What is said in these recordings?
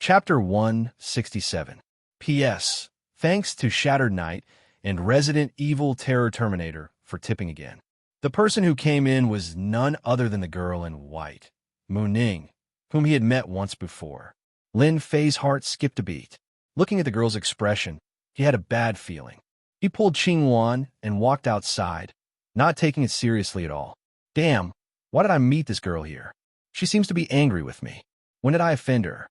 Chapter 167. P.S. Thanks to Shattered Knight and Resident Evil Terror Terminator for tipping again. The person who came in was none other than the girl in white, Mu Ning, whom he had met once before. Lin Fei's heart skipped a beat. Looking at the girl's expression, he had a bad feeling. He pulled Qing Wan and walked outside, not taking it seriously at all. Damn, why did I meet this girl here? She seems to be angry with me. When did I offend her?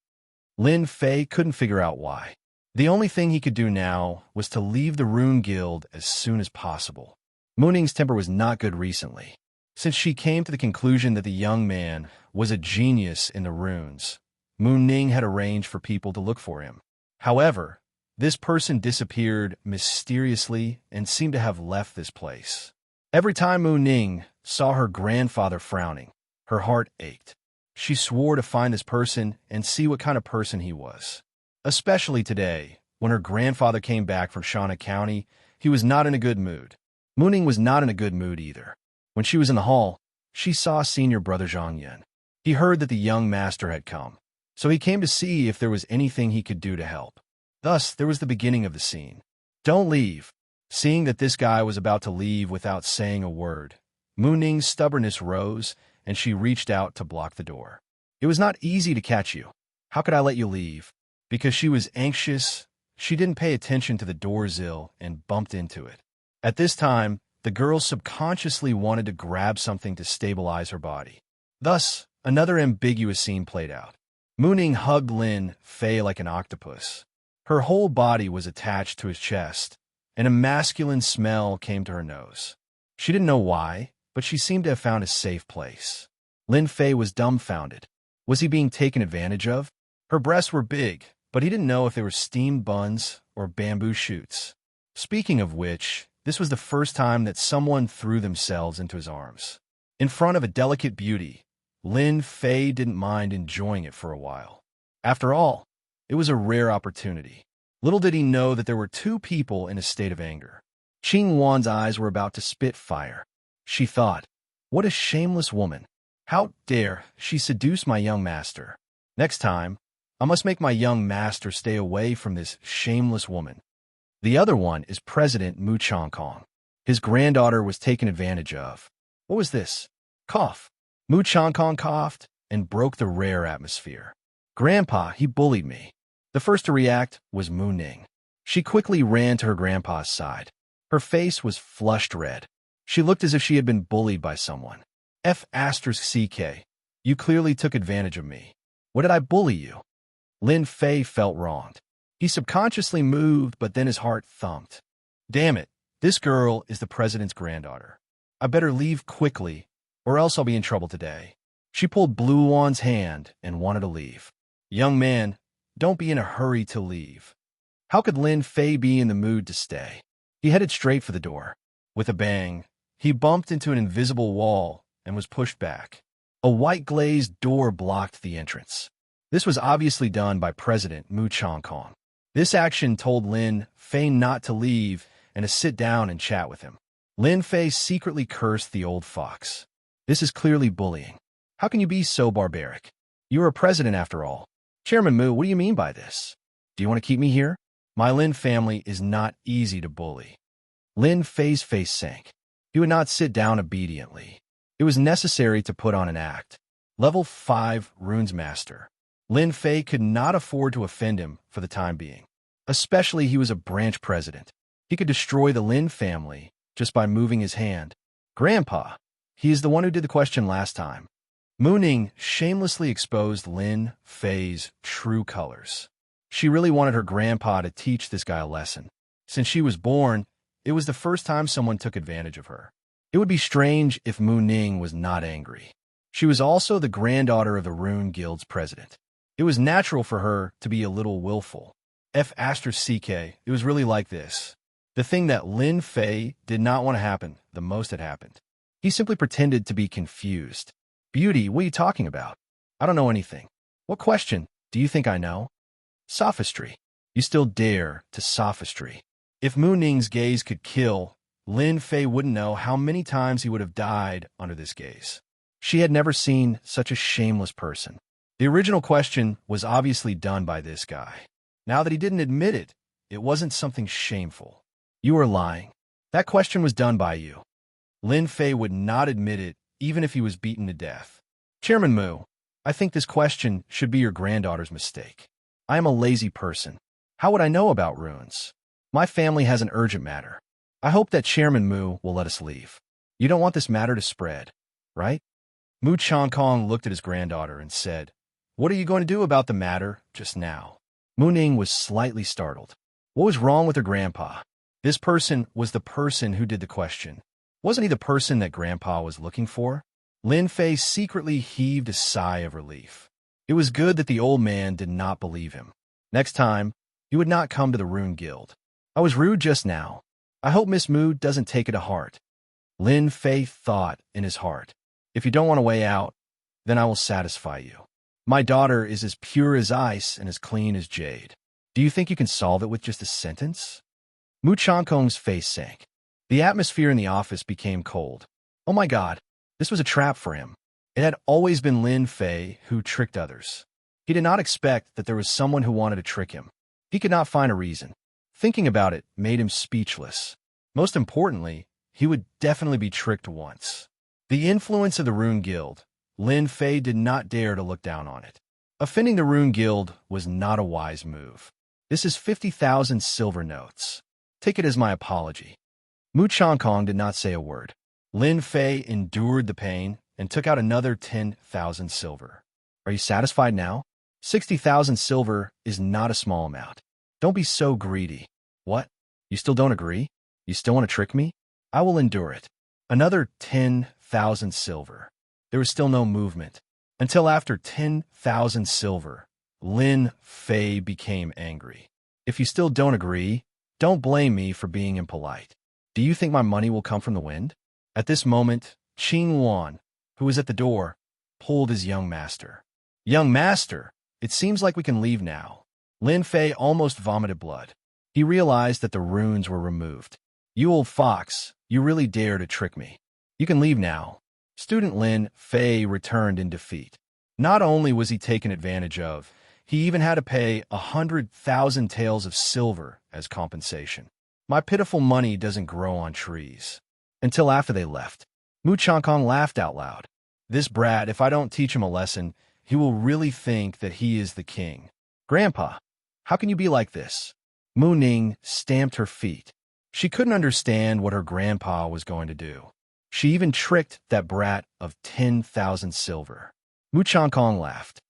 Lin Fei couldn't figure out why. The only thing he could do now was to leave the Rune Guild as soon as possible. Mu Ning's temper was not good recently. Since she came to the conclusion that the young man was a genius in the runes, Mu Ning had arranged for people to look for him. However, this person disappeared mysteriously and seemed to have left this place. Every time Mu Ning saw her grandfather frowning, her heart ached. She swore to find this person and see what kind of person he was. Especially today, when her grandfather came back from Shana County, he was not in a good mood. Mu Ning was not in a good mood either. When she was in the hall, she saw senior brother Zhang Yan. He heard that the young master had come, so he came to see if there was anything he could do to help. Thus, there was the beginning of the scene. Don't leave. Seeing that this guy was about to leave without saying a word, Mu Ning's stubbornness rose, and she reached out to block the door. It was not easy to catch you. How could I let you leave? Because she was anxious, she didn't pay attention to the door sill and bumped into it. At this time, the girl subconsciously wanted to grab something to stabilize her body. Thus, another ambiguous scene played out. Mu Ning hugged Lin Fei like an octopus. Her whole body was attached to his chest, and a masculine smell came to her nose. She didn't know why, but she seemed to have found a safe place. Lin Fei was dumbfounded. Was he being taken advantage of? Her breasts were big, but he didn't know if they were steamed buns or bamboo shoots. Speaking of which, this was the first time that someone threw themselves into his arms. In front of a delicate beauty, Lin Fei didn't mind enjoying it for a while. After all, it was a rare opportunity. Little did he know that there were two people in a state of anger. Qing Wan's eyes were about to spit fire. She thought, what a shameless woman. How dare she seduce my young master? Next time, I must make my young master stay away from this shameless woman. The other one is President Mu Changkong. His granddaughter was taken advantage of. What was this? Cough. Mu Changkong coughed and broke the rare atmosphere. Grandpa, he bullied me. The first to react was Mu Ning. She quickly ran to her grandpa's side. Her face was flushed red. She looked as if she had been bullied by someone. F***CK. You clearly took advantage of me. What did I bully you? Lin Fei felt wronged. He subconsciously moved, but then his heart thumped. Damn it, this girl is the president's granddaughter. I better leave quickly, or else I'll be in trouble today. She pulled Blue Wan's hand and wanted to leave. Young man, don't be in a hurry to leave. How could Lin Fei be in the mood to stay? He headed straight for the door. With a bang, he bumped into an invisible wall and was pushed back. A white glazed door blocked the entrance. This was obviously done by President Mu Changkong. This action told Lin Fei not to leave and to sit down and chat with him. Lin Fei secretly cursed the old fox. This is clearly bullying. How can you be so barbaric? You are a president after all. Chairman Mu, what do you mean by this? Do you want to keep me here? My Lin family is not easy to bully. Lin Fei's face sank. He would not sit down obediently. It was necessary to put on an act. Level 5 Runes Master. Lin Fei could not afford to offend him for the time being. Especially he was a branch president. He could destroy the Lin family just by moving his hand. Grandpa, he is the one who did the question last time. Mu Ning shamelessly exposed Lin Fei's true colors. She really wanted her grandpa to teach this guy a lesson. Since she was born, it was the first time someone took advantage of her. It would be strange if Mu Ning was not angry. She was also the granddaughter of the Rune Guild's president. It was natural for her to be a little willful. F***CK, it was really like this. The thing that Lin Fei did not want to happen, the most had happened. He simply pretended to be confused. Beauty, what are you talking about? I don't know anything. What question do you think I know? Sophistry. You still dare to sophistry. If Mu Ning's gaze could kill, Lin Fei wouldn't know how many times he would have died under this gaze. She had never seen such a shameless person. The original question was obviously done by this guy. Now that he didn't admit it, it wasn't something shameful. You were lying. That question was done by you. Lin Fei would not admit it, even if he was beaten to death. Chairman Mu, I think this question should be your granddaughter's mistake. I am a lazy person. How would I know about runes? My family has an urgent matter. I hope that Chairman Mu will let us leave. You don't want this matter to spread, right? Mu Changkong looked at his granddaughter and said, "What are you going to do about the matter just now?" Mu Ning was slightly startled. What was wrong with her grandpa? This person was the person who did the question. Wasn't he the person that Grandpa was looking for? Lin Fei secretly heaved a sigh of relief. It was good that the old man did not believe him. Next time, he would not come to the Rune Guild. I was rude just now. I hope Miss Mu doesn't take it to heart. Lin Fei thought in his heart, if you don't want a way out, then I will satisfy you. My daughter is as pure as ice and as clean as jade. Do you think you can solve it with just a sentence? Mu Changkong's face sank. The atmosphere in the office became cold. Oh my God, this was a trap for him. It had always been Lin Fei who tricked others. He did not expect that there was someone who wanted to trick him. He could not find a reason. Thinking about it made him speechless. Most importantly, he would definitely be tricked once. The influence of the Rune Guild, Lin Fei did not dare to look down on it. Offending the Rune Guild was not a wise move. This is 50,000 silver notes. Take it as my apology. Mu Changkong did not say a word. Lin Fei endured the pain and took out another 10,000 silver. Are you satisfied now? 60,000 silver is not a small amount. Don't be so greedy. What? You still don't agree? You still want to trick me? I will endure it. Another 10,000 silver. There was still no movement. Until after 10,000 silver, Lin Fei became angry. If you still don't agree, don't blame me for being impolite. Do you think my money will come from the wind? At this moment, Qing Wan, who was at the door, pulled his young master. Young master, it seems like we can leave now. Lin Fei almost vomited blood. He realized that the runes were removed. You old fox, you really dare to trick me. You can leave now. Student Lin Fei returned in defeat. Not only was he taken advantage of, he even had to pay 100,000 taels of silver as compensation. My pitiful money doesn't grow on trees. Until after they left, Mu Changkong laughed out loud. This brat, if I don't teach him a lesson, he will really think that he is the king. Grandpa, how can you be like this? Mu Ning stamped her feet. She couldn't understand what her grandpa was going to do. She even tricked that brat of 10,000 silver. Mu Changkong laughed.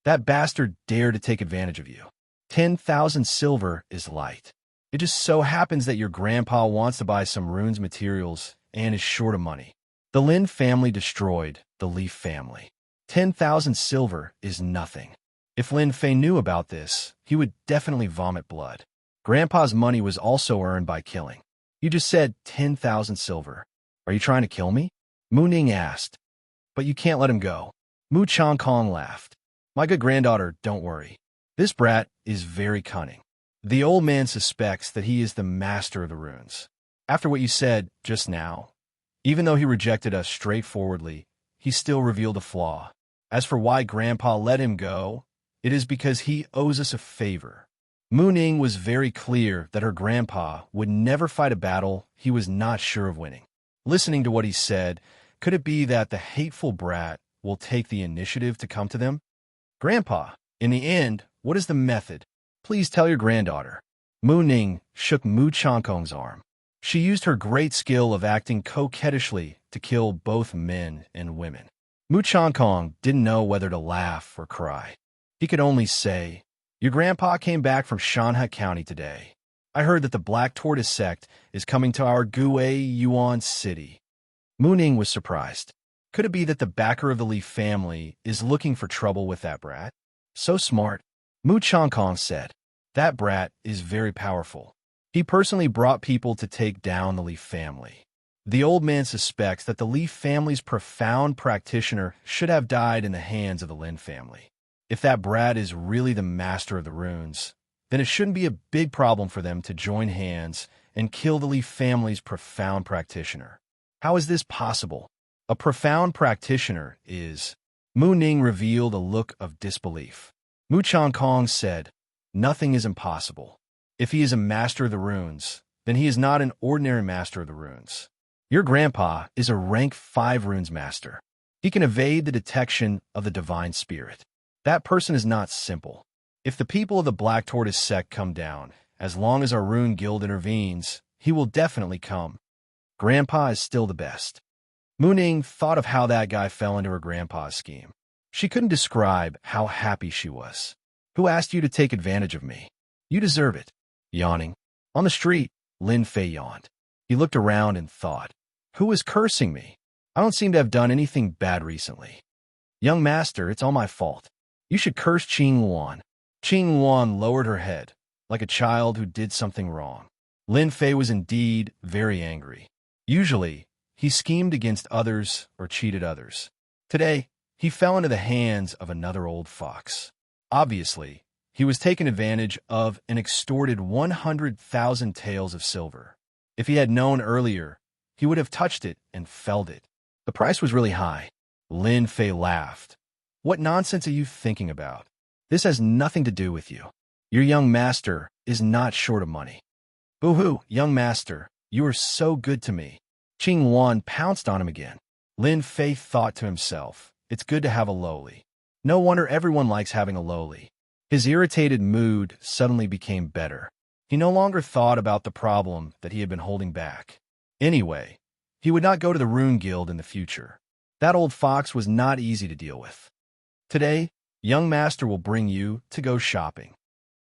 That bastard dared to take advantage of you. 10,000 silver is light. It just so happens that your grandpa wants to buy some runes materials and is short of money. The Lin family destroyed the Leaf family. 10,000 silver is nothing. If Lin Fei knew about this, he would definitely vomit blood. Grandpa's money was also earned by killing. You just said 10,000 silver. Are you trying to kill me? Mu Ning asked. But you can't let him go. Mu Changkong laughed. My good granddaughter, don't worry. This brat is very cunning. The old man suspects that he is the master of the runes. After what you said just now, even though he rejected us straightforwardly, he still revealed a flaw. As for why Grandpa let him go, it is because he owes us a favor. Mu Ning was very clear that her grandpa would never fight a battle he was not sure of winning. Listening to what he said, could it be that the hateful brat will take the initiative to come to them? Grandpa, in the end, what is the method? Please tell your granddaughter. Mu Ning shook Mu Changkong's arm. She used her great skill of acting coquettishly to kill both men and women. Mu Changkong didn't know whether to laugh or cry. He could only say, your grandpa came back from Shanha County today. I heard that the Black Tortoise sect is coming to our Gui Yuan city. Mu Ning was surprised. Could it be that the backer of the Li family is looking for trouble with that brat? So smart. Mu Changkong said, that brat is very powerful. He personally brought people to take down the Li family. The old man suspects that the Li family's profound practitioner should have died in the hands of the Lin family. If that brat is really the master of the runes, then it shouldn't be a big problem for them to join hands and kill the Li family's profound practitioner. How is this possible? A profound practitioner is... Mu Ning revealed a look of disbelief. Mu Changkong said, "Nothing is impossible. If he is a master of the runes, then he is not an ordinary master of the runes. Your grandpa is a rank 5 runes master. He can evade the detection of the divine spirit. That person is not simple. If the people of the Black Tortoise sect come down, as long as our rune guild intervenes, he will definitely come. Grandpa is still the best." Mu Ning thought of how that guy fell into her grandpa's scheme. She couldn't describe how happy she was. "Who asked you to take advantage of me? You deserve it." Yawning. On the street, Lin Fei yawned. He looked around and thought, "Who is cursing me? I don't seem to have done anything bad recently. Young master, it's all my fault. You should curse Qing Luan." Qing Luan lowered her head, like a child who did something wrong. Lin Fei was indeed very angry. Usually, he schemed against others or cheated others. Today, he fell into the hands of another old fox. Obviously, he was taken advantage of and extorted 100,000 taels of silver. If he had known earlier, he would have touched it and felled it. The price was really high. Lin Fei laughed. "What nonsense are you thinking about? This has nothing to do with you. Your young master is not short of money." "Boo-hoo, young master, you are so good to me." Qing Luan pounced on him again. Lin Fei thought to himself, "It's good to have a lowly. No wonder everyone likes having a lowly." His irritated mood suddenly became better. He no longer thought about the problem that he had been holding back. Anyway, he would not go to the Rune Guild in the future. That old fox was not easy to deal with. Today, young master will bring you to go shopping.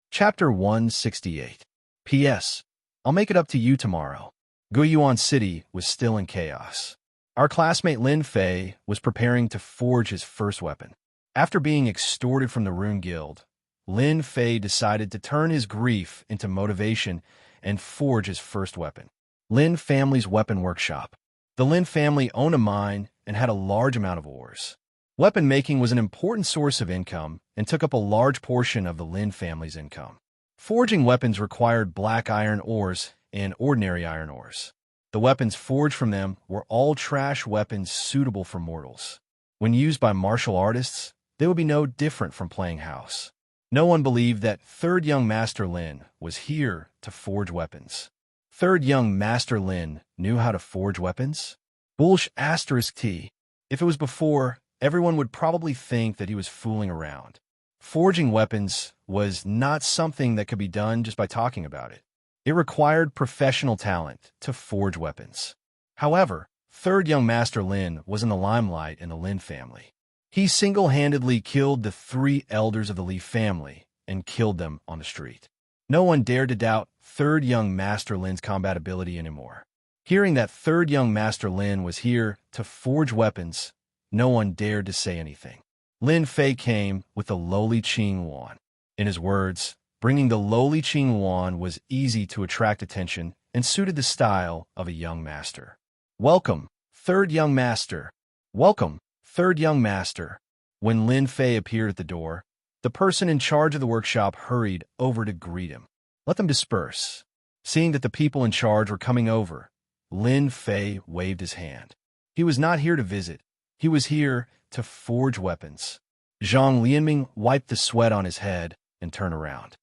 Chapter 168. P.S. I'll make it up to you tomorrow. Guiyuan City was still in chaos. Our classmate Lin Fei was preparing to forge his first weapon. After being extorted from the Rune Guild, Lin Fei decided to turn his grief into motivation and forge his first weapon. Lin family's weapon workshop. The Lin family owned a mine and had a large amount of ores. Weapon making was an important source of income and took up a large portion of the Lin family's income. Forging weapons required black iron ores and ordinary iron ores. The weapons forged from them were all trash weapons suitable for mortals. When used by martial artists, they would be no different from playing house. No one believed that Third Young Master Lin was here to forge weapons. Third Young Master Lin knew how to forge weapons? Bullsh asterisk T. If it was before, everyone would probably think that he was fooling around. Forging weapons was not something that could be done just by talking about it. It required professional talent to forge weapons. However, Third Young Master Lin was in the limelight in the Lin family. He single-handedly killed the 3 elders of the Li family and killed them on the street. No one dared to doubt Third Young Master Lin's combat ability anymore. Hearing that Third Young Master Lin was here to forge weapons, no one dared to say anything. Lin Fei came with the lowly Qing Luan. In his words, bringing the lowly Qing Luan was easy to attract attention and suited the style of a young master. "Welcome, Third Young Master. Welcome, Third Young Master." When Lin Fei appeared at the door, the person in charge of the workshop hurried over to greet him. "Let them disperse." Seeing that the people in charge were coming over, Lin Fei waved his hand. He was not here to visit. He was here to forge weapons. Zhang Lianming wiped the sweat on his head and turned around.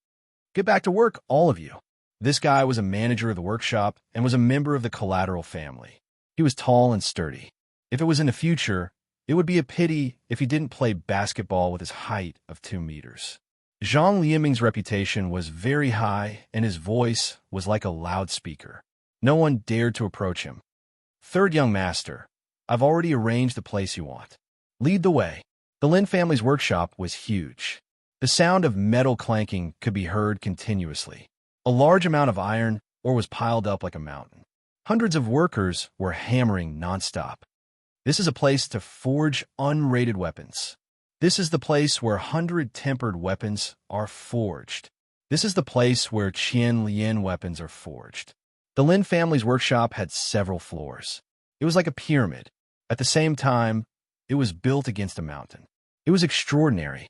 "Get back to work, all of you." This guy was a manager of the workshop and was a member of the Collateral family. He was tall and sturdy. If it was in the future, it would be a pity if he didn't play basketball with his height of 2 meters. Zhang Lianming's reputation was very high, and his voice was like a loudspeaker. No one dared to approach him. "Third Young Master, I've already arranged the place you want. Lead the way." The Lin family's workshop was huge. The sound of metal clanking could be heard continuously. A large amount of iron ore was piled up like a mountain. Hundreds of workers were hammering nonstop. This is a place to forge unrated weapons. This is the place where 100-tempered weapons are forged. This is the place where Qian Lian weapons are forged. The Lin family's workshop had several floors. It was like a pyramid. At the same time, it was built against a mountain. It was extraordinary.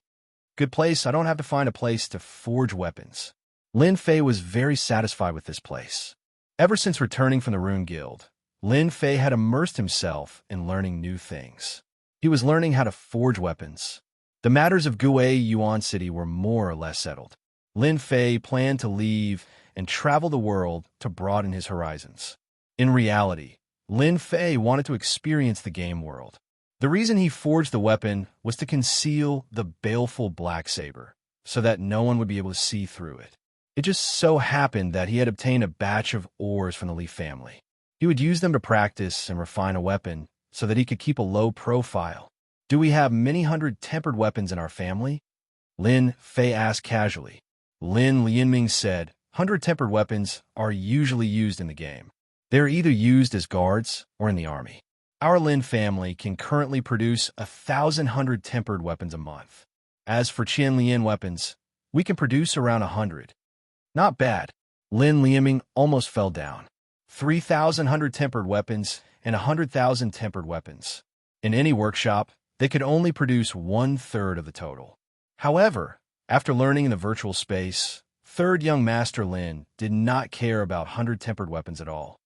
Good place, I don't have to find a place to forge weapons. Lin Fei was very satisfied with this place. Ever since returning from the Rune Guild, Lin Fei had immersed himself in learning new things. He was learning how to forge weapons. The matters of Gue Yuan City were more or less settled. Lin Fei planned to leave and travel the world to broaden his horizons. In reality, Lin Fei wanted to experience the game world. The reason he forged the weapon was to conceal the baleful black saber, so that no one would be able to see through it. It just so happened that he had obtained a batch of ores from the Li family. He would use them to practice and refine a weapon so that he could keep a low profile. "Do we have many hundred tempered weapons in our family?" Lin Fei asked casually. Lin Lianming said, "100 tempered weapons are usually used in the game. They are either used as guards or in the army. Our Lin family can currently produce 1,000 tempered weapons a month. As for Qianlian weapons, we can produce around 100. Not bad." Lin Lianming almost fell down. 3,000 tempered weapons and 100,000 tempered weapons. In any workshop, they could only produce 1/3 of the total. However, after learning in the virtual space, third young Master Lin did not care about 100 tempered weapons at all.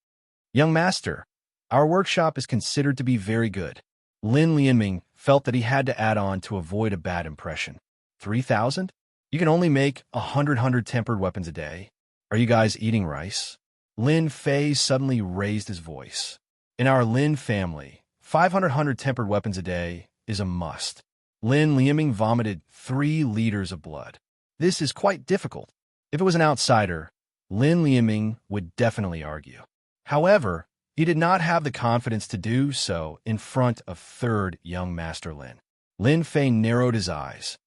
"Young Master, our workshop is considered to be very good." Lin Lianming felt that he had to add on to avoid a bad impression. 3,000? You can only make 100 tempered weapons a day. Are you guys eating rice? Lin Fei suddenly raised his voice. "In our Lin family, 500 tempered weapons a day is a must." Lin Lianming vomited 3 liters of blood. "This is quite difficult." If it was an outsider, Lin Lianming would definitely argue. However, he did not have the confidence to do so in front of third young Master Lin. Lin Fei narrowed his eyes.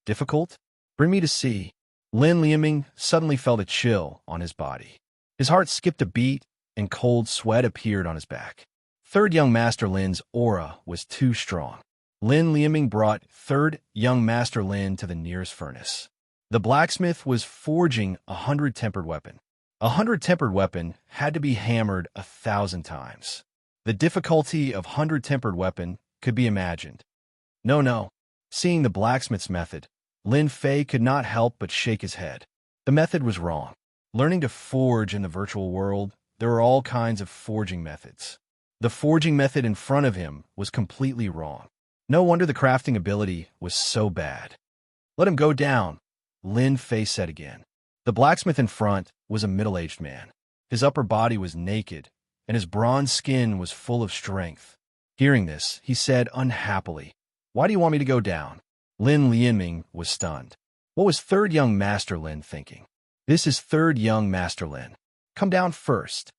"Difficult? Bring me to see." Lin Lianming suddenly felt a chill on his body. His heart skipped a beat, and cold sweat appeared on his back. Third young Master Lin's aura was too strong. Lin Lianming brought third young Master Lin to the nearest furnace. The blacksmith was forging 100 tempered weapon. 100 tempered weapon had to be hammered 1,000 times. The difficulty of 100 tempered weapon could be imagined. No. Seeing the blacksmith's method, Lin Fei could not help but shake his head. The method was wrong. Learning to forge in the virtual world, there are all kinds of forging methods. The forging method in front of him was completely wrong. No wonder the crafting ability was so bad. "Let him go down," Lin Fei said again. The blacksmith in front was a middle-aged man. His upper body was naked, and his bronze skin was full of strength. Hearing this, he said unhappily, "Why do you want me to go down?" Lin Lianming was stunned. What was third young Master Lin thinking? "This is third young Master Lin. Come down first,"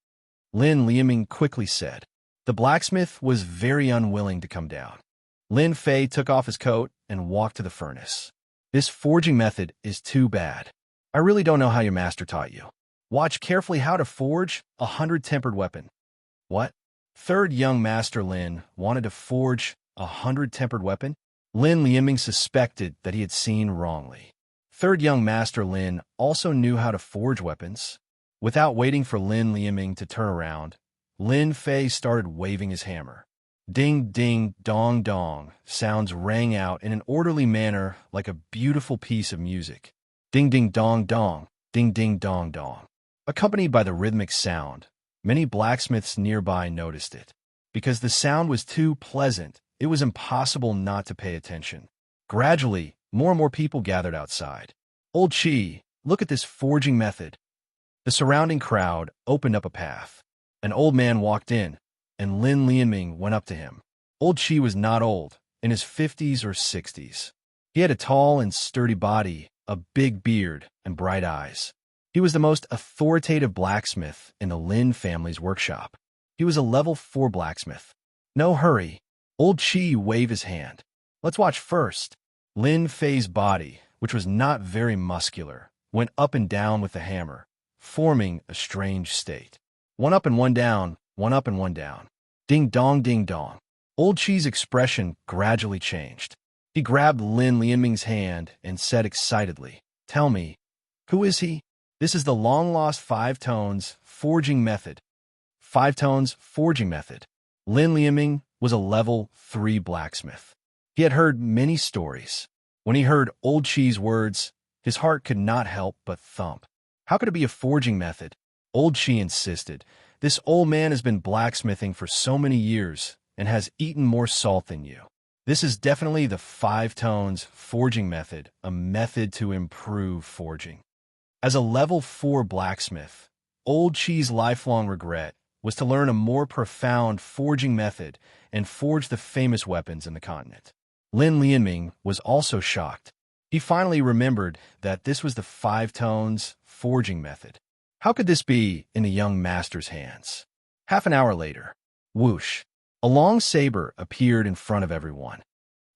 Lin Lianming quickly said. The blacksmith was very unwilling to come down. Lin Fei took off his coat and walked to the furnace. "This forging method is too bad. I really don't know how your master taught you. Watch carefully how to forge 100 tempered weapon." "What?" Third young Master Lin wanted to forge 100 tempered weapon? Lin Lianming suspected that he had seen wrongly. Third young Master Lin also knew how to forge weapons. Without waiting for Lin Lianming to turn around, Lin Fei started waving his hammer. Ding, ding, dong, dong sounds rang out in an orderly manner like a beautiful piece of music. Ding, ding, dong, dong, ding, ding, dong, dong. Accompanied by the rhythmic sound, many blacksmiths nearby noticed it. Because the sound was too pleasant, it was impossible not to pay attention. Gradually, more and more people gathered outside. "Old Chi, look at this forging method." The surrounding crowd opened up a path. An old man walked in, and Lin Lianming went up to him. Old Chi was not old, in his 50s or 60s. He had a tall and sturdy body, a big beard, and bright eyes. He was the most authoritative blacksmith in the Lin family's workshop. He was a level 4 blacksmith. "No hurry." Old Chi waved his hand. "Let's watch first." Lin Fei's body, which was not very muscular, went up and down with the hammer, forming a strange state. One up and one down, one up and one down. Ding dong, ding dong. Old Chi's expression gradually changed. He grabbed Lin Lianming's hand and said excitedly, "Tell me, who is he?" "This is the long-lost 5 tones forging method." 5 tones forging method. Lin Lianming was a level 3 blacksmith. He had heard many stories. When he heard Old Chi's words, his heart could not help but thump. How could it be a forging method? Old Chi insisted. "This old man has been blacksmithing for so many years and has eaten more salt than you. This is definitely the 5 tones forging method, a method to improve forging. As a level 4 blacksmith, Old Chi's lifelong regret was to learn a more profound forging method and forge the famous weapons in the continent. Lin Lianming was also shocked. He finally remembered that this was the 5 tones forging method. How could this be in the young master's hands? Half an hour later, whoosh, a long saber appeared in front of everyone.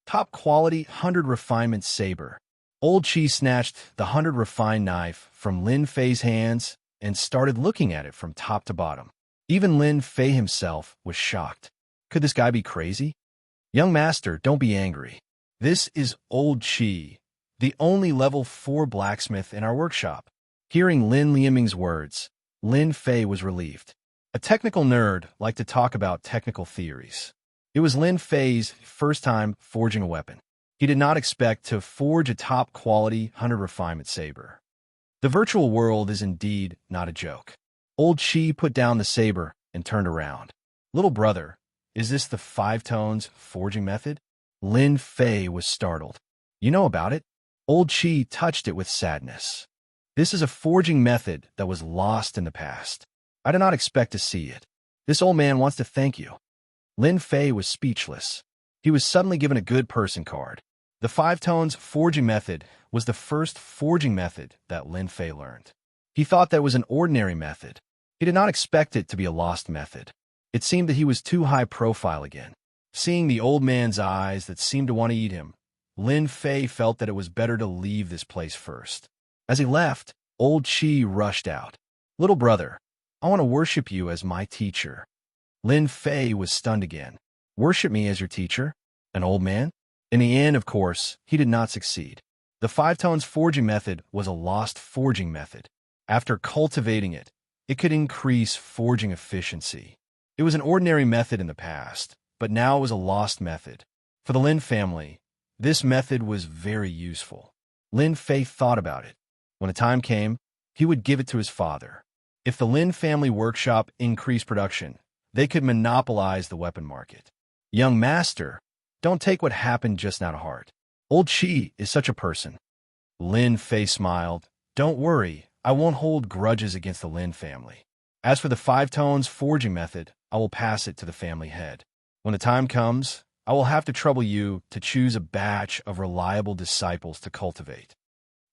Top quality 100 refinement saber. Old Chi snatched the 100 refined knife from Lin Fei's hands and started looking at it from top to bottom. Even Lin Fei himself was shocked. Could this guy be crazy? Young master, don't be angry. This is Old Chi, the only level 4 blacksmith in our workshop. Hearing Lin Lianming's words, Lin Fei was relieved. A technical nerd liked to talk about technical theories. It was Lin Fei's first time forging a weapon. He did not expect to forge a top-quality 100 refinement saber. The virtual world is indeed not a joke. Old Chi put down the saber and turned around. Little brother, is this the 5 tones forging method? Lin Fei was startled. You know about it? Old Chi touched it with sadness. This is a forging method that was lost in the past. I did not expect to see it. This old man wants to thank you. Lin Fei was speechless. He was suddenly given a good person card. The 5 tones forging method was the first forging method that Lin Fei learned. He thought that was an ordinary method. He did not expect it to be a lost method. It seemed that he was too high profile again. Seeing the old man's eyes that seemed to want to eat him, Lin Fei felt that it was better to leave this place first. As he left, Old Chi rushed out. Little brother, I want to worship you as my teacher. Lin Fei was stunned again. Worship me as your teacher? An old man? In the end, of course, he did not succeed. The 5 tones forging method was a lost forging method. After cultivating it, it could increase forging efficiency. It was an ordinary method in the past, but now it was a lost method. For the Lin family, this method was very useful. Lin Fei thought about it. When the time came, he would give it to his father. If the Lin family workshop increased production, they could monopolize the weapon market. Young master, don't take what happened just now to heart. Old Chi is such a person. Lin Fei smiled. Don't worry, I won't hold grudges against the Lin family. As for the 5 tones forging method, I will pass it to the family head. When the time comes, I will have to trouble you to choose a batch of reliable disciples to cultivate.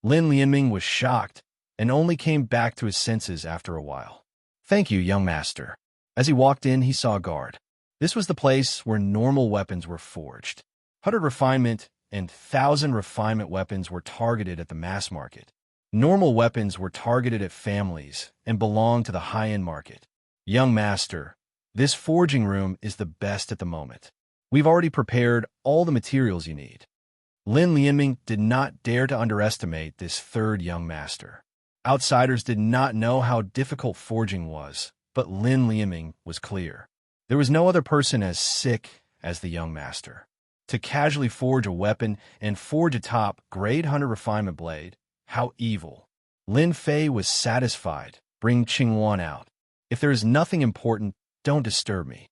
Lin Lianming was shocked and only came back to his senses after a while. Thank you, young master. As he walked in, he saw a guard. This was the place where normal weapons were forged. 100 refinement and 1,000 refinement weapons were targeted at the mass market. Normal weapons were targeted at families and belonged to the high-end market. Young master, this forging room is the best at the moment. We've already prepared all the materials you need. Lin Lianming did not dare to underestimate this third young master. Outsiders did not know how difficult forging was, but Lin Lianming was clear. There was no other person as sick as the young master. To casually forge a weapon and forge a top-grade 100 refinement blade, how evil. Lin Fei was satisfied. Bring Qingwan out. If there is nothing important, don't disturb me.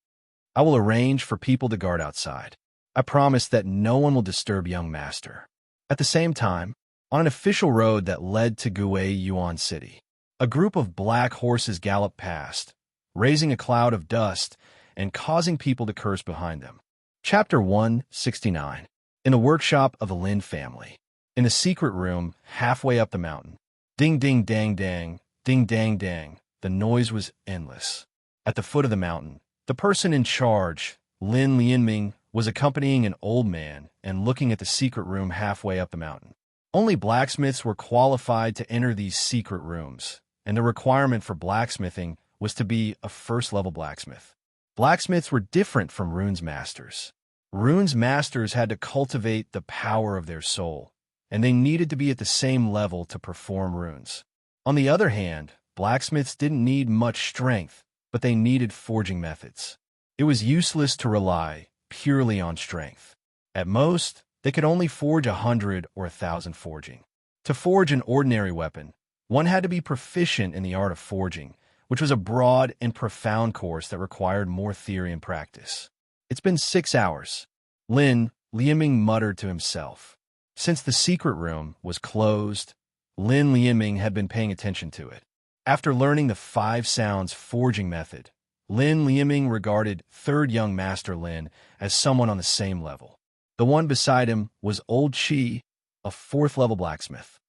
I will arrange for people to guard outside. I promise that no one will disturb young master. At the same time, on an official road that led to Gui Yuan City, a group of black horses galloped past, raising a cloud of dust and causing people to curse behind them. Chapter 169. In the workshop of the Lin family. In the secret room, halfway up the mountain. Ding ding dang dang, ding dang dang. The noise was endless. At the foot of the mountain, the person in charge, Lin Lianming, was accompanying an old man and looking at the secret room halfway up the mountain. Only blacksmiths were qualified to enter these secret rooms, and the requirement for blacksmithing was to be a first-level blacksmith. Blacksmiths were different from runes masters. Runes masters had to cultivate the power of their soul, and they needed to be at the same level to perform runes. On the other hand, blacksmiths didn't need much strength, but they needed forging methods. It was useless to rely purely on strength. At most, they could only forge 100 or 1,000 forging. To forge an ordinary weapon, one had to be proficient in the art of forging, which was a broad and profound course that required more theory and practice. It's been 6 hours. Lin, Lieming muttered to himself. Since the secret room was closed, Lin Lieming had been paying attention to it. After learning the 5 sounds forging method, Lin Lieming regarded third young Master Lin as someone on the same level. The one beside him was Old Chi, a 4th-level blacksmith.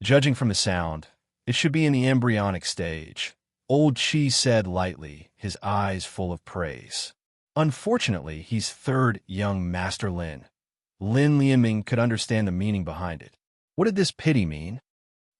Judging from the sound, it should be in the embryonic stage, Old Chi said lightly, his eyes full of praise. Unfortunately, he's third young Master Lin. Lin Lieming could understand the meaning behind it. What did this pity mean?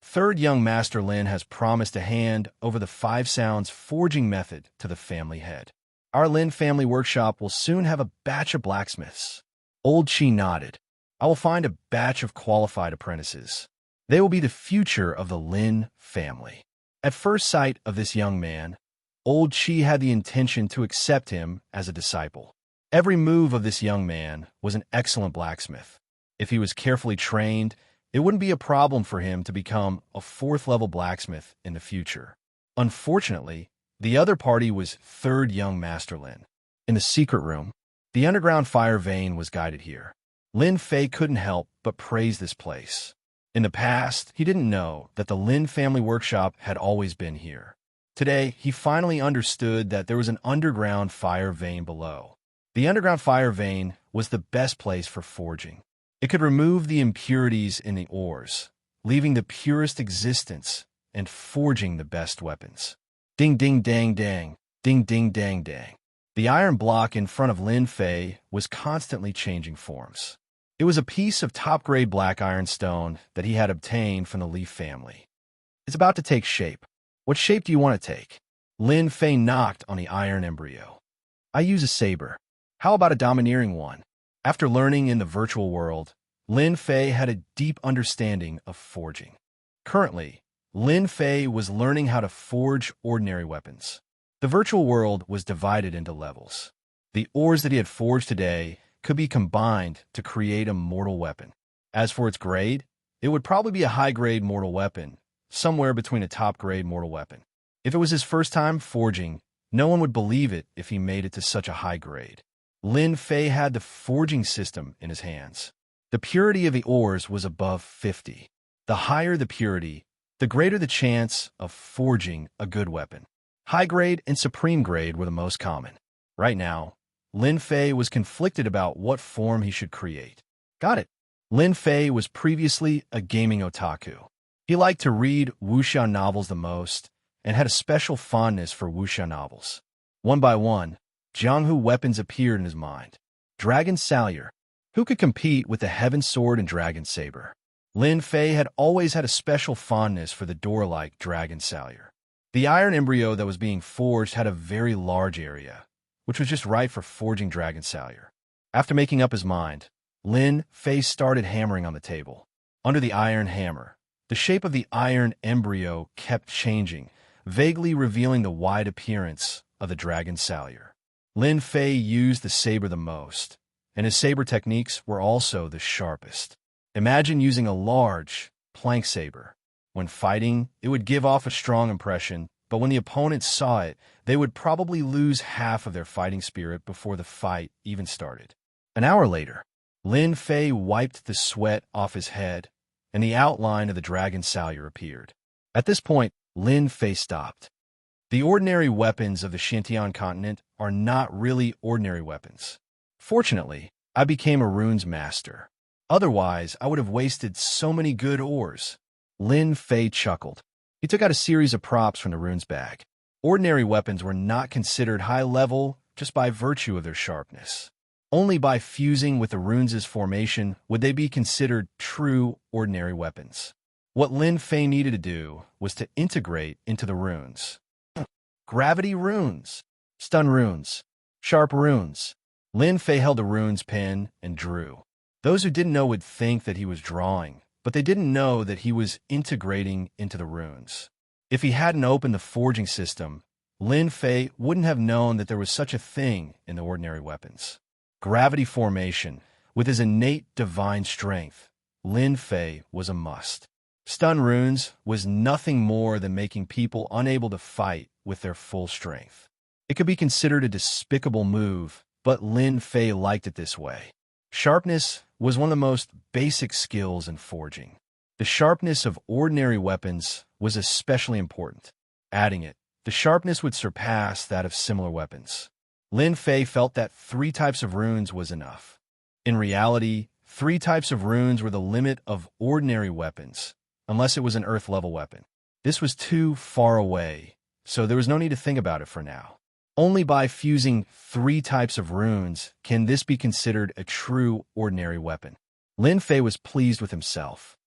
Third young Master Lin has promised to hand over the 5 sounds forging method to the family head. Our Lin family workshop will soon have a batch of blacksmiths. Old Chi nodded. I will find a batch of qualified apprentices. They will be the future of the Lin family. At first sight of this young man, Old Chi had the intention to accept him as a disciple. Every move of this young man was an excellent blacksmith. If he was carefully trained, it wouldn't be a problem for him to become a 4th-level blacksmith in the future. Unfortunately, the other party was third young Master Lin. In the secret room, the underground fire vein was guided here. Lin Fei couldn't help but praise this place. In the past, he didn't know that the Lin family workshop had always been here. Today, he finally understood that there was an underground fire vein below. The underground fire vein was the best place for forging. It could remove the impurities in the ores, leaving the purest existence and forging the best weapons. Ding ding dang dang, ding ding dang dang. The iron block in front of Lin Fei was constantly changing forms. It was a piece of top-grade black iron stone that he had obtained from the Leaf family. It's about to take shape. What shape do you want to take? Lin Fei knocked on the iron embryo. I use a saber. How about a domineering one? After learning in the virtual world, Lin Fei had a deep understanding of forging. Currently, Lin Fei was learning how to forge ordinary weapons. The virtual world was divided into levels. The ores that he had forged today could be combined to create a mortal weapon. As for its grade, it would probably be a high-grade mortal weapon, somewhere between a top-grade mortal weapon. If it was his first time forging, no one would believe it if he made it to such a high grade. Lin Fei had the forging system in his hands. The purity of the ores was above 50. The higher the purity, the greater the chance of forging a good weapon. High grade and supreme grade were the most common. Right now, Lin Fei was conflicted about what form he should create. Got it. Lin Fei was previously a gaming otaku. He liked to read wuxia novels the most and had a special fondness for wuxia novels. One by one, Jianghu weapons appeared in his mind. Dragon Salyer. Who could compete with the Heaven Sword and Dragon Saber? Lin Fei had always had a special fondness for the door-like Dragon Salyer. The iron embryo that was being forged had a very large area, which was just right for forging Dragon Salyer. After making up his mind, Lin Fei started hammering on the table. Under the iron hammer, the shape of the iron embryo kept changing, vaguely revealing the wide appearance of the Dragon Salyer. Lin Fei used the saber the most, and his saber techniques were also the sharpest. Imagine using a large plank saber. When fighting, it would give off a strong impression, but when the opponents saw it, they would probably lose half of their fighting spirit before the fight even started. An hour later, Lin Fei wiped the sweat off his head, and the outline of the Dragon Salyer appeared. At this point, Lin Fei stopped. The ordinary weapons of the Xintian continent are not really ordinary weapons. Fortunately, I became a runes master. Otherwise, I would have wasted so many good ores. Lin Fei chuckled. He took out a series of props from the runes bag. Ordinary weapons were not considered high level just by virtue of their sharpness. Only by fusing with the runes' formation would they be considered true ordinary weapons. What Lin Fei needed to do was to integrate into the runes. Gravity runes, stun runes, sharp runes. Lin Fei held the runes pen and drew. Those who didn't know would think that he was drawing, but they didn't know that he was integrating into the runes. If he hadn't opened the forging system, Lin Fei wouldn't have known that there was such a thing in the ordinary weapons. Gravity formation, with his innate divine strength, Lin Fei was a must. Stun runes was nothing more than making people unable to fight with their full strength. It could be considered a despicable move, but Lin Fei liked it this way. Sharpness was one of the most basic skills in forging. The sharpness of ordinary weapons was especially important. Adding it, the sharpness would surpass that of similar weapons. Lin Fei felt that 3 types of runes was enough. In reality, 3 types of runes were the limit of ordinary weapons, unless it was an earth-level weapon. This was too far away, so there was no need to think about it for now. Only by fusing 3 types of runes can this be considered a true ordinary weapon. Lin Fei was pleased with himself.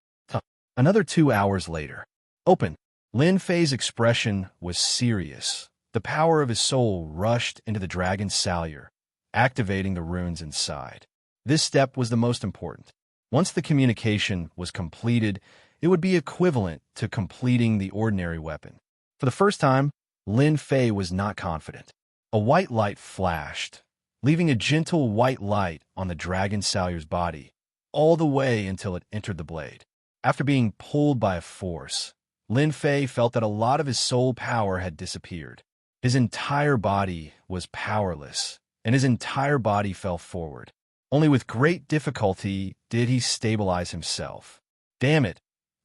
Another 2 hours later. Open. Lin Fei's expression was serious. The power of his soul rushed into the dragon's salure, activating the runes inside. This step was the most important. Once the communication was completed, it would be equivalent to completing the ordinary weapon. For the first time, Lin Fei was not confident. A white light flashed, leaving a gentle white light on the dragon salure's body, all the way until it entered the blade. After being pulled by a force, Lin Fei felt that a lot of his soul power had disappeared. His entire body was powerless, and his entire body fell forward. Only with great difficulty did he stabilize himself. Damn it!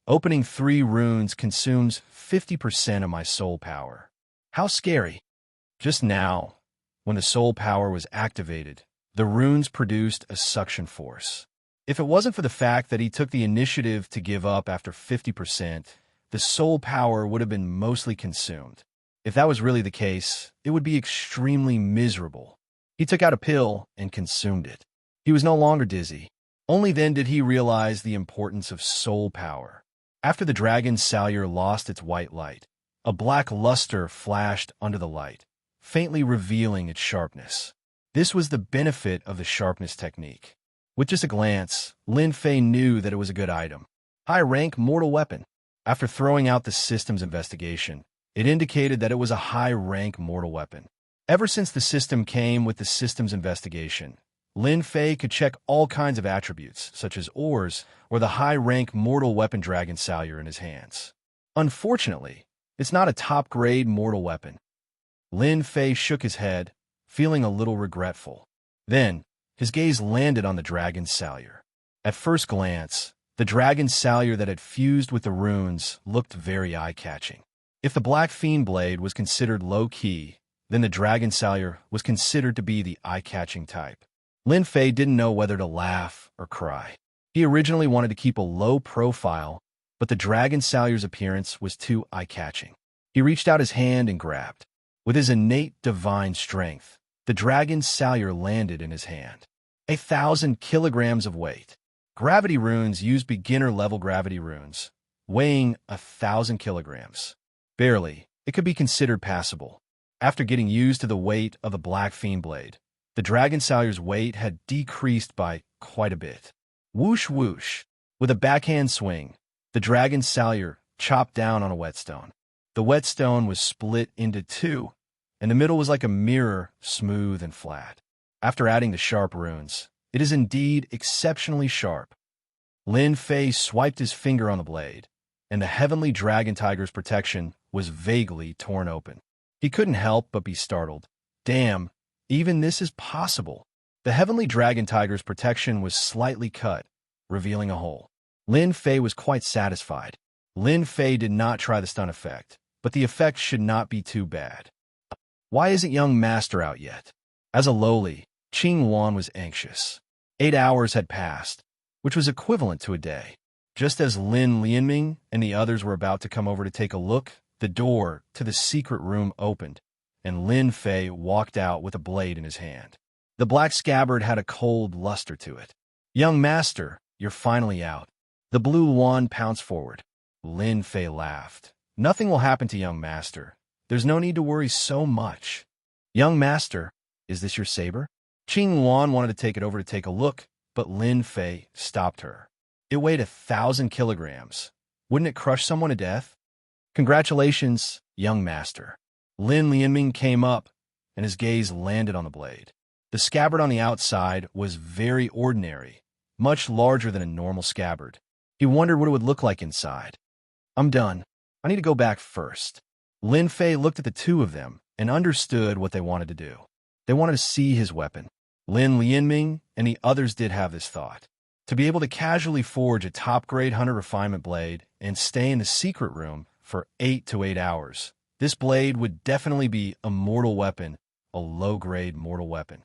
Opening 3 runes consumes 50% of my soul power. How scary! Just now, when the soul power was activated, the runes produced a suction force. If it wasn't for the fact that he took the initiative to give up after 50%, the soul power would have been mostly consumed. If that was really the case, it would be extremely miserable. He took out a pill and consumed it. He was no longer dizzy. Only then did he realize the importance of soul power. After the dragon's salure lost its white light, a black luster flashed under the light, faintly revealing its sharpness. This was the benefit of the sharpness technique. With just a glance, Lin Fei knew that it was a good item. High-rank mortal weapon. After throwing out the system's investigation, it indicated that it was a high-rank mortal weapon. Ever since the system came with the system's investigation, Lin Fei could check all kinds of attributes, such as ores or the high-rank mortal weapon dragon salure in his hands. Unfortunately, it's not a top-grade mortal weapon. Lin Fei shook his head, feeling a little regretful. Then, his gaze landed on the dragon's salure. At first glance, the dragon's salure that had fused with the runes looked very eye-catching. If the Black Fiend blade was considered low-key, then the dragon salure was considered to be the eye-catching type. Lin Fei didn't know whether to laugh or cry. He originally wanted to keep a low profile, but the dragon salure's appearance was too eye-catching. He reached out his hand and grabbed. With his innate divine strength, the dragon's salure landed in his hand. 1,000 kilograms of weight. Gravity runes use beginner-level gravity runes, weighing 1,000 kilograms. Barely, it could be considered passable. After getting used to the weight of the Black Fiend blade, the dragon salure's weight had decreased by quite a bit. Whoosh whoosh. With a backhand swing, the dragon salure chopped down on a whetstone. The whetstone was split into 2, and the middle was like a mirror, smooth and flat. After adding the sharp runes, it is indeed exceptionally sharp. Lin Fei swiped his finger on the blade, and the heavenly dragon tiger's protection was vaguely torn open. He couldn't help but be startled. Damn, even this is possible. The heavenly dragon tiger's protection was slightly cut, revealing a hole. Lin Fei was quite satisfied. Lin Fei did not try the stun effect, but the effect should not be too bad. Why isn't young master out yet? As a lowly, Qing Wan was anxious. 8 hours had passed, which was equivalent to a day. Just as Lin Lianming and the others were about to come over to take a look, the door to the secret room opened, and Lin Fei walked out with a blade in his hand. The black scabbard had a cold luster to it. Young master, you're finally out. The blue wand pounced forward. Lin Fei laughed. Nothing will happen to young master. There's no need to worry so much. Young master, is this your saber? Qing Wan wanted to take it over to take a look, but Lin Fei stopped her. It weighed 1,000 kilograms. Wouldn't it crush someone to death? Congratulations, young master. Lin Lianming came up, and his gaze landed on the blade. The scabbard on the outside was very ordinary, much larger than a normal scabbard. He wondered what it would look like inside. I'm done. I need to go back first. Lin Fei looked at the two of them and understood what they wanted to do. They wanted to see his weapon. Lin Lianming and the others did have this thought. To be able to casually forge a top-grade hunter refinement blade and stay in the secret room for 8 to 8 hours, this blade would definitely be a mortal weapon, a low-grade mortal weapon.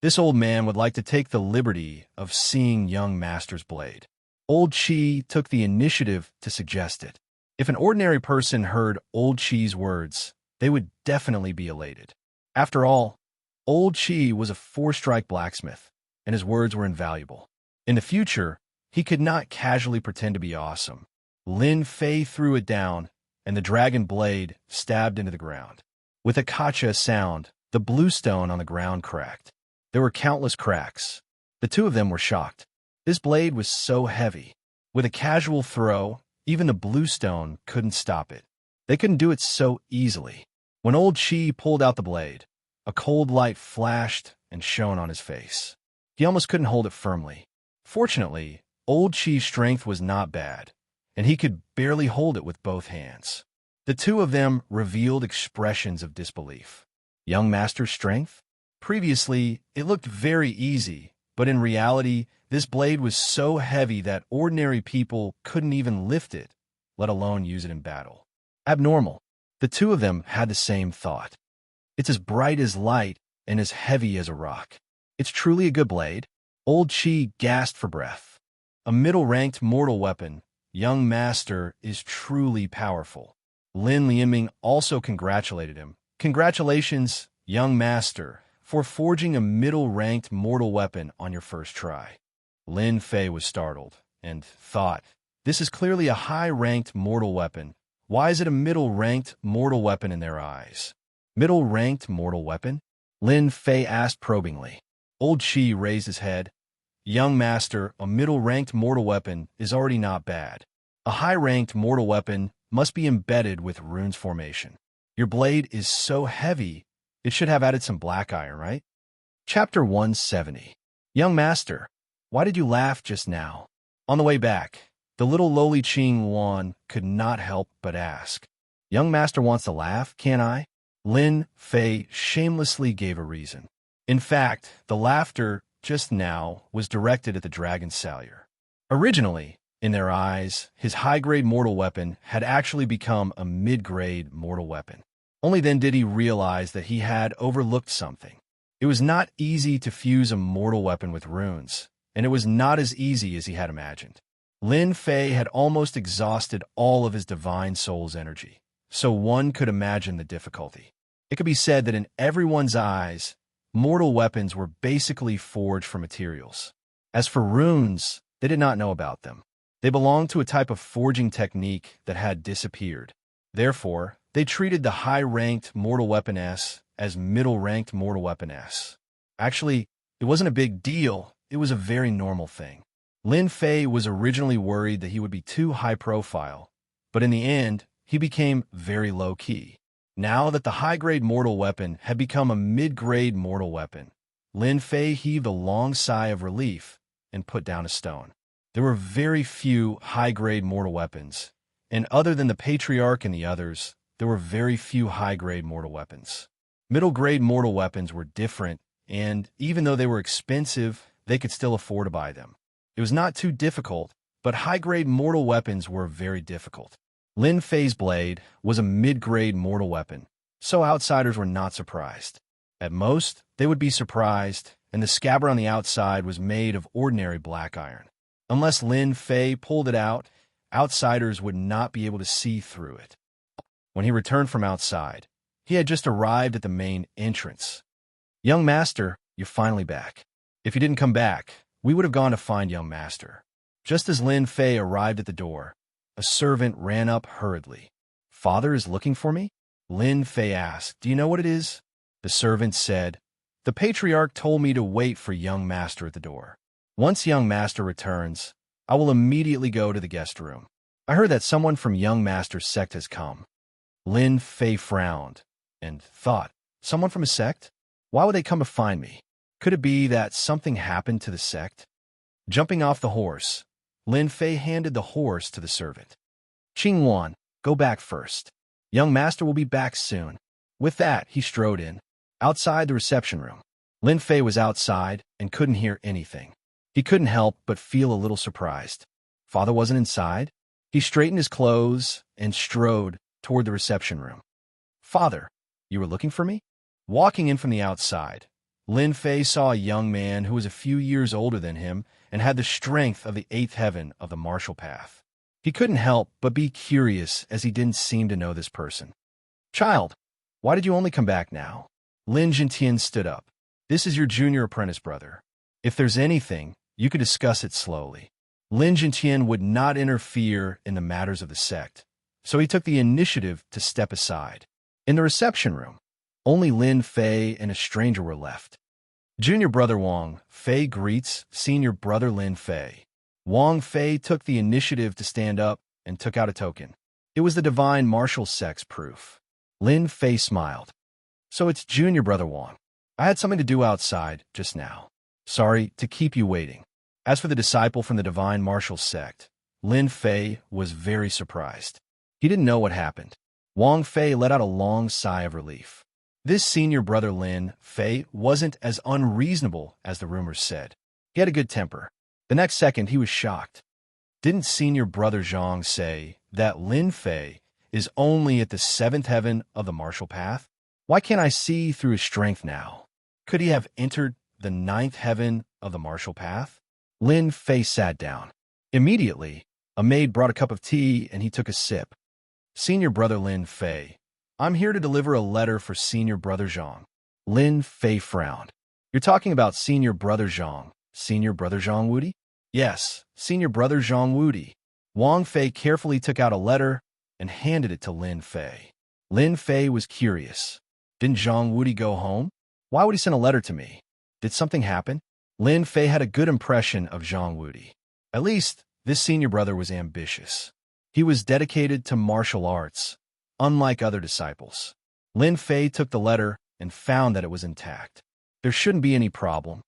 This old man would like to take the liberty of seeing young master's blade. Old Chi took the initiative to suggest it. If an ordinary person heard Old Chi's words, they would definitely be elated. After all, Old Chi was a 4-strike blacksmith, and his words were invaluable. In the future, he could not casually pretend to be awesome. Lin Fei threw it down, and the dragon blade stabbed into the ground. With a kacha sound, the blue stone on the ground cracked. There were countless cracks. The two of them were shocked. This blade was so heavy. With a casual throw, even the blue stone couldn't stop it. They couldn't do it so easily. When Old Chi pulled out the blade, a cold light flashed and shone on his face. He almost couldn't hold it firmly. Fortunately, Old Chi's strength was not bad, and he could barely hold it with both hands. The two of them revealed expressions of disbelief. Young master's strength? Previously, it looked very easy, but in reality, this blade was so heavy that ordinary people couldn't even lift it, let alone use it in battle. Abnormal. The two of them had the same thought. It's as bright as light and as heavy as a rock. It's truly a good blade. Old Chi gasped for breath. A middle-ranked mortal weapon, young master is truly powerful. Lin Lianming also congratulated him. Congratulations, young master, for forging a middle-ranked mortal weapon on your first try. Lin Fei was startled and thought, this is clearly a high-ranked mortal weapon. Why is it a middle-ranked mortal weapon in their eyes? Middle-ranked mortal weapon? Lin Fei asked probingly. Old Chi raised his head. Young master, a middle-ranked mortal weapon is already not bad. A high-ranked mortal weapon must be embedded with runes formation. Your blade is so heavy, it should have added some black iron, right? Chapter 170. Young master, why did you laugh just now? On the way back, the little lowly Qing Wan could not help but ask. Young master wants to laugh, can't I? Lin Fei shamelessly gave a reason. In fact, the laughter just now was directed at the dragon Salyer. Originally, in their eyes, his high-grade mortal weapon had actually become a mid-grade mortal weapon. Only then did he realize that he had overlooked something. It was not easy to fuse a mortal weapon with runes, and it was not as easy as he had imagined. Lin Fei had almost exhausted all of his divine soul's energy, so one could imagine the difficulty. It could be said that in everyone's eyes, mortal weapons were basically forged from materials. As for runes, they did not know about them. They belonged to a type of forging technique that had disappeared. Therefore, they treated the high-ranked mortal weapon S as middle-ranked mortal weapon S. Actually, it wasn't a big deal, it was a very normal thing. Lin Fei was originally worried that he would be too high-profile, but in the end, he became very low-key. Now that the high-grade mortal weapon had become a mid-grade mortal weapon, Lin Fei heaved a long sigh of relief and put down a stone. There were very few high-grade mortal weapons, and other than the Patriarch and the others, there were very few high-grade mortal weapons. Middle-grade mortal weapons were different, and even though they were expensive, they could still afford to buy them. It was not too difficult, but high-grade mortal weapons were very difficult. Lin Fei's blade was a mid-grade mortal weapon, so outsiders were not surprised. At most, they would be surprised, and the scabbard on the outside was made of ordinary black iron. Unless Lin Fei pulled it out, outsiders would not be able to see through it. When he returned from outside, he had just arrived at the main entrance. Young master, you're finally back. If you didn't come back, we would have gone to find young master. Just as Lin Fei arrived at the door, a servant ran up hurriedly. Father is looking for me? Lin Fei asked. Do you know what it is? The servant said, the patriarch told me to wait for young master at the door. Once young master returns, I will immediately go to the guest room. I heard that someone from young master's sect has come. Lin Fei frowned and thought, someone from a sect? Why would they come to find me? Could it be that something happened to the sect? Jumping off the horse, Lin Fei handed the horse to the servant. Qing Wan, go back first. Young master will be back soon. With that, he strode in. Outside the reception room, Lin Fei was outside and couldn't hear anything. He couldn't help but feel a little surprised. Father wasn't inside. He straightened his clothes and strode toward the reception room. Father, you were looking for me? Walking in from the outside, Lin Fei saw a young man who was a few years older than him and had the strength of the eighth heaven of the martial path. He couldn't help but be curious as he didn't seem to know this person. Child, why did you only come back now? Lin Jintian stood up. This is your junior apprentice brother. If there's anything, you could discuss it slowly. Lin Jintian would not interfere in the matters of the sect, so he took the initiative to step aside. In the reception room, only Lin Fei and a stranger were left. Junior brother Wang Fei greets senior brother Lin Fei. Wang Fei took the initiative to stand up and took out a token. It was the divine martial sex proof. Lin Fei smiled. So it's junior brother Wang. I had something to do outside just now. Sorry to keep you waiting. As for the disciple from the divine martial sect, Lin Fei was very surprised. He didn't know what happened. Wang Fei let out a long sigh of relief. This senior brother Lin Fei wasn't as unreasonable as the rumors said. He had a good temper. The next second, he was shocked. Didn't senior brother Zhang say that Lin Fei is only at the seventh heaven of the martial path? Why can't I see through his strength now? Could he have entered the ninth heaven of the martial path? Lin Fei sat down. Immediately, a maid brought a cup of tea and he took a sip. Senior brother Lin Fei, I'm here to deliver a letter for senior brother Zhang. Lin Fei frowned. You're talking about senior brother Zhang Wudi? Yes, senior brother Zhang Wudi. Wang Fei carefully took out a letter and handed it to Lin Fei. Lin Fei was curious. Didn't Zhang Wudi go home? Why would he send a letter to me? Did something happen? Lin Fei had a good impression of Zhang Wudi. At least, this senior brother was ambitious. He was dedicated to martial arts, unlike other disciples. Lin Fei took the letter and found that it was intact. There shouldn't be any problem.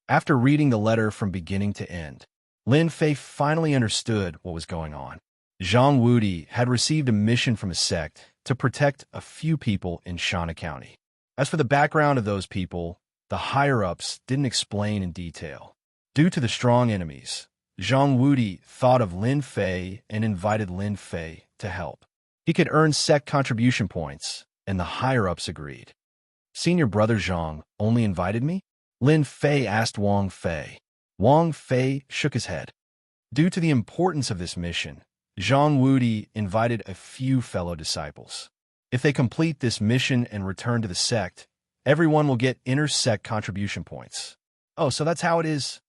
After reading the letter from beginning to end, Lin Fei finally understood what was going on. Zhang Wudi had received a mission from a sect to protect a few people in Shanna County. As for the background of those people, the higher-ups didn't explain in detail. Due to the strong enemies, Zhang Wudi thought of Lin Fei and invited Lin Fei to help. He could earn sect contribution points, and the higher-ups agreed. Senior brother Zhang only invited me? Lin Fei asked Wang Fei. Wang Fei shook his head. Due to the importance of this mission, Zhang Wudi invited a few fellow disciples. If they complete this mission and return to the sect, everyone will get inter-sect contribution points. Oh, so that's how it is?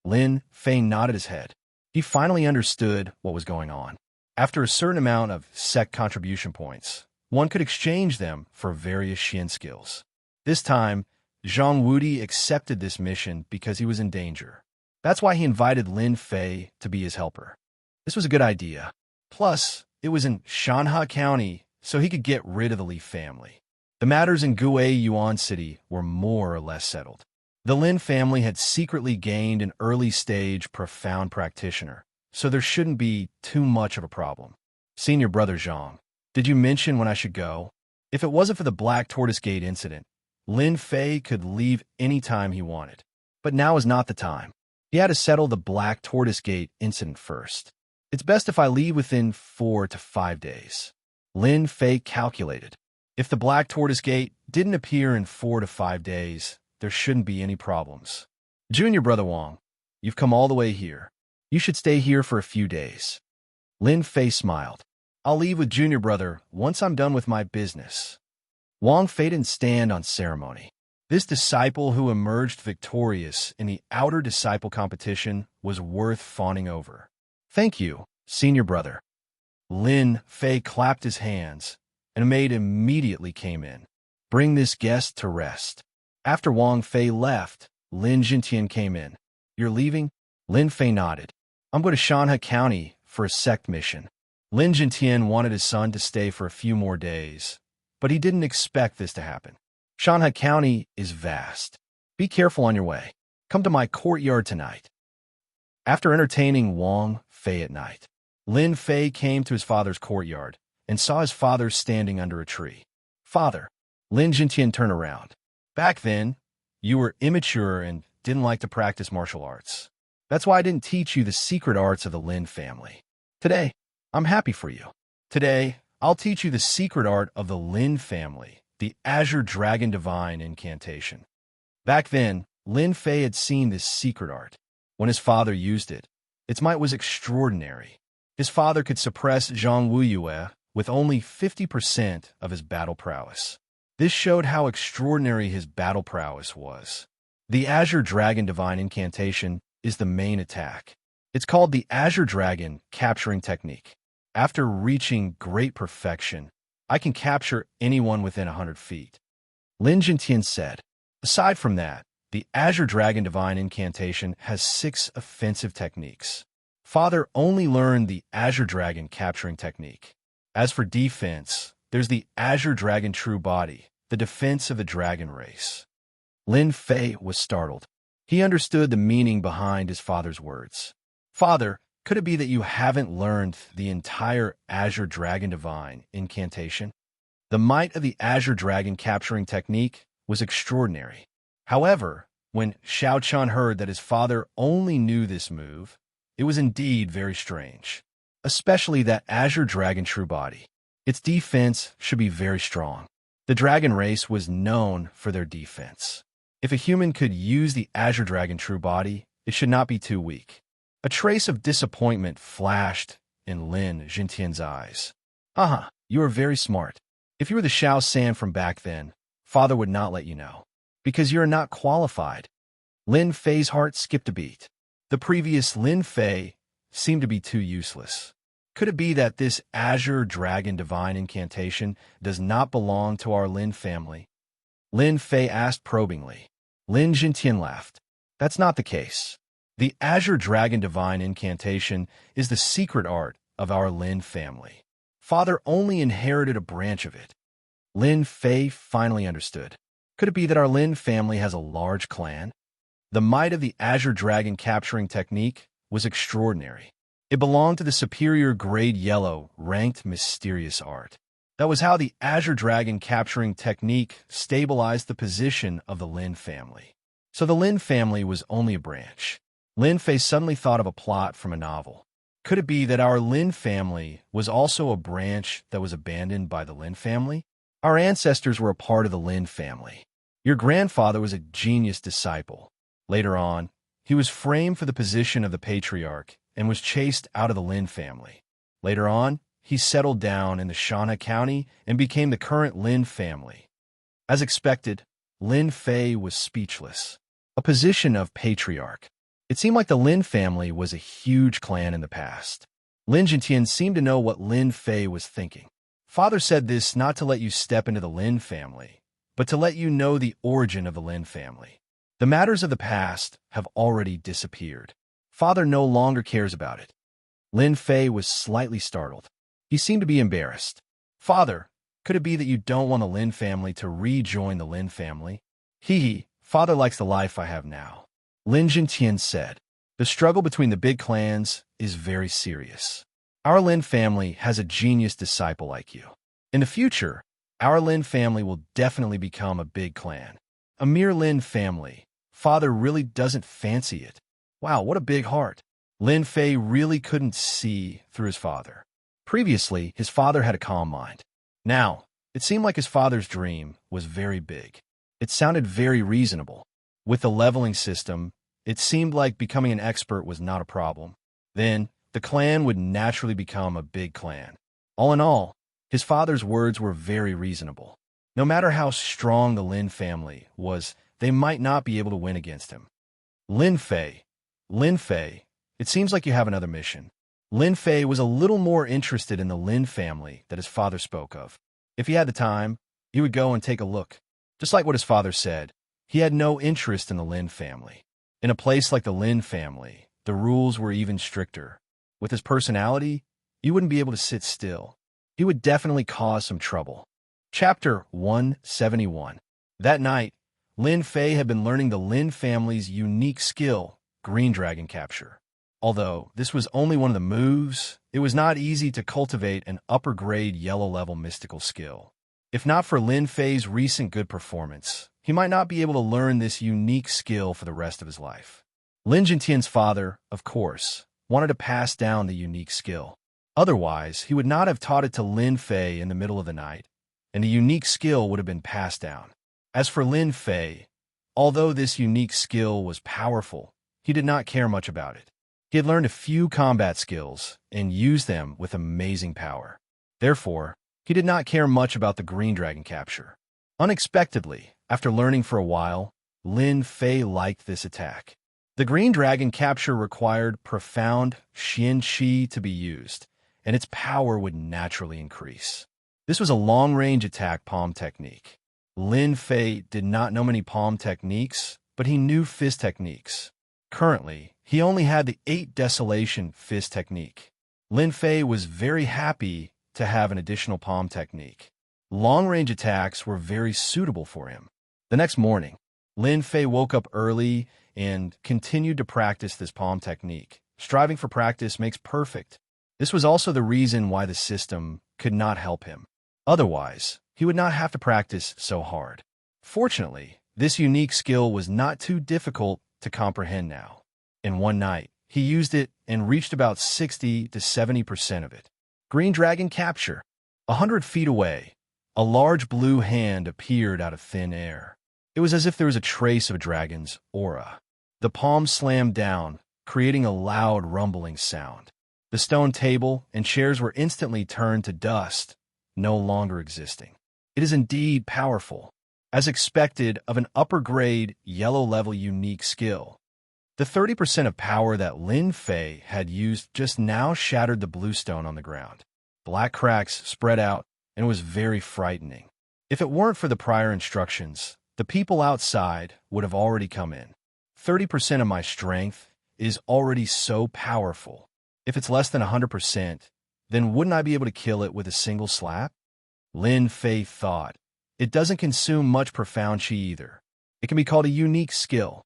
Lin Fei nodded his head. He finally understood what was going on. After a certain amount of sect contribution points, one could exchange them for various Xian skills. This time, Zhang Wudi accepted this mission because he was in danger. That's why he invited Lin Fei to be his helper. This was a good idea. Plus, it was in Shanha County, so he could get rid of the Li family. The matters in Guay Yuan City were more or less settled. The Lin family had secretly gained an early-stage profound practitioner, so there shouldn't be too much of a problem. Senior brother Zhang, did you mention when I should go? If it wasn't for the Black Tortoise Gate incident, Lin Fei could leave any time he wanted. But now is not the time. He had to settle the Black Tortoise Gate incident first. It's best if I leave within 4 to 5 days. Lin Fei calculated. If the Black Tortoise Gate didn't appear in 4 to 5 days, there shouldn't be any problems. Junior brother Wang, you've come all the way here. You should stay here for a few days. Lin Fei smiled. I'll leave with junior brother once I'm done with my business. Wang Fei didn't stand on ceremony. This disciple who emerged victorious in the outer disciple competition was worth fawning over. Thank you, senior brother. Lin Fei clapped his hands, and a maid immediately came in. Bring this guest to rest. After Wang Fei left, Lin Jintian came in. You're leaving? Lin Fei nodded. I'm going to Shanha County for a sect mission. Lin Jintian wanted his son to stay for a few more days, but he didn't expect this to happen. Shanha County is vast. Be careful on your way. Come to my courtyard tonight. After entertaining Wang Fei at night, Lin Fei came to his father's courtyard and saw his father standing under a tree. Father, Lin Jintian turned around. Back then, You were immature and didn't like to practice martial arts. That's why I didn't teach you the secret arts of the Lin family. Today, I'm happy for you. Today, I'll teach you the secret art of the Lin family, the Azure Dragon Divine Incantation. Back then, Lin Fei had seen this secret art. When his father used it, its might was extraordinary. His father could suppress Zhang Wuyue with only 50% of his battle prowess. This showed how extraordinary his battle prowess was. The Azure Dragon Divine Incantation is the main attack. It's called the Azure Dragon Capturing Technique. After reaching great perfection, I can capture anyone within 100 feet. Lin Jintian said. Aside from that, the Azure Dragon Divine Incantation has 6 offensive techniques. Father only learned the Azure Dragon Capturing Technique. As for defense, there's the Azure Dragon True Body, the defense of the dragon race. Lin Fei was startled. He understood the meaning behind his father's words. Father, could it be that you haven't learned the entire Azure Dragon Divine Incantation? The might of the Azure Dragon Capturing Technique was extraordinary. However, when Xiao Chun heard that his father only knew this move, it was indeed very strange, especially that Azure Dragon True Body. Its defense should be very strong. The dragon race was known for their defense. If a human could use the Azure Dragon True Body, it should not be too weak. A trace of disappointment flashed in Lin Jintian's eyes. Haha, you are very smart. If you were the Xiao San from back then, father would not let you know. Because you're not qualified. Lin Fei's heart skipped a beat. The previous Lin Fei seemed to be too useless. Could it be that this Azure Dragon Divine Incantation does not belong to our Lin family? Lin Fei asked probingly. Lin Jintian laughed. That's not the case. The Azure Dragon Divine Incantation is the secret art of our Lin family. Father only inherited a branch of it. Lin Fei finally understood. Could it be that our Lin family has a large clan? The might of the Azure Dragon Capturing Technique was extraordinary. It belonged to the superior grade yellow ranked mysterious art. That was how the Azure Dragon Capturing Technique stabilized the position of the Lin family. So the Lin family was only a branch. Lin Fei suddenly thought of a plot from a novel. Could it be that our Lin family was also a branch that was abandoned by the Lin family? Our ancestors were a part of the Lin family. Your grandfather was a genius disciple. Later on, he was framed for the position of the patriarch and was chased out of the Lin family. Later on, he settled down in the Shanha County and became the current Lin family. As expected, Lin Fei was speechless. A position of patriarch. It seemed like the Lin family was a huge clan in the past. Lin Jintian seemed to know what Lin Fei was thinking. Father said this not to let you step into the Lin family, but to let you know the origin of the Lin family. The matters of the past have already disappeared. Father no longer cares about it. Lin Fei was slightly startled. He seemed to be embarrassed. Father, could it be that you don't want the Lin family to rejoin the Lin family? Father likes the life I have now. Lin Jintian said. The struggle between the big clans is very serious. Our Lin family has a genius disciple like you. In the future, our Lin family will definitely become a big clan. A mere Lin family. Father really doesn't fancy it. Wow, what a big heart. Lin Fei really couldn't see through his father. Previously, his father had a calm mind. Now, it seemed like his father's dream was very big. It sounded very reasonable. With the leveling system, it seemed like becoming an expert was not a problem. Then, the clan would naturally become a big clan. All in all, his father's words were very reasonable. No matter how strong the Lin family was, they might not be able to win against him. Lin Fei, it seems like you have another mission. Lin Fei was a little more interested in the Lin family that his father spoke of. If he had the time, he would go and take a look. Just like what his father said, he had no interest in the Lin family. In a place like the Lin family, the rules were even stricter. With his personality, he wouldn't be able to sit still. He would definitely cause some trouble. Chapter 171. That night, Lin Fei had been learning the Lin family's unique skill, Green Dragon Capture. Although this was only one of the moves, it was not easy to cultivate an upper-grade yellow-level mystical skill. If not for Lin Fei's recent good performance, he might not be able to learn this unique skill for the rest of his life. Lin Jintian's father, of course, wanted to pass down the unique skill. Otherwise, he would not have taught it to Lin Fei in the middle of the night, and the unique skill would have been passed down. As for Lin Fei, although this unique skill was powerful, he did not care much about it. He had learned a few combat skills and used them with amazing power. Therefore, he did not care much about the green dragon capture. Unexpectedly, after learning for a while, Lin Fei liked this attack. The green dragon capture required profound Xian Qi to be used, and its power would naturally increase. This was a long-range attack palm technique. Lin Fei did not know many palm techniques, but he knew fist techniques. Currently, he only had the 8 Desolation fist technique. Lin Fei was very happy to have an additional palm technique. Long-range attacks were very suitable for him. The next morning, Lin Fei woke up early and continued to practice this palm technique. Striving for practice makes perfect. This was also the reason why the system could not help him. Otherwise, he would not have to practice so hard. Fortunately, this unique skill was not too difficult to comprehend now. In one night, he used it and reached about 60 to 70% of it. Green dragon capture. 100 feet away, a large blue hand appeared out of thin air. It was as if there was a trace of a dragon's aura. The palm slammed down, creating a loud rumbling sound. The stone table and chairs were instantly turned to dust, no longer existing. It is indeed powerful, as expected of an upper-grade, yellow-level unique skill. The 30% of power that Lin Fei had used just now shattered the blue stone on the ground. Black cracks spread out, and it was very frightening. If it weren't for the prior instructions, the people outside would have already come in. 30% of my strength is already so powerful. If it's less than 100%, then wouldn't I be able to kill it with a single slap? Lin Fei thought. It doesn't consume much profound qi either. It can be called a unique skill.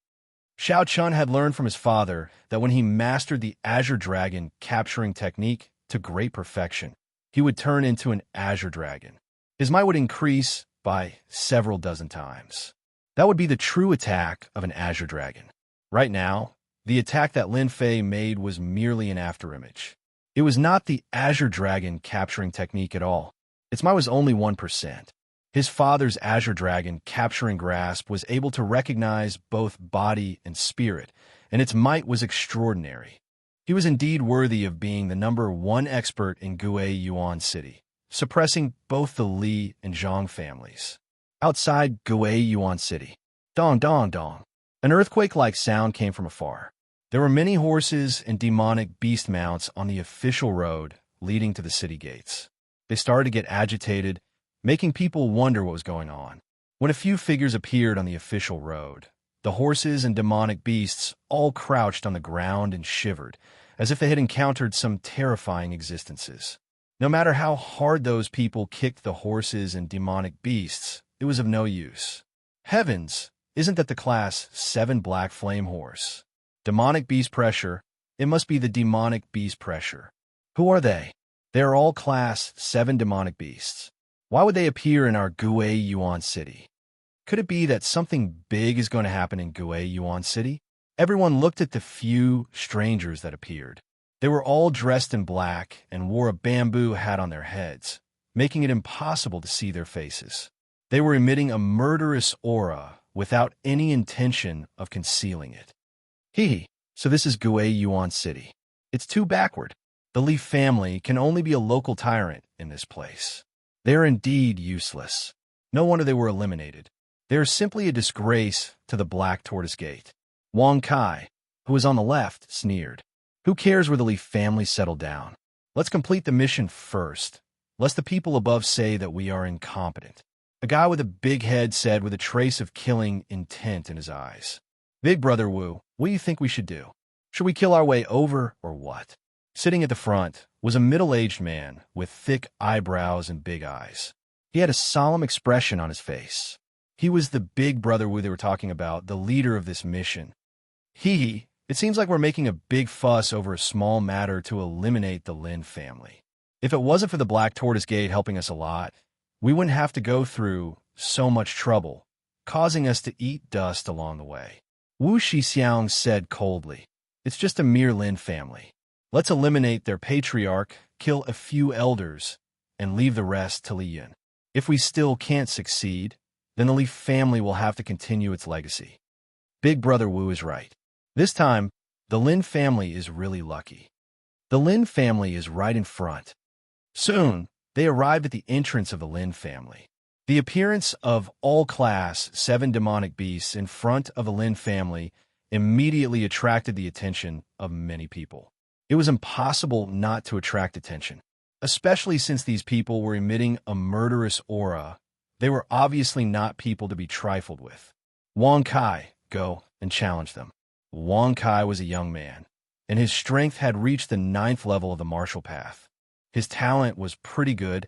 Xiao Chun had learned from his father that when he mastered the Azure Dragon capturing technique to great perfection, he would turn into an Azure Dragon. His might would increase by several dozen times. That would be the true attack of an Azure Dragon. Right now, the attack that Lin Fei made was merely an afterimage. It was not the Azure Dragon capturing technique at all. Its might was only 1%. His father's Azure Dragon capturing grasp was able to recognize both body and spirit, and its might was extraordinary. He was indeed worthy of being the #1 expert in Gue Yuan City, suppressing both the Li and Zhang families. Outside Gue Yuan City, dong dong dong, an earthquake-like sound came from afar. There were many horses and demonic beast mounts on the official road leading to the city gates. They started to get agitated, making people wonder what was going on. When a few figures appeared on the official road, the horses and demonic beasts all crouched on the ground and shivered, as if they had encountered some terrifying existences. No matter how hard those people kicked the horses and demonic beasts, it was of no use. Heavens, isn't that the Class 7 Black Flame Horse? Demonic beast pressure. It must be the demonic beast pressure. Who are they? They are all Class 7 demonic beasts. Why would they appear in our Gue Yuan City? Could it be that something big is going to happen in Gue Yuan City? Everyone looked at the few strangers that appeared. They were all dressed in black and wore a bamboo hat on their heads, making it impossible to see their faces. They were emitting a murderous aura without any intention of concealing it. So this is Gue Yuan City. It's too backward. The Li family can only be a local tyrant in this place. They are indeed useless. No wonder they were eliminated. They are simply a disgrace to the Black Tortoise Gate. Wang Kai, who was on the left, sneered. Who cares where the Li family settled down? Let's complete the mission first, lest the people above say that we are incompetent. A guy with a big head said with a trace of killing intent in his eyes. Big Brother Wu, what do you think we should do? Should we kill our way over or what? Sitting at the front was a middle-aged man with thick eyebrows and big eyes. He had a solemn expression on his face. He was the Big Brother Wu they were talking about, the leader of this mission. It seems like we're making a big fuss over a small matter to eliminate the Lin family. If it wasn't for the Black Tortoise Gate helping us a lot, we wouldn't have to go through so much trouble causing us to eat dust along the way. Wu Shixiang said coldly, "It's just a mere Lin family. Let's eliminate their patriarch, kill a few elders, and leave the rest to Li Yin. If we still can't succeed, then the Li family will have to continue its legacy." Big Brother Wu is right. This time, the Lin family is really lucky. The Lin family is right in front. Soon, they arrived at the entrance of the Lin family. The appearance of all Class 7 demonic beasts in front of the Lin family immediately attracted the attention of many people. It was impossible not to attract attention, especially since these people were emitting a murderous aura. They were obviously not people to be trifled with. Wang Kai, go and challenge them. Wang Kai was a young man, and his strength had reached the 9th level of the martial path. His talent was pretty good,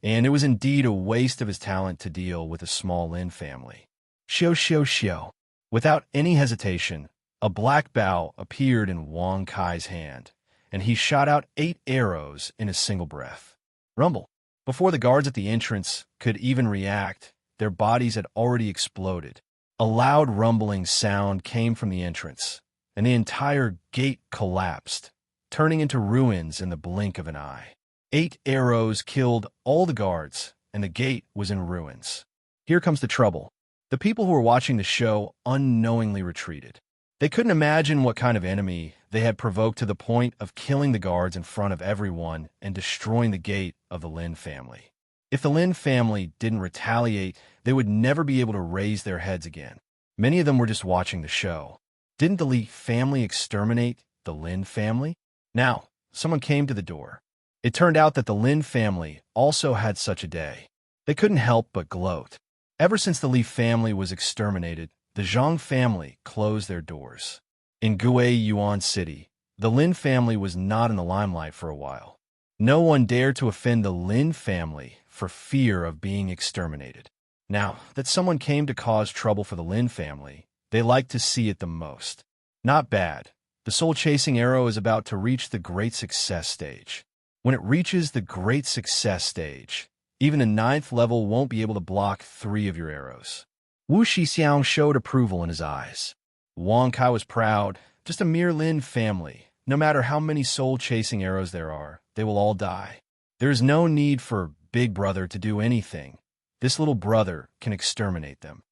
and it was indeed a waste of his talent to deal with a small Lin family. Xiao. Without any hesitation, a black bow appeared in Wang Kai's hand, and he shot out 8 arrows in a single breath. Rumble. Before the guards at the entrance could even react, their bodies had already exploded. A loud rumbling sound came from the entrance, and the entire gate collapsed, turning into ruins in the blink of an eye. 8 arrows killed all the guards, and the gate was in ruins. Here comes the trouble. The people who were watching the show unknowingly retreated. They couldn't imagine what kind of enemy they had provoked to the point of killing the guards in front of everyone and destroying the gate of the Lin family. If the Lin family didn't retaliate, they would never be able to raise their heads again. Many of them were just watching the show. Didn't the Li family exterminate the Lin family? Now, someone came to the door. It turned out that the Lin family also had such a day. They couldn't help but gloat. Ever since the Li family was exterminated, the Zhang family closed their doors. In Gui Yuan City, the Lin family was not in the limelight for a while. No one dared to offend the Lin family for fear of being exterminated. Now that someone came to cause trouble for the Lin family, they liked to see it the most. Not bad. The soul-chasing arrow is about to reach the great success stage. When it reaches the great success stage, even the 9th level won't be able to block 3 of your arrows. Wu Shixiang showed approval in his eyes. Wang Kai was proud. Just a mere Lin family. No matter how many soul-chasing arrows there are, they will all die. There is no need for Big Brother to do anything. This little brother can exterminate them.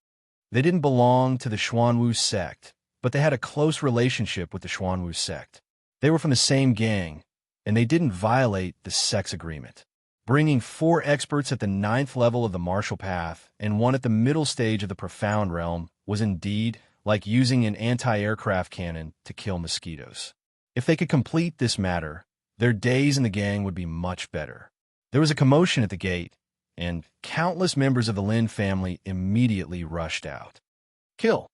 They didn't belong to the Xuanwu sect, but they had a close relationship with the Xuanwu sect. They were from the same gang, and they didn't violate the sect's agreement. Bringing 4 experts at the 9th level of the martial path and 1 at the middle stage of the profound realm was indeed like using an anti-aircraft cannon to kill mosquitoes. If they could complete this matter, their days in the gang would be much better. There was a commotion at the gate, and countless members of the Lin family immediately rushed out. Kill!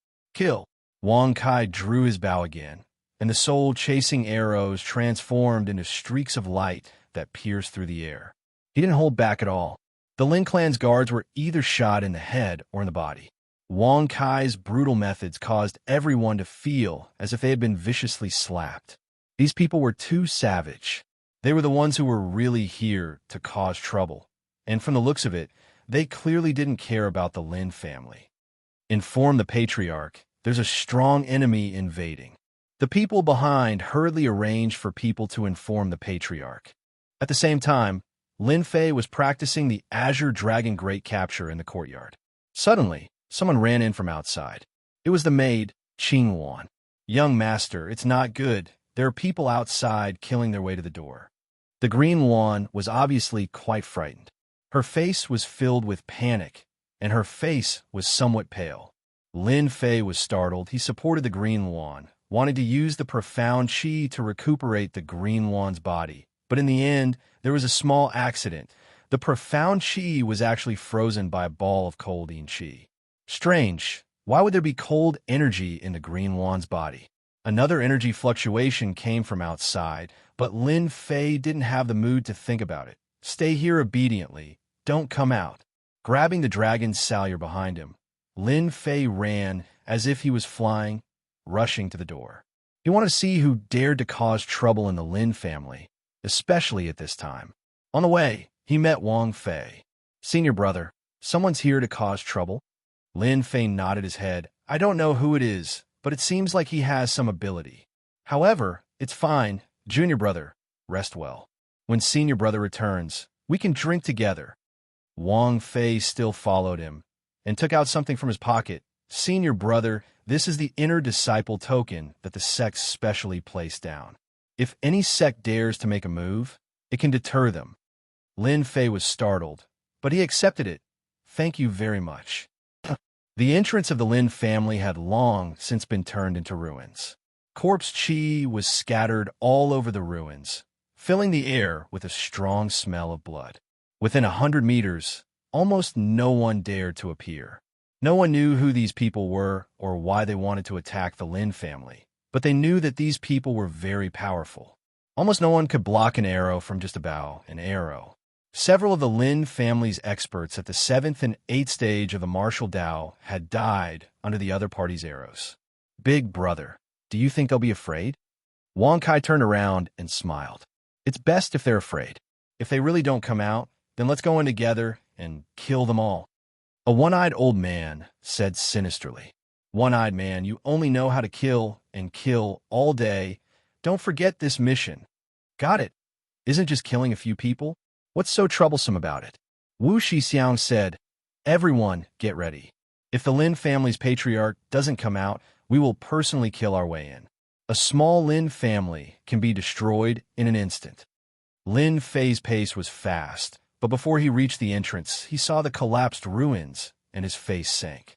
Wang Kai drew his bow again, and the soul-chasing arrows transformed into streaks of light that pierced through the air. He didn't hold back at all. The Lin clan's guards were either shot in the head or in the body. Wang Kai's brutal methods caused everyone to feel as if they had been viciously slapped. These people were too savage. They were the ones who were really here to cause trouble, and from the looks of it, they clearly didn't care about the Lin family. Inform the patriarch, there's a strong enemy invading. The people behind hurriedly arranged for people to inform the patriarch. At the same time, Lin Fei was practicing the Azure Dragon Great Capture in the courtyard. Suddenly, someone ran in from outside. It was the maid, Qing Wan. Young master, it's not good. There are people outside killing their way to the door. The Green Wan was obviously quite frightened. Her face was filled with panic, and her face was somewhat pale. Lin Fei was startled. He supported the Green Wan, wanting to use the profound qi to recuperate the Green Wan's body. But in the end, there was a small accident. The profound qi was actually frozen by a ball of cold qi. Strange. Why would there be cold energy in the Green Wan's body? Another energy fluctuation came from outside, but Lin Fei didn't have the mood to think about it. Stay here obediently. Don't come out. Grabbing the dragon's salure behind him, Lin Fei ran as if he was flying, rushing to the door. He wanted to see who dared to cause trouble in the Lin family, especially at this time. On the way, he met Wang Fei. Senior brother, someone's here to cause trouble. Lin Fei nodded his head. I don't know who it is, but it seems like he has some ability. However, it's fine. Junior brother, rest well. When senior brother returns, we can drink together. Wang Fei still followed him and took out something from his pocket. Senior brother, this is the inner disciple token that the sect specially placed down. If any sect dares to make a move, it can deter them. Lin Fei was startled, but he accepted it. Thank you very much. The entrance of the Lin family had long since been turned into ruins. Corpse chi was scattered all over the ruins, filling the air with a strong smell of blood. Within 100 meters, almost no one dared to appear. No one knew who these people were or why they wanted to attack the Lin family, but they knew that these people were very powerful. Almost no one could block an arrow from just about an arrow. Several of the Lin family's experts at the 7th and 8th stage of the martial Dao had died under the other party's arrows. Big brother, do you think they'll be afraid? Wang Kai turned around and smiled. It's best if they're afraid. If they really don't come out, then let's go in together and kill them all. A one-eyed old man said sinisterly. One-eyed man, you only know how to kill and kill all day. Don't forget this mission. Got it. Isn't just killing a few people? What's so troublesome about it? Wu Shixiang said, everyone, get ready. If the Lin family's patriarch doesn't come out, we will personally kill our way in. A small Lin family can be destroyed in an instant. Lin Fei's pace was fast, but before he reached the entrance, he saw the collapsed ruins, and his face sank.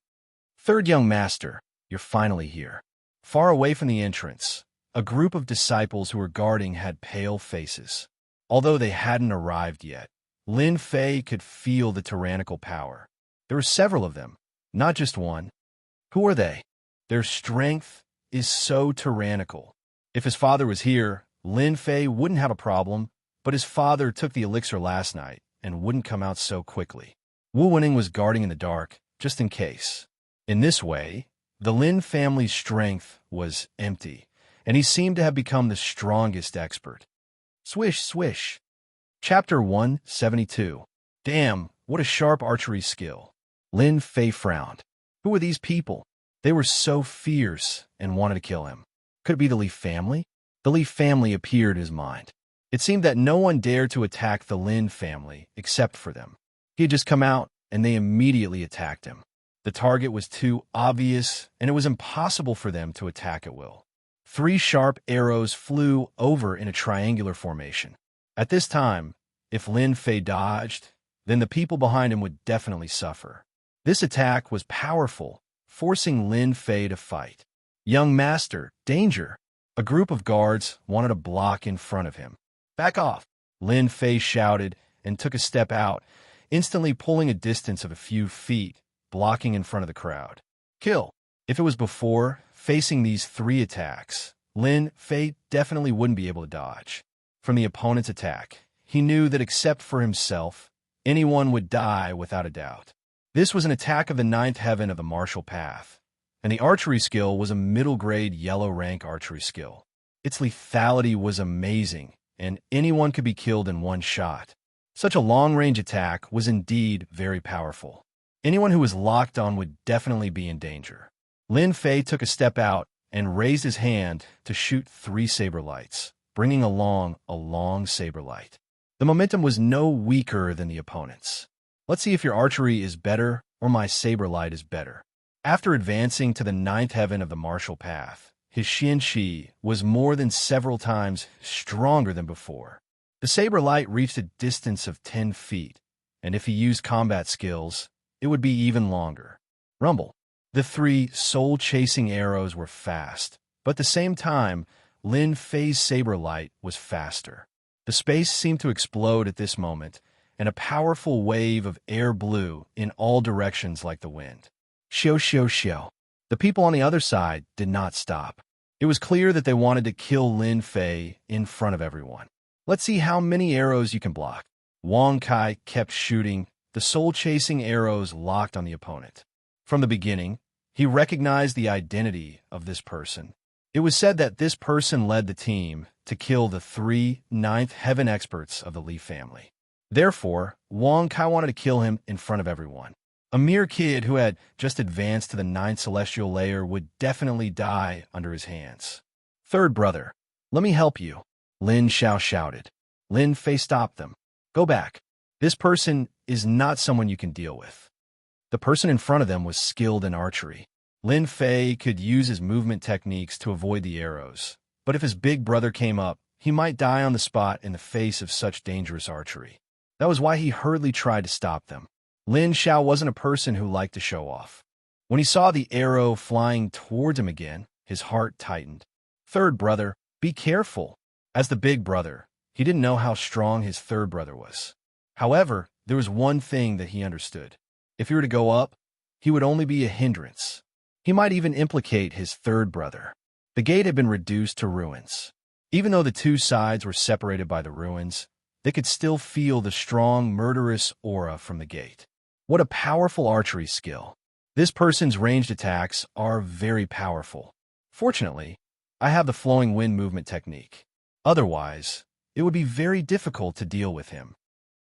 Third young master, you're finally here. Far away from the entrance, a group of disciples who were guarding had pale faces. Although they hadn't arrived yet, Lin Fei could feel the tyrannical power. There were several of them, not just one. Who are they? Their strength is so tyrannical. If his father was here, Lin Fei wouldn't have a problem, but his father took the elixir last night and wouldn't come out so quickly. Wu Wening was guarding in the dark, just in case. In this way, the Lin family's strength was empty, and he seemed to have become the strongest expert. Swish, swish. Chapter 172. Damn, what a sharp archery skill. Lin Fei frowned. Who were these people? They were so fierce and wanted to kill him. Could it be the Li family? The Li family appeared in his mind. It seemed that no one dared to attack the Lin family except for them. He had just come out, and they immediately attacked him. The target was too obvious, and it was impossible for them to attack at will. 3 sharp arrows flew over in a triangular formation. At this time, if Lin Fei dodged, then the people behind him would definitely suffer. This attack was powerful, forcing Lin Fei to fight. Young master, danger! A group of guards wanted a block in front of him. Back off! Lin Fei shouted and took a step out, instantly pulling a distance of a few feet, blocking in front of the crowd. Kill! If it was before, facing these 3 attacks, Lin Fei definitely wouldn't be able to dodge. From the opponent's attack, he knew that except for himself, anyone would die without a doubt. This was an attack of the 9th heaven of the martial path, and the archery skill was a middle-grade yellow-rank archery skill. Its lethality was amazing, and anyone could be killed in one shot. Such a long-range attack was indeed very powerful. Anyone who was locked on would definitely be in danger. Lin Fei took a step out and raised his hand to shoot 3 saber lights, bringing along a long saber light. The momentum was no weaker than the opponent's. Let's see if your archery is better or my saber light is better. After advancing to the 9th heaven of the martial path, his Xian Qi was more than several times stronger than before. The saber light reached a distance of 10 feet, and if he used combat skills, it would be even longer. Rumble. The 3 soul-chasing arrows were fast, but at the same time, Lin Fei's saber light was faster. The space seemed to explode at this moment, and a powerful wave of air blew in all directions like the wind. Xiao, xiao, xiao. The people on the other side did not stop. It was clear that they wanted to kill Lin Fei in front of everyone. Let's see how many arrows you can block. Wang Kai kept shooting, the soul-chasing arrows locked on the opponent. From the beginning, he recognized the identity of this person. It was said that this person led the team to kill the 3 9th heaven experts of the Li family. Therefore, Wang Kai wanted to kill him in front of everyone. A mere kid who had just advanced to the ninth celestial layer would definitely die under his hands. Third brother, let me help you, Lin Xiao shouted. Lin Fei stopped them. Go back. This person is not someone you can deal with. The person in front of them was skilled in archery. Lin Fei could use his movement techniques to avoid the arrows, but if his big brother came up, he might die on the spot in the face of such dangerous archery. That was why he hurriedly tried to stop them. Lin Xiao wasn't a person who liked to show off. When he saw the arrow flying towards him again, his heart tightened. Third brother, be careful. As the big brother, he didn't know how strong his third brother was. However, there was one thing that he understood. If he were to go up, he would only be a hindrance. He might even implicate his third brother. The gate had been reduced to ruins. Even though the two sides were separated by the ruins, they could still feel the strong, murderous aura from the gate. What a powerful archery skill. This person's ranged attacks are very powerful. Fortunately, I have the flowing wind movement technique. Otherwise, it would be very difficult to deal with him.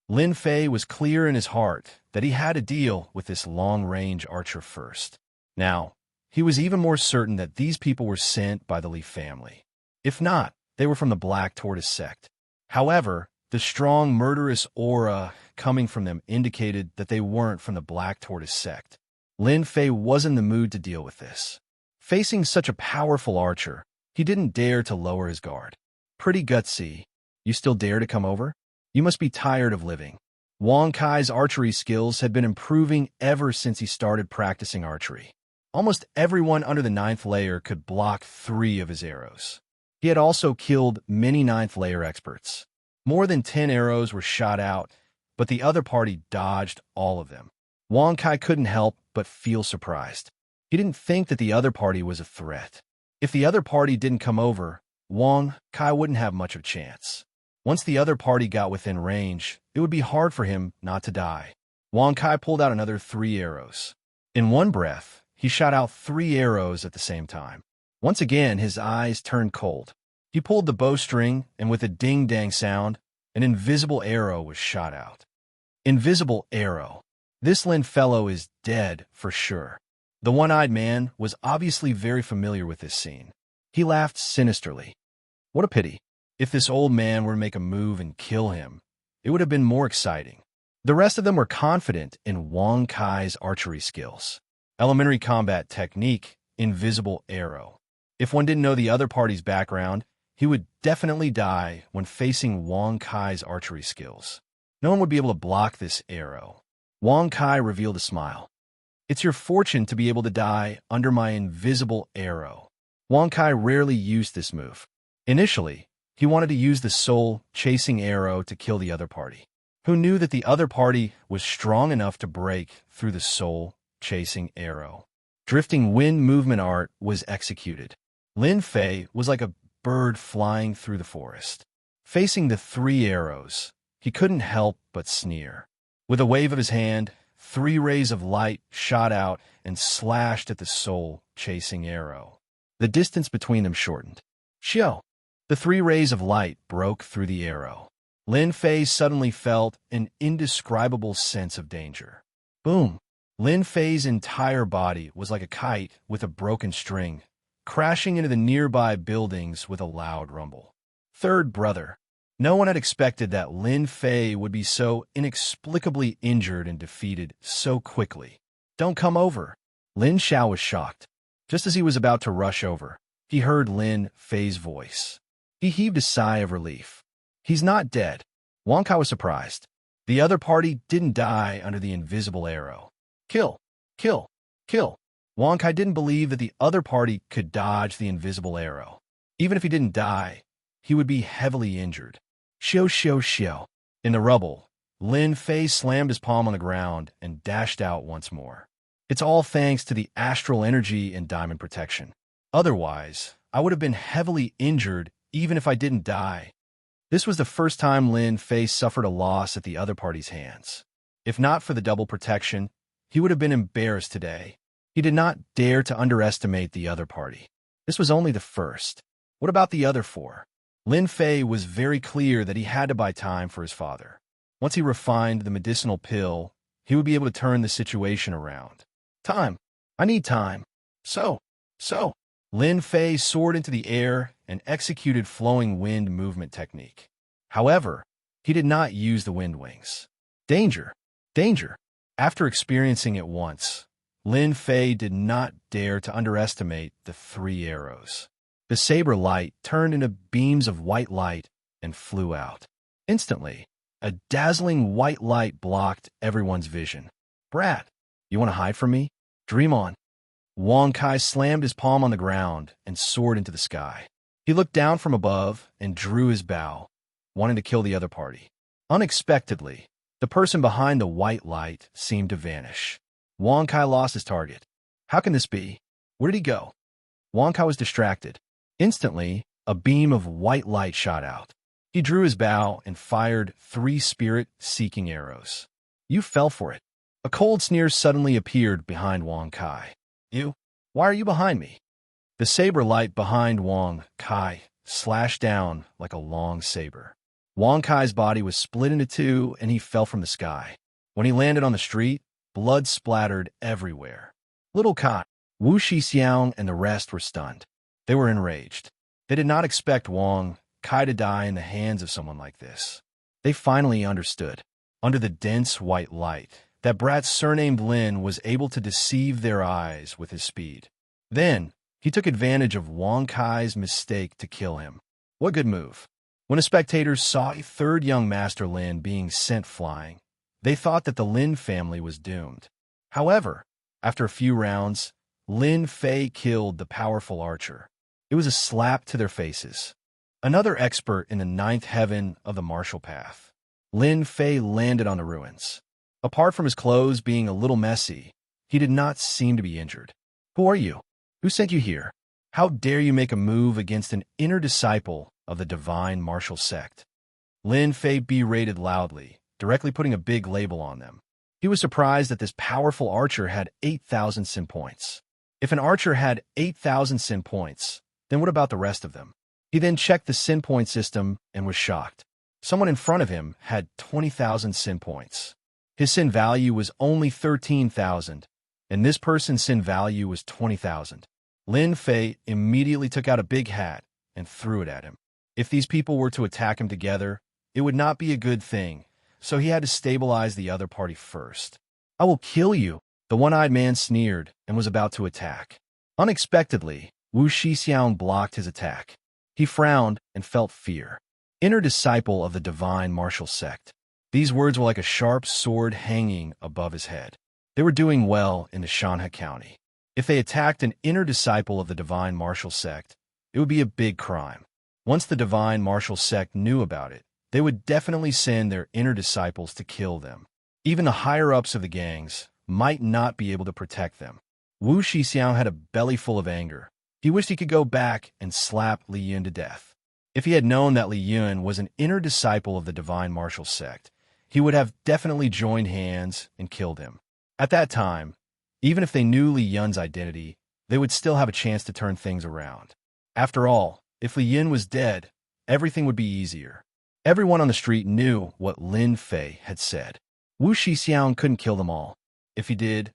Lin Fei was clear in his heart that he had to deal with this long-range archer first. Now, he was even more certain that these people were sent by the Li family. If not, they were from the Black Tortoise sect. However, the strong, murderous aura coming from them indicated that they weren't from the Black Tortoise sect. Lin Fei was in the mood to deal with this. Facing such a powerful archer, he didn't dare to lower his guard. Pretty gutsy. You still dare to come over? You must be tired of living. Wang Kai's archery skills had been improving ever since he started practicing archery. Almost everyone under the ninth layer could block 3 of his arrows. He had also killed many ninth layer experts. More than 10 arrows were shot out, but the other party dodged all of them. Wang Kai couldn't help but feel surprised. He didn't think that the other party was a threat. If the other party didn't come over, Wang Kai wouldn't have much of a chance. Once the other party got within range, it would be hard for him not to die. Wang Kai pulled out another 3 arrows. In one breath, he shot out 3 arrows at the same time. Once again, his eyes turned cold. He pulled the bowstring, and with a ding-dang sound, an invisible arrow was shot out. Invisible arrow. This Lin fellow is dead for sure. The one-eyed man was obviously very familiar with this scene. He laughed sinisterly. What a pity. If this old man were to make a move and kill him, it would have been more exciting. The rest of them were confident in Wang Kai's archery skills. Elementary combat technique, invisible arrow. If one didn't know the other party's background, he would definitely die when facing Wang Kai's archery skills. No one would be able to block this arrow. Wang Kai revealed a smile. It's your fortune to be able to die under my invisible arrow. Wang Kai rarely used this move. Initially, he wanted to use the soul-chasing arrow to kill the other party. Who knew that the other party was strong enough to break through the soul-chasing arrow? Drifting wind movement art was executed. Lin Fei was like a bird flying through the forest. Facing the 3 arrows, he couldn't help but sneer. With a wave of his hand, 3 rays of light shot out and slashed at the soul-chasing arrow. The distance between them shortened. Xiao! The 3 rays of light broke through the arrow. Lin Fei suddenly felt an indescribable sense of danger. Boom! Lin Fei's entire body was like a kite with a broken string, crashing into the nearby buildings with a loud rumble. Third brother. No one had expected that Lin Fei would be so inexplicably injured and defeated so quickly. Don't come over. Lin Xiao was shocked. Just as he was about to rush over, he heard Lin Fei's voice. He heaved a sigh of relief. He's not dead. Wang Kai was surprised. The other party didn't die under the invisible arrow. Kill! Kill! Kill! Wang Kai didn't believe that the other party could dodge the invisible arrow. Even if he didn't die, he would be heavily injured. Xiao, xiao, xiao. In the rubble, Lin Fei slammed his palm on the ground and dashed out once more. It's all thanks to the astral energy and diamond protection. Otherwise, I would have been heavily injured even if I didn't die. This was the first time Lin Fei suffered a loss at the other party's hands. If not for the double protection, he would have been embarrassed today. He did not dare to underestimate the other party. This was only the first. What about the other 4? Lin Fei was very clear that he had to buy time for his father. Once he refined the medicinal pill, he would be able to turn the situation around. Time. I need time. So. Lin Fei soared into the air and executed flowing wind movement technique. However, he did not use the wind wings. Danger. Danger. After experiencing it once, Lin Fei did not dare to underestimate the 3 arrows. The saber light turned into beams of white light and flew out. Instantly, a dazzling white light blocked everyone's vision. Brat, you want to hide from me? Dream on. Wang Kai slammed his palm on the ground and soared into the sky. He looked down from above and drew his bow, wanting to kill the other party. Unexpectedly, the person behind the white light seemed to vanish. Wang Kai lost his target. How can this be? Where did he go? Wang Kai was distracted. Instantly, a beam of white light shot out. He drew his bow and fired 3 spirit-seeking arrows. You fell for it. A cold sneer suddenly appeared behind Wang Kai. You? Why are you behind me? The saber light behind Wang Kai slashed down like a long saber. Wang Kai's body was split into 2 and he fell from the sky. When he landed on the street, blood splattered everywhere. Little Kai, Wu Shixiang, and the rest were stunned. They were enraged. They did not expect Wang Kai to die in the hands of someone like this. They finally understood, under the dense white light, that Brat's surnamed Lin was able to deceive their eyes with his speed. Then, he took advantage of Wang Kai's mistake to kill him. What good move. When the spectators saw a 3rd young master Lin being sent flying, they thought that the Lin family was doomed. However, after a few rounds, Lin Fei killed the powerful archer. It was a slap to their faces. Another expert in the 9th heaven of the martial path, Lin Fei landed on the ruins. Apart from his clothes being a little messy, he did not seem to be injured. Who are you? Who sent you here? How dare you make a move against an inner disciple of the divine martial sect? Lin Fei berated loudly, directly putting a big label on them. He was surprised that this powerful archer had 8,000 sin points. If an archer had 8,000 sin points, then what about the rest of them? He then checked the sin point system and was shocked. Someone in front of him had 20,000 sin points. His sin value was only 13,000, and this person's sin value was 20,000. Lin Fei immediately took out a big hat and threw it at him. If these people were to attack him together, it would not be a good thing, so he had to stabilize the other party first. I will kill you, the one-eyed man sneered and was about to attack. Unexpectedly, Wu Shixiang blocked his attack. He frowned and felt fear. Inner disciple of the divine martial sect. These words were like a sharp sword hanging above his head. They were doing well in the Shanha County. If they attacked an inner disciple of the divine martial sect, it would be a big crime. Once the divine martial sect knew about it, they would definitely send their inner disciples to kill them. Even the higher-ups of the gangs might not be able to protect them. Wu Shixiang had a belly full of anger. He wished he could go back and slap Li Yun to death. If he had known that Li Yun was an inner disciple of the divine martial sect, he would have definitely joined hands and killed him. At that time, even if they knew Li Yun's identity, they would still have a chance to turn things around. After all, if Li Yun was dead, everything would be easier. Everyone on the street knew what Lin Fei had said. Wu Shixiang couldn't kill them all. If he did,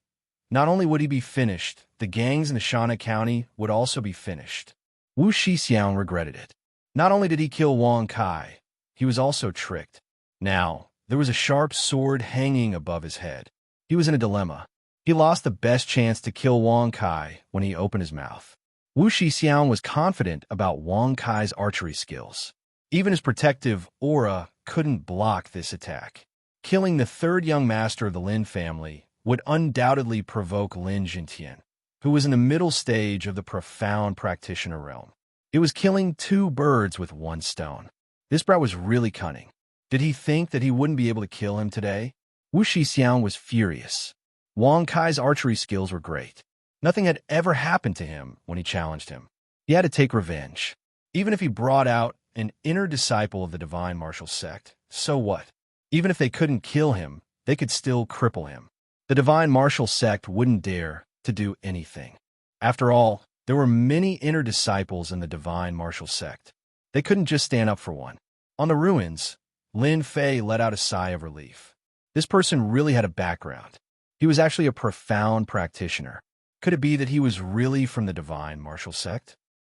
not only would he be finished, the gangs in the Shanha County would also be finished. Wu Shixiang regretted it. Not only did he kill Wang Kai, he was also tricked. Now, there was a sharp sword hanging above his head. He was in a dilemma. He lost the best chance to kill Wang Kai when he opened his mouth. Wu Shixiang was confident about Wang Kai's archery skills. Even his protective aura couldn't block this attack. Killing the 3rd young master of the Lin family would undoubtedly provoke Lin Jintian, who was in the middle stage of the profound practitioner realm. It was killing 2 birds with 1 stone. This brat was really cunning. Did he think that he wouldn't be able to kill him today? Wu Shixiang was furious. Wang Kai's archery skills were great. Nothing had ever happened to him when he challenged him. He had to take revenge. Even if he brought out an inner disciple of the divine martial sect, so what? Even if they couldn't kill him, they could still cripple him. The divine martial sect wouldn't dare to do anything. After all, there were many inner disciples in the divine martial sect. They couldn't just stand up for one. On the ruins, Lin Fei let out a sigh of relief. This person really had a background. He was actually a profound practitioner. Could it be that he was really from the divine martial sect?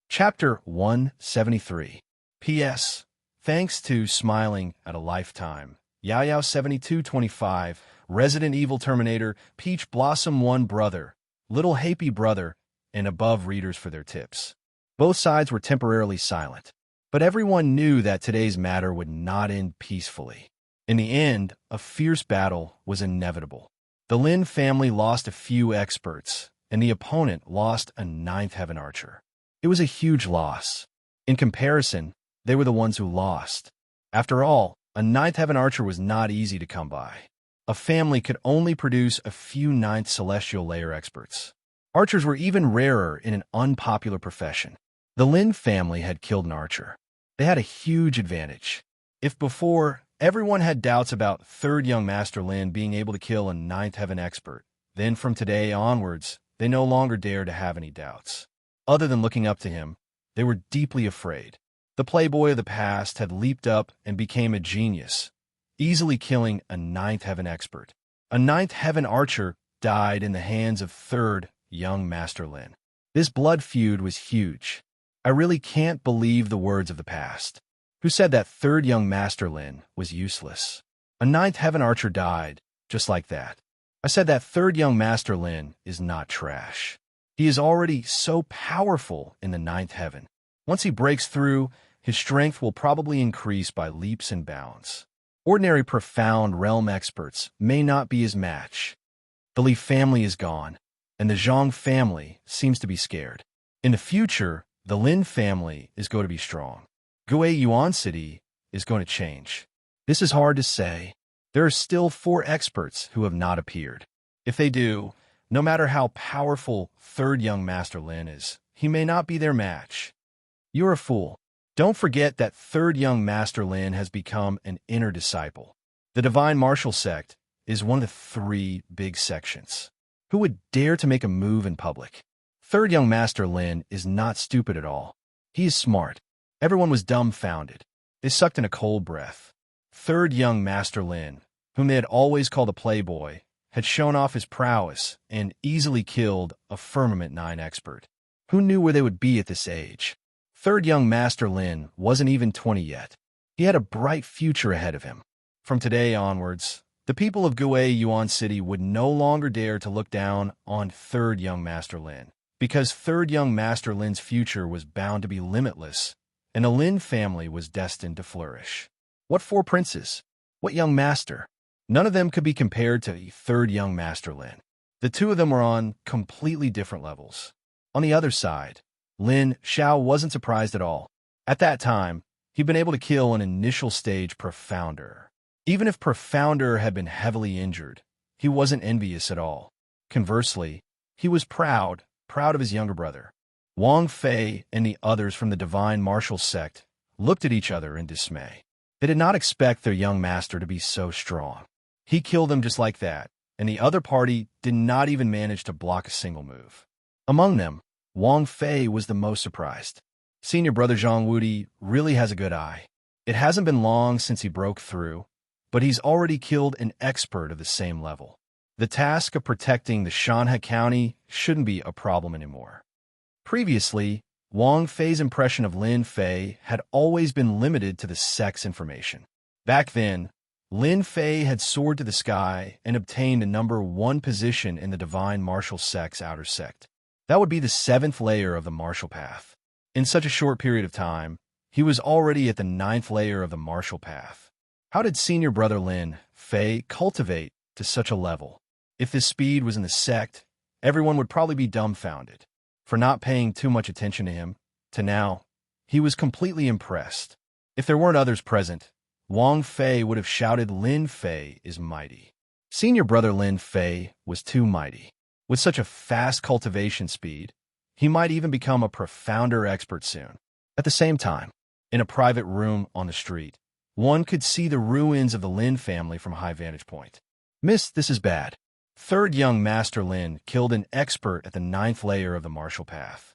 Chapter 173. P.S. Thanks to Smiling at a Lifetime. Yao 7225, Resident Evil Terminator, Peach Blossom 1 Brother, Little Happy Brother, and above readers for their tips. Both sides were temporarily silent, but everyone knew that today's matter would not end peacefully. In the end, a fierce battle was inevitable. The Lin family lost a few experts, and the opponent lost a ninth heaven archer. It was a huge loss. In comparison, they were the ones who lost. After all, a ninth heaven archer was not easy to come by. A family could only produce a few ninth celestial layer experts. Archers were even rarer in an unpopular profession. The Lin family had killed an archer. They had a huge advantage. If before, everyone had doubts about third young Master Lin being able to kill a ninth heaven expert, then from today onwards, they no longer dared to have any doubts. Other than looking up to him, they were deeply afraid. The playboy of the past had leaped up and became a genius, easily killing a ninth heaven expert. A ninth heaven archer died in the hands of third young Master Lin. This blood feud was huge. I really can't believe the words of the past, who said that third young Master Lin was useless. A ninth heaven archer died, just like that. I said that third young Master Lin is not trash. He is already so powerful in the ninth heaven. Once he breaks through, his strength will probably increase by leaps and bounds. Ordinary profound realm experts may not be his match. The Li family is gone, and the Zhang family seems to be scared. In the future, the Lin family is going to be strong. Gue Yuan City is going to change. This is hard to say. There are still 4 experts who have not appeared. If they do, no matter how powerful third young Master Lin is, he may not be their match. You're a fool. Don't forget that third young Master Lin has become an inner disciple. The Divine Martial Sect is one of the 3 big sections. Who would dare to make a move in public? Third young Master Lin is not stupid at all. He is smart. Everyone was dumbfounded. They sucked in a cold breath. Third young Master Lin, whom they had always called a playboy, had shown off his prowess and easily killed a Firmament 9 expert. Who knew where they would be at this age? Third young Master Lin wasn't even 20 yet. He had a bright future ahead of him. From today onwards, the people of Gue Yuan City would no longer dare to look down on third young Master Lin, because third young Master Lin's future was bound to be limitless, and the Lin family was destined to flourish. What 4 princes? What young master? None of them could be compared to the third young Master Lin. The 2 of them were on completely different levels. On the other side, Lin Xiao wasn't surprised at all. At that time, he'd been able to kill an initial stage profounder. Even if profounder had been heavily injured, he wasn't envious at all. Conversely, he was proud of his younger brother. Wang Fei and the others from the Divine Martial Sect looked at each other in dismay. They did not expect their young master to be so strong. He killed them just like that, and the other party did not even manage to block a single move. Among them, Wang Fei was the most surprised. Senior brother Zhang Wudi really has a good eye. It hasn't been long since he broke through, but he's already killed an expert of the same level. The task of protecting the Shanhe County shouldn't be a problem anymore. Previously, Wang Fei's impression of Lin Fei had always been limited to the sex information. Back then, Lin Fei had soared to the sky and obtained the number 1 position in the Divine Martial Sect's outer sect. That would be the 7th layer of the martial path. In such a short period of time, he was already at the 9th layer of the martial path. How did senior brother Lin Fei cultivate to such a level? If this speed was in the sect, everyone would probably be dumbfounded. For not paying too much attention to him, to now, he was completely impressed. If there weren't others present, Wang Fei would have shouted, "Lin Fei is mighty." Senior brother Lin Fei was too mighty. With such a fast cultivation speed, he might even become a profounder expert soon. At the same time, in a private room on the street, one could see the ruins of the Lin family from a high vantage point. "Miss, this is bad." Third young Master Lin killed an expert at the 9th layer of the martial path.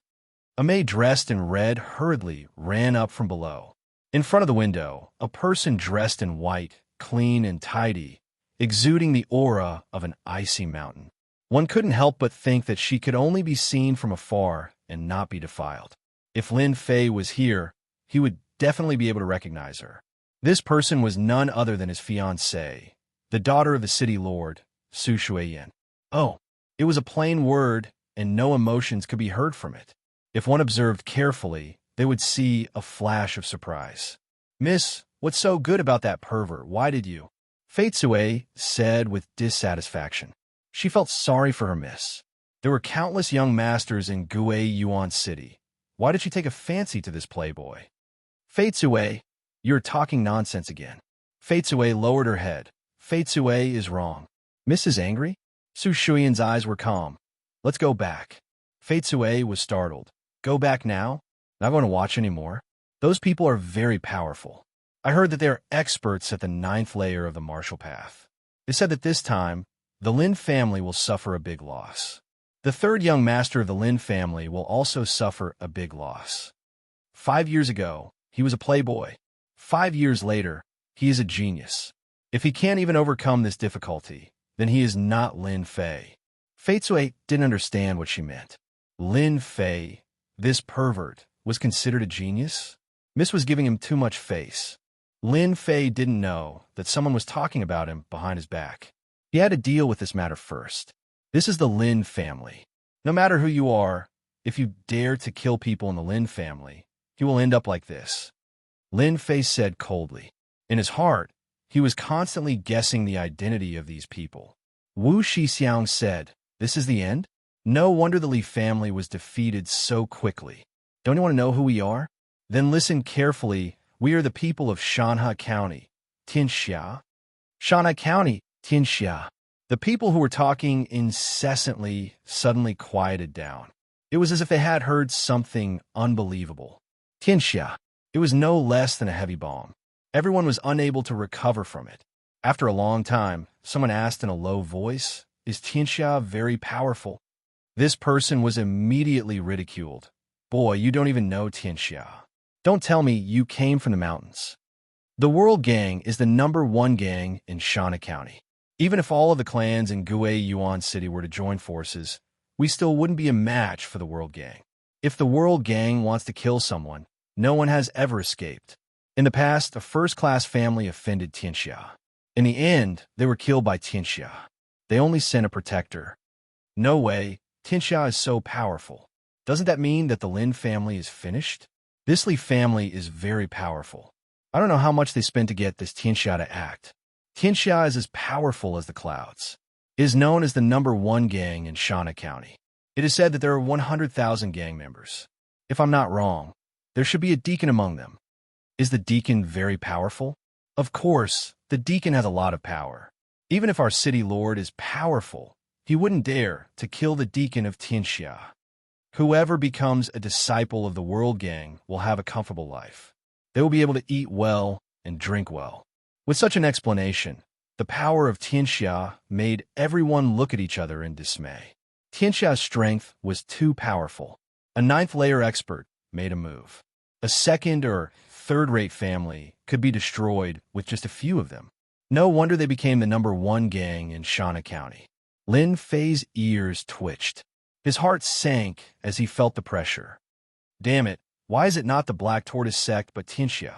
A maid dressed in red hurriedly ran up from below. In front of the window, a person dressed in white, clean and tidy, exuding the aura of an icy mountain. One couldn't help but think that she could only be seen from afar and not be defiled. If Lin Fei was here, he would definitely be able to recognize her. This person was none other than his fiancée, the daughter of the city lord, Su Shuiyan. Oh, it was a plain word, and no emotions could be heard from it. If one observed carefully, they would see a flash of surprise. "Miss, what's so good about that pervert? Why did you?" Fei Tsui said with dissatisfaction. She felt sorry for her miss. There were countless young masters in Gui Yuan City. Why did she take a fancy to this playboy? "Fei Tsui, you're talking nonsense again." Fei Tsui lowered her head. "Fei Tsui is wrong." "Miss is angry?" Su Shuiyan's eyes were calm. "Let's go back." Fei Tsui was startled. "Go back now? Not going to watch anymore? Those people are very powerful. I heard that they're experts at the 9th layer of the martial path. They said that this time, the Lin family will suffer a big loss. The third young master of the Lin family will also suffer a big loss. 5 years ago, he was a playboy. 5 years later, he is a genius. If he can't even overcome this difficulty, then he is not Lin Fei." Fei Tsui didn't understand what she meant. Lin Fei, this pervert, was considered a genius? Miss was giving him too much face. Lin Fei didn't know that someone was talking about him behind his back. He had to deal with this matter first. This is the Lin family. No matter who you are, if you dare to kill people in the Lin family, he will end up like this. Lin Fei said coldly. In his heart, he was constantly guessing the identity of these people. Wu Shixiang said, "This is the end? No wonder the Li family was defeated so quickly. Don't you want to know who we are? Then listen carefully. We are the people of Shanhai County, Tianxia." Shanhai County, Tianxia. The people who were talking incessantly suddenly quieted down. It was as if they had heard something unbelievable. Tianxia. It was no less than a heavy bomb. Everyone was unable to recover from it. After a long time, someone asked in a low voice, "Is Tianxia very powerful?" This person was immediately ridiculed. "Boy, you don't even know Tianxia. Don't tell me you came from the mountains." The World Gang is the #1 gang in Shanhai County. Even if all of the clans in Gui Yuan City were to join forces, we still wouldn't be a match for the World Gang. If the World Gang wants to kill someone, no one has ever escaped. In the past, a first-class family offended Tianxia. In the end, they were killed by Tianxia. They only sent a protector. No way, Tianxia is so powerful. Doesn't that mean that the Lin family is finished? This Li family is very powerful. I don't know how much they spent to get this Tianxia to act. Tianxia is as powerful as the clouds. It is known as the #1 gang in Shanhai County. It is said that there are 100,000 gang members. If I'm not wrong, there should be a deacon among them. Is the deacon very powerful? Of course, the deacon has a lot of power. Even if our city lord is powerful, he wouldn't dare to kill the deacon of Tianxia. Whoever becomes a disciple of the World Gang will have a comfortable life. They will be able to eat well and drink well. With such an explanation, the power of Tianxia made everyone look at each other in dismay. Tianxia's strength was too powerful. A 9th layer expert made a move. A second or third-rate family could be destroyed with just a few of them. No wonder they became the #1 gang in Shanhai County. Lin Fei's ears twitched. His heart sank as he felt the pressure. Damn it, why is it not the Black Tortoise sect but Tianxia?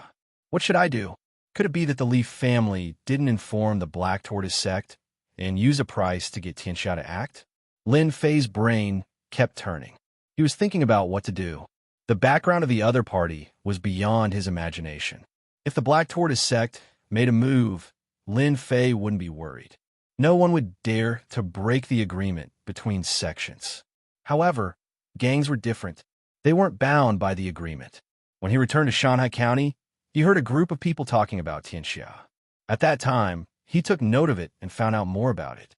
What should I do? Could it be that the Li family didn't inform the Black Tortoise sect and use a price to get Tianxia to act? Lin Fei's brain kept turning. He was thinking about what to do. The background of the other party was beyond his imagination. If the Black Tortoise sect made a move, Lin Fei wouldn't be worried. No one would dare to break the agreement between sections. However, gangs were different. They weren't bound by the agreement. When he returned to Shanhai County, he heard a group of people talking about Tianxia. At that time, he took note of it and found out more about it.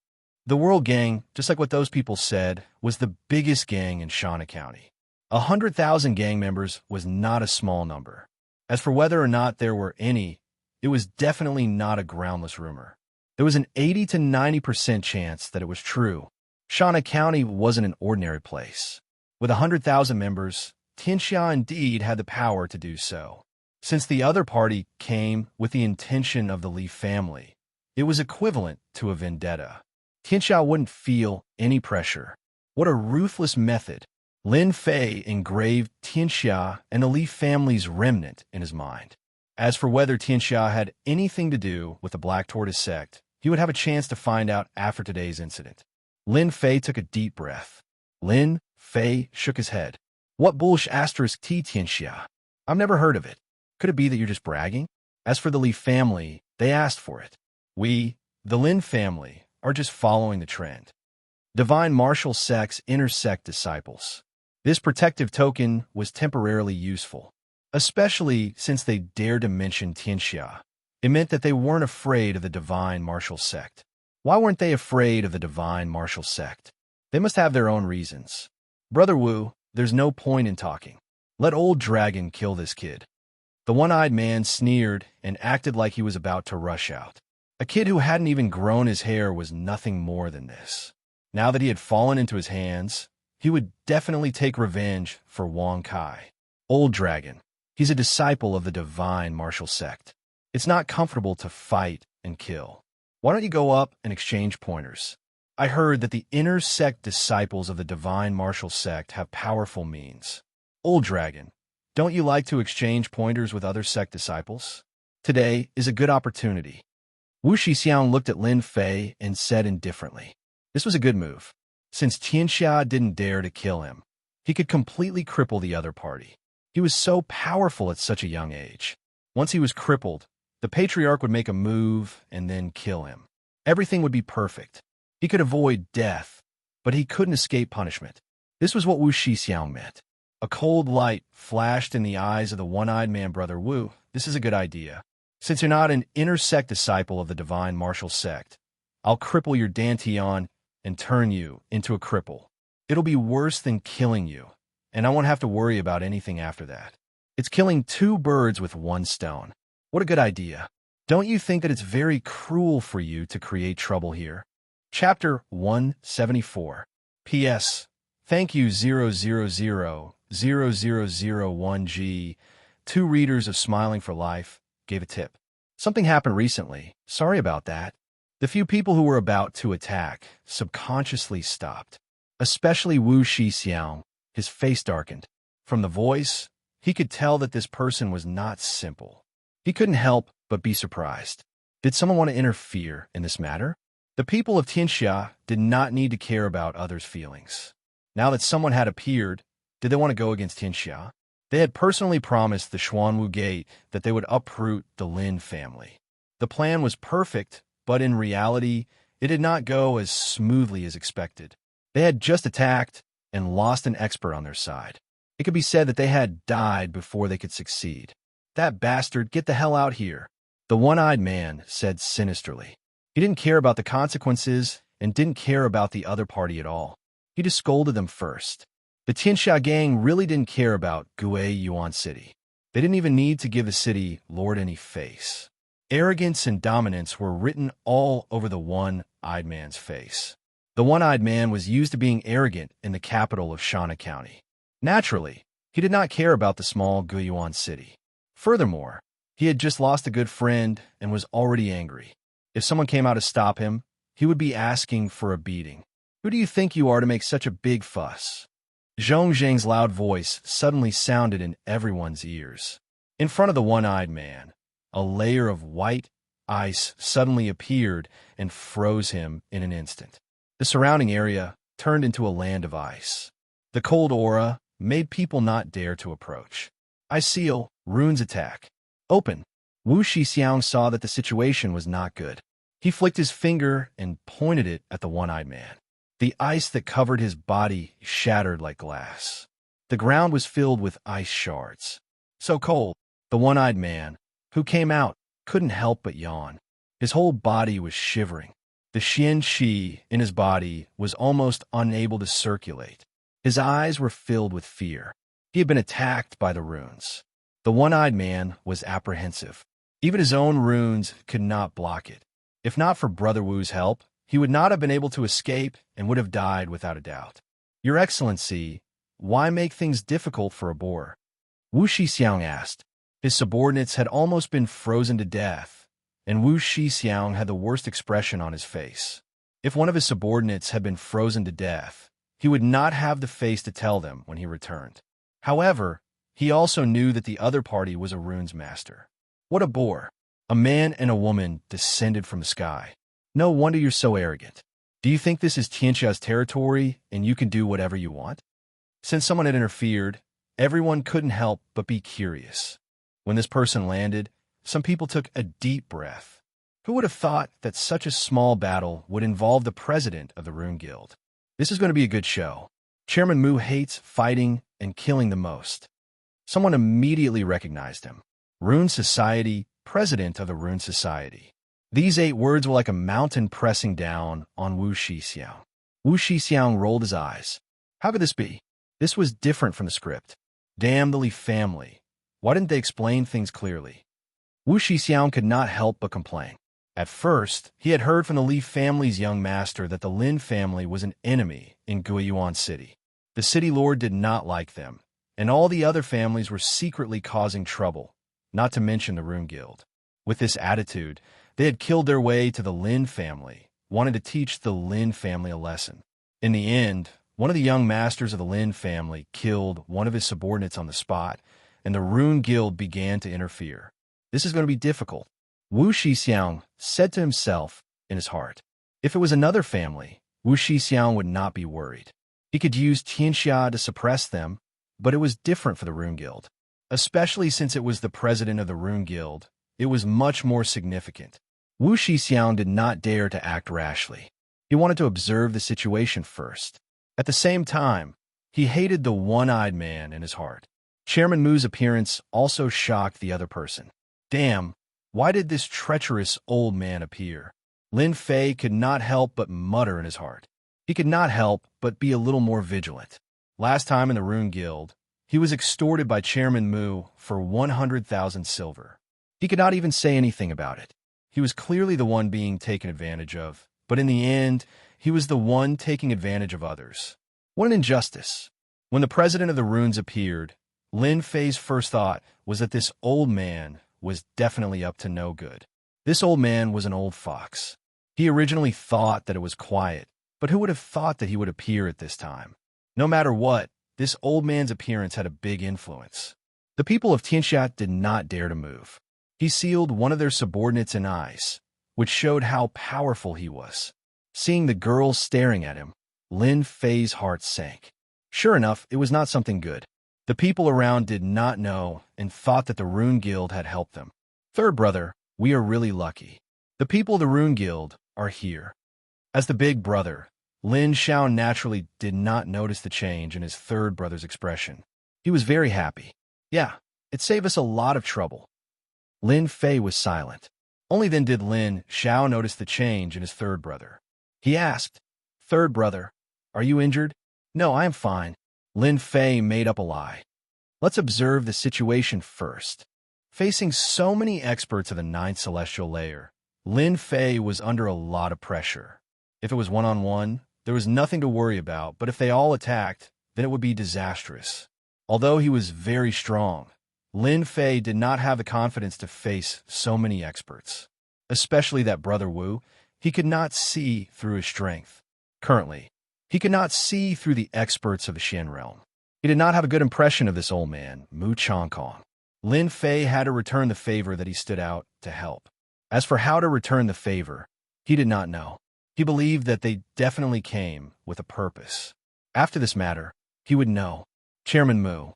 The World Gang, just like what those people said, was the biggest gang in Shanhai County. 100,000 gang members was not a small number. As for whether or not there were any, it was definitely not a groundless rumor. There was an 80 to 90% chance that it was true. Shanhai County wasn't an ordinary place. With 100,000 members, Tianxia indeed had the power to do so. Since the other party came with the intention of the Li family, It was equivalent to a vendetta. Tianxia wouldn't feel any pressure. What a ruthless method. Lin Fei engraved Tianxia and the Li family's remnant in his mind. As for whether Tianxia had anything to do with the Black Tortoise sect, he would have a chance to find out after today's incident. Lin Fei took a deep breath. Lin Fei shook his head. What bullsh asterisk T Tianxia? I've never heard of it. Could it be that you're just bragging? As for the Li family, they asked for it. We, the Lin family, are just following the trend. Divine martial sects intersect disciples. This protective token was temporarily useful, especially since they dared to mention Tianxia. It meant that they weren't afraid of the divine martial sect. Why weren't they afraid of the divine martial sect? They must have their own reasons. Brother Wu, there's no point in talking. Let old dragon kill this kid. The one-eyed man sneered and acted like he was about to rush out. A kid who hadn't even grown his hair was nothing more than this. Now that he had fallen into his hands, he would definitely take revenge for Wang Kai. Old dragon. He's a disciple of the divine martial sect. It's not comfortable to fight and kill. Why don't you go up and exchange pointers? I heard that the inner sect disciples of the divine martial sect have powerful means. Old dragon, don't you like to exchange pointers with other sect disciples? Today is a good opportunity. Wu Shixiang looked at Lin Fei and said indifferently. This was a good move. Since Tianxia didn't dare to kill him, he could completely cripple the other party. He was so powerful at such a young age. Once he was crippled, the patriarch would make a move and then kill him. Everything would be perfect. He could avoid death, but he couldn't escape punishment. This was what Wu Shixiang meant. A cold light flashed in the eyes of the one-eyed man. Brother Wu, this is a good idea. Since you're not an inner sect disciple of the divine martial sect, I'll cripple your Dantian and turn you into a cripple. It'll be worse than killing you, and I won't have to worry about anything after that. It's killing two birds with one stone. What a good idea. Don't you think that it's very cruel for you to create trouble here? Chapter 174. P.S. Thank you 0000001G. 2 readers of Smiling for Life gave a tip. Something happened recently. Sorry about that. The few people who were about to attack subconsciously stopped. Especially Wu Shixiang. His face darkened. From the voice, he could tell that this person was not simple. He couldn't help but be surprised. Did someone want to interfere in this matter? The people of Tianxia did not need to care about others' feelings. Now that someone had appeared, did they want to go against Tianxia? They had personally promised the Xuanwu Gate that they would uproot the Lin family. The plan was perfect, but in reality, it did not go as smoothly as expected. They had just attacked and lost an expert on their side. It could be said that they had died before they could succeed. That bastard, get the hell out here. The one-eyed man said sinisterly. He didn't care about the consequences and didn't care about the other party at all. He just scolded them first. The Tianxia gang really didn't care about Gue Yuan City. They didn't even need to give the city lord any face. Arrogance and dominance were written all over the one-eyed man's face. The one-eyed man was used to being arrogant in the capital of Shana County. Naturally, he did not care about the small Guyuan city. Furthermore, he had just lost a good friend and was already angry. If someone came out to stop him, he would be asking for a beating. Who do you think you are to make such a big fuss? Zhong Zhang's loud voice suddenly sounded in everyone's ears. In front of the one-eyed man, a layer of white ice suddenly appeared and froze him in an instant. The surrounding area turned into a land of ice. The cold aura made people not dare to approach. I seal, runes attack. Open. Wu Shixiang saw that the situation was not good. He flicked his finger and pointed it at the one-eyed man. The ice that covered his body shattered like glass. The ground was filled with ice shards. So cold, the one-eyed man, who came out, couldn't help but yawn. His whole body was shivering. The Xian Qi in his body was almost unable to circulate. His eyes were filled with fear. He had been attacked by the runes. The one-eyed man was apprehensive. Even his own runes could not block it. If not for Brother Wu's help, he would not have been able to escape and would have died without a doubt. Your Excellency, why make things difficult for a boor? Wu Shixiang asked. His subordinates had almost been frozen to death, and Wu Shixiang had the worst expression on his face. If one of his subordinates had been frozen to death, he would not have the face to tell them when he returned. However, he also knew that the other party was a runes master. What a bore! A man and a woman descended from the sky. No wonder you're so arrogant. Do you think this is Tianxia's territory and you can do whatever you want? Since someone had interfered, everyone couldn't help but be curious. When this person landed, some people took a deep breath. Who would have thought that such a small battle would involve the president of the Rune Guild? This is going to be a good show. Chairman Mu hates fighting and killing the most. Someone immediately recognized him. Rune Society, president of the Rune Society. These 8 words were like a mountain pressing down on Wu Shixiang. Wu Shixiang rolled his eyes. How could this be? This was different from the script. Damn the Li family. Why didn't they explain things clearly? Wu Shixiang could not help but complain. At first, he had heard from the Li family's young master that the Lin family was an enemy in Guiyuan City. The city lord did not like them, and all the other families were secretly causing trouble, not to mention the Rune Guild. With this attitude, they had killed their way to the Lin family, wanted to teach the Lin family a lesson. In the end, one of the young masters of the Lin family killed one of his subordinates on the spot, and the Rune Guild began to interfere. This is going to be difficult. Wu Shixiang said to himself in his heart. If it was another family, Wu Shixiang would not be worried. He could use Tianxia to suppress them, but it was different for the Rune Guild. Especially since it was the president of the Rune Guild, it was much more significant. Wu Shixiang did not dare to act rashly. He wanted to observe the situation first. At the same time, he hated the one-eyed man in his heart. Chairman Mu's appearance also shocked the other person. Damn, why did this treacherous old man appear? Lin Fei could not help but mutter in his heart. He could not help but be a little more vigilant. Last time in the Rune Guild, he was extorted by Chairman Mu for 100,000 silver. He could not even say anything about it. He was clearly the one being taken advantage of, but in the end, he was the one taking advantage of others. What an injustice. When the president of the runes appeared, Lin Fei's first thought was that this old man was definitely up to no good. This old man was an old fox. He originally thought that it was quiet, but who would have thought that he would appear at this time? No matter what, this old man's appearance had a big influence. The people of Tianxia did not dare to move. He sealed one of their subordinates in ice, which showed how powerful he was. Seeing the girls staring at him, Lin Fei's heart sank. Sure enough, it was not something good. The people around did not know and thought that the Rune Guild had helped them. Third brother, we are really lucky. The people of the Rune Guild are here. As the big brother, Lin Xiao naturally did not notice the change in his third brother's expression. He was very happy. Yeah, it saved us a lot of trouble. Lin Fei was silent. Only then did Lin Xiao notice the change in his third brother. He asked, Third brother, are you injured? No, I am fine. Lin Fei made up a lie. Let's observe the situation first. Facing so many experts of the ninth celestial layer, Lin Fei was under a lot of pressure. If it was one-on-one, there was nothing to worry about, but if they all attacked, then it would be disastrous. Although he was very strong, Lin Fei did not have the confidence to face so many experts. Especially that brother Wu, he could not see through his strength. Currently, he could not see through the experts of the Xian realm. He did not have a good impression of this old man, Mu Changkong. Lin Fei had to return the favor that he stood out to help. As for how to return the favor, he did not know. He believed that they definitely came with a purpose. After this matter, he would know. Chairman Mu.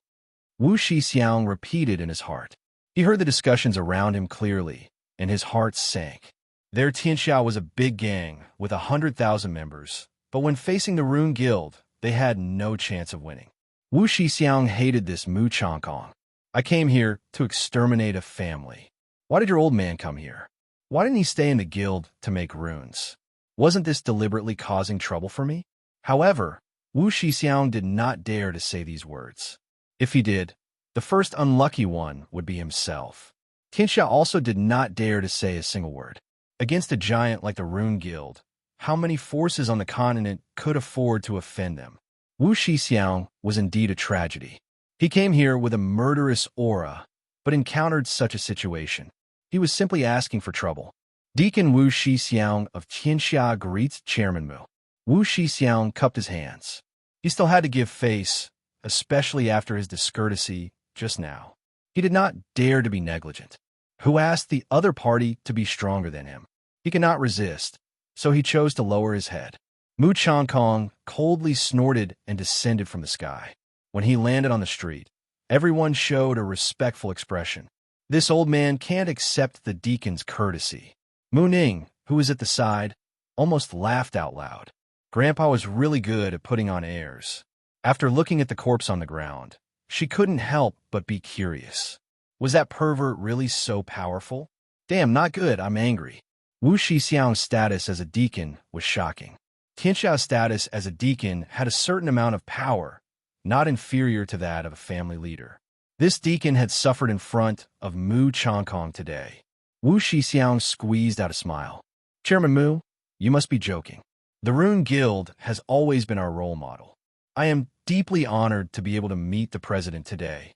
Wu Shixiang repeated in his heart. He heard the discussions around him clearly, and his heart sank. Their Tianxia was a big gang with 100,000 members, but when facing the Rune Guild, they had no chance of winning. Wu Shixiang hated this Mu Changkong. I came here to exterminate a family. Why did your old man come here? Why didn't he stay in the guild to make runes? Wasn't this deliberately causing trouble for me? However, Wu Shixiang did not dare to say these words. If he did, the first unlucky one would be himself. Tianxia also did not dare to say a single word. Against a giant like the Rune Guild, how many forces on the continent could afford to offend them? Wu Shixiang was indeed a tragedy. He came here with a murderous aura, but encountered such a situation. He was simply asking for trouble. Deacon Wu Shixiang of Qianxia greets Chairman Mu. Wu Shixiang cupped his hands. He still had to give face, especially after his discourtesy just now. He did not dare to be negligent. Who asked the other party to be stronger than him? He could not resist, so he chose to lower his head. Mu Changkong coldly snorted and descended from the sky. When he landed on the street, everyone showed a respectful expression. This old man can't accept the deacon's courtesy. Mu Ning, who was at the side, almost laughed out loud. Grandpa was really good at putting on airs. After looking at the corpse on the ground, she couldn't help but be curious. Was that pervert really so powerful? Damn, not good, I'm angry. Wu Shixiang's status as a deacon was shocking. Tianxia's status as a deacon had a certain amount of power, not inferior to that of a family leader. This deacon had suffered in front of Mu Changkong today. Wu Shixiang squeezed out a smile. Chairman Mu, you must be joking. The Rune Guild has always been our role model. I am deeply honored to be able to meet the president today.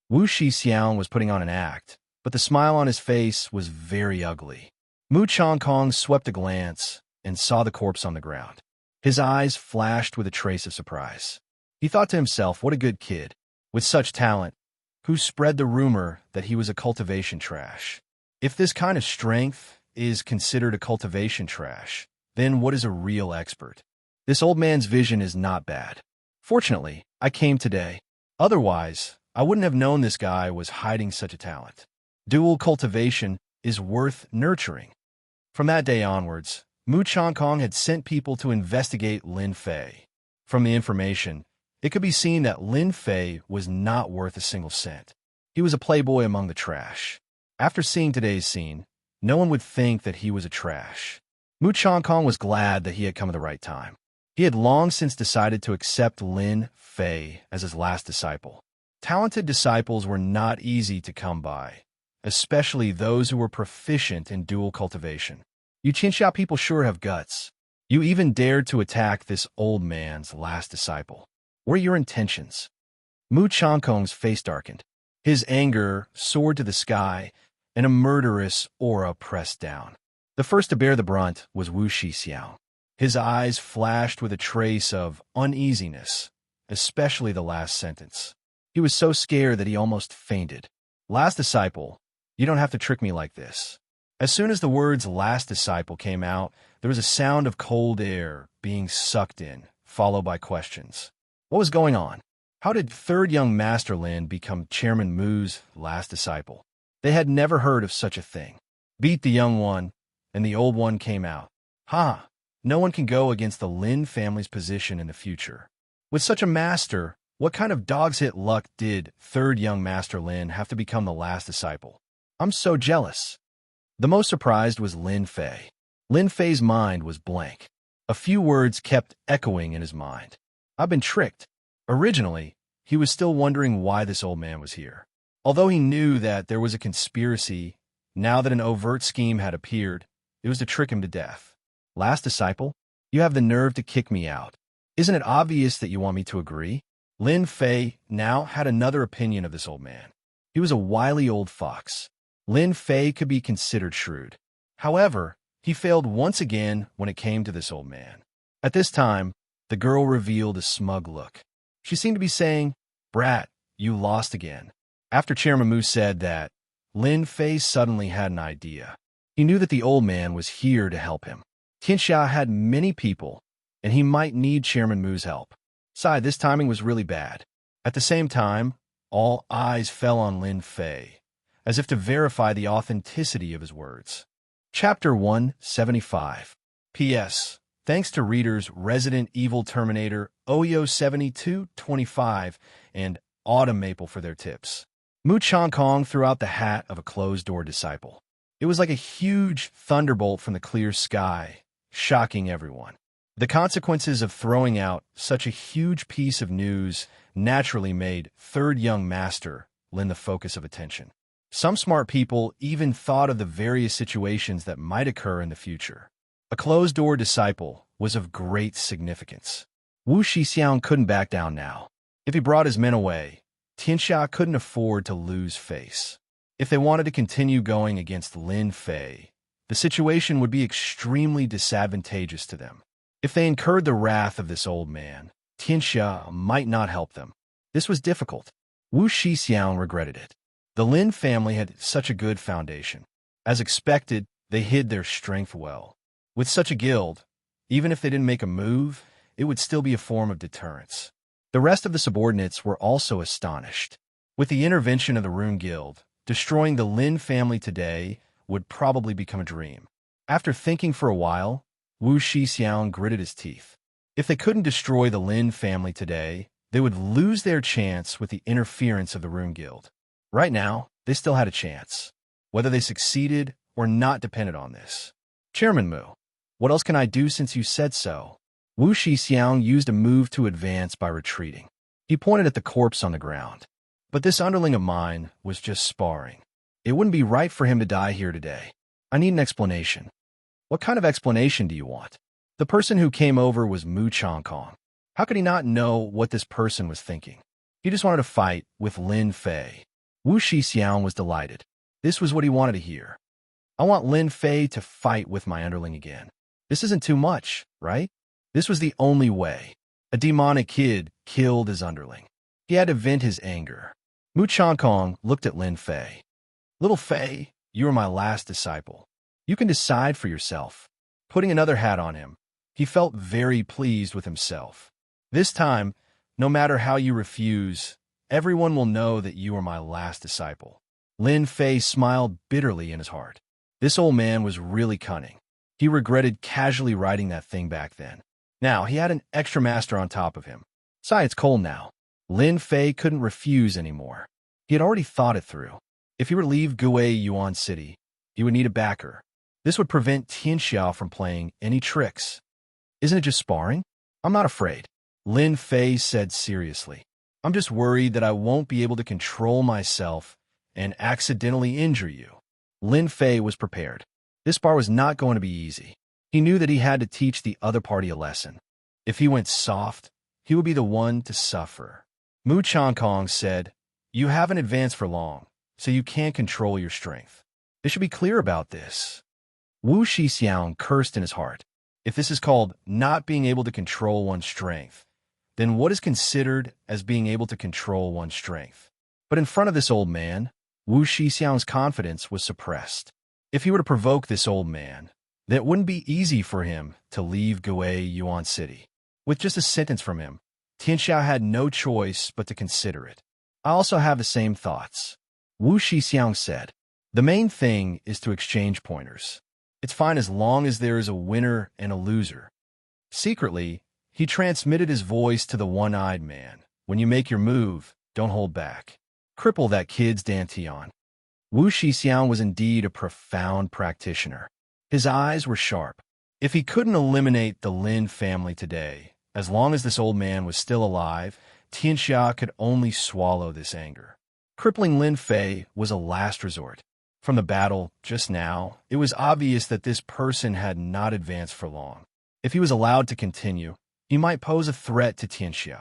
Wu Shixiang was putting on an act, but the smile on his face was very ugly. Mu Changkong swept a glance and saw the corpse on the ground. His eyes flashed with a trace of surprise. He thought to himself, what a good kid, with such talent, who spread the rumor that he was a cultivation trash. If this kind of strength is considered a cultivation trash, then what is a real expert? This old man's vision is not bad. Fortunately, I came today. Otherwise, I wouldn't have known this guy was hiding such a talent. Dual cultivation is worth nurturing. From that day onwards, Mu Changkong had sent people to investigate Lin Fei. From the information, it could be seen that Lin Fei was not worth a single cent. He was a playboy among the trash. After seeing today's scene, no one would think that he was a trash. Mu Changkong was glad that he had come at the right time. He had long since decided to accept Lin Fei as his last disciple. Talented disciples were not easy to come by, especially those who were proficient in dual cultivation. You Qianxia people sure have guts. You even dared to attack this old man's last disciple. What are your intentions? Mu Changkong's face darkened. His anger soared to the sky, and a murderous aura pressed down. The first to bear the brunt was Wu Shixiang. His eyes flashed with a trace of uneasiness, especially the last sentence. He was so scared that he almost fainted. Last disciple, you don't have to trick me like this. As soon as the words last disciple came out, there was a sound of cold air being sucked in, followed by questions. What was going on? How did third young Master Lin become Chairman Mu's last disciple? They had never heard of such a thing. Beat the young one, and the old one came out. Ha! No one can go against the Lin family's position in the future. With such a master, what kind of dog's hit luck did third young Master Lin have to become the last disciple? I'm so jealous. The most surprised was Lin Fei. Lin Fei's mind was blank. A few words kept echoing in his mind. I've been tricked. Originally, he was still wondering why this old man was here. Although he knew that there was a conspiracy, now that an overt scheme had appeared, it was to trick him to death. Last disciple, you have the nerve to kick me out. Isn't it obvious that you want me to agree? Lin Fei now had another opinion of this old man. He was a wily old fox. Lin Fei could be considered shrewd. However, he failed once again when it came to this old man. At this time, the girl revealed a smug look. She seemed to be saying, "Brat, you lost again." After Chairman Mu said that, Lin Fei suddenly had an idea. He knew that the old man was here to help him. Tianxia had many people, and he might need Chairman Mu's help. Besides, this timing was really bad. At the same time, all eyes fell on Lin Fei, as if to verify the authenticity of his words. Chapter 175. P.S. Thanks to readers Resident Evil Terminator, OYO7225, and Autumn Maple for their tips. Mu Changkong threw out the hat of a closed-door disciple. It was like a huge thunderbolt from the clear sky, shocking everyone. The consequences of throwing out such a huge piece of news naturally made third young master Lin the focus of attention. Some smart people even thought of the various situations that might occur in the future. A closed-door disciple was of great significance. Wu Shixiang couldn't back down now. If he brought his men away, Tianxia couldn't afford to lose face. If they wanted to continue going against Lin Fei, the situation would be extremely disadvantageous to them. If they incurred the wrath of this old man, Tianxia might not help them. This was difficult. Wu Shixiang regretted it. The Lin family had such a good foundation. As expected, they hid their strength well. With such a guild, even if they didn't make a move, it would still be a form of deterrence. The rest of the subordinates were also astonished. With the intervention of the Rune Guild, destroying the Lin family today would probably become a dream. After thinking for a while, Wu Shixiang gritted his teeth. If they couldn't destroy the Lin family today, they would lose their chance with the interference of the Rune Guild. Right now, they still had a chance. Whether they succeeded or not depended on this. Chairman Mu, what else can I do since you said so? Wu Shixiang used a move to advance by retreating. He pointed at the corpse on the ground. But this underling of mine was just sparring. It wouldn't be right for him to die here today. I need an explanation. What kind of explanation do you want? The person who came over was Mu Changkong. How could he not know what this person was thinking? He just wanted to fight with Lin Fei. Wu Shixiang was delighted. This was what he wanted to hear. I want Lin Fei to fight with my underling again. This isn't too much, right? This was the only way. A demonic kid killed his underling. He had to vent his anger. Mu Changkong looked at Lin Fei. Little Fei, you are my last disciple. You can decide for yourself. Putting another hat on him, he felt very pleased with himself. This time, no matter how you refuse, everyone will know that you are my last disciple. Lin Fei smiled bitterly in his heart. This old man was really cunning. He regretted casually writing that thing back then. Now, he had an extra master on top of him. Besides, it's cold now. Lin Fei couldn't refuse anymore. He had already thought it through. If he were to leave Gui Yuan City, he would need a backer. This would prevent Tianxia from playing any tricks. Isn't it just sparring? I'm not afraid. Lin Fei said seriously. I'm just worried that I won't be able to control myself and accidentally injure you. Lin Fei was prepared. This bar was not going to be easy. He knew that he had to teach the other party a lesson. If he went soft, he would be the one to suffer. Mu Changkong said, You haven't advanced for long, so you can't control your strength. They should be clear about this. Wu Shixiang cursed in his heart. If this is called not being able to control one's strength, then what is considered as being able to control one's strength? But in front of this old man, Wu Shixiang's confidence was suppressed. If he were to provoke this old man, then it wouldn't be easy for him to leave Gui Yuan City. With just a sentence from him, Tianxia had no choice but to consider it. I also have the same thoughts. Wu Shixiang said, The main thing is to exchange pointers. It's fine as long as there is a winner and a loser. Secretly, he transmitted his voice to the one-eyed man. When you make your move, don't hold back. Cripple that kid's dantian. Wu Shixiang was indeed a profound practitioner. His eyes were sharp. If he couldn't eliminate the Lin family today, as long as this old man was still alive, Tianxia could only swallow this anger. Crippling Lin Fei was a last resort. From the battle just now, it was obvious that this person had not advanced for long. If he was allowed to continue, he might pose a threat to Tianxia.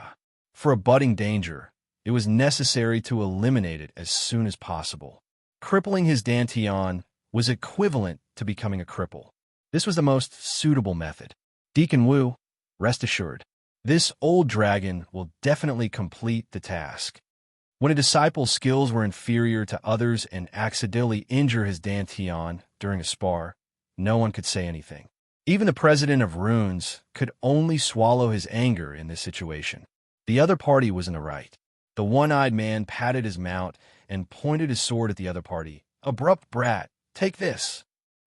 For a budding danger, it was necessary to eliminate it as soon as possible. Crippling his dantian was equivalent to becoming a cripple. This was the most suitable method. Deacon Wu, rest assured, this old dragon will definitely complete the task. When a disciple's skills were inferior to others and accidentally injure his dantian during a spar, no one could say anything. Even the president of Runes could only swallow his anger in this situation. The other party was in the right. The one-eyed man patted his mount and pointed his sword at the other party. Abrupt brat, take this.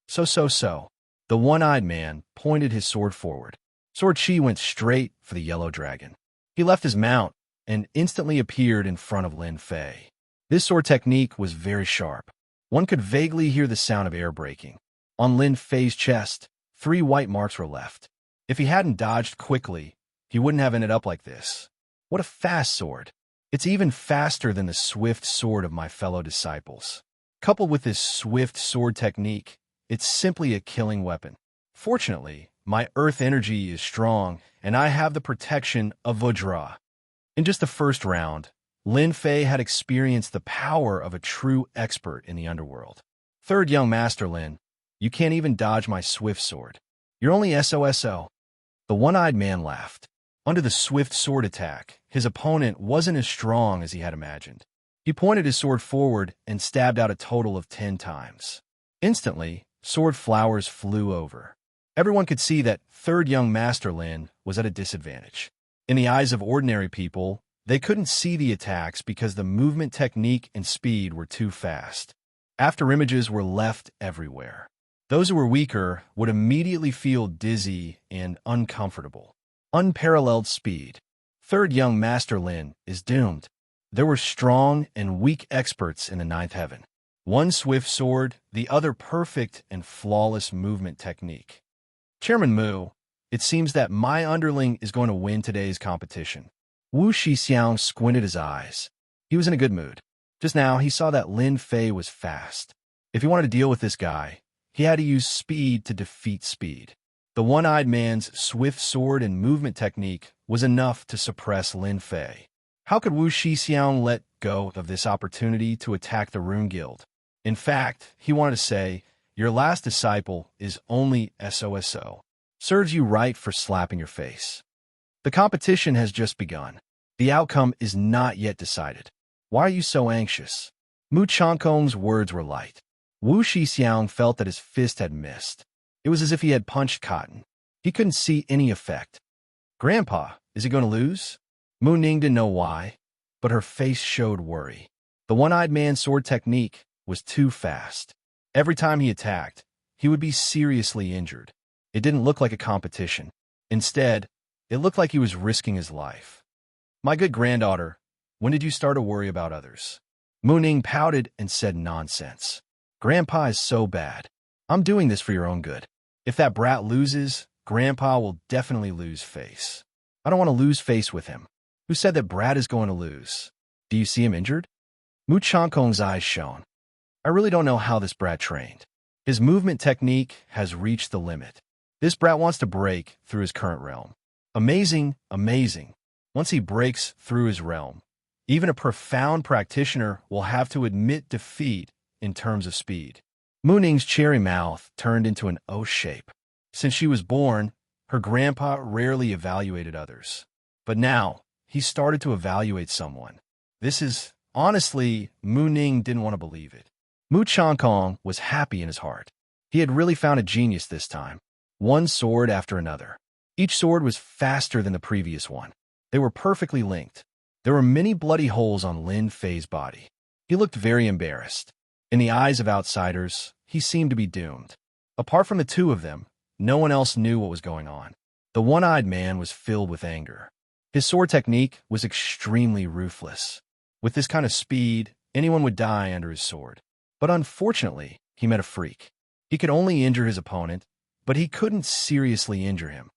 So. The one-eyed man pointed his sword forward. Sword Chi went straight for the yellow dragon. He left his mount and instantly appeared in front of Lin Fei. This sword technique was very sharp. One could vaguely hear the sound of air breaking. On Lin Fei's chest, 3 white marks were left. If he hadn't dodged quickly, he wouldn't have ended up like this. What a fast sword. It's even faster than the swift sword of my fellow disciples. Coupled with this swift sword technique, it's simply a killing weapon. Fortunately, my earth energy is strong, and I have the protection of Vajra. In just the first round, Lin Fei had experienced the power of a true expert in the underworld. Third young master Lin, You can't even dodge my swift sword. You're only SOSO. The one-eyed man laughed. Under the swift sword attack, his opponent wasn't as strong as he had imagined. He pointed his sword forward and stabbed out a total of 10 times. Instantly, sword flowers flew over. Everyone could see that third young Master Lin was at a disadvantage. In the eyes of ordinary people, they couldn't see the attacks because the movement technique and speed were too fast. After images were left everywhere. Those who were weaker would immediately feel dizzy and uncomfortable. Unparalleled speed. Third young Master Lin is doomed. There were strong and weak experts in the ninth heaven. One swift sword, the other perfect and flawless movement technique. Chairman Mu, it seems that my underling is going to win today's competition. Wu Shixiang squinted his eyes. He was in a good mood. Just now, he saw that Lin Fei was fast. If he wanted to deal with this guy, he had to use speed to defeat speed. The one-eyed man's swift sword and movement technique was enough to suppress Lin Fei. How could Wu Shixiang let go of this opportunity to attack the Rune Guild? In fact, he wanted to say, your last disciple is only SOSO. Serves you right for slapping your face. The competition has just begun. The outcome is not yet decided. Why are you so anxious? Mu Changkong's words were light. Wu Shixiang felt that his fist had missed. It was as if he had punched cotton. He couldn't see any effect. Grandpa, is he going to lose? Mu Ning didn't know why, but her face showed worry. The one-eyed man's sword technique was too fast. Every time he attacked, he would be seriously injured. It didn't look like a competition. Instead, it looked like he was risking his life. My good granddaughter, when did you start to worry about others? Mu Ning pouted and said nonsense. Grandpa is so bad. I'm doing this for your own good. If that brat loses, Grandpa will definitely lose face. I don't want to lose face with him. Who said that Brad is going to lose? Do you see him injured? Mu Changkong's eyes shone. I really don't know how this brat trained. His movement technique has reached the limit. This brat wants to break through his current realm. Amazing, amazing. Once he breaks through his realm, even a profound practitioner will have to admit defeat in terms of speed. Mu Ning's cherry mouth turned into an O shape. Since she was born, her grandpa rarely evaluated others. But now, he started to evaluate someone. Honestly, Mu Ning didn't want to believe it. Mu Changkong was happy in his heart. He had really found a genius this time. One sword after another. Each sword was faster than the previous one. They were perfectly linked. There were many bloody holes on Lin Fei's body. He looked very embarrassed. In the eyes of outsiders, he seemed to be doomed. Apart from the two of them, no one else knew what was going on. The one-eyed man was filled with anger. His sword technique was extremely ruthless. With this kind of speed, anyone would die under his sword. But unfortunately, he met a freak. He could only injure his opponent, but he couldn't seriously injure him.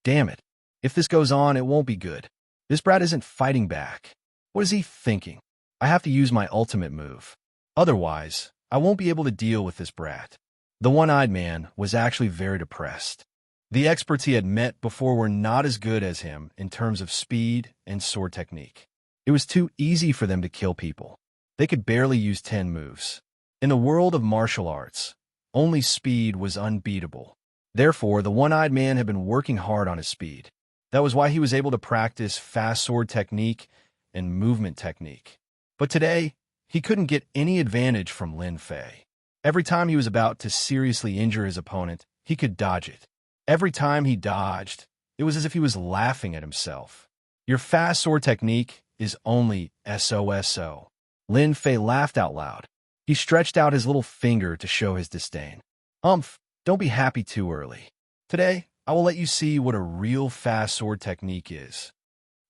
Damn it. If this goes on, it won't be good. This brat isn't fighting back. What is he thinking? I have to use my ultimate move. Otherwise, I won't be able to deal with this brat. The one-eyed man was actually very depressed. The experts he had met before were not as good as him in terms of speed and sword technique. It was too easy for them to kill people. They could barely use 10 moves. In the world of martial arts, only speed was unbeatable. Therefore, the one-eyed man had been working hard on his speed. That was why he was able to practice fast sword technique and movement technique. But today, he couldn't get any advantage from Lin Fei. Every time he was about to seriously injure his opponent, he could dodge it. Every time he dodged, it was as if he was laughing at himself. Your fast sword technique is only SOSO. Lin Fei laughed out loud. He stretched out his little finger to show his disdain. Don't be happy too early. Today, I will let you see what a real fast sword technique is.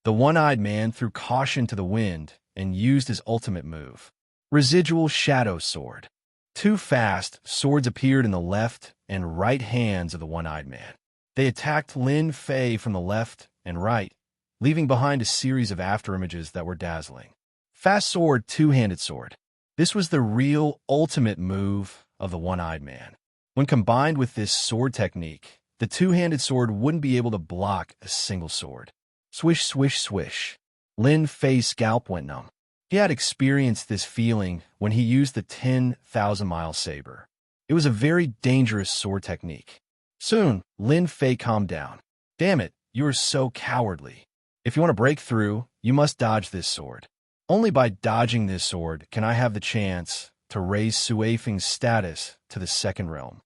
The one-eyed man threw caution to the wind and used his ultimate move. Residual Shadow Sword. Two fast swords appeared in the left and right hands of the one-eyed man. They attacked Lin Fei from the left and right, leaving behind a series of afterimages that were dazzling. Fast sword, two-handed sword. This was the real ultimate move of the one-eyed man. When combined with this sword technique, the two-handed sword wouldn't be able to block a single sword. Swish, swish, swish. Lin Fei's scalp went numb. He had experienced this feeling when he used the 10,000-mile saber. It was a very dangerous sword technique. Soon, Lin Fei calmed down. Damn it, you are so cowardly. If you want to break through, you must dodge this sword. Only by dodging this sword can I have the chance to raise Sui Feng's status to the second realm.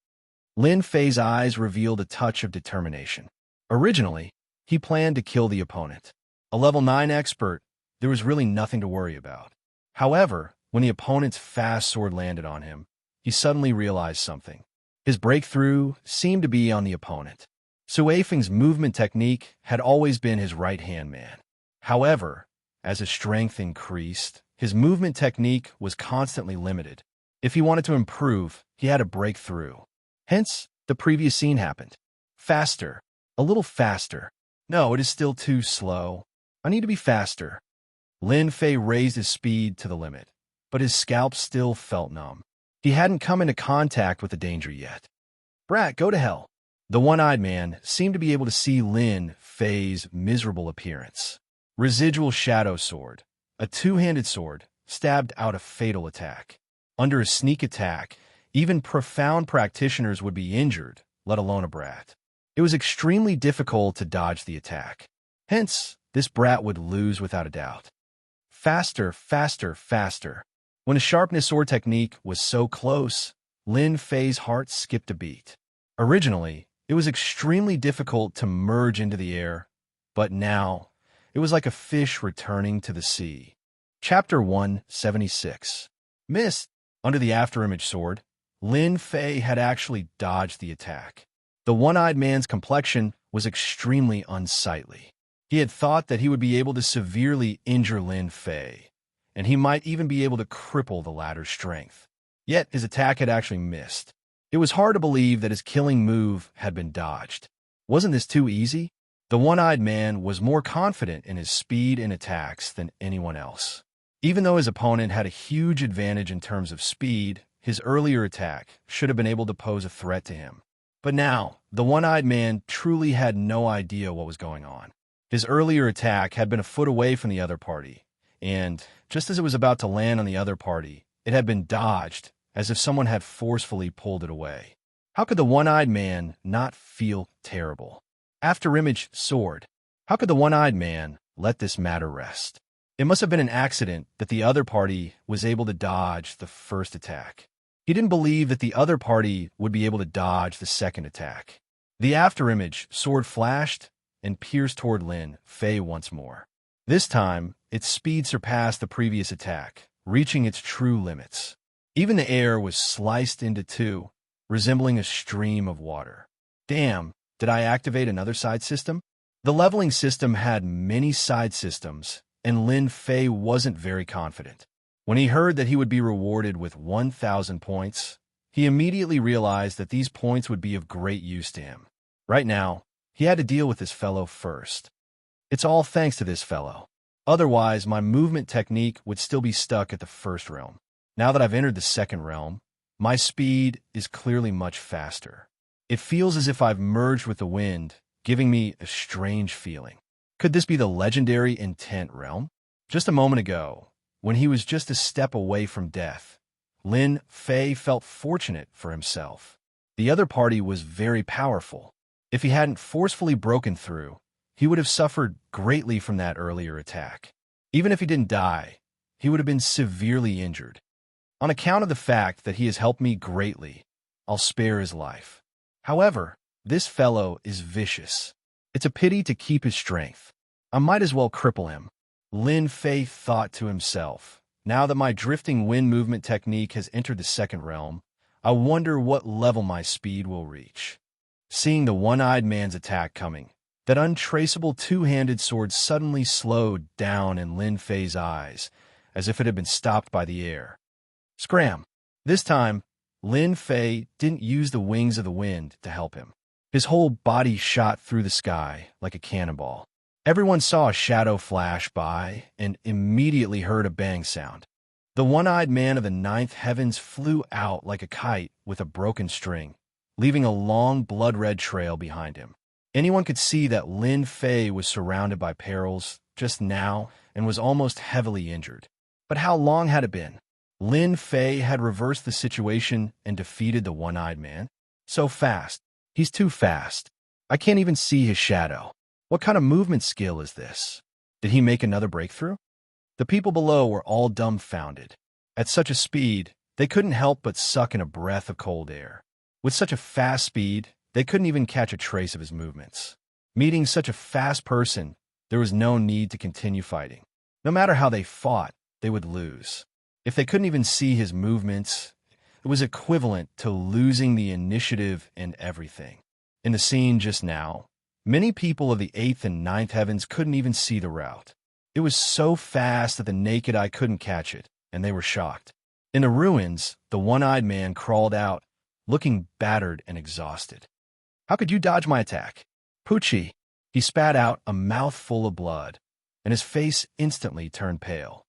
Lin Fei's eyes revealed a touch of determination. Originally, he planned to kill the opponent. A level 9 expert, there was really nothing to worry about. However, when the opponent's fast sword landed on him, he suddenly realized something. His breakthrough seemed to be on the opponent. Sui Feng's movement technique had always been his right-hand man. However, as his strength increased, his movement technique was constantly limited. If he wanted to improve, he had to break through. Hence, the previous scene happened. Faster. A little faster. No, it is still too slow. I need to be faster. Lin Fei raised his speed to the limit, but his scalp still felt numb. He hadn't come into contact with the danger yet. Brat, go to hell. The one-eyed man seemed to be able to see Lin Fei's miserable appearance. Residual shadow sword, a two-handed sword, stabbed out a fatal attack. Under a sneak attack, even profound practitioners would be injured, let alone a brat. It was extremely difficult to dodge the attack. Hence, this brat would lose without a doubt. Faster, faster, faster. When a sharpness sword technique was so close, Lin Fei's heart skipped a beat. Originally, it was extremely difficult to merge into the air, but now, it was like a fish returning to the sea. Chapter 176. Missed. Under the afterimage sword, Lin Fei had actually dodged the attack. The one-eyed man's complexion was extremely unsightly. He had thought that he would be able to severely injure Lin Fei, and he might even be able to cripple the latter's strength. Yet his attack had actually missed. It was hard to believe that his killing move had been dodged. Wasn't this too easy? The one-eyed man was more confident in his speed and attacks than anyone else. Even though his opponent had a huge advantage in terms of speed, his earlier attack should have been able to pose a threat to him. But now, the one-eyed man truly had no idea what was going on. His earlier attack had been a foot away from the other party, and just as it was about to land on the other party, it had been dodged, as if someone had forcefully pulled it away. How could the one-eyed man not feel terrible? Afterimage sword. How could the one-eyed man let this matter rest? It must have been an accident that the other party was able to dodge the first attack. He didn't believe that the other party would be able to dodge the second attack. The afterimage sword flashed and pierced toward Lin Fei once more. This time, its speed surpassed the previous attack, reaching its true limits. Even the air was sliced into two, resembling a stream of water. Damn, did I activate another side system? The leveling system had many side systems, and Lin Fei wasn't very confident. When he heard that he would be rewarded with 1,000 points, he immediately realized that these points would be of great use to him. Right now, he had to deal with this fellow first. It's all thanks to this fellow. Otherwise, my movement technique would still be stuck at the first realm. Now that I've entered the second realm, my speed is clearly much faster. It feels as if I've merged with the wind, giving me a strange feeling. Could this be the legendary intent realm? Just a moment ago, when he was just a step away from death, Lin Fei felt fortunate for himself. The other party was very powerful. If he hadn't forcefully broken through, he would have suffered greatly from that earlier attack. Even if he didn't die, he would have been severely injured. On account of the fact that he has helped me greatly, I'll spare his life. However, this fellow is vicious. It's a pity to keep his strength. I might as well cripple him. Lin Fei thought to himself, now that my drifting wind movement technique has entered the second realm, I wonder what level my speed will reach. Seeing the one-eyed man's attack coming, that untraceable two-handed sword suddenly slowed down in Lin Fei's eyes, as if it had been stopped by the air. Scram! This time, Lin Fei didn't use the wings of the wind to help him. His whole body shot through the sky like a cannonball. Everyone saw a shadow flash by and immediately heard a bang sound. The one-eyed man of the ninth heavens flew out like a kite with a broken string, leaving a long blood-red trail behind him. Anyone could see that Lin Fei was surrounded by perils just now and was almost heavily injured. But how long had it been? Lin Fei had reversed the situation and defeated the one-eyed man. So fast. He's too fast. I can't even see his shadow. What kind of movement skill is this? Did he make another breakthrough? The people below were all dumbfounded. At such a speed, they couldn't help but suck in a breath of cold air. With such a fast speed, they couldn't even catch a trace of his movements. Meeting such a fast person, there was no need to continue fighting. No matter how they fought, they would lose. If they couldn't even see his movements, it was equivalent to losing the initiative in everything. In the scene just now, many people of the 8th and 9th heavens couldn't even see the route. It was so fast that the naked eye couldn't catch it, and they were shocked. In the ruins, the one-eyed man crawled out, looking battered and exhausted. How could you dodge my attack? Poochie! He spat out a mouthful of blood, and his face instantly turned pale.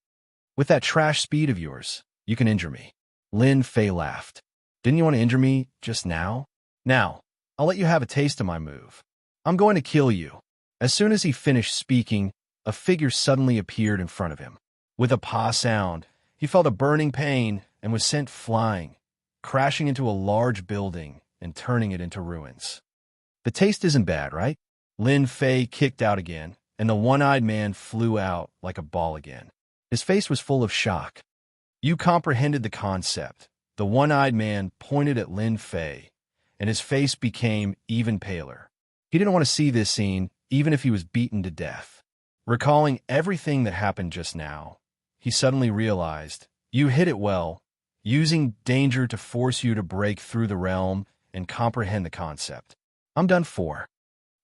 With that trash speed of yours, you can injure me. Lin Fei laughed. Didn't you want to injure me just now? Now, I'll let you have a taste of my move. I'm going to kill you. As soon as he finished speaking, a figure suddenly appeared in front of him. With a pa sound, he felt a burning pain and was sent flying, crashing into a large building and turning it into ruins. The taste isn't bad, right? Lin Fei kicked out again, and the one-eyed man flew out like a ball again. His face was full of shock. You comprehended the concept. The one-eyed man pointed at Lin Fei, and his face became even paler. He didn't want to see this scene, even if he was beaten to death. Recalling everything that happened just now, he suddenly realized, you hit it well, using danger to force you to break through the realm and comprehend the concept. I'm done for.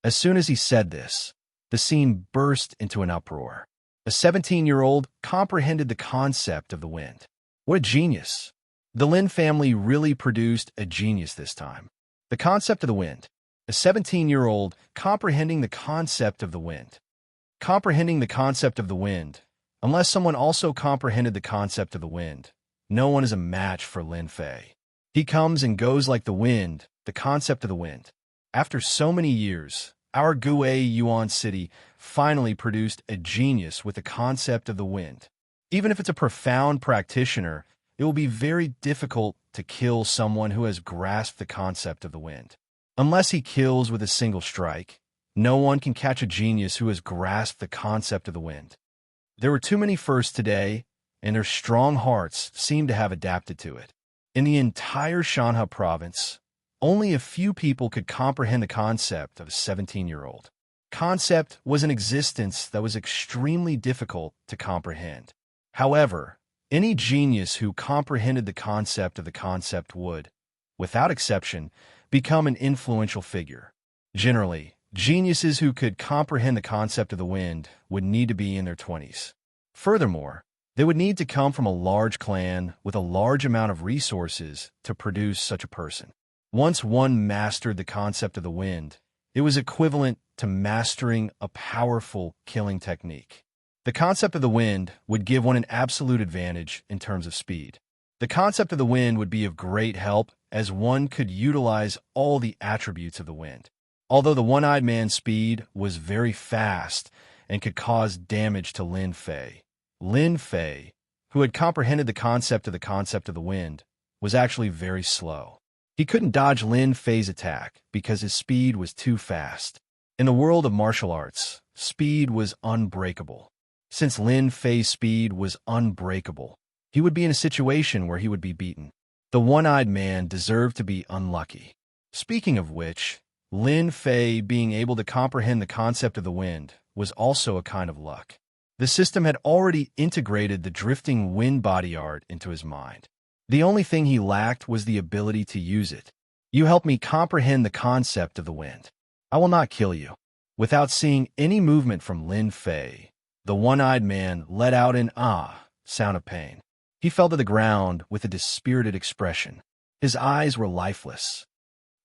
As soon as he said this, the scene burst into an uproar. A 17-year-old comprehended the concept of the wind. What a genius! The Lin family really produced a genius this time. The concept of the wind. A 17-year-old comprehending the concept of the wind. Comprehending the concept of the wind. Unless someone also comprehended the concept of the wind, no one is a match for Lin Fei. He comes and goes like the wind, the concept of the wind. After so many years, our Gue Yuan city finally produced a genius with the concept of the wind. Even if it's a profound practitioner, it will be very difficult to kill someone who has grasped the concept of the wind. Unless he kills with a single strike, no one can catch a genius who has grasped the concept of the wind. There were too many firsts today, and their strong hearts seemed to have adapted to it. In the entire Shanha province, only a few people could comprehend the concept of a 17-year-old. Concept was an existence that was extremely difficult to comprehend. However, any genius who comprehended the concept of the concept would, without exception, become an influential figure. Generally, geniuses who could comprehend the concept of the wind would need to be in their 20s. Furthermore, they would need to come from a large clan with a large amount of resources to produce such a person. Once one mastered the concept of the wind, it was equivalent to mastering a powerful killing technique. The concept of the wind would give one an absolute advantage in terms of speed. The concept of the wind would be of great help as one could utilize all the attributes of the wind. Although the one-eyed man's speed was very fast and could cause damage to Lin Fei, who had comprehended the concept of the wind, was actually very slow. He couldn't dodge Lin Fei's attack because his speed was too fast. In the world of martial arts, speed was unbreakable. Since Lin Fei's speed was unbreakable, he would be in a situation where he would be beaten. The one-eyed man deserved to be unlucky. Speaking of which, Lin Fei being able to comprehend the concept of the wind was also a kind of luck. The system had already integrated the drifting wind body art into his mind. The only thing he lacked was the ability to use it. You help me comprehend the concept of the wind. I will not kill you. Without seeing any movement from Lin Fei, the one-eyed man let out an sound of pain. He fell to the ground with a dispirited expression. His eyes were lifeless.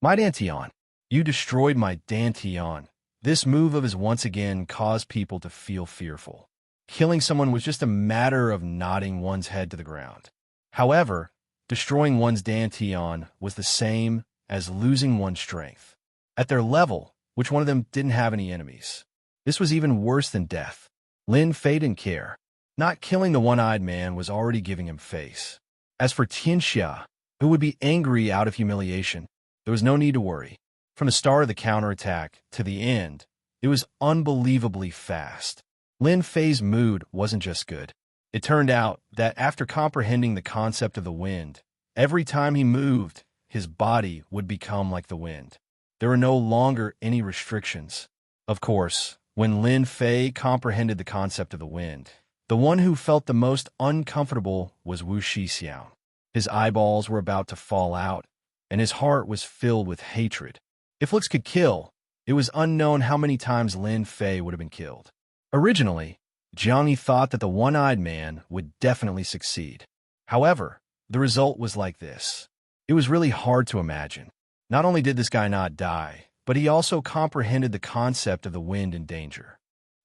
My Dantian, you destroyed my Dantian. This move of his once again caused people to feel fearful. Killing someone was just a matter of nodding one's head to the ground. However, destroying one's Dantian was the same as losing one's strength. At their level, which one of them didn't have any enemies. This was even worse than death. Lin Fei didn't care. Not killing the one-eyed man was already giving him face. As for Tianxia, who would be angry out of humiliation, there was no need to worry. From the start of the counterattack to the end, it was unbelievably fast. Lin Fei's mood wasn't just good. It turned out that after comprehending the concept of the wind, every time he moved, his body would become like the wind. There were no longer any restrictions. Of course, when Lin Fei comprehended the concept of the wind, the one who felt the most uncomfortable was Wu Shixiao. His eyeballs were about to fall out, and his heart was filled with hatred. If looks could kill, it was unknown how many times Lin Fei would have been killed. Originally, Jiang Yi thought that the one-eyed man would definitely succeed. However, the result was like this. It was really hard to imagine. Not only did this guy not die, but he also comprehended the concept of the wind and danger.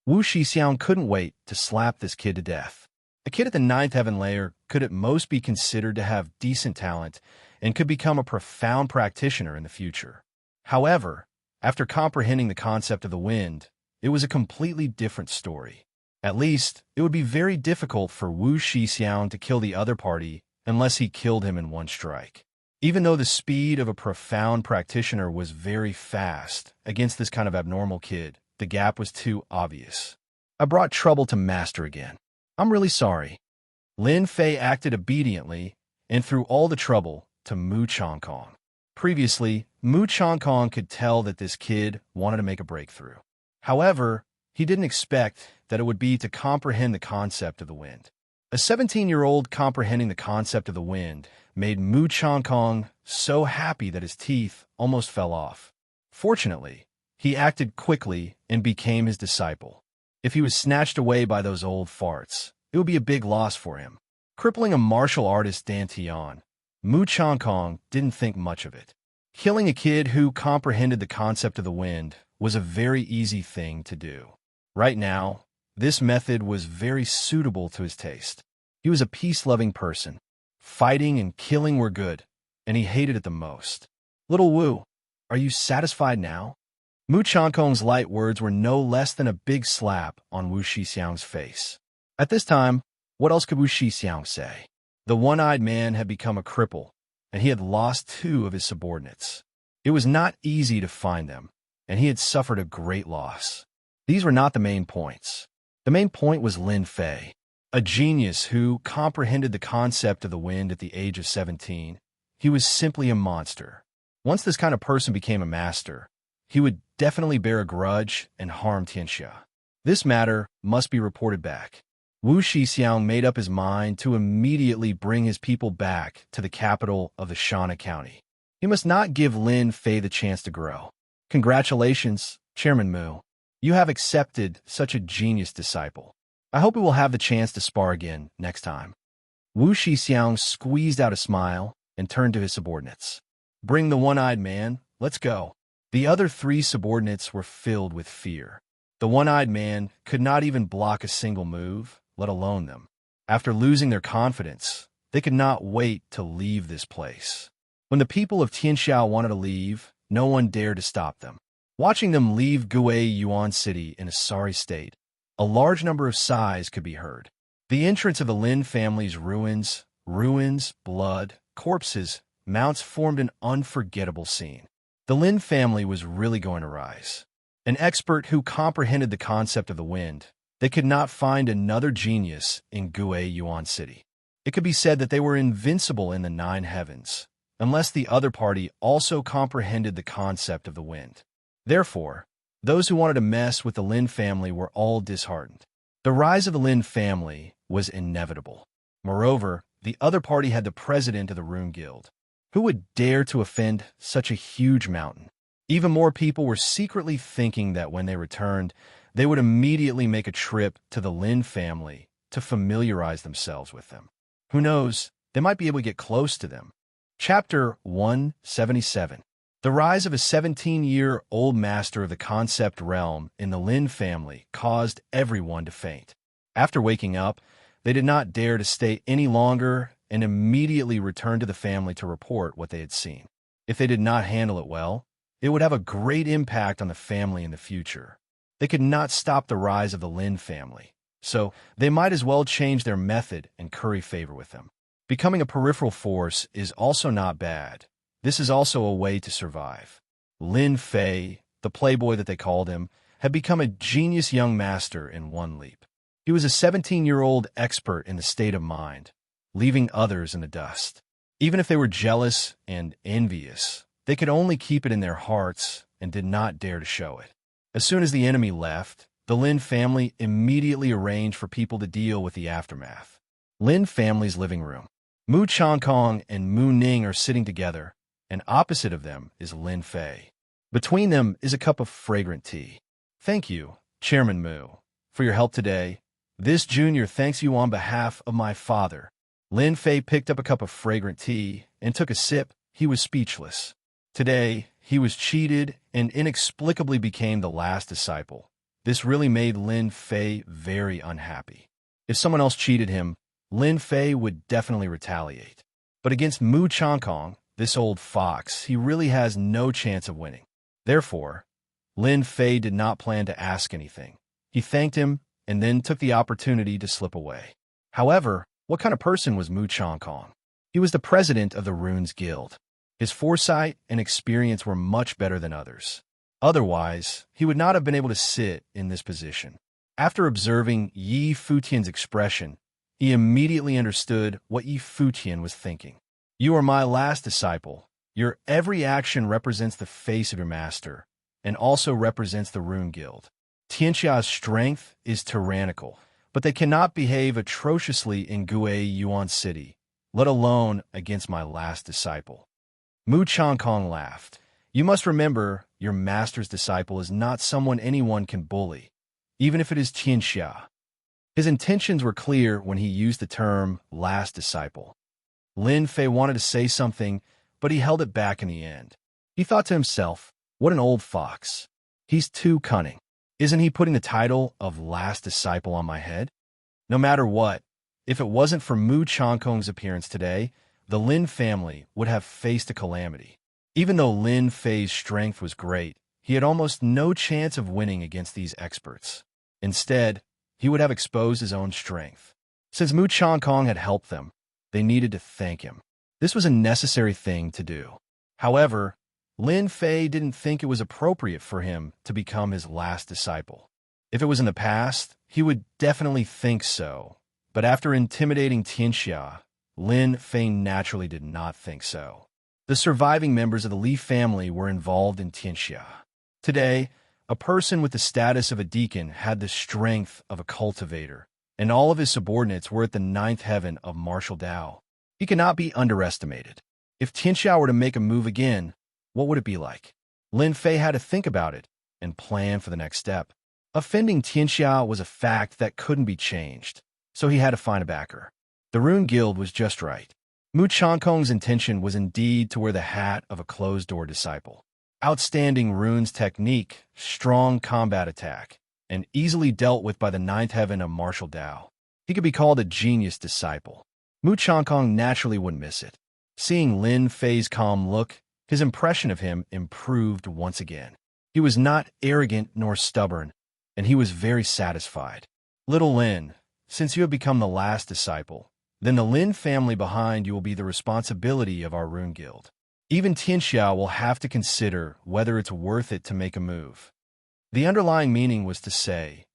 Wu Shixiang couldn't wait to slap this kid to death. A kid at the ninth heaven layer could at most be considered to have decent talent and could become a profound practitioner in the future. However, after comprehending the concept of the wind, it was a completely different story. At least, it would be very difficult for Wu Shixiang to kill the other party unless he killed him in one strike. Even though the speed of a profound practitioner was very fast against this kind of abnormal kid, the gap was too obvious. I brought trouble to Master again. I'm really sorry. Lin Fei acted obediently and threw all the trouble to Mu Changkong. Previously, Mu Changkong could tell that this kid wanted to make a breakthrough. However, he didn't expect that it would be to comprehend the concept of the wind. A 17-year-old comprehending the concept of the wind made Mu Changkong so happy that his teeth almost fell off. Fortunately, he acted quickly and became his disciple. If he was snatched away by those old farts, it would be a big loss for him. Crippling a martial artist Dan Tian, Mu Changkong didn't think much of it. Killing a kid who comprehended the concept of the wind was a very easy thing to do. Right now, this method was very suitable to his taste. He was a peace-loving person. Fighting and killing were good, and he hated it the most. Little Wu, are you satisfied now? Mu Changkong's light words were no less than a big slap on Wu Shixiang's face. At this time, what else could Wu Shixiang say? The one-eyed man had become a cripple, and he had lost 2 of his subordinates. It was not easy to find them, and he had suffered a great loss. These were not the main points. The main point was Lin Fei, a genius who comprehended the concept of the wind at the age of 17. He was simply a monster. Once this kind of person became a master, he would definitely bear a grudge and harm Tianxia. This matter must be reported back. Wu Shixiang made up his mind to immediately bring his people back to the capital of the Shana County. He must not give Lin Fei the chance to grow. Congratulations, Chairman Mu. You have accepted such a genius disciple. I hope we will have the chance to spar again next time. Wu Shixiang squeezed out a smile and turned to his subordinates. Bring the one-eyed man, let's go. The other 3 subordinates were filled with fear. The one-eyed man could not even block a single move, let alone them. After losing their confidence, they could not wait to leave this place. When the people of Tianxia wanted to leave, no one dared to stop them. Watching them leave Guay Yuan City in a sorry state, a large number of sighs could be heard. The entrance of the Lin family's ruins, blood, corpses, mounts formed an unforgettable scene. The Lin family was really going to rise. An expert who comprehended the concept of the wind, they could not find another genius in Guay Yuan City. It could be said that they were invincible in the 9 heavens, unless the other party also comprehended the concept of the wind. Therefore, those who wanted to mess with the Lin family were all disheartened. The rise of the Lin family was inevitable. Moreover, the other party had the president of the Rune Guild. Who would dare to offend such a huge mountain? Even more people were secretly thinking that when they returned, they would immediately make a trip to the Lin family to familiarize themselves with them. Who knows, they might be able to get close to them. Chapter 177. The rise of a 17-year-old master of the concept realm in the Lin family caused everyone to faint. After waking up, they did not dare to stay any longer and immediately returned to the family to report what they had seen. If they did not handle it well, it would have a great impact on the family in the future. They could not stop the rise of the Lin family, so they might as well change their method and curry favor with them. Becoming a peripheral force is also not bad. This is also a way to survive. Lin Fei, the playboy that they called him, had become a genius young master in one leap. He was a 17-year-old expert in the state of mind, leaving others in the dust. Even if they were jealous and envious, they could only keep it in their hearts and did not dare to show it. As soon as the enemy left, the Lin family immediately arranged for people to deal with the aftermath. Lin family's living room. Mu Changkong and Mu Ning are sitting together, and opposite of them is Lin Fei. Between them is a cup of fragrant tea. Thank you, Chairman Mu, for your help today. This junior thanks you on behalf of my father. Lin Fei picked up a cup of fragrant tea and took a sip. He was speechless. Today, he was cheated and inexplicably became the last disciple. This really made Lin Fei very unhappy. If someone else cheated him, Lin Fei would definitely retaliate. But against Mu Changkong, this old fox, he really has no chance of winning. Therefore, Lin Fei did not plan to ask anything. He thanked him and then took the opportunity to slip away. However, what kind of person was Mu Changkong? He was the president of the Runes Guild. His foresight and experience were much better than others. Otherwise, he would not have been able to sit in this position. After observing Yi Futian's expression, he immediately understood what Yi Futian was thinking. You are my last disciple. Your every action represents the face of your master, and also represents the Rune Guild. Tianxia's strength is tyrannical, but they cannot behave atrociously in Guai Yuan City, let alone against my last disciple. Mu Changkong laughed. You must remember, your master's disciple is not someone anyone can bully, even if it is Tianxia. His intentions were clear when he used the term last disciple. Lin Fei wanted to say something, but he held it back in the end. He thought to himself, what an old fox. He's too cunning. Isn't he putting the title of last disciple on my head? No matter what, if it wasn't for Mu Changkong's appearance today, the Lin family would have faced a calamity. Even though Lin Fei's strength was great, he had almost no chance of winning against these experts. Instead, he would have exposed his own strength. Since Mu Changkong had helped them, they needed to thank him. This was a necessary thing to do. However, Lin Fei didn't think it was appropriate for him to become his last disciple. If it was in the past, he would definitely think so. But after intimidating Tianxia, Lin Fei naturally did not think so. The surviving members of the Li family were involved in Tianxia. Today, a person with the status of a deacon had the strength of a cultivator, and all of his subordinates were at the ninth heaven of martial Dao. He cannot be underestimated. If Tianxia were to make a move again, what would it be like? Lin Fei had to think about it and plan for the next step. Offending Tianxia was a fact that couldn't be changed, so he had to find a backer. The Rune Guild was just right. Mu Changkong's intention was indeed to wear the hat of a closed-door disciple. Outstanding runes technique, strong combat attack, and easily dealt with by the ninth heaven of martial Dao. He could be called a genius disciple. Mu Changkong naturally wouldn't miss it. Seeing Lin Fei's calm look, his impression of him improved once again. He was not arrogant nor stubborn, and he was very satisfied. Little Lin, since you have become the last disciple, then the Lin family behind you will be the responsibility of our Rune Guild. Even Tianxia will have to consider whether it's worth it to make a move. The underlying meaning was to say,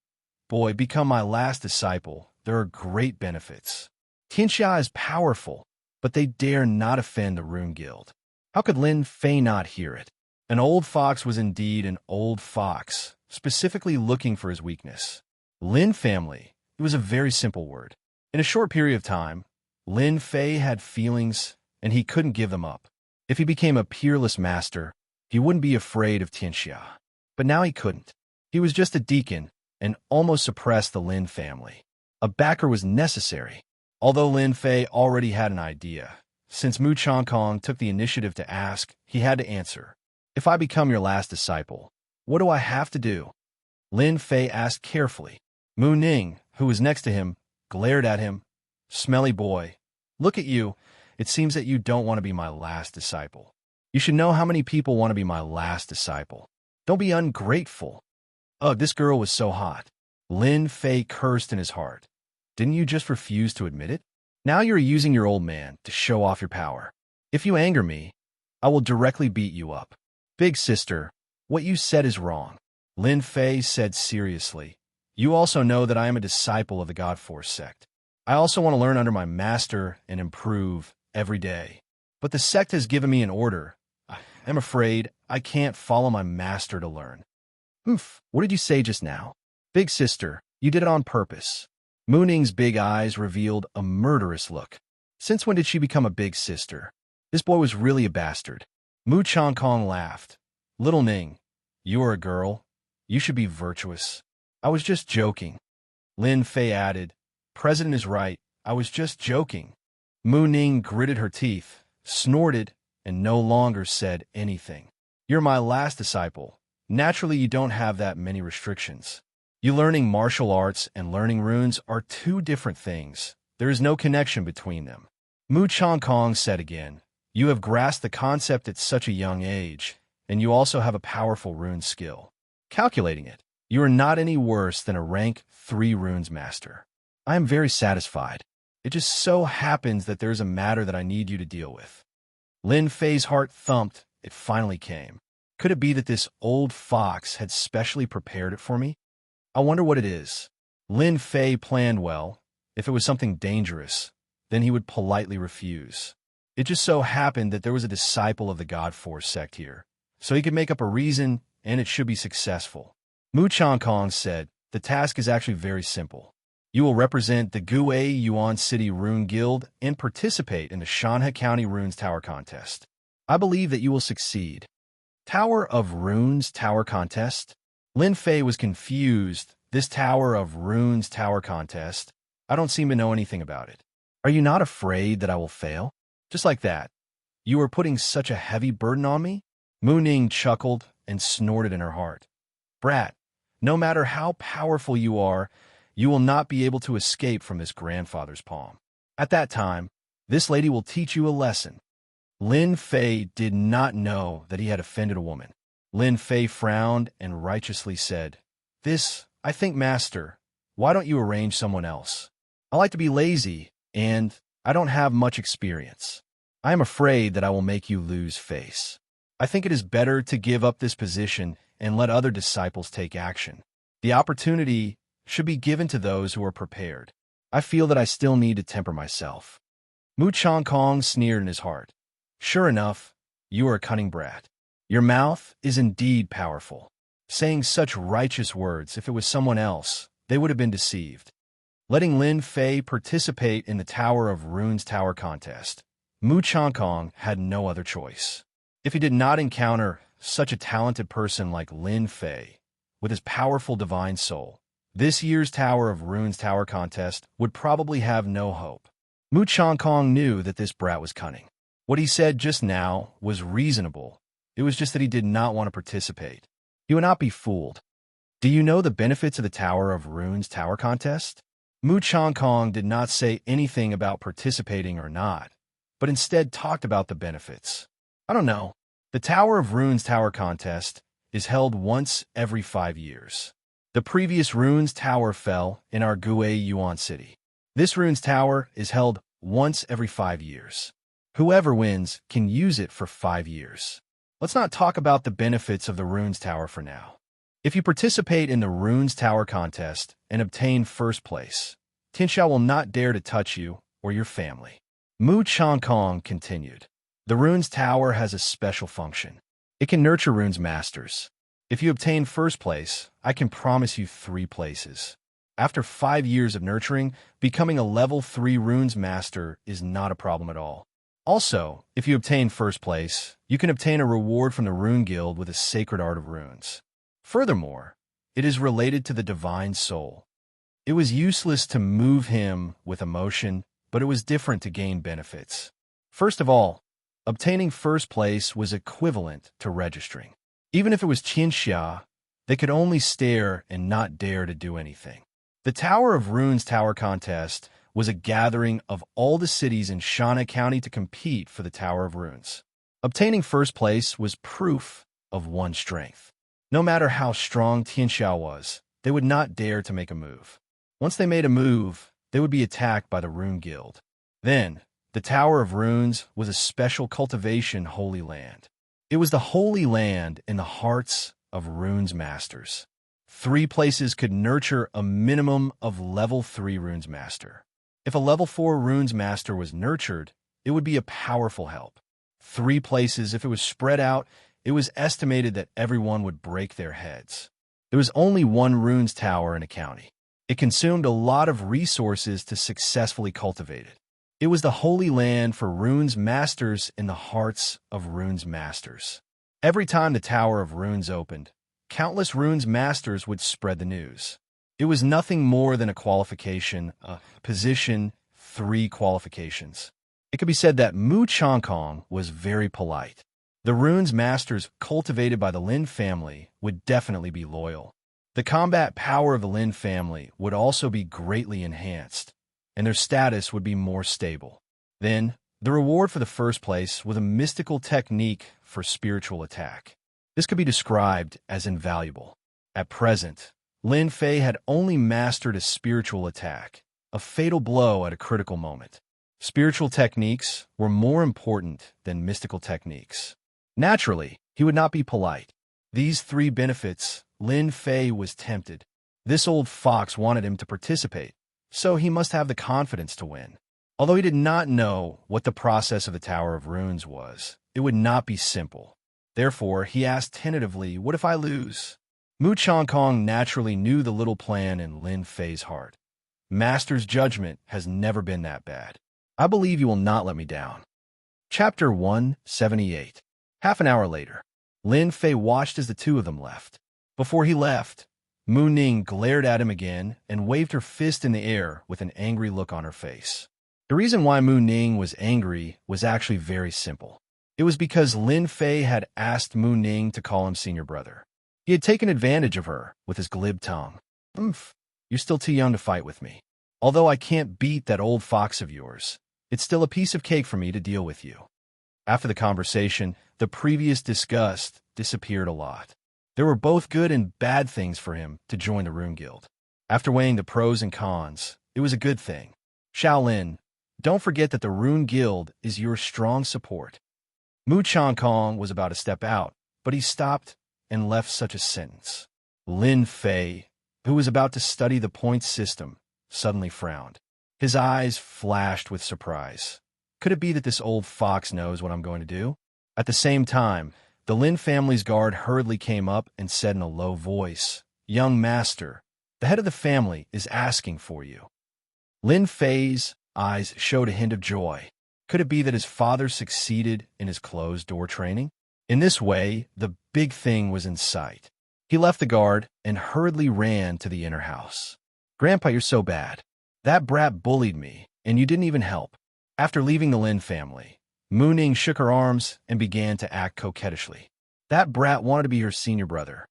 boy, become my last disciple. There are great benefits. Tianxia is powerful, but they dare not offend the Rune Guild. How could Lin Fei not hear it? An old fox was indeed an old fox, specifically looking for his weakness. Lin family, it was a very simple word. In a short period of time, Lin Fei had feelings, and he couldn't give them up. If he became a peerless master, he wouldn't be afraid of Tianxia. But now he couldn't. He was just a deacon and almost suppressed the Lin family. A backer was necessary. Although Lin Fei already had an idea, since Mu Changkong took the initiative to ask, he had to answer. If I become your last disciple, what do I have to do? Lin Fei asked carefully. Mu Ning, who was next to him, glared at him. Smelly boy, look at you. It seems that you don't want to be my last disciple. You should know how many people want to be my last disciple. Don't be ungrateful. Ugh, this girl was so hot. Lin Fei cursed in his heart. Didn't you just refuse to admit it? Now you're using your old man to show off your power. If you anger me, I will directly beat you up. Big sister, what you said is wrong. Lin Fei said seriously. You also know that I am a disciple of the God Force sect. I also want to learn under my master and improve every day. But the sect has given me an order. I'm afraid I can't follow my master to learn. What did you say just now? Big sister, you did it on purpose. Mu Ning's big eyes revealed a murderous look. Since when did she become a big sister? This boy was really a bastard. Mu Changkong laughed. Little Ning, you are a girl. You should be virtuous. I was just joking. Lin Fei added, President is right. I was just joking. Mu Ning gritted her teeth, snorted, and no longer said anything. You're my last disciple. Naturally, you don't have that many restrictions. You learning martial arts and learning runes are two different things. There is no connection between them. Mu Changkong said again, you have grasped the concept at such a young age, and you also have a powerful rune skill. Calculating it, you are not any worse than a rank 3 runes master. I am very satisfied. It just so happens that there is a matter that I need you to deal with. Lin Fei's heart thumped. It finally came. Could it be that this old fox had specially prepared it for me? I wonder what it is. Lin Fei planned well. If it was something dangerous, then he would politely refuse. It just so happened that there was a disciple of the God Force sect here, so he could make up a reason, and it should be successful. Mu Changkong said, the task is actually very simple. You will represent the Guei Yuan City Rune Guild and participate in the Shanhe County Runes Tower Contest. I believe that you will succeed. Tower of Runes Tower Contest? Lin Fei was confused. This Tower of Runes Tower Contest? I don't seem to know anything about it. Are you not afraid that I will fail? Just like that. You are putting such a heavy burden on me? Mu Ning chuckled and snorted in her heart. Brat, no matter how powerful you are, you will not be able to escape from this grandfather's palm. At that time, this lady will teach you a lesson. Lin Fei did not know that he had offended a woman. Lin Fei frowned and righteously said, This, I think, master, why don't you arrange someone else? I like to be lazy, and I don't have much experience. I am afraid that I will make you lose face. I think it is better to give up this position and let other disciples take action. The opportunity should be given to those who are prepared. I feel that I still need to temper myself. Mu Changkong sneered in his heart. Sure enough, you are a cunning brat. Your mouth is indeed powerful. Saying such righteous words, if it was someone else, they would have been deceived. Letting Lin Fei participate in the Tower of Runes Tower Contest, Mu Changkong had no other choice. If he did not encounter such a talented person like Lin Fei, with his powerful divine soul, this year's Tower of Runes Tower Contest would probably have no hope. Mu Changkong knew that this brat was cunning. What he said just now was reasonable. It was just that he did not want to participate. He would not be fooled. Do you know the benefits of the Tower of Runes Tower Contest? Mu Changkong did not say anything about participating or not, but instead talked about the benefits. I don't know. The Tower of Runes Tower Contest is held once every 5 years. The previous Runes Tower fell in our Guei Yuan City. This Runes Tower is held once every 5 years. Whoever wins can use it for 5 years. Let's not talk about the benefits of the Runes Tower for now. If you participate in the Runes Tower Contest and obtain first place, Tianxia will not dare to touch you or your family. Mu Changkong continued. The Runes Tower has a special function. It can nurture runes masters. If you obtain first place, I can promise you 3 places. After 5 years of nurturing, becoming a level 3 runes master is not a problem at all. Also, if you obtain first place, you can obtain a reward from the Rune Guild with a sacred art of runes. Furthermore, it is related to the divine soul. It was useless to move him with emotion, but it was different to gain benefits. First of all, obtaining first place was equivalent to registering. Even if it was Tianxia, they could only stare and not dare to do anything. The Tower of Runes Tower Contest was a gathering of all the cities in Shanhe County to compete for the Tower of Runes. Obtaining first place was proof of one's strength. No matter how strong Tianxia was, they would not dare to make a move. Once they made a move, they would be attacked by the Rune Guild. Then, the Tower of Runes was a special cultivation holy land. It was the holy land in the hearts of Runes Masters. 3 places could nurture a minimum of level 3 Runes Master. If a level 4 Runes Master was nurtured, it would be a powerful help. 3 places, if it was spread out, it was estimated that everyone would break their heads. There was only 1 Runes Tower in a county. It consumed a lot of resources to successfully cultivate it. It was the holy land for Runes Masters in the hearts of Runes Masters. Every time the Tower of Runes opened, countless Runes Masters would spread the news. It was nothing more than a qualification, a position, 3 qualifications. It could be said that Mu Changkong was very polite. The Runes Masters cultivated by the Lin family would definitely be loyal. The combat power of the Lin family would also be greatly enhanced, and their status would be more stable. Then, the reward for the first place was a mystical technique for spiritual attack. This could be described as invaluable. At present, Lin Fei had only mastered a spiritual attack, a fatal blow at a critical moment. Spiritual techniques were more important than mystical techniques. Naturally, he would not be polite. These 3 benefits, Lin Fei was tempted. This old fox wanted him to participate, so he must have the confidence to win. Although he did not know what the process of the Tower of Runes was, it would not be simple. Therefore, he asked tentatively, "What if I lose?" Mu Changkong naturally knew the little plan in Lin Fei's heart. Master's judgment has never been that bad. I believe you will not let me down. Chapter 178. Half an hour later, Lin Fei watched as the 2 of them left. Before he left, Mu Ning glared at him again and waved her fist in the air with an angry look on her face. The reason why Mu Ning was angry was actually very simple. It was because Lin Fei had asked Mu Ning to call him senior brother. He had taken advantage of her with his glib tongue. You're still too young to fight with me. Although I can't beat that old fox of yours, it's still a piece of cake for me to deal with you." After the conversation, the previous disgust disappeared a lot. There were both good and bad things for him to join the Rune Guild. After weighing the pros and cons, it was a good thing. Shaolin, don't forget that the Rune Guild is your strong support. Mu Changkong was about to step out, but he stopped and left such a sentence. Lin Fei, who was about to study the points system, suddenly frowned. His eyes flashed with surprise. Could it be that this old fox knows what I'm going to do? At the same time, the Lin family's guard hurriedly came up and said in a low voice, "Young master, the head of the family is asking for you." Lin Fei's eyes showed a hint of joy. Could it be that his father succeeded in his closed-door training? In this way, the big thing was in sight. He left the guard and hurriedly ran to the inner house. "Grandpa, you're so bad. That brat bullied me, and you didn't even help." After leaving the Lin family, Mu Ning shook her arms and began to act coquettishly. "That brat wanted to be her senior brother.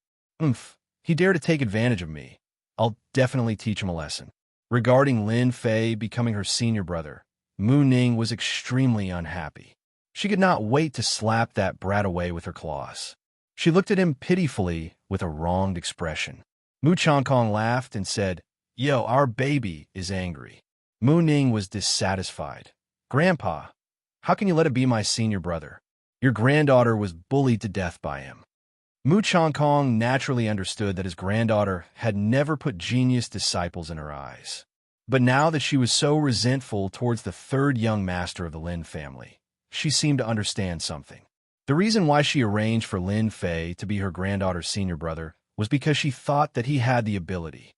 He dared to take advantage of me. I'll definitely teach him a lesson." Regarding Lin Fei becoming her senior brother, Mu Ning was extremely unhappy. She could not wait to slap that brat away with her claws. She looked at him pitifully with a wronged expression. Mu Changkong laughed and said, "Yo, our baby is angry." Mu Ning was dissatisfied. "Grandpa, how can you let it be my senior brother? Your granddaughter was bullied to death by him." Mu Changkong naturally understood that his granddaughter had never put genius disciples in her eyes. But now that she was so resentful towards the 3rd young master of the Lin family, she seemed to understand something. The reason why she arranged for Lin Fei to be her granddaughter's senior brother was because she thought that he had the ability.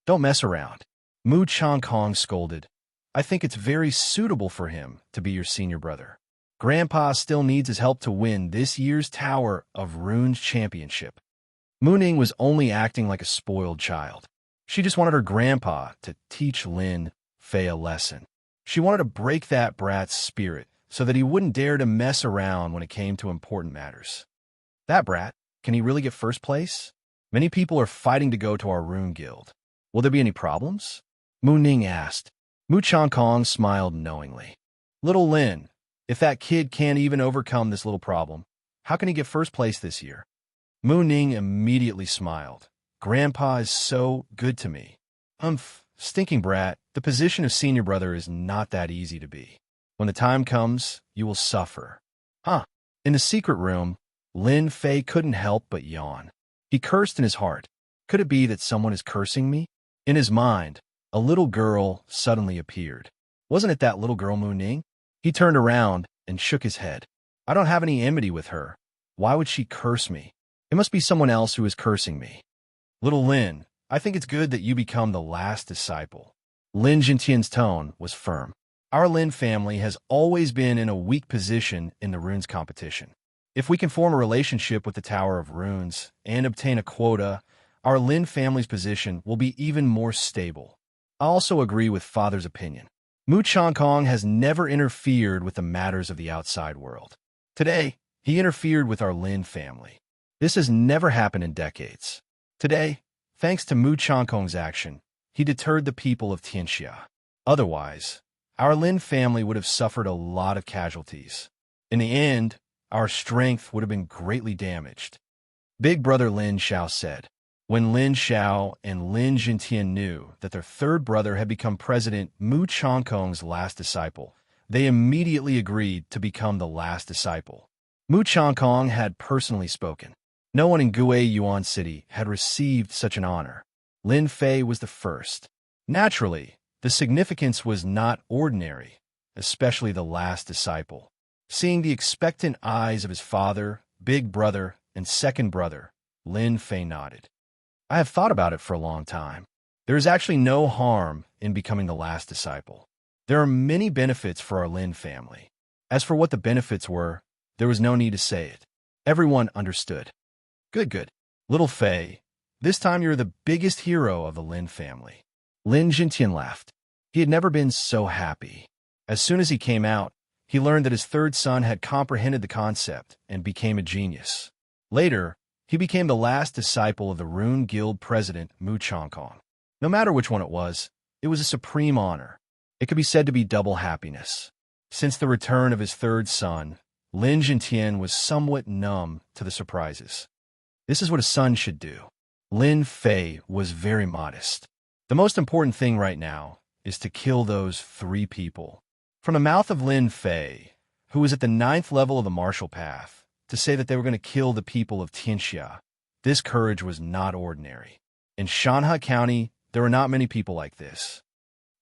"Don't mess around," Mu Changkong scolded. "I think it's very suitable for him to be your senior brother. Grandpa still needs his help to win this year's Tower of Runes Championship." Mu Ning was only acting like a spoiled child. She just wanted her grandpa to teach Lin Fei a lesson. She wanted to break that brat's spirit so that he wouldn't dare to mess around when it came to important matters. "That brat, can he really get first place? Many people are fighting to go to our Rune Guild. Will there be any problems?" Mu Ning asked. Mu Changkong smiled knowingly. "Little Lin, if that kid can't even overcome this little problem, how can he get first place this year?" Mu Ning immediately smiled. "Grandpa is so good to me." Stinking brat, The position of senior brother is not that easy to be. When the time comes, you will suffer. Huh. In the secret room, Lin Fei couldn't help but yawn. He cursed in his heart. Could it be that someone is cursing me? In his mind, a little girl suddenly appeared. Wasn't it that little girl Mu Ning? He turned around and shook his head. I don't have any enmity with her. Why would she curse me? It must be someone else who is cursing me. Little Lin, I think it's good that you become the last disciple. Lin Jintian's tone was firm. Our Lin family has always been in a weak position in the runes competition. If we can form a relationship with the Tower of Runes and obtain a quota, our Lin family's position will be even more stable. I also agree with Father's opinion. Mu Changkong has never interfered with the matters of the outside world. Today, he interfered with our Lin family. This has never happened in decades. Today, thanks to Mu Changkong's action, he deterred the people of Tianxia. Otherwise, our Lin family would have suffered a lot of casualties. In the end, our strength would have been greatly damaged. Big brother Lin Xiao said. When Lin Xiao and Lin Jintian knew that their third brother had become President Mu Changkong's last disciple, they immediately agreed to become the last disciple. Mu Changkong had personally spoken. No one in Gui Yuan City had received such an honor. Lin Fei was the first. Naturally, the significance was not ordinary, especially the last disciple. Seeing the expectant eyes of his father, big brother, and second brother, Lin Fei nodded. I have thought about it for a long time. There is actually no harm in becoming the last disciple. There are many benefits for our Lin family. As for what the benefits were, there was no need to say it. Everyone understood. Good. Little Fei, this time you're the biggest hero of the Lin family. Lin Jintian laughed. He had never been so happy. As soon as he came out, he learned that his third son had comprehended the concept and became a genius. Later, he became the last disciple of the Rune Guild president Mu Changkong. No matter which one it was a supreme honor. It could be said to be double happiness. Since the return of his third son, Lin Jintian was somewhat numb to the surprises. This is what a son should do. Lin Fei was very modest. The most important thing right now is to kill those 3 people. From the mouth of Lin Fei, who was at the 9th level of the martial path, to say that they were going to kill the people of Tianxia, this courage was not ordinary. In Shanhe County, there were not many people like this.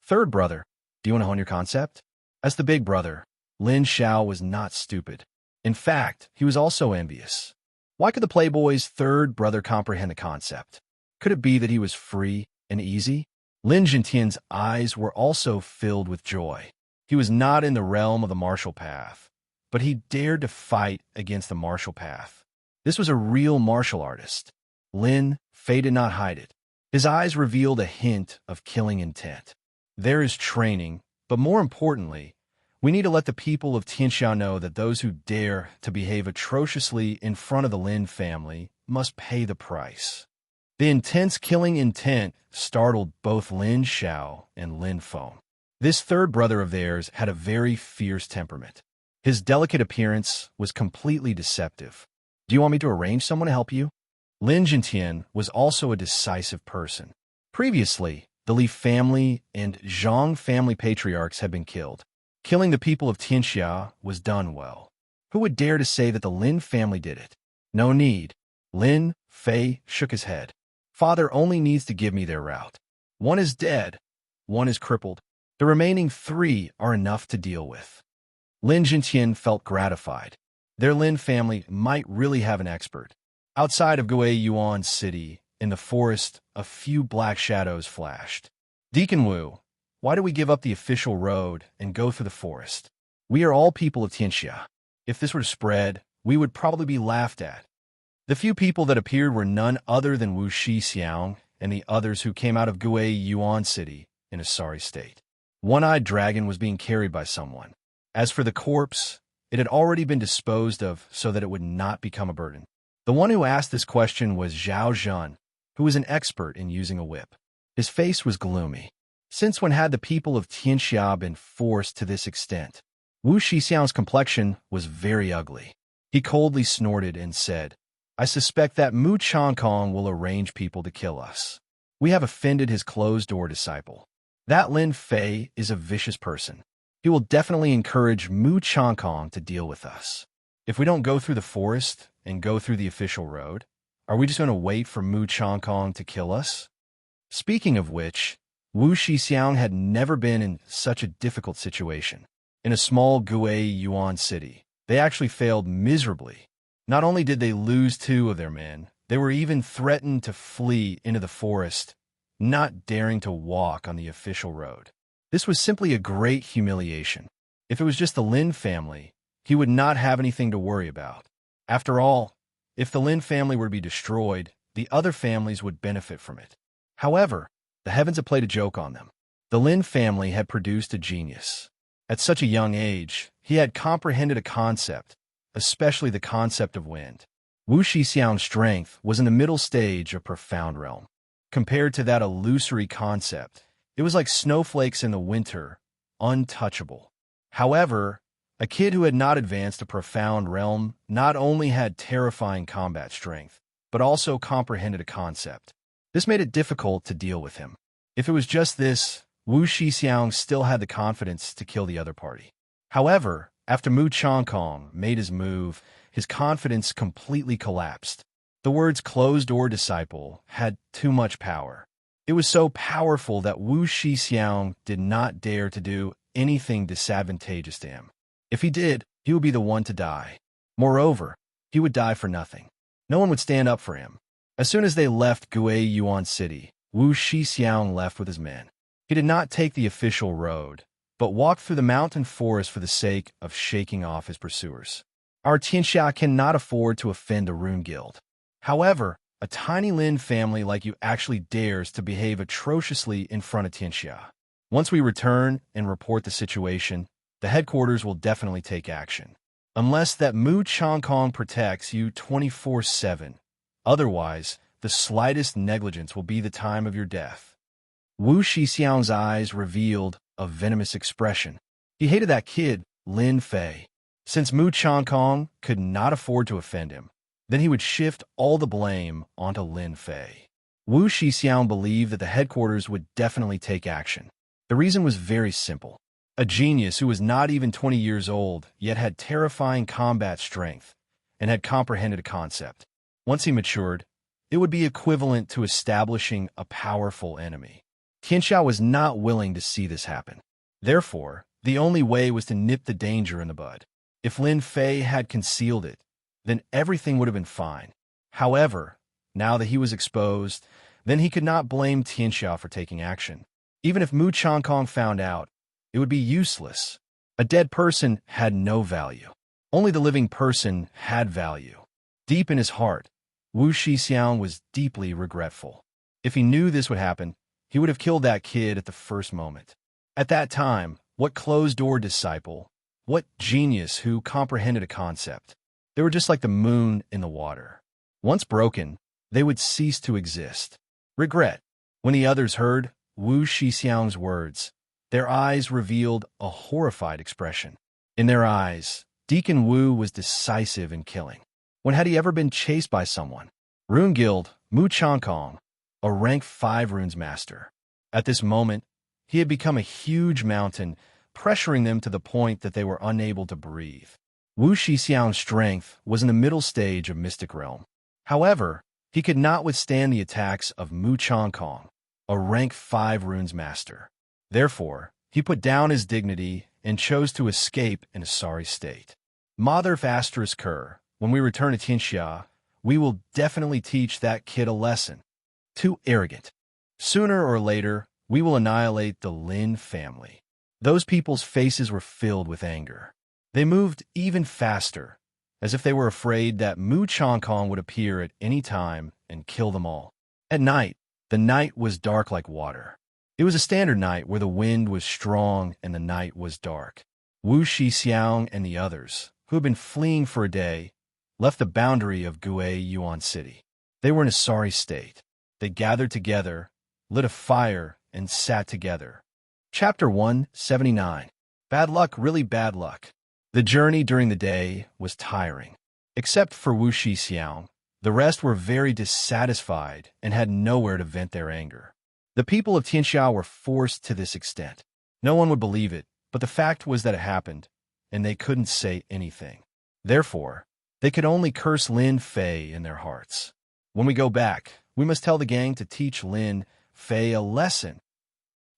Third brother, do you want to hone your concept? As the big brother, Lin Xiao was not stupid. In fact, he was also envious. Why could the playboy's third brother comprehend the concept? Could it be that he was free and easy? Lin Jintian's eyes were also filled with joy. He was not in the realm of the martial path, but he dared to fight against the martial path. This was a real martial artist. Lin Fei did not hide it. His eyes revealed a hint of killing intent. There is training, but more importantly, we need to let the people of Tianxia know that those who dare to behave atrociously in front of the Lin family must pay the price. The intense killing intent startled both Lin Xiao and Lin Feng. This third brother of theirs had a very fierce temperament. His delicate appearance was completely deceptive. Do you want me to arrange someone to help you? Lin Jintian was also a decisive person. Previously, the Li family and Zhang family patriarchs had been killed. Killing the people of Tianxia was done well. Who would dare to say that the Lin family did it? No need. Lin Fei shook his head. Father only needs to give me their route. One is dead. One is crippled. The remaining 3 are enough to deal with. Lin Jintian felt gratified. Their Lin family might really have an expert. Outside of Gui Yuan City, in the forest, a few black shadows flashed. Deacon Wu, why do we give up the official road and go through the forest? We are all people of Tianxia. If this were to spread, we would probably be laughed at. The few people that appeared were none other than Wu Xixiang and the others who came out of Gui Yuan City in a sorry state. One-eyed dragon was being carried by someone. As for the corpse, it had already been disposed of so that it would not become a burden. The one who asked this question was Zhao Zhen, who was an expert in using a whip. His face was gloomy. Since when had the people of Tianxia been forced to this extent? Wu Xixiang's complexion was very ugly. He coldly snorted and said, I suspect that Mu Changkong will arrange people to kill us. We have offended his closed-door disciple. That Lin Fei is a vicious person. He will definitely encourage Mu Changkong to deal with us. If we don't go through the forest and go through the official road, are we just going to wait for Mu Changkong to kill us? Speaking of which, Wu Shixiang had never been in such a difficult situation. In a small Gui Yuan city, they actually failed miserably. Not only did they lose 2 of their men, they were even threatened to flee into the forest, not daring to walk on the official road. This was simply a great humiliation. If it was just the Lin family, he would not have anything to worry about. After all, if the Lin family were to be destroyed, the other families would benefit from it. However, the heavens had played a joke on them. The Lin family had produced a genius. At such a young age, he had comprehended a concept, especially the concept of wind. Wu Shixiang's strength was in the middle stage of profound realm. Compared to that illusory concept, it was like snowflakes in the winter, untouchable. However, a kid who had not advanced to profound realm not only had terrifying combat strength, but also comprehended a concept. This made it difficult to deal with him. If it was just this, Wu Shixiang still had the confidence to kill the other party. However, after Mu Changkong made his move, his confidence completely collapsed. The words closed-door disciple had too much power. It was so powerful that Wu Shixiang did not dare to do anything disadvantageous to him. If he did, he would be the one to die. Moreover, he would die for nothing. No one would stand up for him. As soon as they left Gui Yuan City, Wu Shixiang left with his men. He did not take the official road, but walked through the mountain forest for the sake of shaking off his pursuers. Our Tianxia cannot afford to offend a rune guild. However, a tiny Lin family like you actually dares to behave atrociously in front of Tianxia. Once we return and report the situation, the headquarters will definitely take action. Unless that Mu Changkong protects you 24/7. Otherwise, the slightest negligence will be the time of your death. Wu Shixiang's eyes revealed a venomous expression. He hated that kid, Lin Fei. Since Mu Changkong could not afford to offend him, then he would shift all the blame onto Lin Fei. Wu Shixiang believed that the headquarters would definitely take action. The reason was very simple. A genius who was not even 20 years old, yet had terrifying combat strength, and had comprehended a concept. Once he matured, it would be equivalent to establishing a powerful enemy. Tianxia was not willing to see this happen. Therefore, the only way was to nip the danger in the bud. If Lin Fei had concealed it, then everything would have been fine. However, now that he was exposed, then he could not blame Tianxia for taking action. Even if Mu Changkong found out, it would be useless. A dead person had no value. Only the living person had value. Deep in his heart, Wu Shixiang was deeply regretful. If he knew this would happen, he would have killed that kid at the first moment. At that time, what closed-door disciple, what genius who comprehended a concept? They were just like the moon in the water. Once broken, they would cease to exist. Regret. When the others heard Wu Shixiang's words, their eyes revealed a horrified expression. In their eyes, Deacon Wu was decisive in killing. When had he ever been chased by someone? Rune Guild, Mu Changkong, a rank 5 runes master. At this moment, he had become a huge mountain, pressuring them to the point that they were unable to breathe. Wu Shixiang's strength was in the middle stage of Mystic Realm. However, he could not withstand the attacks of Mu Changkong, a rank 5 runes master. Therefore, he put down his dignity and chose to escape in a sorry state. Mother Kerr, when we return to Tianxia, we will definitely teach that kid a lesson. Too arrogant. Sooner or later, we will annihilate the Lin family. Those people's faces were filled with anger. They moved even faster, as if they were afraid that Mu Changkong would appear at any time and kill them all. At night, the night was dark like water. It was a standard night where the wind was strong and the night was dark. Wu Shixiang and the others, who had been fleeing for a day, left the boundary of Gui Yuan City. They were in a sorry state. They gathered together, lit a fire, and sat together. Chapter 179. Bad luck, really bad luck. The journey during the day was tiring. Except for Wu Shixiang, the rest were very dissatisfied and had nowhere to vent their anger. The people of Tianxia were forced to this extent. No one would believe it, but the fact was that it happened, and they couldn't say anything. Therefore, they could only curse Lin Fei in their hearts. When we go back, we must tell the gang to teach Lin Fei a lesson.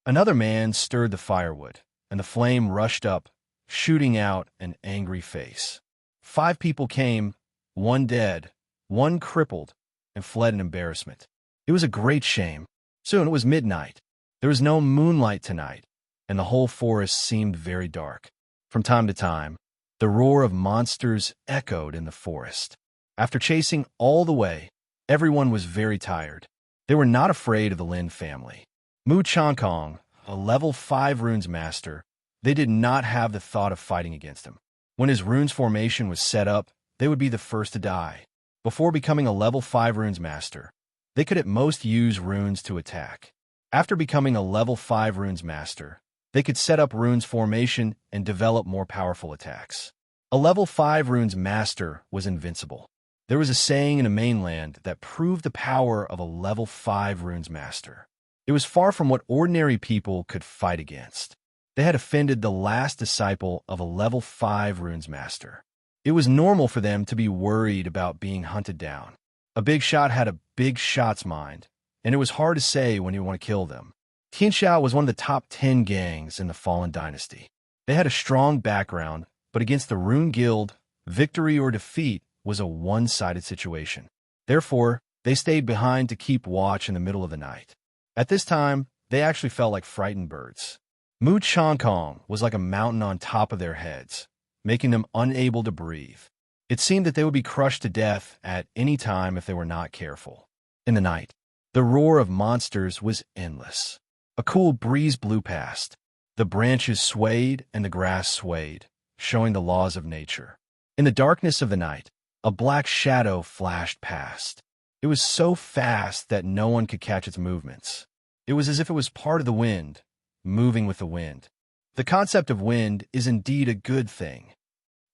Another man stirred the firewood, and the flame rushed up, shooting out an angry face. 5 people came, 1 dead, 1 crippled, and fled in embarrassment. It was a great shame. Soon it was midnight. There was no moonlight tonight, and the whole forest seemed very dark. From time to time, the roar of monsters echoed in the forest. After chasing all the way, everyone was very tired. They were not afraid of the Lin family. Mu Chankong, a level 5 runes master, they did not have the thought of fighting against him. When his runes formation was set up, they would be the first to die. Before becoming a level 5 runes master, they could at most use runes to attack. After becoming a level 5 runes master, they could set up runes formation and develop more powerful attacks. A level 5 runes master was invincible. There was a saying in the mainland that proved the power of a level 5 runes master. It was far from what ordinary people could fight against. They had offended the last disciple of a level 5 runes master. It was normal for them to be worried about being hunted down. A big shot had a big shot's mind, and it was hard to say when you want to kill them. Tianxia was one of the top 10 gangs in the Fallen Dynasty. They had a strong background, but against the Rune Guild, victory or defeat was a one-sided situation. Therefore, they stayed behind to keep watch in the middle of the night. At this time, they actually felt like frightened birds. Mu Chankong was like a mountain on top of their heads, making them unable to breathe. It seemed that they would be crushed to death at any time if they were not careful. In the night, the roar of monsters was endless. A cool breeze blew past. The branches swayed and the grass swayed, showing the laws of nature. In the darkness of the night, a black shadow flashed past. It was so fast that no one could catch its movements. It was as if it was part of the wind, moving with the wind. The concept of wind is indeed a good thing.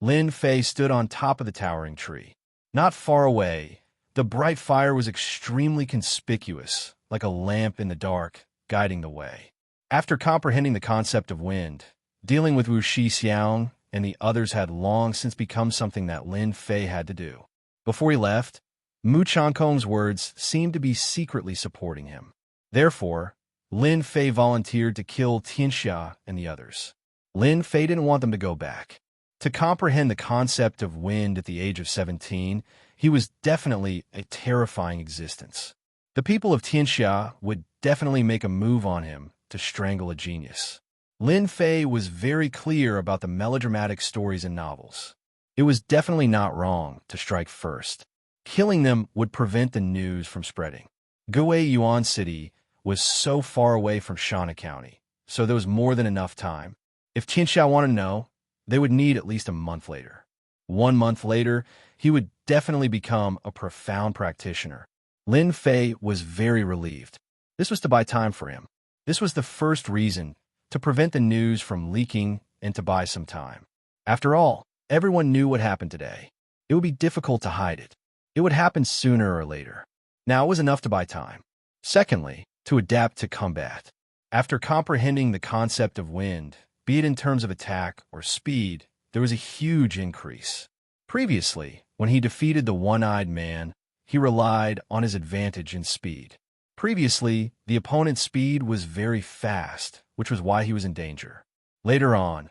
Lin Fei stood on top of the towering tree. Not far away, the bright fire was extremely conspicuous, like a lamp in the dark, guiding the way. After comprehending the concept of wind, dealing with Wu Xixiang and the others had long since become something that Lin Fei had to do. Before he left, Mu Chankong's words seemed to be secretly supporting him. Therefore, Lin Fei volunteered to kill Tianxia and the others. Lin Fei didn't want them to go back. To comprehend the concept of wind at the age of 17, he was definitely a terrifying existence. The people of Tianxia would definitely make a move on him to strangle a genius. Lin Fei was very clear about the melodramatic stories and novels. It was definitely not wrong to strike first. Killing them would prevent the news from spreading. Gui Yuan City was so far away from Shana County, so there was more than enough time. If Tianxia wanted to know, they would need at least a month later. 1 month later, he would definitely become a profound practitioner. Lin Fei was very relieved. This was to buy time for him. This was the first reason, to prevent the news from leaking and to buy some time. After all, everyone knew what happened today. It would be difficult to hide it. It would happen sooner or later. Now it was enough to buy time. Secondly, to adapt to combat. After comprehending the concept of wind, be it in terms of attack or speed, there was a huge increase. Previously, when he defeated the one-eyed man, he relied on his advantage in speed. Previously, the opponent's speed was very fast, which was why he was in danger. Later on,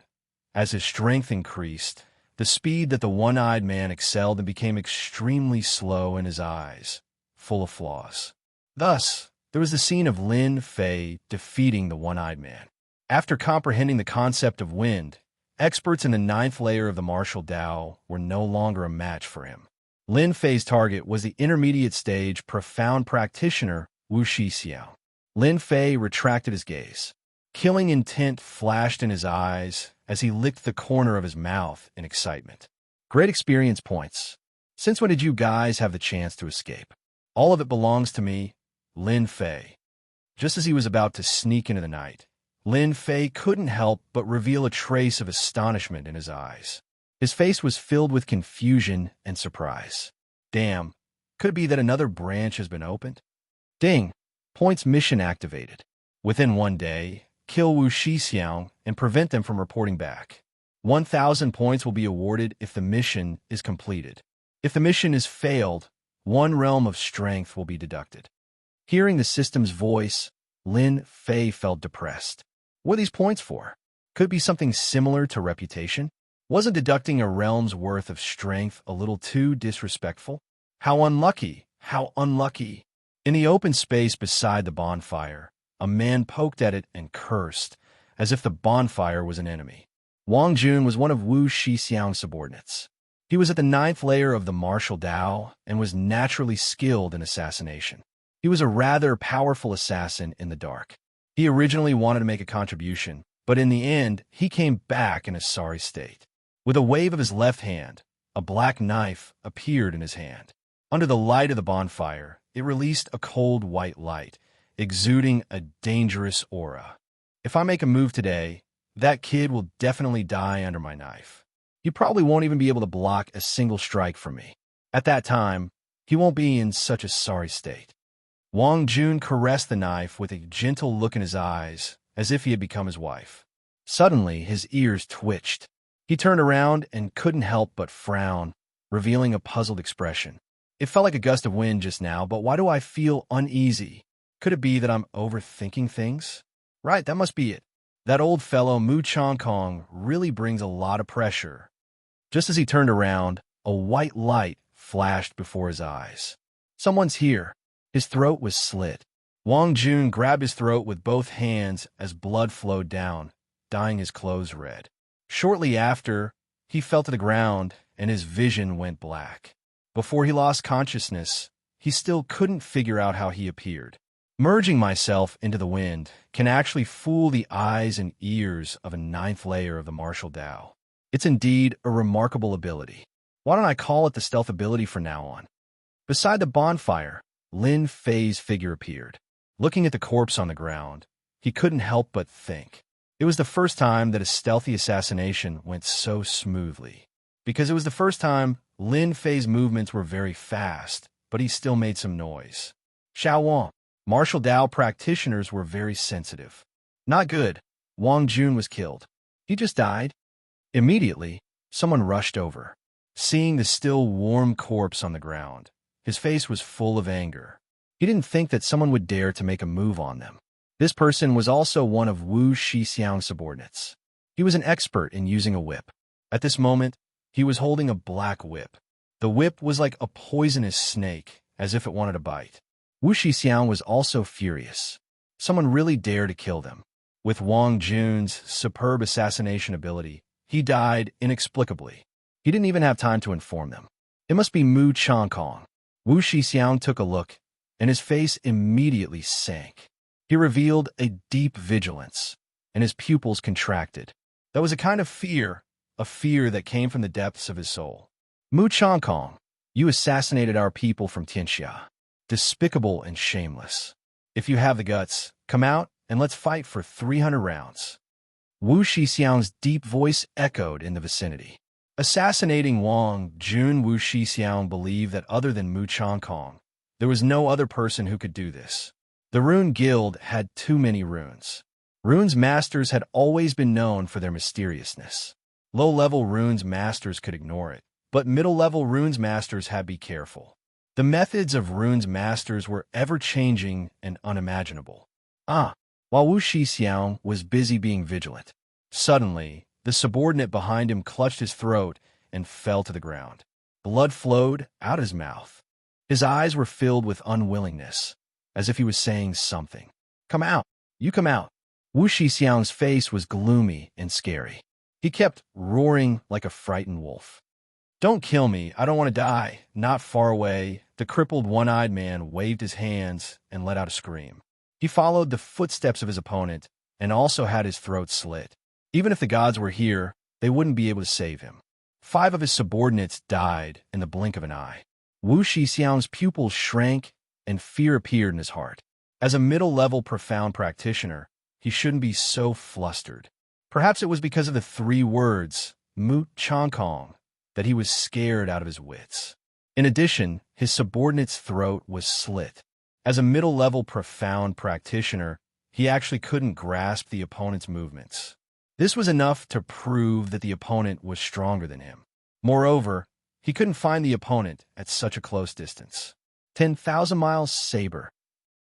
as his strength increased, the speed that the one-eyed man excelled and became extremely slow in his eyes, full of flaws. Thus, there was the scene of Lin Fei defeating the one-eyed man. After comprehending the concept of wind, experts in the 9th layer of the martial Tao were no longer a match for him. Lin Fei's target was the intermediate stage profound practitioner Wu Xixiao. Lin Fei retracted his gaze. Killing intent flashed in his eyes as he licked the corner of his mouth in excitement. Great experience points. Since when did you guys have the chance to escape? All of it belongs to me, Lin Fei. Just as he was about to sneak into the night, Lin Fei couldn't help but reveal a trace of astonishment in his eyes. His face was filled with confusion and surprise. Damn, could it be that another branch has been opened? Ding! Points mission activated. Within 1 day, kill Wu Shixiang and prevent them from reporting back. 1,000 points will be awarded if the mission is completed. If the mission is failed, 1 realm of strength will be deducted. Hearing the system's voice, Lin Fei felt depressed. What are these points for? Could it be something similar to reputation? Wasn't deducting a realm's worth of strength a little too disrespectful? How unlucky! How unlucky! In the open space beside the bonfire, a man poked at it and cursed, as if the bonfire was an enemy. Wang Jun was one of Wu Shixiang's subordinates. He was at the 9th layer of the martial Dao and was naturally skilled in assassination. He was a rather powerful assassin in the dark. He originally wanted to make a contribution, but in the end, he came back in a sorry state. With a wave of his left hand, a black knife appeared in his hand. Under the light of the bonfire, it released a cold white light, exuding a dangerous aura. If I make a move today, that kid will definitely die under my knife. He probably won't even be able to block a single strike from me. At that time, he won't be in such a sorry state. Wang Jun caressed the knife with a gentle look in his eyes, as if he had become his wife. Suddenly, his ears twitched. He turned around and couldn't help but frown, revealing a puzzled expression. It felt like a gust of wind just now, but why do I feel uneasy? Could it be that I'm overthinking things? Right, that must be it. That old fellow Mu Changkong really brings a lot of pressure. Just as he turned around, a white light flashed before his eyes. Someone's here. His throat was slit. Wang Jun grabbed his throat with both hands as blood flowed down, dyeing his clothes red. Shortly after, he fell to the ground and his vision went black. Before he lost consciousness, he still couldn't figure out how he appeared. Merging myself into the wind can actually fool the eyes and ears of a 9th layer of the martial Dao. It's indeed a remarkable ability. Why don't I call it the stealth ability from now on? Beside the bonfire, Lin Fei's figure appeared. Looking at the corpse on the ground, he couldn't help but think. It was the first time that a stealthy assassination went so smoothly. Because it was the first time Lin Fei's movements were very fast, but he still made some noise. Xiao Wang. Martial Dao practitioners were very sensitive. Not good. Wang Jun was killed. He just died. Immediately, someone rushed over. Seeing the still warm corpse on the ground, his face was full of anger. He didn't think that someone would dare to make a move on them. This person was also one of Wu Shixiang's subordinates. He was an expert in using a whip. At this moment, he was holding a black whip. The whip was like a poisonous snake, as if it wanted to bite. Wu Shixiang was also furious. Someone really dared to kill them. With Wang Jun's superb assassination ability, he died inexplicably. He didn't even have time to inform them. It must be Mu Changkong. Wu Shixiang took a look, and his face immediately sank. He revealed a deep vigilance, and his pupils contracted. That was a kind of fear, a fear that came from the depths of his soul. Mu Changkong, you assassinated our people from Tianxia. Despicable and shameless. If you have the guts, come out and let's fight for 300 rounds. Wu Shixiang's deep voice echoed in the vicinity. Assassinating Wang Jun, Wu Shixiang believed that other than Mu Changkong, there was no other person who could do this. The Rune Guild had too many runes. Runes masters had always been known for their mysteriousness. Low-level runes masters could ignore it, but middle-level runes masters had to be careful. The methods of runes masters were ever-changing and unimaginable. While Wu Shixiang was busy being vigilant, suddenly, the subordinate behind him clutched his throat and fell to the ground. Blood flowed out his mouth. His eyes were filled with unwillingness, as if he was saying something. Come out! You come out! Wu Shixiang's face was gloomy and scary. He kept roaring like a frightened wolf. Don't kill me, I don't want to die. Not far away, the crippled one-eyed man waved his hands and let out a scream. He followed the footsteps of his opponent and also had his throat slit. Even if the gods were here, they wouldn't be able to save him. 5 of his subordinates died in the blink of an eye. Wu Shixiang's pupils shrank and fear appeared in his heart. As a middle-level profound practitioner, he shouldn't be so flustered. Perhaps it was because of the 3 words, Mu Changkong, that he was scared out of his wits. In addition, his subordinate's throat was slit. As a middle-level profound practitioner, he actually couldn't grasp the opponent's movements. This was enough to prove that the opponent was stronger than him. Moreover, he couldn't find the opponent at such a close distance. 10,000 miles saber.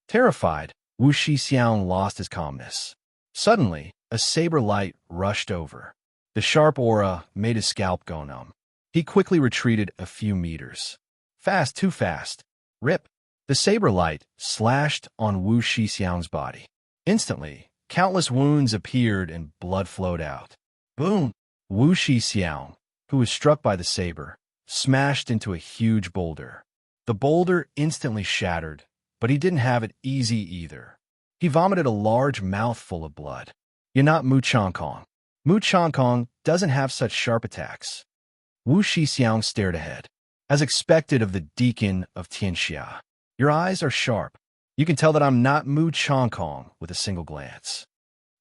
Terrified, Wu Shixiang lost his calmness. Suddenly, a saber light rushed over. The sharp aura made his scalp go numb. He quickly retreated a few meters. Fast, too fast. Rip. The saber light slashed on Wu Shixiang's body. Instantly, countless wounds appeared and blood flowed out. Boom! Wu Shixiang, who was struck by the saber, smashed into a huge boulder. The boulder instantly shattered, but he didn't have it easy either. He vomited a large mouthful of blood. You're not Mu Changkong. Mu Changkong doesn't have such sharp attacks. Wu Shixiang stared ahead. As expected of the deacon of Tianxia, your eyes are sharp. You can tell that I'm not Mu Changkong with a single glance.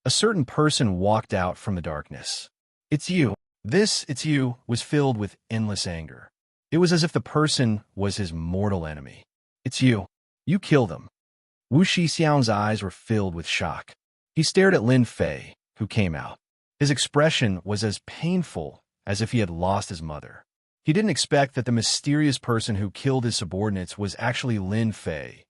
A certain person walked out from the darkness. It's you. This, it's you, was filled with endless anger. It was as if the person was his mortal enemy. It's you. You killed him. Wu Shixiang's eyes were filled with shock. He stared at Lin Fei, who came out. His expression was as painful as if he had lost his mother. He didn't expect that the mysterious person who killed his subordinates was actually Lin Fei,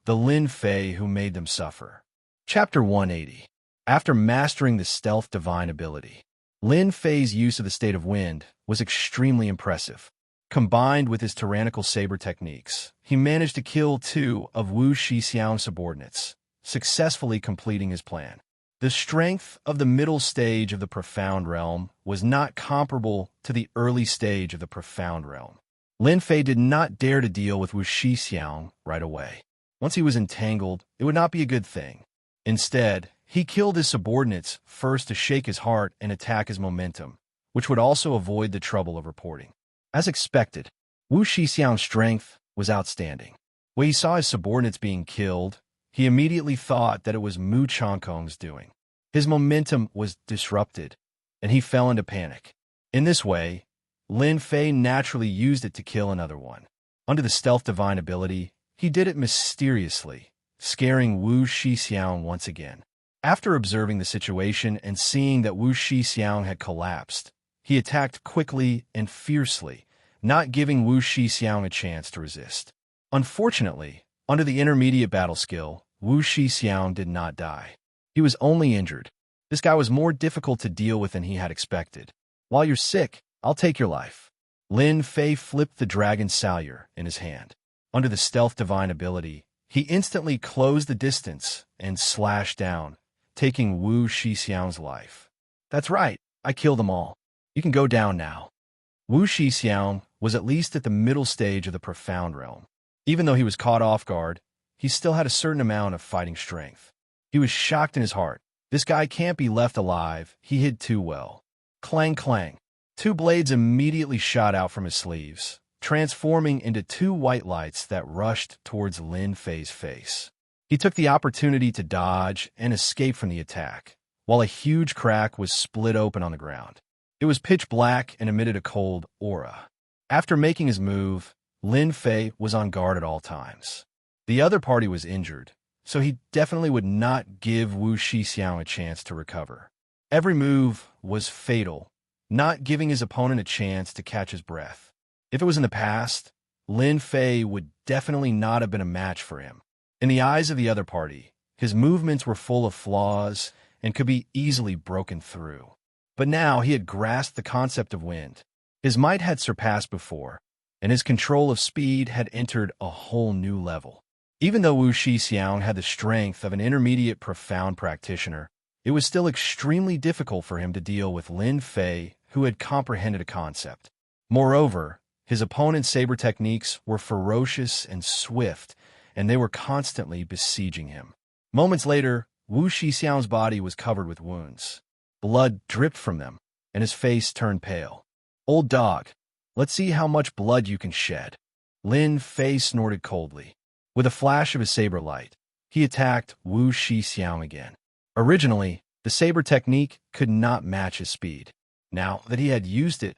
the Lin Fei who made them suffer. Chapter 180. After mastering the stealth divine ability, Lin Fei's use of the state of wind was extremely impressive. Combined with his tyrannical saber techniques, he managed to kill 2 of Wu Shixiang's subordinates, successfully completing his plan. The strength of the middle stage of the profound realm was not comparable to the early stage of the profound realm. Lin Fei did not dare to deal with Wu Shixiang right away. Once he was entangled, it would not be a good thing. Instead, he killed his subordinates first to shake his heart and attack his momentum, which would also avoid the trouble of reporting. As expected, Wu Shixiang's strength was outstanding. When he saw his subordinates being killed, he immediately thought that it was Mu Changkong's doing. His momentum was disrupted, and he fell into panic. In this way, Lin Fei naturally used it to kill another one. Under the stealth divine ability, he did it mysteriously, scaring Wu Shixiang once again. After observing the situation and seeing that Wu Shixiang had collapsed, he attacked quickly and fiercely, not giving Wu Shixiang a chance to resist. Unfortunately, under the intermediate battle skill, Wu Shixiang did not die. He was only injured. This guy was more difficult to deal with than he had expected. While you're sick, I'll take your life. Lin Fei flipped the dragon salure in his hand. Under the stealth divine ability, he instantly closed the distance and slashed down, taking Wu Shixiang's life. That's right, I killed them all. You can go down now. Wu Shixiang was at least at the middle stage of the profound realm. Even though he was caught off guard, he still had a certain amount of fighting strength. He was shocked in his heart. This guy can't be left alive. He hid too well. Clang, clang. 2 blades immediately shot out from his sleeves, transforming into 2 white lights that rushed towards Lin Fei's face. He took the opportunity to dodge and escape from the attack, while a huge crack was split open on the ground. It was pitch black and emitted a cold aura. After making his move, Lin Fei was on guard at all times. The other party was injured, so he definitely would not give Wu Shixiang a chance to recover. Every move was fatal, not giving his opponent a chance to catch his breath. If it was in the past, Lin Fei would definitely not have been a match for him. In the eyes of the other party, his movements were full of flaws and could be easily broken through. But now he had grasped the concept of wind. His might had surpassed before, and his control of speed had entered a whole new level. Even though Wu Shixiang had the strength of an intermediate profound practitioner, it was still extremely difficult for him to deal with Lin Fei, who had comprehended a concept. Moreover, his opponent's saber techniques were ferocious and swift, and they were constantly besieging him. Moments later, Wu Shixiang's body was covered with wounds. Blood dripped from them, and his face turned pale. Old dog, let's see how much blood you can shed. Lin Fei snorted coldly. With a flash of his saber light, he attacked Wu Shixiang again. Originally, the saber technique could not match his speed. Now that he had used it,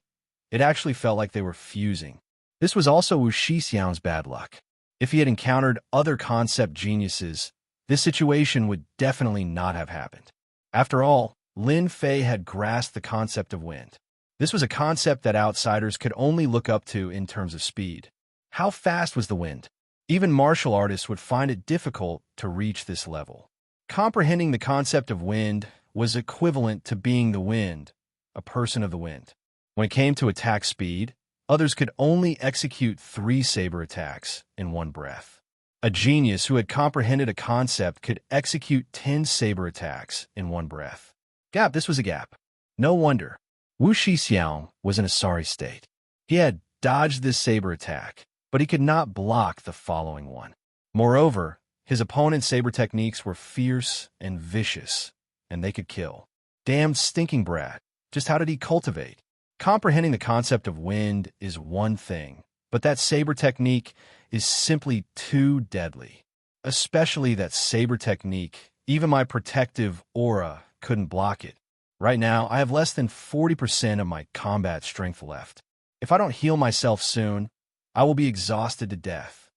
it actually felt like they were fusing. This was also Wu Shixiang's bad luck. If he had encountered other concept geniuses, this situation would definitely not have happened. After all, Lin Fei had grasped the concept of wind. This was a concept that outsiders could only look up to in terms of speed. How fast was the wind? Even martial artists would find it difficult to reach this level. Comprehending the concept of wind was equivalent to being the wind, a person of the wind. When it came to attack speed, others could only execute 3 saber attacks in one breath. A genius who had comprehended a concept could execute 10 saber attacks in one breath. This was a gap. No wonder. Wu Shixiang was in a sorry state. He had dodged this saber attack, but he could not block the following one. Moreover, his opponent's saber techniques were fierce and vicious, and they could kill. Damned stinking brat. Just how did he cultivate? Comprehending the concept of wind is one thing, but that saber technique is simply too deadly. Especially that saber technique, even my protective aura couldn't block it. Right now, I have less than 40% of my combat strength left. If I don't heal myself soon, I will be exhausted to death.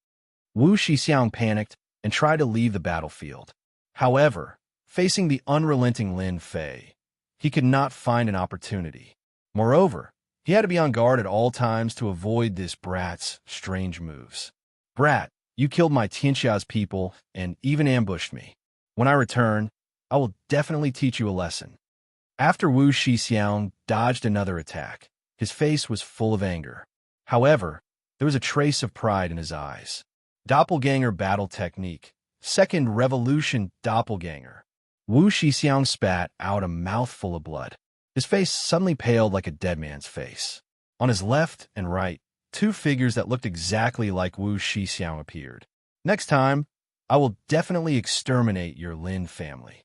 Wu Shixiang panicked and tried to leave the battlefield. However, facing the unrelenting Lin Fei, he could not find an opportunity. Moreover, he had to be on guard at all times to avoid this brat's strange moves. Brat, you killed my Tianxia's people and even ambushed me. When I return, I will definitely teach you a lesson. After Wu Shixiang dodged another attack, his face was full of anger. However, there was a trace of pride in his eyes. Doppelganger battle technique. Second revolution doppelganger. Wu Shixiang spat out a mouthful of blood. His face suddenly paled like a dead man's face. On his left and right, 2 figures that looked exactly like Wu Shixiang appeared. Next time, I will definitely exterminate your Lin family.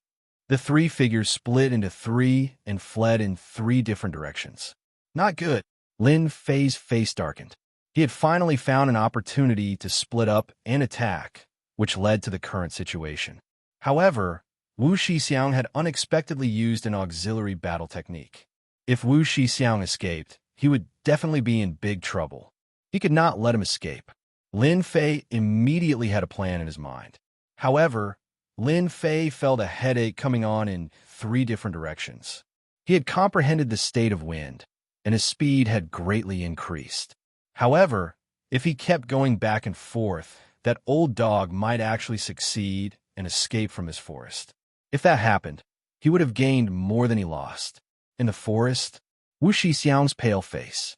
The 3 figures split into 3 and fled in 3 different directions. Not good. Lin Fei's face darkened. He had finally found an opportunity to split up and attack, which led to the current situation. However, Wu Shixiang had unexpectedly used an auxiliary battle technique. If Wu Shixiang escaped, he would definitely be in big trouble. He could not let him escape. Lin Fei immediately had a plan in his mind. However, Lin Fei felt a headache coming on in 3 different directions. He had comprehended the state of wind, and his speed had greatly increased. However, if he kept going back and forth, that old dog might actually succeed and escape from his forest. If that happened, he would have gained more than he lost. In the forest, Wu Shixiang's pale face.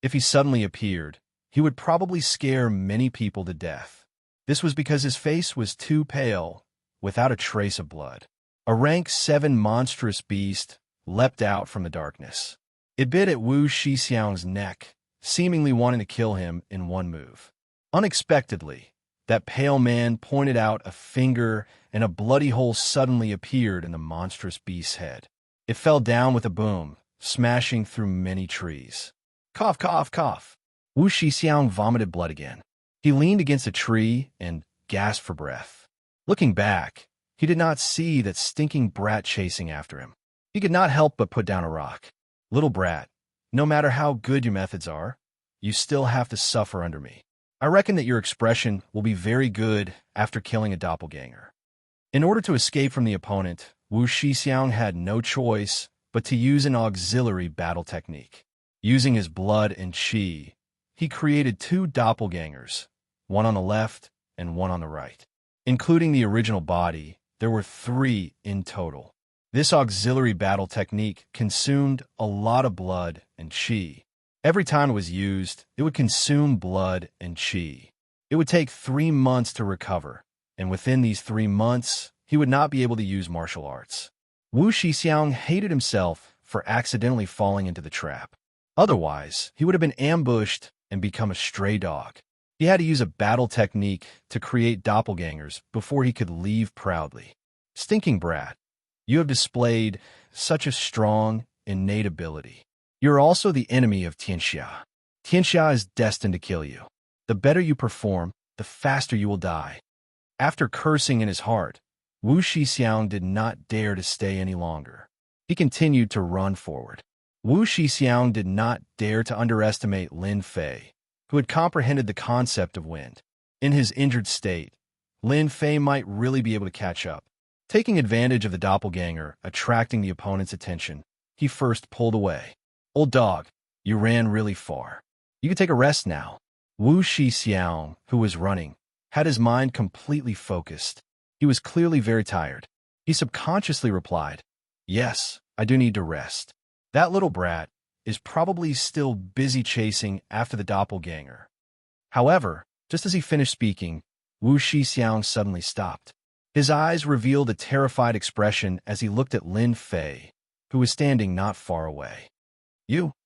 If he suddenly appeared, he would probably scare many people to death. This was because his face was too pale, without a trace of blood. A rank 7 monstrous beast leapt out from the darkness. It bit at Wu Shixiang's neck, seemingly wanting to kill him in one move. Unexpectedly, that pale man pointed out a finger and a bloody hole suddenly appeared in the monstrous beast's head. It fell down with a boom, smashing through many trees. Cough, cough, cough. Wu Shixiang vomited blood again. He leaned against a tree and gasped for breath. Looking back, he did not see that stinking brat chasing after him. He could not help but put down a rock. Little brat, no matter how good your methods are, you still have to suffer under me. I reckon that your expression will be very good after killing a doppelganger. In order to escape from the opponent, Wu Shixiang had no choice but to use an auxiliary battle technique. Using his blood and qi, he created 2 doppelgangers, one on the left and one on the right. Including the original body, there were 3 in total. This auxiliary battle technique consumed a lot of blood and qi. Every time it was used, it would consume blood and qi. It would take 3 months to recover, and within these 3 months, he would not be able to use martial arts. Wu Shixiang hated himself for accidentally falling into the trap. Otherwise, he would have been ambushed and become a stray dog. He had to use a battle technique to create doppelgangers before he could leave proudly. Stinking brat, you have displayed such a strong, innate ability. You are also the enemy of Tianxia. Tianxia is destined to kill you. The better you perform, the faster you will die. After cursing in his heart, Wu Shixiang did not dare to stay any longer. He continued to run forward. Wu Shixiang did not dare to underestimate Lin Fei, who had comprehended the concept of wind. In his injured state, Lin Fei might really be able to catch up. Taking advantage of the doppelganger attracting the opponent's attention, he first pulled away. Old dog, you ran really far. You can take a rest now. Wu Shixiang, who was running, had his mind completely focused. He was clearly very tired. He subconsciously replied, "Yes, I do need to rest. That little brat is probably still busy chasing after the doppelganger." However, just as he finished speaking, Wu Shixiang suddenly stopped. His eyes revealed a terrified expression as he looked at Lin Fei, who was standing not far away.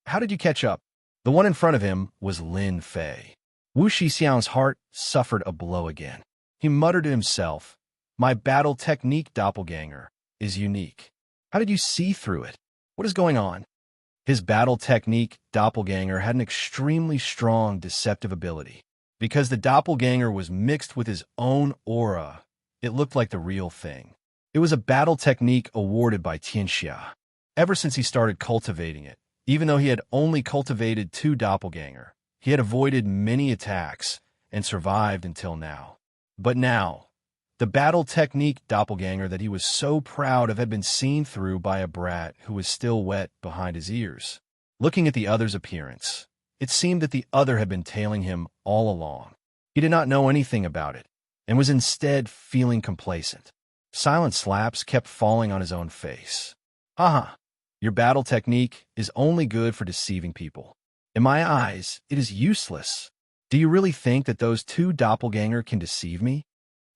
How did you catch up?" The one in front of him was Lin Fei. Wu Shixiang's heart suffered a blow again. He muttered to himself, "My battle technique doppelganger is unique. How did you see through it? What is going on?" His battle technique doppelganger had an extremely strong deceptive ability. Because the doppelganger was mixed with his own aura, it looked like the real thing. It was a battle technique awarded by Tianxia. Ever since he started cultivating it, even though he had only cultivated 2 doppelganger, he had avoided many attacks and survived until now. But now, the battle technique doppelganger that he was so proud of had been seen through by a brat who was still wet behind his ears. Looking at the other's appearance, it seemed that the other had been tailing him all along. He did not know anything about it, and was instead feeling complacent. Silent slaps kept falling on his own face. "Haha, your battle technique is only good for deceiving people. In my eyes, it is useless. Do you really think that those 2 doppelganger can deceive me?"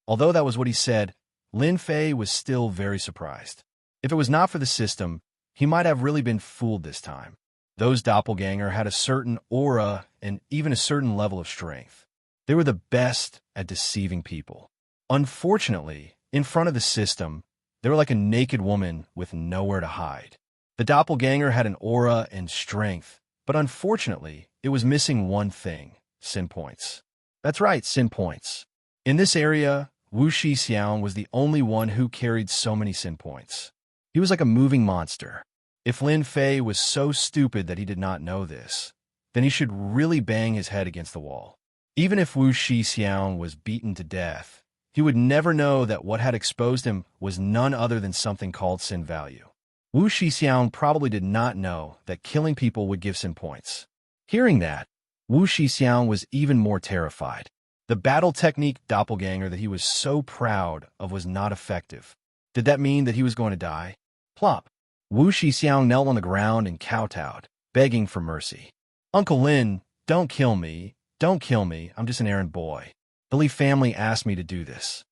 Although that was what he said, Lin Fei was still very surprised. If it was not for the system, he might have really been fooled this time. Those doppelganger had a certain aura and even a certain level of strength. They were the best at deceiving people. Unfortunately, in front of the system, they were like a naked woman with nowhere to hide. The doppelganger had an aura and strength, but unfortunately, it was missing one thing: sin points. That's right, sin points. In this area, Wu Shixiang was the only one who carried so many sin points. He was like a moving monster. If Lin Fei was so stupid that he did not know this, then he should really bang his head against the wall. Even if Wu Shixiang was beaten to death, he would never know that what had exposed him was none other than something called sin value. Wu Shixiang probably did not know that killing people would give sin points. Hearing that, Wu Shixiang was even more terrified. The battle technique doppelganger that he was so proud of was not effective. Did that mean that he was going to die? Plop! Wu Shixiang knelt on the ground and kowtowed, begging for mercy. "Uncle Lin, don't kill me. Don't kill me. I'm just an errand boy. The Li family asked me to do this."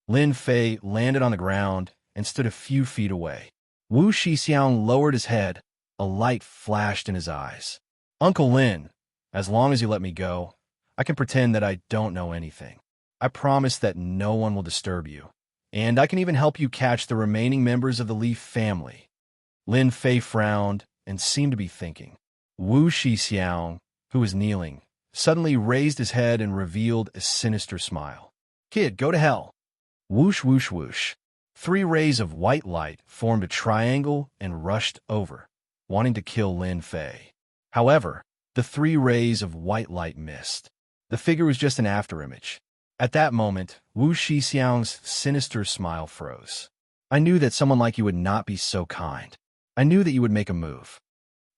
Lin Fei landed on the ground and stood a few feet away. Wu Shixiang lowered his head. A light flashed in his eyes. "Uncle Lin, as long as you let me go, I can pretend that I don't know anything. I promise that no one will disturb you, and I can even help you catch the remaining members of the Li family." Lin Fei frowned and seemed to be thinking. Wu Shixiang, who was kneeling, suddenly raised his head and revealed a sinister smile. "Kid, go to hell." Whoosh, whoosh, whoosh. 3 rays of white light formed a triangle and rushed over, wanting to kill Lin Fei. However, the 3 rays of white light missed. The figure was just an afterimage. At that moment, Wu Shixiang's sinister smile froze. "I knew that someone like you would not be so kind. I knew that you would make a move."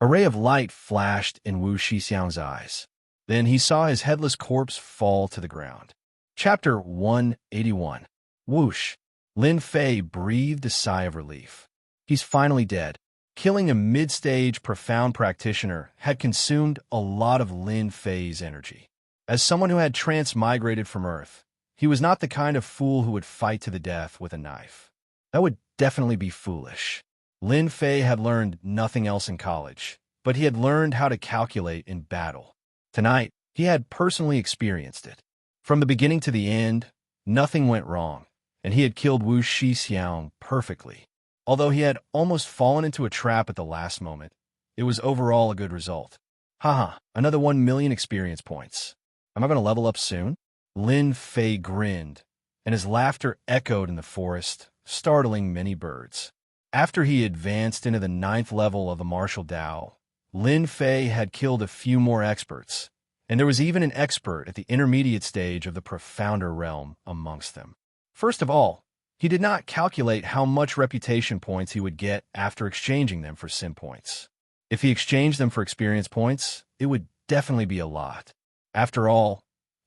A ray of light flashed in Wu Shixiang's eyes. Then he saw his headless corpse fall to the ground. Chapter 181. Whoosh! Lin Fei breathed a sigh of relief. He's finally dead. Killing a mid-stage profound practitioner had consumed a lot of Lin Fei's energy. As someone who had transmigrated from Earth, he was not the kind of fool who would fight to the death with a knife. That would definitely be foolish. Lin Fei had learned nothing else in college, but he had learned how to calculate in battle. Tonight, he had personally experienced it. From the beginning to the end, nothing went wrong, and he had killed Wu Shixiang perfectly. Although he had almost fallen into a trap at the last moment, it was overall a good result. Haha, another 1 million experience points. Am I going to level up soon? Lin Fei grinned, and his laughter echoed in the forest, startling many birds. After he advanced into the 9th level of the martial Dao, Lin Fei had killed a few more experts, and there was even an expert at the intermediate stage of the profounder realm amongst them. First of all, he did not calculate how much reputation points he would get after exchanging them for sim points. If he exchanged them for experience points, it would definitely be a lot. After all,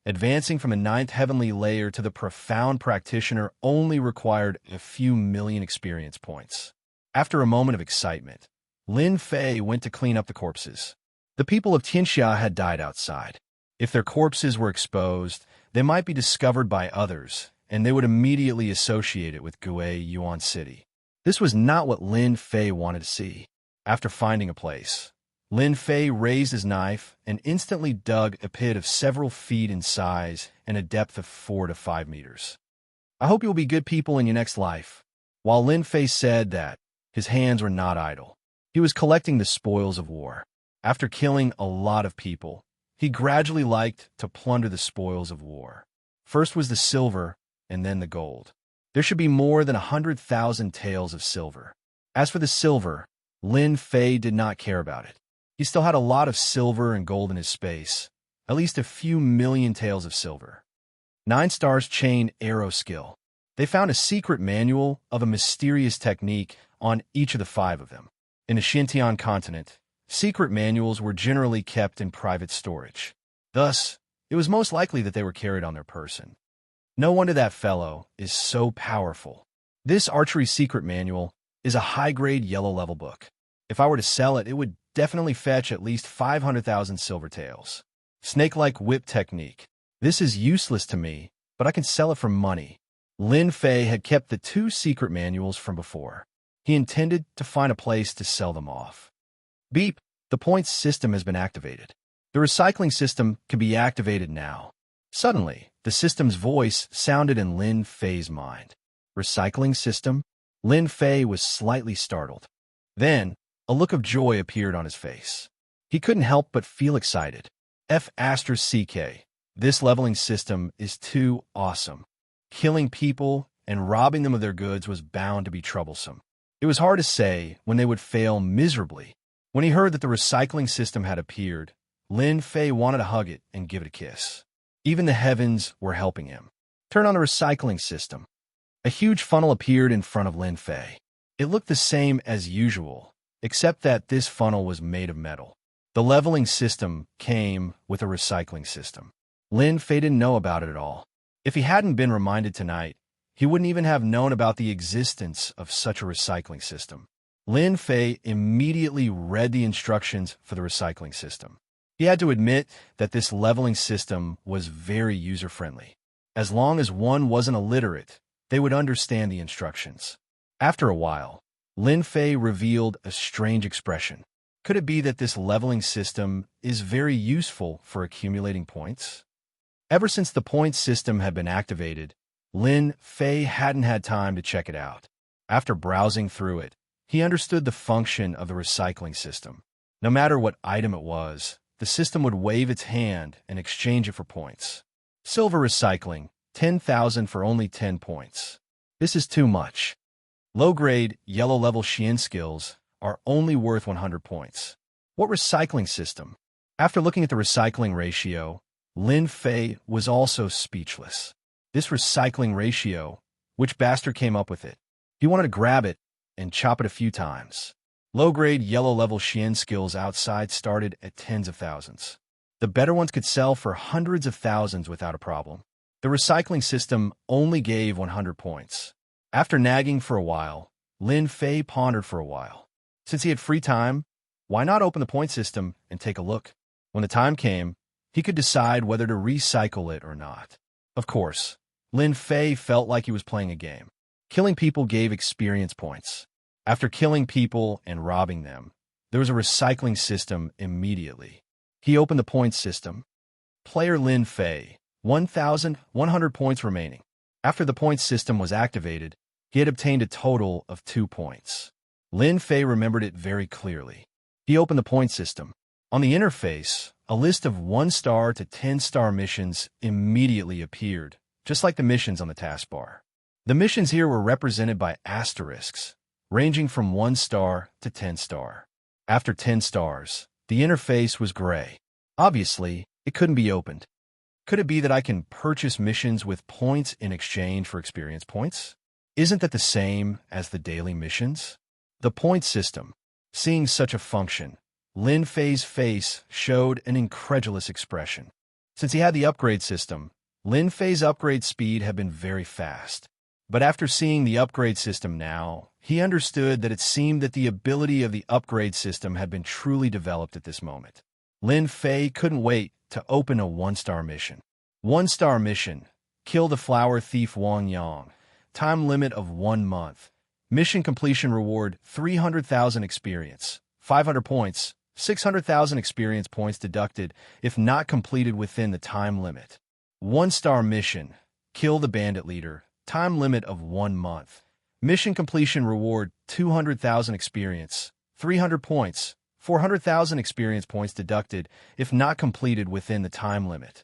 advancing from the 9th heavenly layer to the profound practitioner only required a few million experience points. After a moment of excitement, Lin Fei went to clean up the corpses. The people of Tianxia had died outside. If their corpses were exposed, they might be discovered by others, and they would immediately associate it with Gui Yuan City. This was not what Lin Fei wanted to see. After finding a place, Lin Fei raised his knife and instantly dug a pit of several feet in size and a depth of 4 to 5 meters. I hope you will be good people in your next life. While Lin Fei said that, his hands were not idle. He was collecting the spoils of war. After killing a lot of people, he gradually liked to plunder the spoils of war. First was the silver, and then the gold. There should be more than 100,000 taels of silver. As for the silver, Lin Fei did not care about it. He still had a lot of silver and gold in his space, at least a few million taels of silver. 9 stars chain arrow skill. They found a secret manual of a mysterious technique on each of the 5 of them. In the Xintian continent, secret manuals were generally kept in private storage. Thus, it was most likely that they were carried on their person. No wonder that fellow is so powerful. This archery secret manual is a high-grade yellow level book. If I were to sell it, it would definitely fetch at least 500,000 silver taels. Snake-like whip technique. This is useless to me, but I can sell it for money. Lin Fei had kept the 2 secret manuals from before. He intended to find a place to sell them off. Beep! The points system has been activated. The recycling system can be activated now. Suddenly, the system's voice sounded in Lin Fei's mind. Recycling system? Lin Fei was slightly startled. Then, a look of joy appeared on his face. He couldn't help but feel excited. F***CK. This leveling system is too awesome. Killing people and robbing them of their goods was bound to be troublesome. It was hard to say when they would fail miserably. When he heard that the recycling system had appeared, Lin Fei wanted to hug it and give it a kiss. Even the heavens were helping him. Turn on the recycling system. A huge funnel appeared in front of Lin Fei. It looked the same as usual, except that this funnel was made of metal. The leveling system came with a recycling system. Lin Fei didn't know about it at all. If he hadn't been reminded tonight, he wouldn't even have known about the existence of such a recycling system. Lin Fei immediately read the instructions for the recycling system. He had to admit that this leveling system was very user-friendly. As long as one wasn't illiterate, they would understand the instructions. After a while, Lin Fei revealed a strange expression. Could it be that this leveling system is very useful for accumulating points? Ever since the points system had been activated, Lin Fei hadn't had time to check it out. After browsing through it, he understood the function of the recycling system. No matter what item it was, the system would wave its hand and exchange it for points. Silver recycling, 10,000 for only 10 points. This is too much. Low-grade, yellow-level Xian skills are only worth 100 points. What recycling system? After looking at the recycling ratio, Lin Fei was also speechless. This recycling ratio, which bastard came up with it? He wanted to grab it and chop it a few times. Low-grade, yellow-level Xian skills outside started at tens of thousands. The better ones could sell for hundreds of thousands without a problem. The recycling system only gave 100 points. After nagging for a while, Lin Fei pondered for a while. Since he had free time, why not open the point system and take a look? When the time came, he could decide whether to recycle it or not. Of course, Lin Fei felt like he was playing a game. Killing people gave experience points. After killing people and robbing them, there was a recycling system immediately. He opened the points system. Player Lin Fei, 1,100 points remaining. After the points system was activated, he had obtained a total of 2 points. Lin Fei remembered it very clearly. He opened the point system. On the interface, a list of 1-star to 10-star missions immediately appeared, just like the missions on the taskbar. The missions here were represented by asterisks, ranging from 1 star to 10 star. After 10 stars, the interface was gray. Obviously, It couldn't be opened. Could it be that I can purchase missions with points in exchange for experience points? Isn't that the same as the daily missions? The point system. Seeing such a function, Lin Fei's face showed an incredulous expression. Since he had the upgrade system, Lin Fei's upgrade speed had been very fast. But after seeing the upgrade system now, he understood that it seemed that the ability of the upgrade system had been truly developed at this moment. Lin Fei couldn't wait to open a 1-star mission. 1-star mission. Kill the flower thief Wang Yang. Time limit of 1 month. Mission completion reward 300,000 experience, 500 points, 600,000 experience points deducted if not completed within the time limit. 1-star mission. Kill the bandit leader. Time limit of 1 month. Mission completion reward 200,000 experience, 300 points, 400,000 experience points deducted if not completed within the time limit.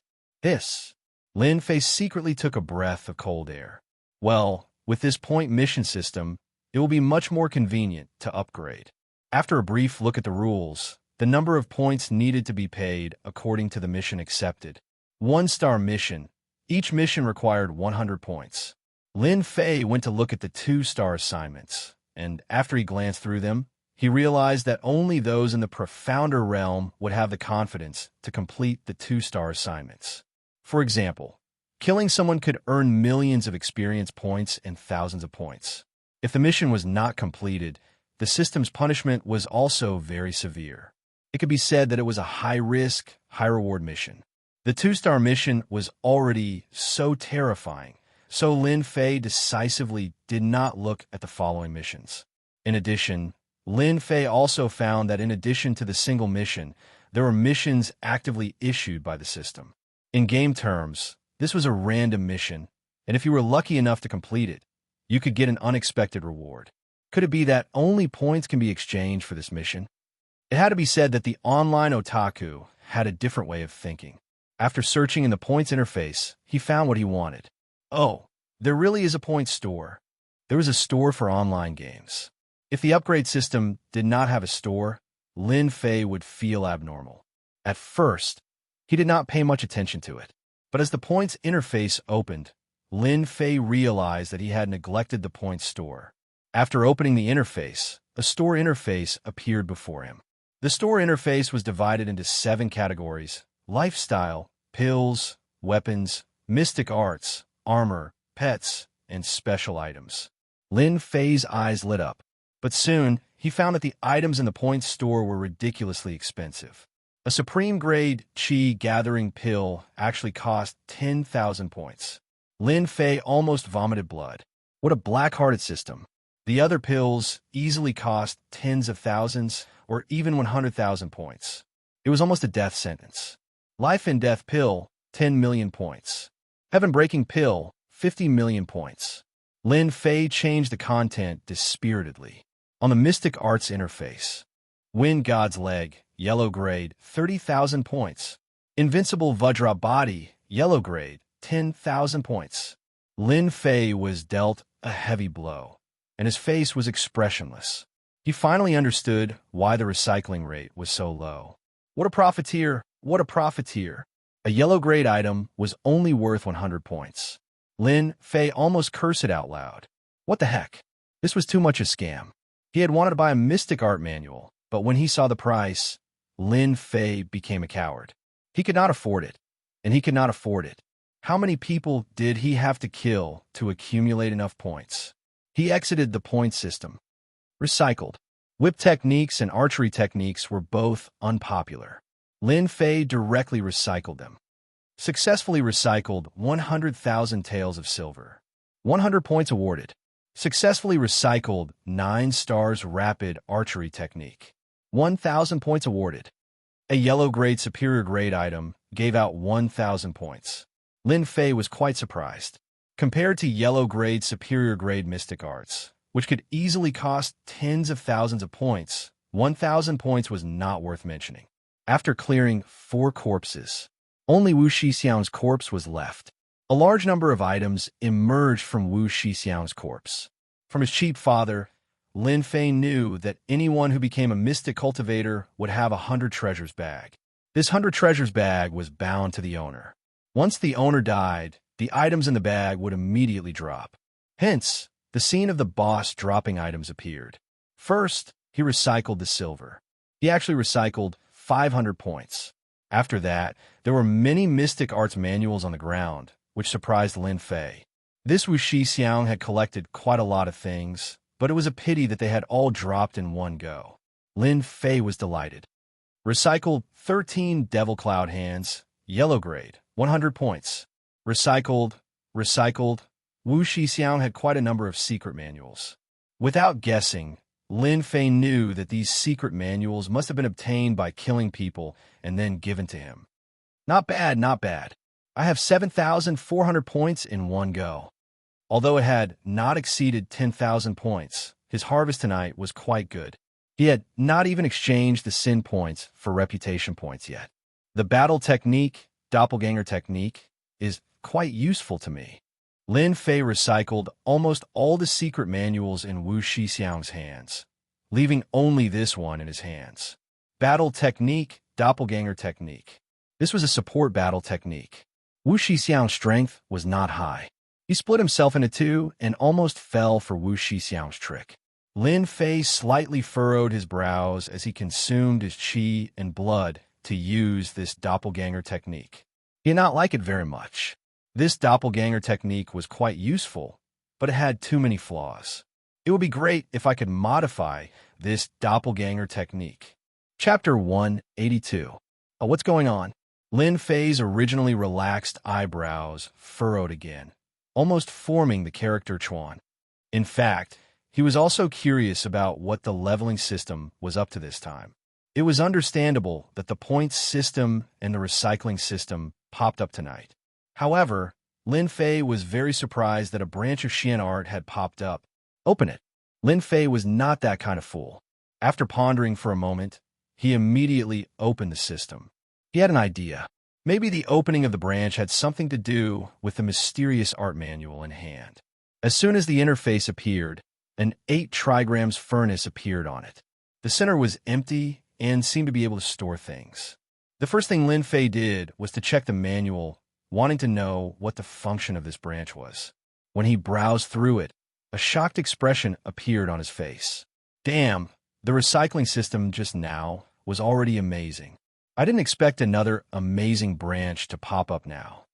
Lin Fei secretly took a breath of cold air. Well, with this point mission system, it will be much more convenient to upgrade. After a brief look at the rules, the number of points needed to be paid according to the mission accepted. 1-star mission. Each mission required 100 points. Lin Fei went to look at the 2-star assignments, and after he glanced through them, he realized that only those in the profounder realm would have the confidence to complete the 2-star assignments. For example, killing someone could earn millions of experience points and thousands of points. If the mission was not completed, the system's punishment was also very severe. It could be said that it was a high-risk, high-reward mission. The 2-star mission was already so terrifying, so Lin Fei decisively did not look at the following missions. In addition, Lin Fei also found that in addition to the single mission, there were missions actively issued by the system. In game terms, this was a random mission, and if you were lucky enough to complete it, you could get an unexpected reward. Could it be that only points can be exchanged for this mission? It had to be said that the online otaku had a different way of thinking. After searching in the points interface, he found what he wanted. Oh, there really is a points store. There was a store for online games. If the upgrade system did not have a store, Lin Fei would feel abnormal. At first, he did not pay much attention to it. But as the points interface opened, Lin Fei realized that he had neglected the points store. After opening the interface, a store interface appeared before him. The store interface was divided into 7 categories: lifestyle, pills, weapons, mystic arts, armor, pets, and special items. Lin Fei's eyes lit up, but soon he found that the items in the points store were ridiculously expensive. A supreme-grade chi-gathering pill actually cost 10,000 points. Lin Fei almost vomited blood. What a black-hearted system. The other pills easily cost tens of thousands or even 100,000 points. It was almost a death sentence. Life and death pill, 10 million points. Heaven-breaking pill, 50 million points. Lin Fei changed the content dispiritedly. On the Mystic Arts interface, Wind God's Leg, yellow grade, 30,000 points. Invincible Vajra Body, yellow grade, 10,000 points. Lin Fei was dealt a heavy blow, and his face was expressionless. He finally understood why the recycling rate was so low. What a profiteer! What a profiteer! A yellow grade item was only worth 100 points. Lin Fei almost cursed it out loud. What the heck? This was too much a scam. He had wanted to buy a mystic art manual, but when he saw the price, Lin Fei became a coward. He could not afford it, and he could not afford it. How many people did he have to kill to accumulate enough points? He exited the point system. Recycled. Whip techniques and archery techniques were both unpopular. Lin Fei directly recycled them. Successfully recycled 100,000 taels of silver. 100 points awarded. Successfully recycled 9 stars rapid archery technique. 1,000 points awarded. A yellow grade superior grade item gave out 1,000 points. Lin Fei was quite surprised. Compared to yellow grade superior grade mystic arts, which could easily cost tens of thousands of points, 1,000 points was not worth mentioning. After clearing 4 corpses, only Wu Shixiang's corpse was left. A large number of items emerged from Wu Shixiang's corpse. From his cheap father, Lin Fei knew that anyone who became a mystic cultivator would have 100 treasures bag. This 100 treasures bag was bound to the owner. Once the owner died, the items in the bag would immediately drop. Hence, the scene of the boss dropping items appeared. First, he recycled the silver. He actually recycled 500 points. After that, there were many mystic arts manuals on the ground, which surprised Lin Fei. This Wu Xiang had collected quite a lot of things, but it was a pity that they had all dropped in one go. Lin Fei was delighted. Recycled 13 Devil Cloud hands, yellow grade, 100 points. Recycled. Wu Xiang had quite a number of secret manuals. Without guessing, Lin Fei knew that these secret manuals must have been obtained by killing people and then given to him. Not bad, not bad. I have 7,400 points in one go. Although it had not exceeded 10,000 points, his harvest tonight was quite good. He had not even exchanged the sin points for reputation points yet. The battle technique, doppelganger technique, is quite useful to me. Lin Fei recycled almost all the secret manuals in Wu Xiang's hands, leaving only this one in his hands. Battle technique, doppelganger technique. This was a support battle technique. Wu Xiang's strength was not high. He split himself into two and almost fell for Wu Xiang's trick. Lin Fei slightly furrowed his brows as he consumed his qi and blood to use this doppelganger technique. He did not like it very much. This doppelganger technique was quite useful, but it had too many flaws. It would be great if I could modify this doppelganger technique. Chapter 182. Oh, what's going on? Lin Fei's originally relaxed eyebrows furrowed again, almost forming the character Chuan. In fact, he was also curious about what the leveling system was up to this time. It was understandable that the points system and the recycling system popped up tonight. However, Lin Fei was very surprised that a branch of Xian art had popped up. Open it. Lin Fei was not that kind of fool. After pondering for a moment, he immediately opened the system. He had an idea. Maybe the opening of the branch had something to do with the mysterious art manual in hand. As soon as the interface appeared, an 8 trigrams furnace appeared on it. The center was empty and seemed to be able to store things. The first thing Lin Fei did was to check the manual, wanting to know what the function of this branch was. When he browsed through it, a shocked expression appeared on his face. Damn, the recycling system just now was already amazing. I didn't expect another amazing branch to pop up now.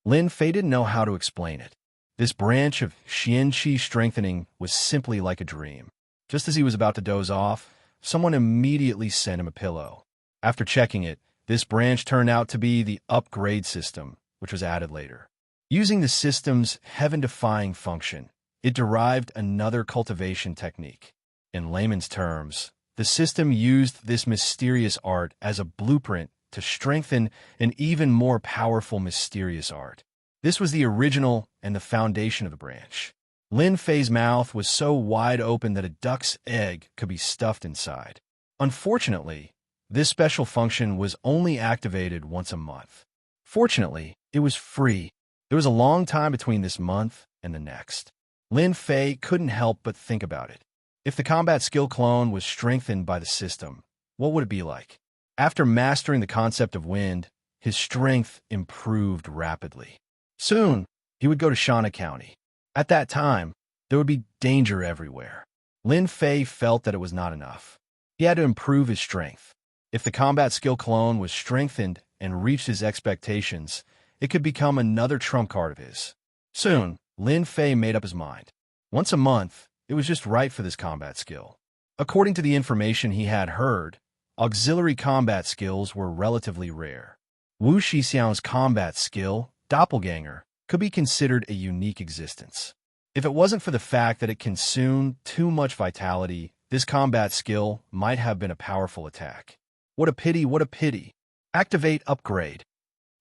Lin Fei didn't know how to explain it. This branch of Xianqi strengthening was simply like a dream. Just as he was about to doze off, someone immediately sent him a pillow. After checking it, this branch turned out to be the upgrade system, which was added later. Using the system's heaven-defying function, it derived another cultivation technique. In layman's terms, the system used this mysterious art as a blueprint to strengthen an even more powerful mysterious art. This was the original and the foundation of the branch. Lin Fei's mouth was so wide open that a duck's egg could be stuffed inside. Unfortunately, this special function was only activated once a month. Fortunately, it was free. There was a long time between this month and the next. Lin Fei couldn't help but think about it. If the combat skill clone was strengthened by the system, what would it be like? After mastering the concept of wind, his strength improved rapidly. Soon, he would go to Shana County. At that time, there would be danger everywhere. Lin Fei felt that it was not enough. He had to improve his strength. If the combat skill clone was strengthened and reached his expectations, it could become another trump card of his. Soon, Lin Fei made up his mind. Once a month, it was just right for this combat skill. According to the information he had heard, auxiliary combat skills were relatively rare. Wu Xiang's combat skill, doppelganger, could be considered a unique existence. If it wasn't for the fact that it consumed too much vitality, this combat skill might have been a powerful attack. What a pity, what a pity. Activate upgrade.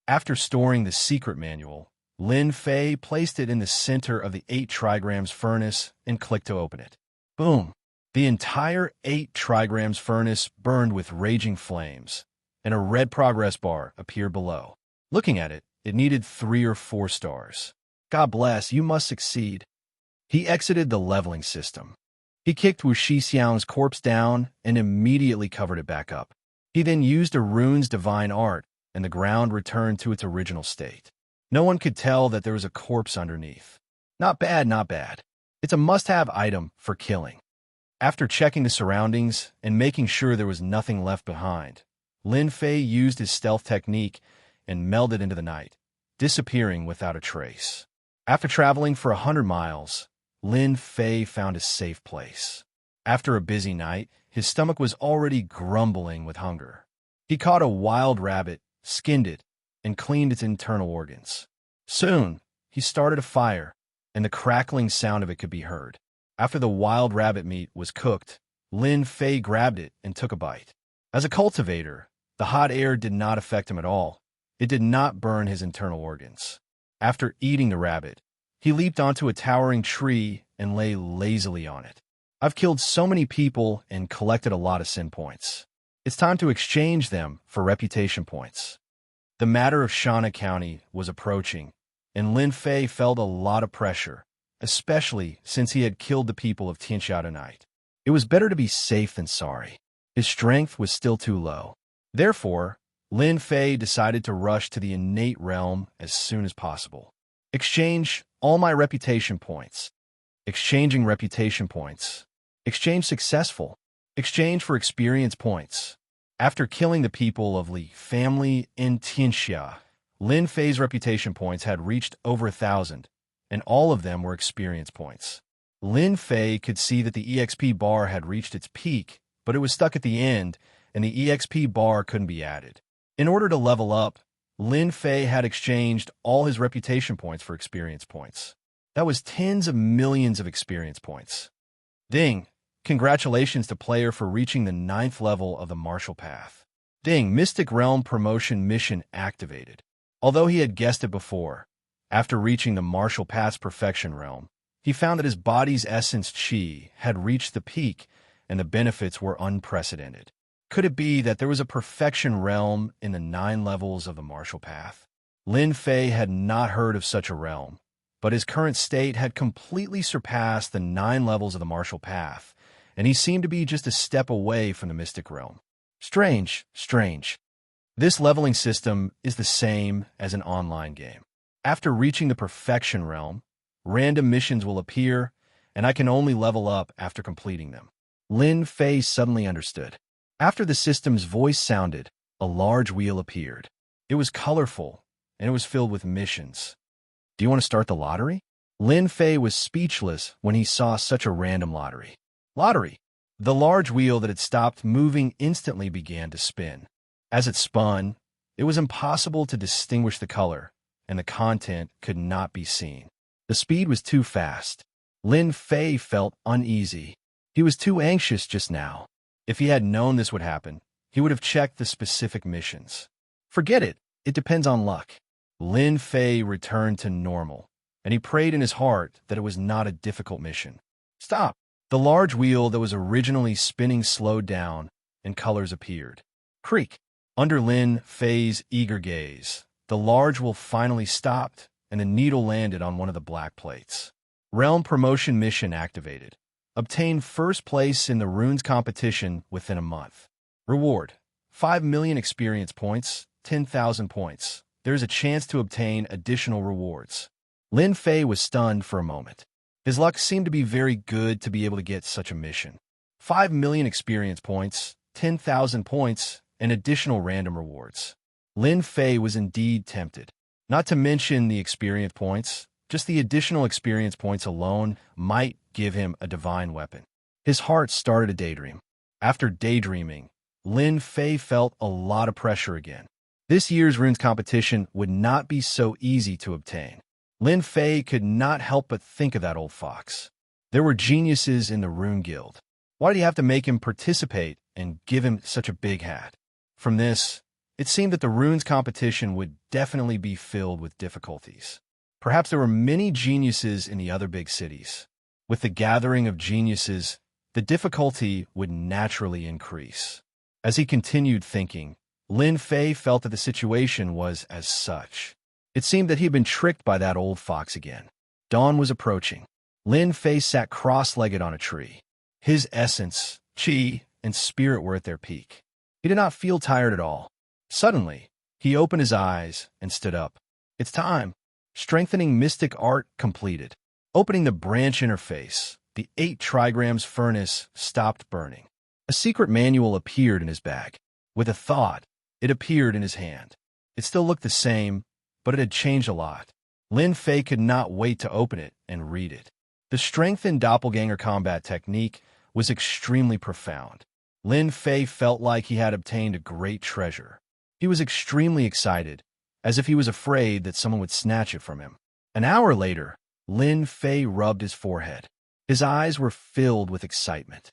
After storing the secret manual, Lin Fei placed it in the center of the 8 trigrams furnace and clicked to open it. Boom! The entire 8 trigrams furnace burned with raging flames, and a red progress bar appeared below. Looking at it, it needed 3 or 4 stars. God bless, you must succeed. He exited the leveling system. He kicked Wu Xiang's corpse down and immediately covered it back up. He then used a rune's divine art, and the ground returned to its original state. No one could tell that there was a corpse underneath. Not bad, not bad. It's a must-have item for killing. After checking the surroundings and making sure there was nothing left behind, Lin Fei used his stealth technique and melded into the night, disappearing without a trace. After traveling for 100 miles, Lin Fei found a safe place. After a busy night, his stomach was already grumbling with hunger. He caught a wild rabbit, skinned it, and cleaned its internal organs. Soon, he started a fire, and the crackling sound of it could be heard. After the wild rabbit meat was cooked, Lin Fei grabbed it and took a bite. As a cultivator, the hot air did not affect him at all. It did not burn his internal organs. After eating the rabbit, he leaped onto a towering tree and lay lazily on it. I've killed so many people and collected a lot of sin points. It's time to exchange them for reputation points. The matter of Shana County was approaching, and Lin Fei felt a lot of pressure, especially since he had killed the people of Tianxia tonight. It was better to be safe than sorry. His strength was still too low. Therefore, Lin Fei decided to rush to the innate realm as soon as possible. Exchange all my reputation points. Exchanging reputation points. Exchange successful. Exchange for experience points. After killing the people of Li family in Tianxia, Lin Fei's reputation points had reached over 1,000, and all of them were experience points. Lin Fei could see that the EXP bar had reached its peak, but it was stuck at the end, and the EXP bar couldn't be added. In order to level up, Lin Fei had exchanged all his reputation points for experience points. That was tens of millions of experience points. Ding! Congratulations to player for reaching the 9th level of the martial path. Ding! Mystic Realm promotion mission activated. Although he had guessed it before, after reaching the martial path's perfection realm, he found that his body's essence chi had reached the peak and the benefits were unprecedented. Could it be that there was a perfection realm in the 9 levels of the martial path? Lin Fei had not heard of such a realm, but his current state had completely surpassed the 9 levels of the martial path, and he seemed to be just a step away from the mystic realm. Strange, strange. This leveling system is the same as an online game. After reaching the perfection realm, random missions will appear, and I can only level up after completing them. Lin Fei suddenly understood. After the system's voice sounded, a large wheel appeared. It was colorful, and it was filled with missions. Do you want to start the lottery? Lin Fei was speechless when he saw such a random lottery. Lottery! The large wheel that had stopped moving instantly began to spin. As it spun, it was impossible to distinguish the color, and the content could not be seen. The speed was too fast. Lin Fei felt uneasy. He was too anxious just now. If he had known this would happen, he would have checked the specific missions. Forget it. It depends on luck. Lin Fei returned to normal, and he prayed in his heart that it was not a difficult mission. Stop! The large wheel that was originally spinning slowed down, and colors appeared. Creak! Under Lin Fei's eager gaze, the large wheel finally stopped, and the needle landed on one of the black plates. Realm promotion mission activated. Obtain first place in the runes competition within a month. Reward: 5 million experience points, 10,000 points. There's a chance to obtain additional rewards. Lin Fei was stunned for a moment. His luck seemed to be very good to be able to get such a mission. 5 million experience points, 10,000 points, and additional random rewards. Lin Fei was indeed tempted. Not to mention the experience points, just the additional experience points alone might give him a divine weapon. His heart started to daydream. After daydreaming, Lin Fei felt a lot of pressure again. This year's runes competition would not be so easy to obtain. Lin Fei could not help but think of that old fox. There were geniuses in the Rune Guild. Why did he have to make him participate and give him such a big hat? From this, it seemed that the runes competition would definitely be filled with difficulties. Perhaps there were many geniuses in the other big cities. With the gathering of geniuses, the difficulty would naturally increase. As he continued thinking, Lin Fei felt that the situation was as such. It seemed that he had been tricked by that old fox again. Dawn was approaching. Lin Fei sat cross-legged on a tree. His essence, chi, and spirit were at their peak. He did not feel tired at all. Suddenly, he opened his eyes and stood up. It's time. Strengthening mystic art completed. Opening the branch interface, the 8 trigrams furnace stopped burning. A secret manual appeared in his bag. With a thought, it appeared in his hand. It still looked the same, but it had changed a lot. Lin Fei could not wait to open it and read it. The strengthened doppelganger combat technique was extremely profound. Lin Fei felt like he had obtained a great treasure. He was extremely excited, as if he was afraid that someone would snatch it from him. An hour later, Lin Fei rubbed his forehead. His eyes were filled with excitement.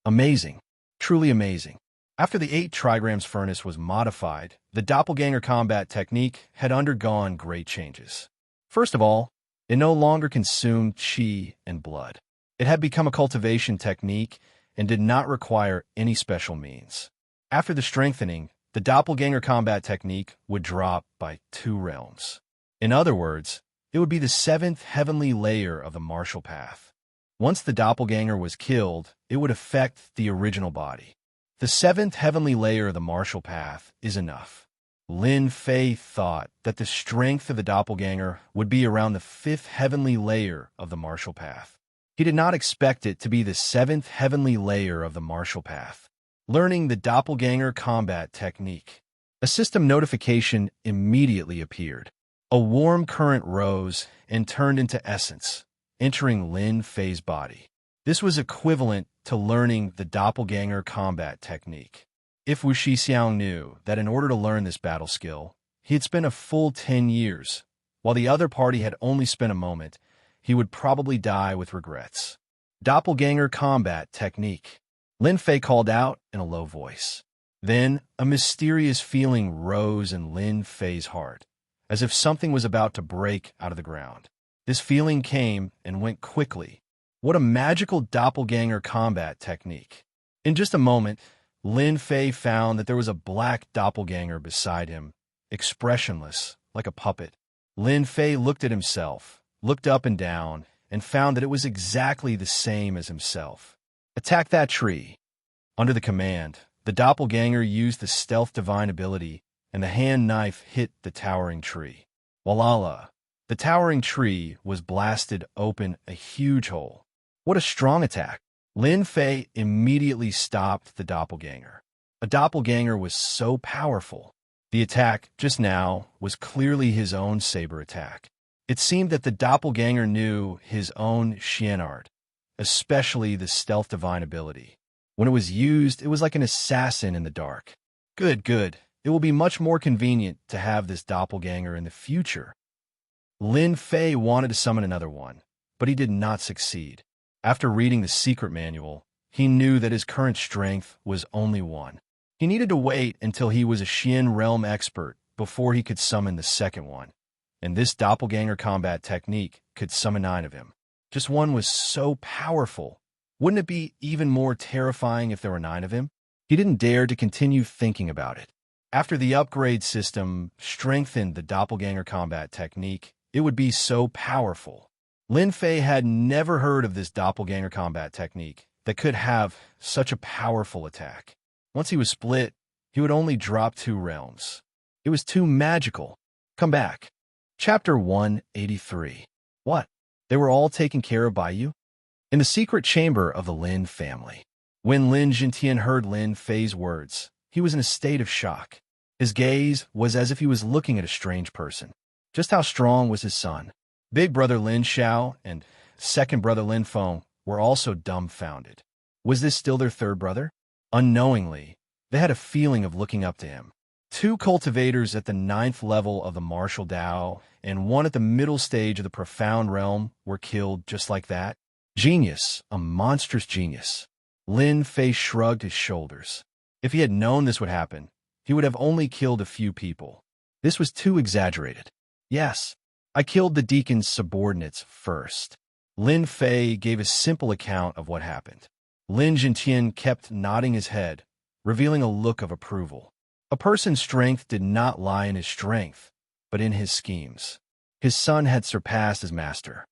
Amazing. Truly amazing. After the 8 trigrams furnace was modified, the doppelganger combat technique had undergone great changes. First of all, it no longer consumed qi and blood. It had become a cultivation technique and did not require any special means. After the strengthening, the doppelganger combat technique would drop by 2 realms. In other words, it would be the 7th heavenly layer of the martial path. Once the doppelganger was killed, it would affect the original body. The 7th heavenly layer of the martial path is enough. Lin Fei thought that the strength of the doppelganger would be around the 5th heavenly layer of the martial path. He did not expect it to be the 7th heavenly layer of the martial path. Learning the doppelganger combat technique. A system notification immediately appeared. A warm current rose and turned into essence, entering Lin Fei's body. This was equivalent to learning the doppelganger combat technique. If Wu Shixiang knew that in order to learn this battle skill, he had spent a full 10 years, while the other party had only spent a moment, he would probably die with regrets. Doppelganger combat technique. Lin Fei called out in a low voice. Then, a mysterious feeling rose in Lin Fei's heart, as if something was about to break out of the ground. This feeling came and went quickly. What a magical doppelganger combat technique. In just a moment, Lin Fei found that there was a black doppelganger beside him, expressionless, like a puppet. Lin Fei looked at himself, looked up and down, and found that it was exactly the same as himself. Attack that tree. Under the command, the doppelganger used the stealth divine ability, and the hand knife hit the towering tree. Walala! The towering tree was blasted open a huge hole. What a strong attack! Lin Fei immediately stopped the doppelganger. A doppelganger was so powerful. The attack, just now, was clearly his own saber attack. It seemed that the doppelganger knew his own Xian art, especially the stealth divine ability. When it was used, it was like an assassin in the dark. Good, good. It will be much more convenient to have this doppelganger in the future. Lin Fei wanted to summon another one, but he did not succeed. After reading the secret manual, he knew that his current strength was only 1. He needed to wait until he was a Xian realm expert before he could summon the second one, and this doppelganger combat technique could summon 9 of him. Just one was so powerful. Wouldn't it be even more terrifying if there were 9 of him? He didn't dare to continue thinking about it. After the upgrade system strengthened the doppelganger combat technique, it would be so powerful. Lin Fei had never heard of this doppelganger combat technique that could have such a powerful attack. Once he was split, he would only drop 2 realms. It was too magical. Come back. Chapter 183. What? They were all taken care of by you? In the secret chamber of the Lin family. When Lin Jintian heard Lin Fei's words, he was in a state of shock. His gaze was as if he was looking at a strange person. Just how strong was his son? Big brother Lin Xiao and second brother Lin Feng were also dumbfounded. Was this still their third brother? Unknowingly, they had a feeling of looking up to him. 2 cultivators at the 9th level of the martial Dao and 1 at the middle stage of the profound realm were killed just like that. Genius, a monstrous genius. Lin Fei shrugged his shoulders. If he had known this would happen, he would have only killed a few people. This was too exaggerated. Yes, I killed the deacon's subordinates first. Lin Fei gave a simple account of what happened. Lin Jintian kept nodding his head, revealing a look of approval. A person's strength did not lie in his strength, but in his schemes. His son had surpassed his master.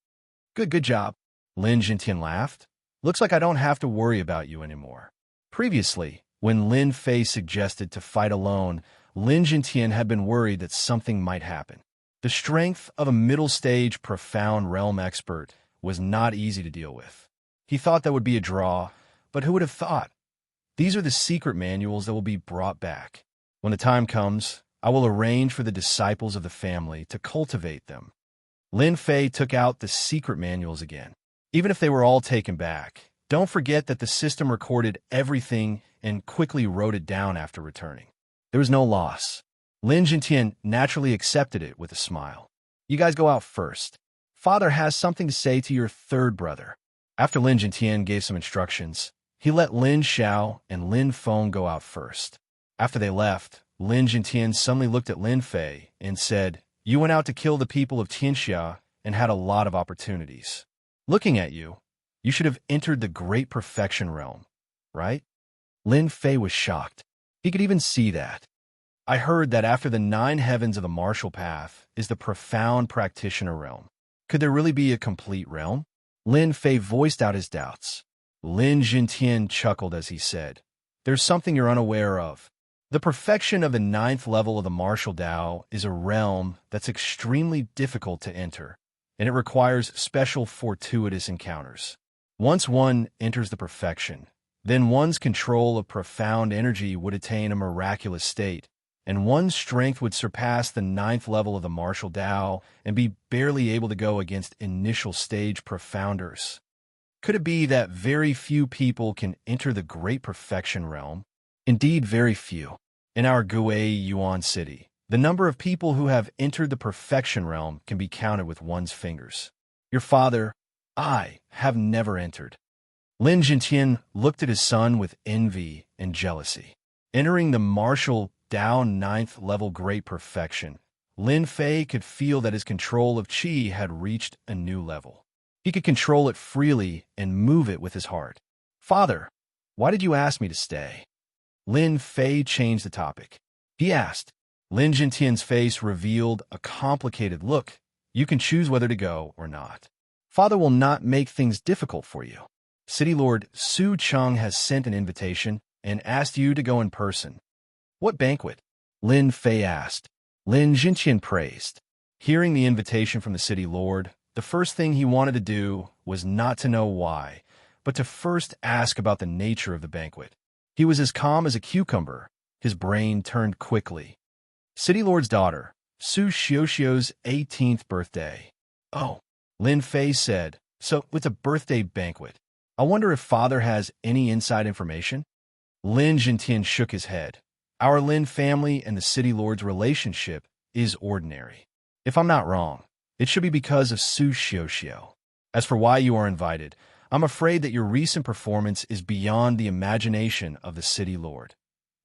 Good job. Lin Jintian laughed. Looks like I don't have to worry about you anymore. Previously, When Lin Fei suggested to fight alone, Lin Jintian had been worried that something might happen. The strength of a middle-stage, profound realm expert was not easy to deal with. He thought that would be a draw, but who would have thought? These are the secret manuals that will be brought back. When the time comes, I will arrange for the disciples of the family to cultivate them. Lin Fei took out the secret manuals again. Even if they were all taken back, don't forget that the system recorded everything and quickly wrote it down after returning. There was no loss. Lin Jintian naturally accepted it with a smile. You guys go out first. Father has something to say to your third brother. After Lin Jintian gave some instructions, he let Lin Xiao and Lin Feng go out first. After they left, Lin Jintian suddenly looked at Lin Fei and said, "You went out to kill the people of Tianxia and had a lot of opportunities. Looking at you, you should have entered the Great Perfection Realm, right?" Lin Fei was shocked. He could even see that. I heard that after the 9 heavens of the martial path is the profound practitioner realm. Could there really be a complete realm? Lin Fei voiced out his doubts. Lin Jintian chuckled as he said, "There's something you're unaware of. The perfection of the 9th level of the martial Tao is a realm that's extremely difficult to enter, and it requires special fortuitous encounters. Once one enters the perfection, then one's control of profound energy would attain a miraculous state, and one's strength would surpass the 9th level of the martial Tao and be barely able to go against initial stage profounders. Could it be that very few people can enter the Great Perfection Realm? Indeed, very few. In our Gui Yuan city, the number of people who have entered the Perfection Realm can be counted with one's fingers. Your father, I, have never entered." Lin Jintian looked at his son with envy and jealousy. Entering the martial Tao 9th level Great Perfection, Lin Fei could feel that his control of Qi had reached a new level. He could control it freely and move it with his heart. "Father, why did you ask me to stay?" Lin Fei changed the topic. He asked. Lin Jintian's face revealed a complicated look. "You can choose whether to go or not. Father will not make things difficult for you. City Lord Su Cheng has sent an invitation and asked you to go in person." "What banquet?" Lin Fei asked. Lin Jintian praised. Hearing the invitation from the city lord, the first thing he wanted to do was not to know why, but to first ask about the nature of the banquet. He was as calm as a cucumber. His brain turned quickly. City Lord's daughter, Su Xiuxiu's 18th birthday. "Oh," Lin Fei said, "so it's a birthday banquet. I wonder if Father has any inside information?" Lin Jintian shook his head. "Our Lin family and the City Lord's relationship is ordinary. If I'm not wrong, it should be because of Su Xiuxiu. As for why you are invited, I'm afraid that your recent performance is beyond the imagination of the City Lord."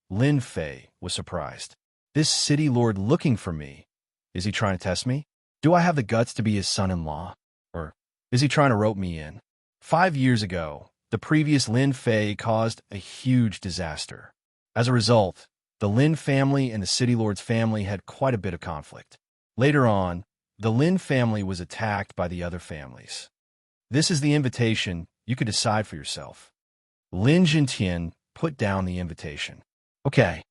Lin Fei was surprised. "This City Lord looking for me? Is he trying to test me? Do I have the guts to be his son-in-law? Or is he trying to rope me in?" 5 years ago, the previous Lin Fei caused a huge disaster. As a result, the Lin family and the City Lord's family had quite a bit of conflict. Later on, the Lin family was attacked by the other families. "This is the invitation. You could decide for yourself." Lin Jintian put down the invitation. "Okay,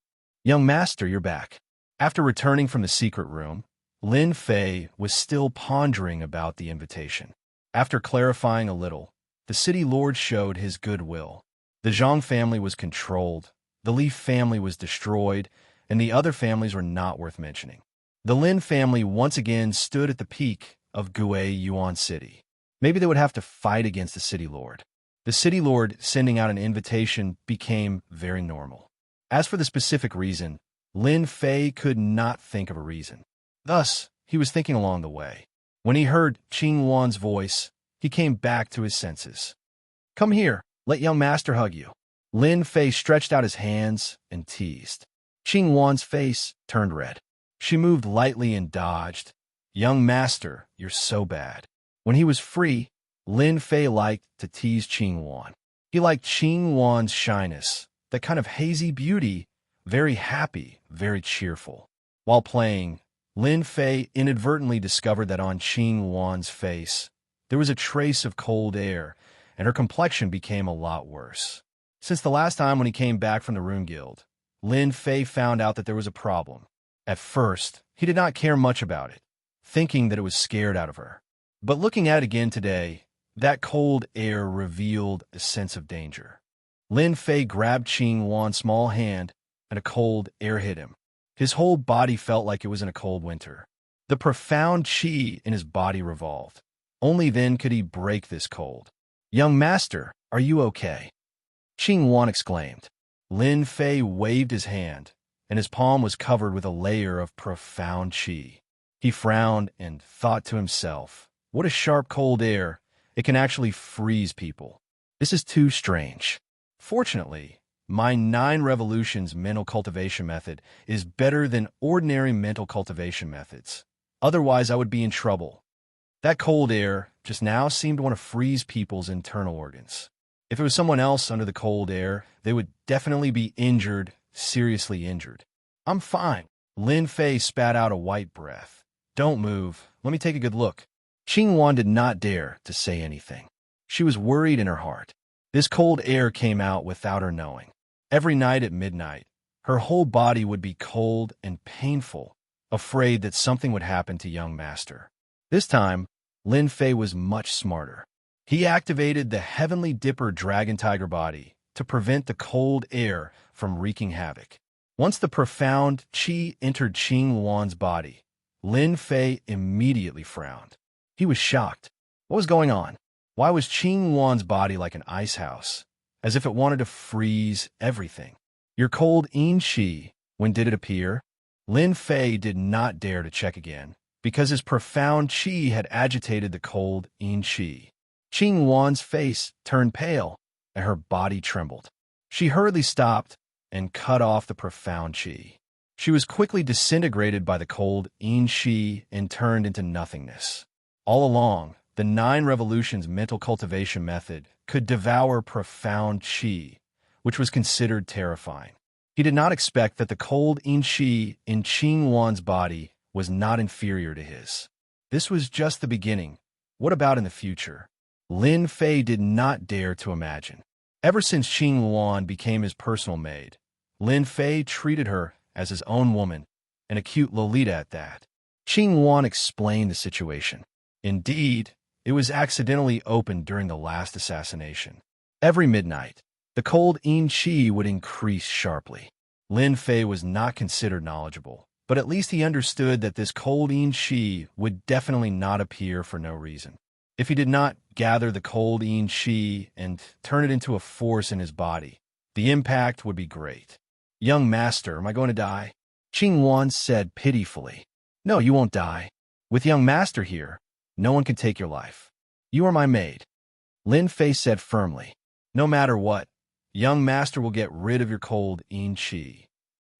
young master, you're back." After returning from the secret room, Lin Fei was still pondering about the invitation. After clarifying a little, the city lord showed his goodwill. The Zhang family was controlled, the Li family was destroyed, and the other families were not worth mentioning. The Lin family once again stood at the peak of Gui Yuan City. Maybe they would have to fight against the city lord. The city lord sending out an invitation became very normal. As for the specific reason, Lin Fei could not think of a reason. Thus, he was thinking along the way. When he heard Qing Wan's voice, he came back to his senses. "Come here, let young master hug you." Lin Fei stretched out his hands and teased. Qing Wan's face turned red. She moved lightly and dodged. "Young master, you're so bad." When he was free, Lin Fei liked to tease Qing Wan. He liked Qing Wan's shyness, that kind of hazy beauty, very happy, very cheerful. While playing, Lin Fei inadvertently discovered that on Qing Wan's face, there was a trace of cold air, and her complexion became a lot worse. Since the last time when he came back from the Rune Guild, Lin Fei found out that there was a problem. At first, he did not care much about it, thinking that it was scared out of her. But looking at it again today, that cold air revealed a sense of danger. Lin Fei grabbed Qing Wan's small hand, and a cold air hit him. His whole body felt like it was in a cold winter. The profound qi in his body revolved. Only then could he break this cold. "Young master, are you okay?" Qing Wan exclaimed. Lin Fei waved his hand, and his palm was covered with a layer of profound qi. He frowned and thought to himself, what a sharp cold air. It can actually freeze people. This is too strange. Fortunately, my 9 revolutions mental cultivation method is better than ordinary mental cultivation methods. Otherwise, I would be in trouble. That cold air just now seemed to want to freeze people's internal organs. If it was someone else under the cold air, they would definitely be injured, seriously injured. "I'm fine." Lin Fei spat out a white breath. "Don't move. Let me take a good look." Qing Wan did not dare to say anything. She was worried in her heart. This cold air came out without her knowing. Every night at midnight, her whole body would be cold and painful, afraid that something would happen to young master. This time, Lin Fei was much smarter. He activated the Heavenly Dipper Dragon Tiger body to prevent the cold air from wreaking havoc. Once the profound qi entered Qing Wan's body, Lin Fei immediately frowned. He was shocked. What was going on? Why was Qing Wan's body like an ice house, as if it wanted to freeze everything? "Your cold yin qi, when did it appear?" Lin Fei did not dare to check again, because his profound qi had agitated the cold yin qi. Qing Wan's face turned pale, and her body trembled. She hurriedly stopped and cut off the profound qi. She was quickly disintegrated by the cold yin qi and turned into nothingness. All along, the 9 revolutions mental cultivation method could devour profound qi, which was considered terrifying. He did not expect that the cold yin qi in Qing Wan's body was not inferior to his. This was just the beginning. What about in the future? Lin Fei did not dare to imagine. Ever since Qing Wan became his personal maid, Lin Fei treated her as his own woman, and a cute Lolita at that. Qing Wan explained the situation. Indeed, it was accidentally opened during the last assassination. Every midnight, the cold yin qi would increase sharply. Lin Fei was not considered knowledgeable, but at least he understood that this cold yin qi would definitely not appear for no reason. If he did not gather the cold yin qi and turn it into a force in his body, the impact would be great. "Young master, am I going to die?" Qing Wan said pitifully. "No, you won't die. With young master here, no one can take your life. You are my maid." Lin Fei said firmly. "No matter what, young master will get rid of your cold yin qi."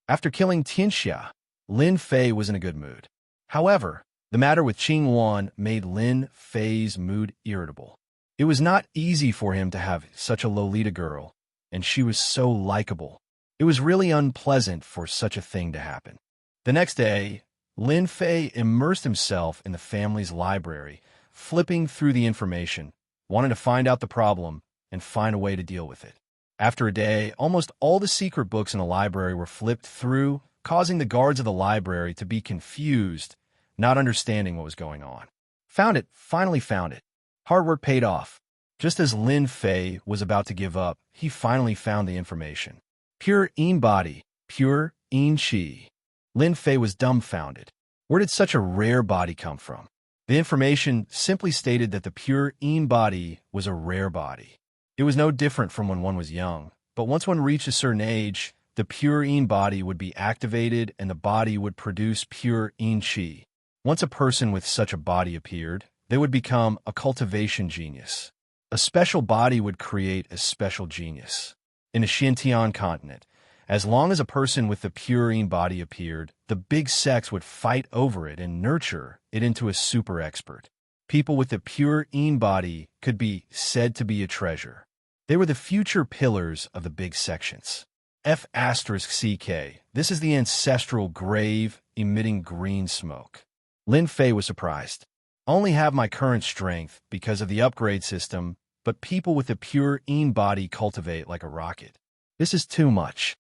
After killing Tianxia, Lin Fei was in a good mood. However, the matter with Qing Wan made Lin Fei's mood irritable. It was not easy for him to have such a Lolita girl, and she was so likable. It was really unpleasant for such a thing to happen. The next day, Lin Fei immersed himself in the family's library, flipping through the information, wanting to find out the problem and find a way to deal with it. After a day, almost all the secret books in the library were flipped through, causing the guards of the library to be confused, not understanding what was going on. "Found it, finally found it." Hard work paid off. Just as Lin Fei was about to give up, he finally found the information. Pure yin body, pure yin qi. Lin Fei was dumbfounded. Where did such a rare body come from? The information simply stated that the pure yin body was a rare body. It was no different from when one was young, but once one reached a certain age, the pure yin body would be activated and the body would produce pure yin qi. Once a person with such a body appeared, they would become a cultivation genius. A special body would create a special genius. In the Xintian continent, as long as a person with the pure yin body appeared, the big sects would fight over it and nurture it into a super expert. People with the pure yin body could be said to be a treasure. They were the future pillars of the big sections. F*CK. This is the ancestral grave emitting green smoke. Lin Fei was surprised. "I only have my current strength because of the upgrade system but people with the pure Yin body cultivate like a rocket. This is too much.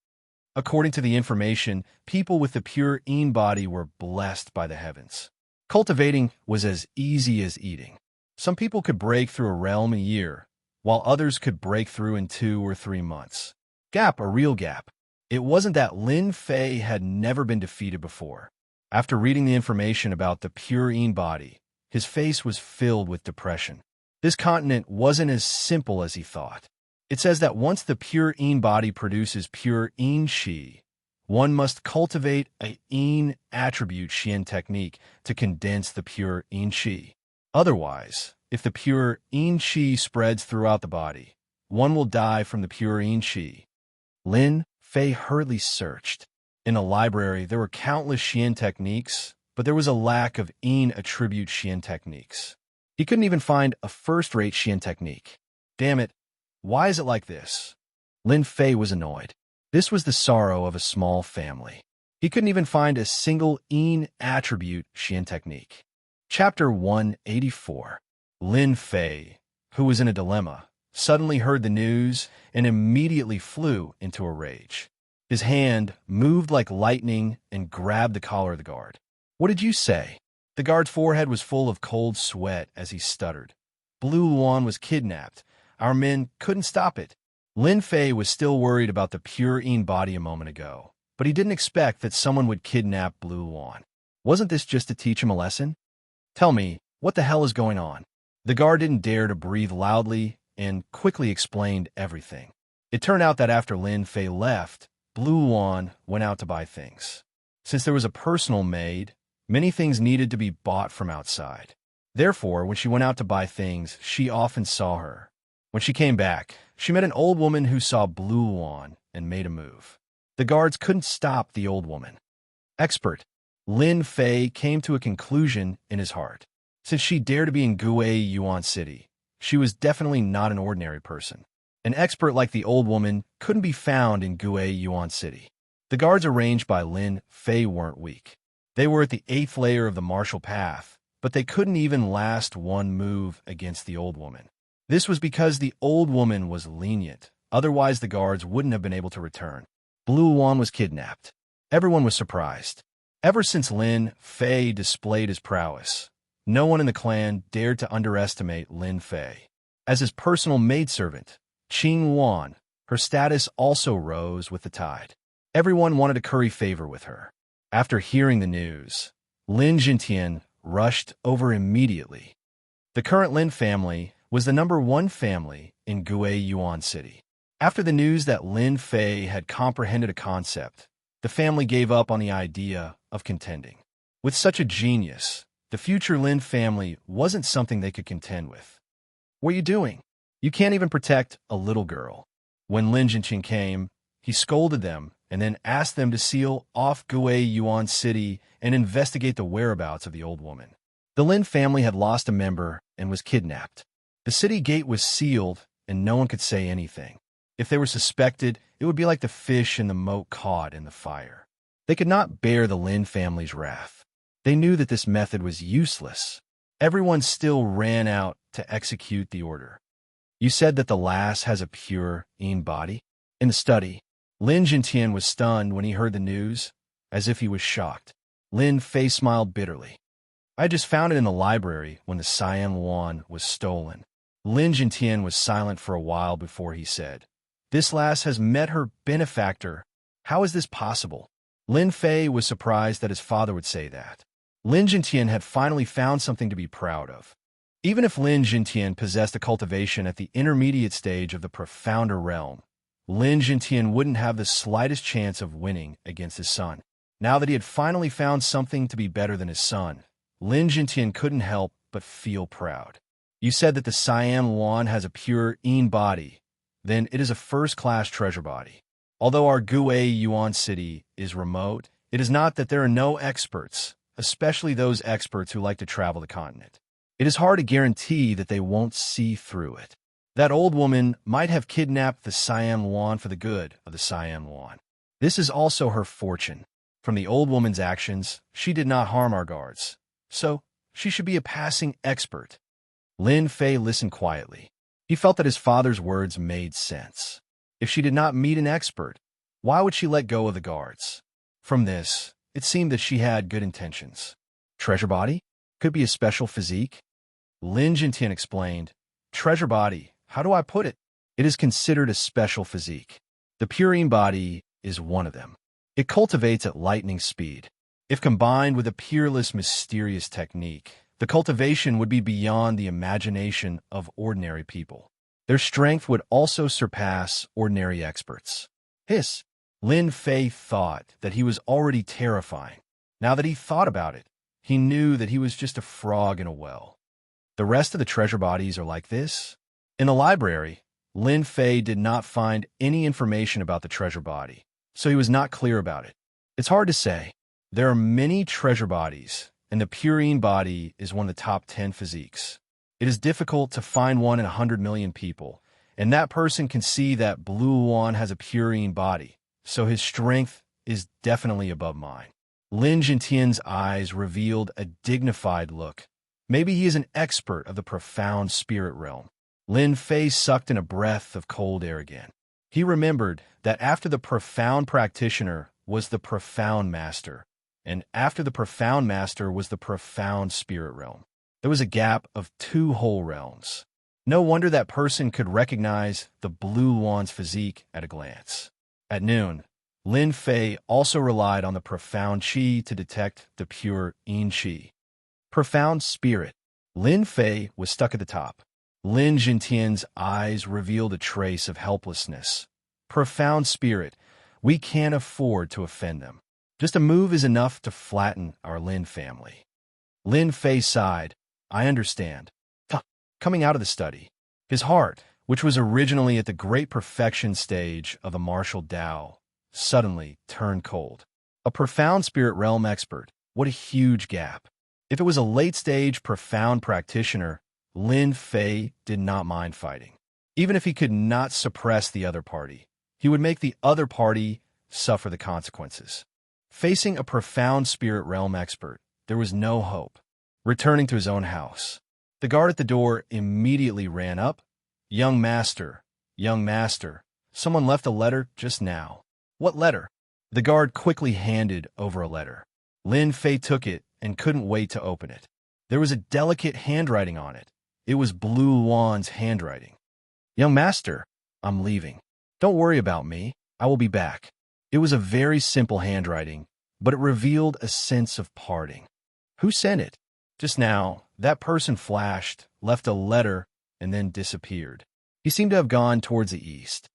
According to the information, people with the pure Yin body were blessed by the heavens. Cultivating was as easy as eating. Some people could break through a realm a year, while others could break through in 2 or 3 months. A real gap. It wasn't that Lin Fei had never been defeated before. After reading the information about the pure Yin body, his face was filled with depression. This continent wasn't as simple as he thought. It says that once the pure Yin body produces pure Yin Qi, one must cultivate a Yin attribute Xian technique to condense the pure Yin Qi. Otherwise, if the pure Yin Qi spreads throughout the body, one will die from the pure Yin Qi. Lin Fei hurriedly searched. In a library, there were countless Xian techniques, but there was a lack of Yin attribute Xian techniques. He couldn't even find a first-rate Xian technique. Damn it, why is it like this? Lin Fei was annoyed. This was the sorrow of a small family. He couldn't even find a single Yin attribute Xian technique. Chapter 184. Lin Fei, who was in a dilemma, suddenly heard the news and immediately flew into a rage. His hand moved like lightning and grabbed the collar of the guard. "What did you say?" The guard's forehead was full of cold sweat as he stuttered. "Blue Luan was kidnapped. Our men couldn't stop it." Lin Fei was still worried about the pure Yin body a moment ago, but he didn't expect that someone would kidnap Blue Luan. Wasn't this just to teach him a lesson? "Tell me, what the hell is going on?" The guard didn't dare to breathe loudly and quickly explained everything. It turned out that after Lin Fei left, Blue Luan went out to buy things. Since there was a personal maid, many things needed to be bought from outside. Therefore, when she went out to buy things, she often saw her. When she came back, she met an old woman who saw Blue Luan and made a move. The guards couldn't stop the old woman. Expert. Lin Fei came to a conclusion in his heart. Since she dared to be in Gue Yuan City, she was definitely not an ordinary person. An expert like the old woman couldn't be found in Gue Yuan City. The guards arranged by Lin Fei weren't weak. They were at the 8th layer of the martial path, but they couldn't even last one move against the old woman. This was because the old woman was lenient, otherwise the guards wouldn't have been able to return. Blue Luan was kidnapped. Everyone was surprised. Ever since Lin Fei displayed his prowess, no one in the clan dared to underestimate Lin Fei. As his personal maidservant, Qing Wan, her status also rose with the tide. Everyone wanted to curry favor with her. After hearing the news, Lin Jintian rushed over immediately. The current Lin family was the #1 family in Gue Yuan City. After the news that Lin Fei had comprehended a concept, the family gave up on the idea of contending. With such a genius, the future Lin family wasn't something they could contend with. "What are you doing? You can't even protect a little girl." When Lin Jinqing came, he scolded them and then asked them to seal off Gue Yuan City and investigate the whereabouts of the old woman. The Lin family had lost a member and was kidnapped. The city gate was sealed and no one could say anything. If they were suspected, it would be like the fish in the moat caught in the fire. They could not bear the Lin family's wrath. They knew that this method was useless. Everyone still ran out to execute the order. "You said that the lass has a pure Yin body?" In the study, Lin Jintian was stunned when he heard the news, as if he was shocked. Lin Fei smiled bitterly. "I just found it in the library when the Cyan Luan was stolen." Lin Jintian was silent for a while before he said, "This lass has met her benefactor. How is this possible?" Lin Fei was surprised that his father would say that. Lin Jintian had finally found something to be proud of. Even if Lin Jintian possessed a cultivation at the intermediate stage of the profounder realm, Lin Jintian wouldn't have the slightest chance of winning against his son. Now that he had finally found something to be better than his son, Lin Jintian couldn't help but feel proud. "You said that the Cyan Luan has a pure Yin body. Then it is a first-class treasure body. Although our Gue Yuan City is remote, it is not that there are no experts, especially those experts who like to travel the continent. It is hard to guarantee that they won't see through it. That old woman might have kidnapped the Cyan Luan for the good of the Cyan Luan. This is also her fortune. From the old woman's actions, she did not harm our guards, so she should be a passing expert." Lin Fei listened quietly. He felt that his father's words made sense. If she did not meet an expert, why would she let go of the guards? From this, it seemed that she had good intentions. Treasure body? Could be a special physique? Lin Jintian explained, treasure body, how do I put it? It is considered a special physique. The purine body is one of them. It cultivates at lightning speed. If combined with a peerless, mysterious technique, the cultivation would be beyond the imagination of ordinary people. Their strength would also surpass ordinary experts. Hiss! Lin Fei thought that he was already terrifying. Now that he thought about it, he knew that he was just a frog in a well. The rest of the treasure bodies are like this. In the library, Lin Fei did not find any information about the treasure body, so he was not clear about it. It's hard to say. There are many treasure bodies, and the purine body is one of the top 10 physiques. It is difficult to find one in 100 million people, and that person can see that Blue Yuan has a purine body, so his strength is definitely above mine. Lin Jintian's eyes revealed a dignified look. Maybe he is an expert of the profound spirit realm. Lin Fei sucked in a breath of cold air again. He remembered that after the profound practitioner was the profound master, and after the profound master was the profound spirit realm. There was a gap of 2 whole realms. No wonder that person could recognize the Blue Yuan's physique at a glance. At noon, Lin Fei also relied on the profound qi to detect the pure yin qi. Profound spirit. Lin Fei was stuck at the top. Lin Jintian's eyes revealed a trace of helplessness. Profound spirit. We can't afford to offend them. Just a move is enough to flatten our Lin family. Lin Fei sighed. I understand. Coming out of the study, his heart, which was originally at the great perfection stage of the martial Tao, suddenly turned cold. A profound spirit realm expert. What a huge gap. If it was a late-stage profound practitioner, Lin Fei did not mind fighting. Even if he could not suppress the other party, he would make the other party suffer the consequences. Facing a profound spirit realm expert, there was no hope. Returning to his own house, the guard at the door immediately ran up. Young master, someone left a letter just now. What letter? The guard quickly handed over a letter. Lin Fei took it and couldn't wait to open it. There was a delicate handwriting on it. It was Blue Yuan's handwriting. Young master, I'm leaving. Don't worry about me. I will be back. It was a very simple handwriting, but it revealed a sense of parting. Who sent it? Just now, that person flashed, left a letter, and then disappeared. He seemed to have gone towards the east.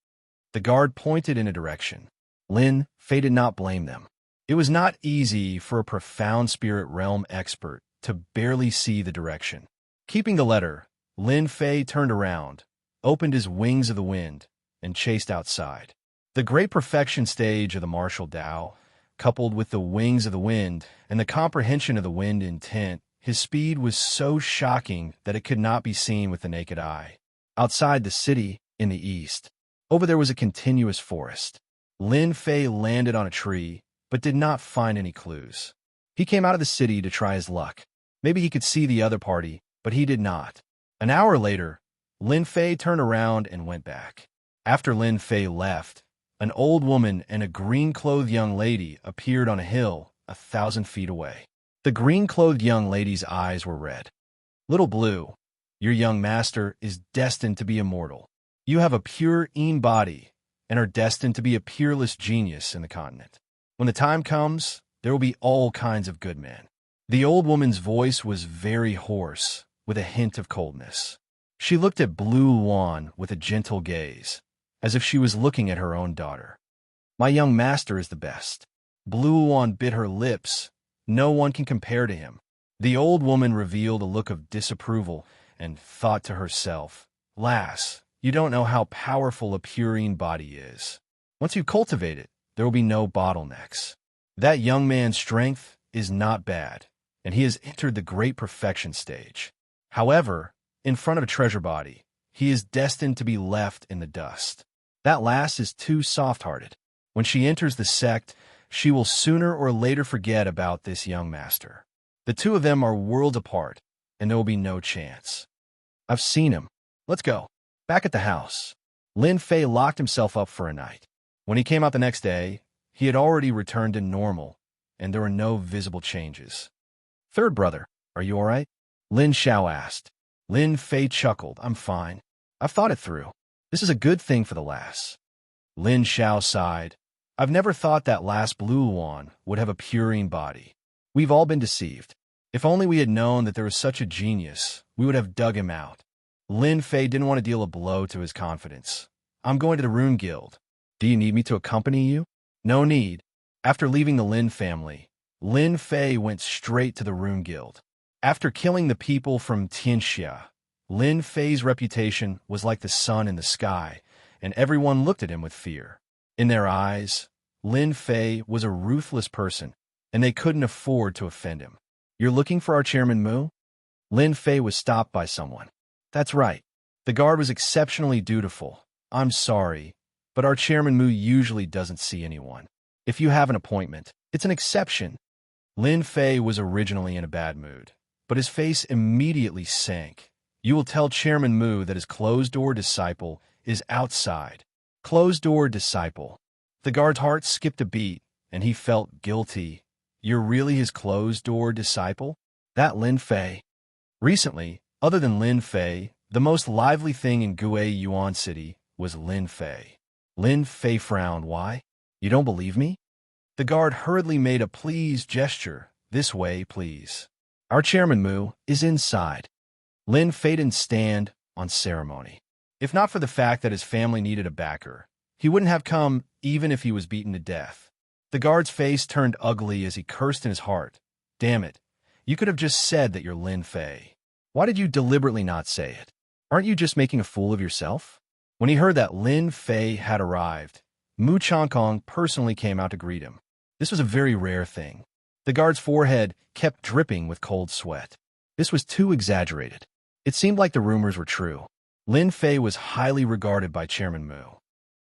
The guard pointed in a direction. Lin Fei did not blame them. It was not easy for a profound spirit realm expert to barely see the direction. Keeping the letter, Lin Fei turned around, opened his wings of the wind, and chased outside. The great perfection stage of the martial Tao, coupled with the wings of the wind and the comprehension of the wind intent, his speed was so shocking that it could not be seen with the naked eye. Outside the city, in the east, over there was a continuous forest. Lin Fei landed on a tree, but did not find any clues. He came out of the city to try his luck. Maybe he could see the other party, but he did not. An hour later, Lin Fei turned around and went back. After Lin Fei left, an old woman and a green-clothed young lady appeared on a hill 1,000 feet away. The green-clothed young lady's eyes were red. Little Blue, your young master is destined to be immortal. You have a pure yin body and are destined to be a peerless genius in the continent. When the time comes, there will be all kinds of good men. The old woman's voice was very hoarse, with a hint of coldness. She looked at Blue Yuan with a gentle gaze, as if she was looking at her own daughter. My young master is the best. Blue Yuan bit her lips. No one can compare to him. The old woman revealed a look of disapproval and thought to herself, Lass, you don't know how powerful a purine body is. Once you cultivate it, there will be no bottlenecks. That young man's strength is not bad, and he has entered the great perfection stage. However, in front of a treasure body, he is destined to be left in the dust. That lass is too soft-hearted. When she enters the sect, she will sooner or later forget about this young master. The two of them are worlds apart, and there will be no chance. I've seen him. Let's go. Back at the house, Lin Fei locked himself up for a night. When he came out the next day, he had already returned to normal, and there were no visible changes. Third brother, are you all right? Lin Xiao asked. Lin Fei chuckled. I'm fine. I've thought it through. This is a good thing for the lass. Lin Xiao sighed. I've never thought that last blue one would have a purine body. We've all been deceived. If only we had known that there was such a genius, we would have dug him out. Lin Fei didn't want to deal a blow to his confidence. I'm going to the Rune Guild. Do you need me to accompany you? No need. After leaving the Lin family, Lin Fei went straight to the Rune Guild. After killing the people from Tianxia, Lin Fei's reputation was like the sun in the sky, and everyone looked at him with fear. In their eyes, Lin Fei was a ruthless person, and they couldn't afford to offend him. You're looking for our Chairman Mu? Lin Fei was stopped by someone. That's right. The guard was exceptionally dutiful. I'm sorry, but our Chairman Mu usually doesn't see anyone. If you have an appointment, it's an exception. Lin Fei was originally in a bad mood, but his face immediately sank. You will tell Chairman Mu that his closed-door disciple is outside. Closed-door disciple. The guard's heart skipped a beat, and he felt guilty. You're really his closed-door disciple? That Lin Fei. Recently, other than Lin Fei, the most lively thing in Gue Yuan City was Lin Fei. Lin Fei frowned. Why? You don't believe me? The guard hurriedly made a please gesture. This way, please. Our Chairman Mu is inside. Lin Fei didn't stand on ceremony. If not for the fact that his family needed a backer, he wouldn't have come even if he was beaten to death. The guard's face turned ugly as he cursed in his heart. Damn it. You could have just said that you're Lin Fei. Why did you deliberately not say it? Aren't you just making a fool of yourself? When he heard that Lin Fei had arrived, Mu Changkong personally came out to greet him. This was a very rare thing. The guard's forehead kept dripping with cold sweat. This was too exaggerated. It seemed like the rumors were true. Lin Fei was highly regarded by Chairman Mu.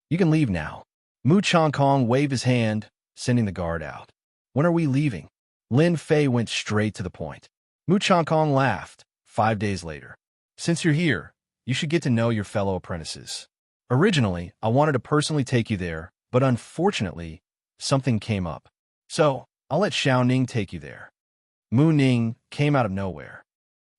You can leave now. Mu Changkong waved his hand, sending the guard out. When are we leaving? Lin Fei went straight to the point. Mu Changkong laughed. 5 days later. Since you're here, you should get to know your fellow apprentices. Originally, I wanted to personally take you there, but unfortunately, something came up. So, I'll let Xiao Ning take you there. Mu Ning came out of nowhere.